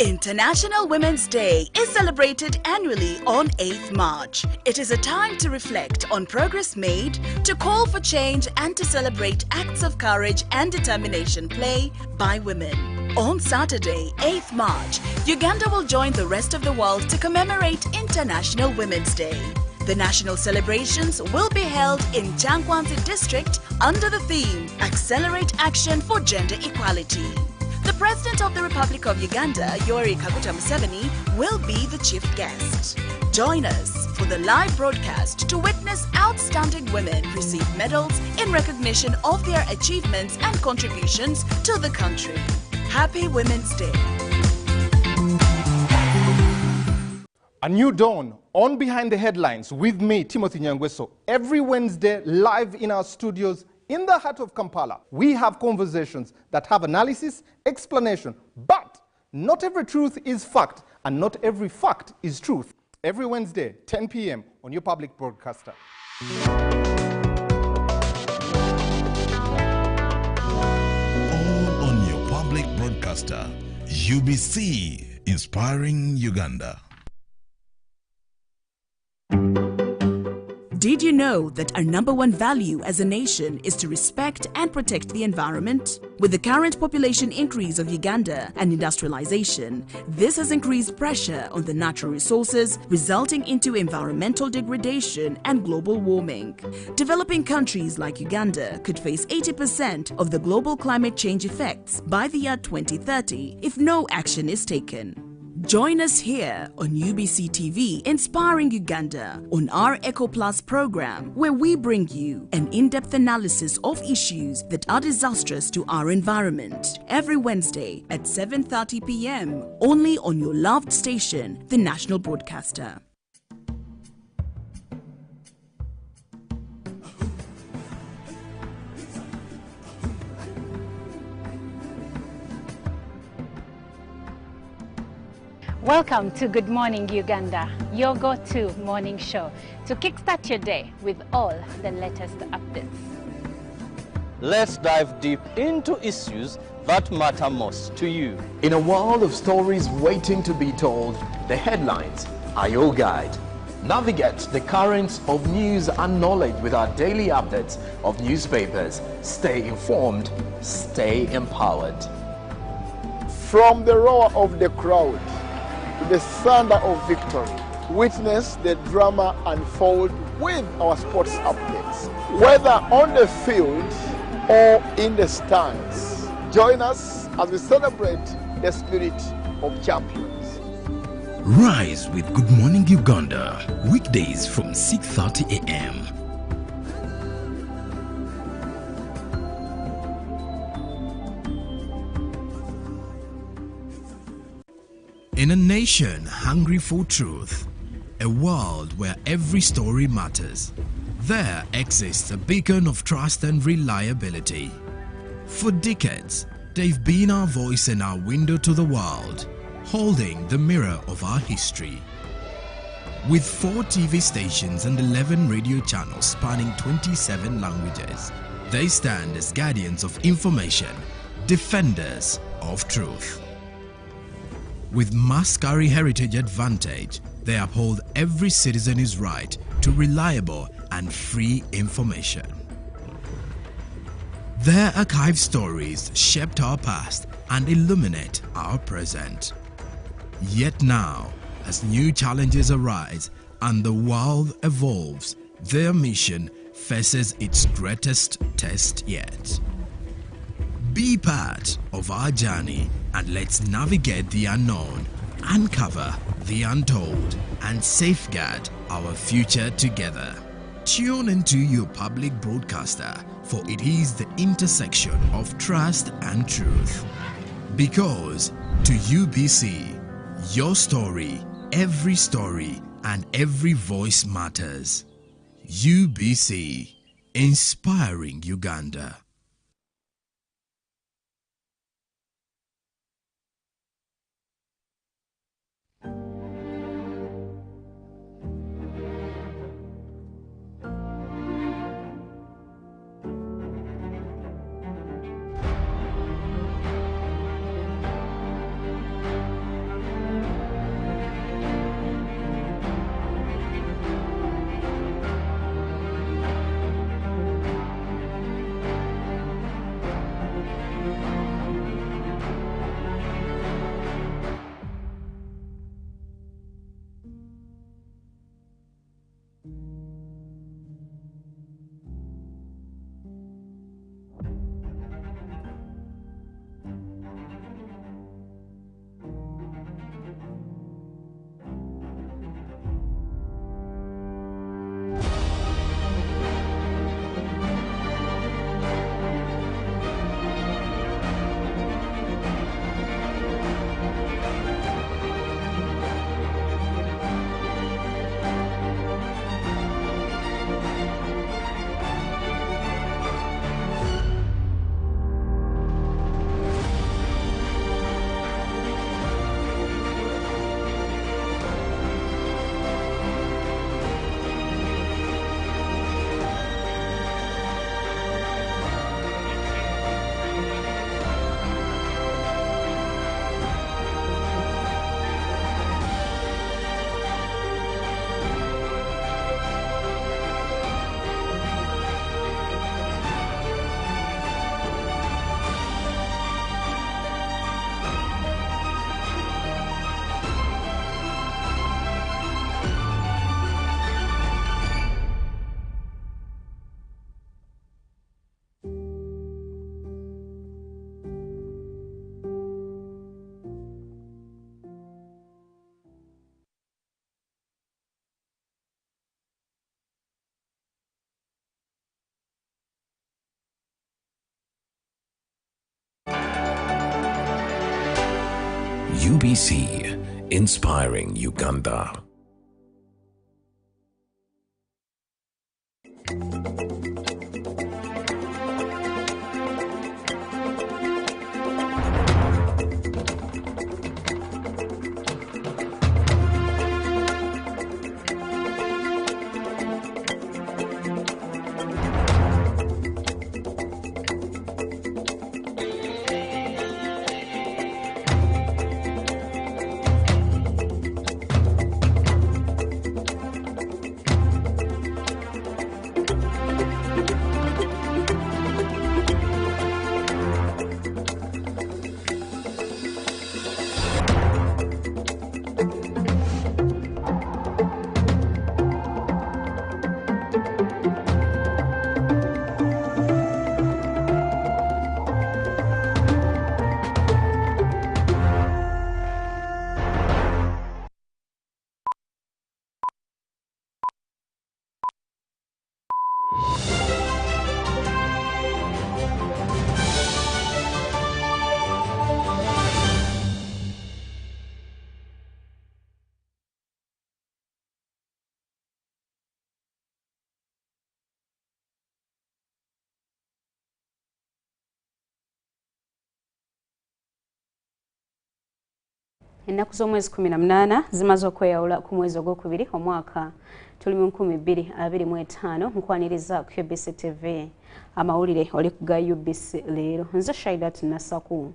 International Women's Day is celebrated annually on 8th March. It is a time to reflect on progress made, to call for change and to celebrate acts of courage and determination play by women. On Saturday, 8th March, Uganda will join the rest of the world to commemorate International Women's Day. The national celebrations will be held in Changwanzi district under the theme Accelerate Action for Gender Equality. The President of the Republic of Uganda, Yoweri Kaguta Museveni, will be the chief guest. Join us for the live broadcast to witness outstanding women receive medals in recognition of their achievements and contributions to the country. Happy Women's Day. A new dawn on Behind the Headlines with me, Timothy Nyangweso, every Wednesday live in our studios in the heart of Kampala, we have conversations that have analysis, explanation, but not every truth is fact, and not every fact is truth. Every Wednesday, 10 p.m. on your public broadcaster. All on your public broadcaster, UBC, Inspiring Uganda. Did you know that our number one value as a nation is to respect and protect the environment? With the current population increase of Uganda and industrialization, this has increased pressure on the natural resources, resulting into environmental degradation and global warming. Developing countries like Uganda could face 80% of the global climate change effects by the year 2030 if no action is taken. Join us here on UBC TV, Inspiring Uganda, on our Eco Plus program, where we bring you an in-depth analysis of issues that are disastrous to our environment. Every Wednesday at 7:30 p.m. only on your loved station, the National Broadcaster. Welcome to Good Morning Uganda, your go-to morning show to kickstart your day with all the latest updates. Let's dive deep into issues that matter most to you. In a world of stories waiting to be told, the headlines are your guide. Navigate the currents of news and knowledge with our daily updates of newspapers. Stay informed, stay empowered. From the roar of the crowd to the thunder of victory, witness the drama unfold with our sports updates. Whether on the field or in the stands, join us as we celebrate the spirit of champions. Rise with Good Morning Uganda, weekdays from 6:30 a.m. In a nation hungry for truth, a world where every story matters, there exists a beacon of trust and reliability. For decades, they've been our voice and our window to the world, holding the mirror of our history. With 4 TV stations and 11 radio channels spanning 27 languages, they stand as guardians of information, defenders of truth. With Mascari Heritage Advantage, they uphold every citizen's right to reliable and free information. Their archived stories shaped our past and illuminate our present. Yet now, as new challenges arise and the world evolves, their mission faces its greatest test yet. Be part of our journey and let's navigate the unknown, uncover the untold, and safeguard our future together. Tune into your public broadcaster, for it is the intersection of trust and truth. Because to UBC, your story, and every voice matters. UBC, Inspiring Uganda. UBC, inspiring Uganda. Ennaku z'omwezi 18 zimaze okweyawula ku mwezi ogwokubiri omwaka tuli mu 2025 nkwaniriza ku UBC TV amawulire oli ku ga UBC leero nze Shaidat Nasaku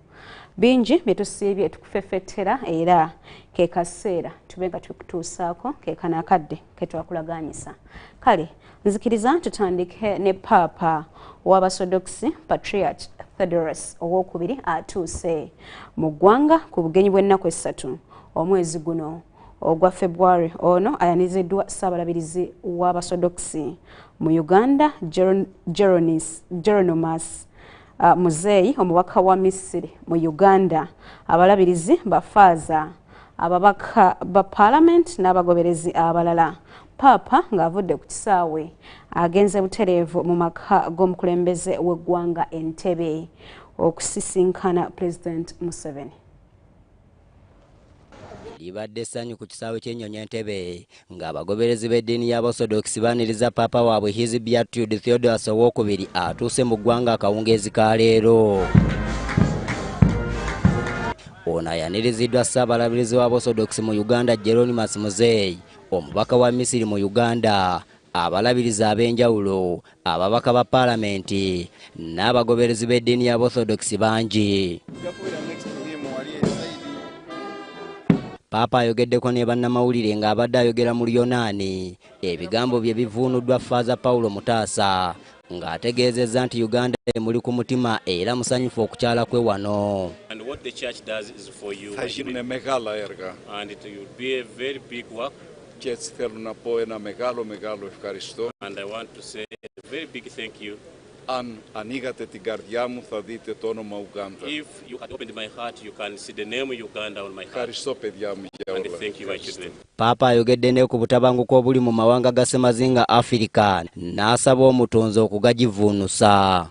bingi byetusiibye tukufeffettera era ke kaseera tube nga tukutuusaako ke kanakadde ke twakulaganyisa kale nzikiriza tutandike ne Papa w'Abasodoksi Patriarch Theodorus owokubiri atuuse mu ggwanga ku bugenyi bw'ennaku 3 omwezi guno ogwa February ono ayaniziddwa Ssaabalabirizi w'Abasodoksi mu Uganda Geronimus Muzeeyi omubaka wa Misiri mu Uganda abalabirizi bafaaza ababaka ba Parliament n'abagoberezi abalala Papa ng'avudde ku kisaawe agenze butereevu mu maka g'omukulembeze w'eggwanga Entebbe okusisinkana President Museveni. Libadde essanyu ku kisaawe ky'ennyonyi Entebbe ng'abagoberezi b'eddiini y'Abasodoksi baaniriza Papa waabwe His Beatitude Theodorus owookubiri atuuse mu ggwanga akawungeezi ka leero. Ono ayaniriziddwa Ssaabalabirizi w'Abasodoksi mu Uganda Geronimus Muzeeyi omubaka wa Misiri mu Uganda abalabirizi ab'enjawulo ababaka ba Paalamenti n'abagoberezi b'eddiini y'Abasodoksi bangi. Papa ayogeddeko ne bannamawulire ng'abadde ayogera mu Luyonaani ebigambo bye bivuunuddwa Faaza Paulo Mutaasa ng'ategeezezza nti Uganda emuli ku mutima era musanyufu okukyala kwe wano. And what the church does is for you. And it will be a very big work. And I want to say a very big thank you. If you had opened my heart, you can see the name Uganda on my heart. And thank you, my children. Papa ayogedde ne ku butabanguko obuli mu mawanga ga Ssemazinga Africa n'asaba omutonzi okugagivuunusa.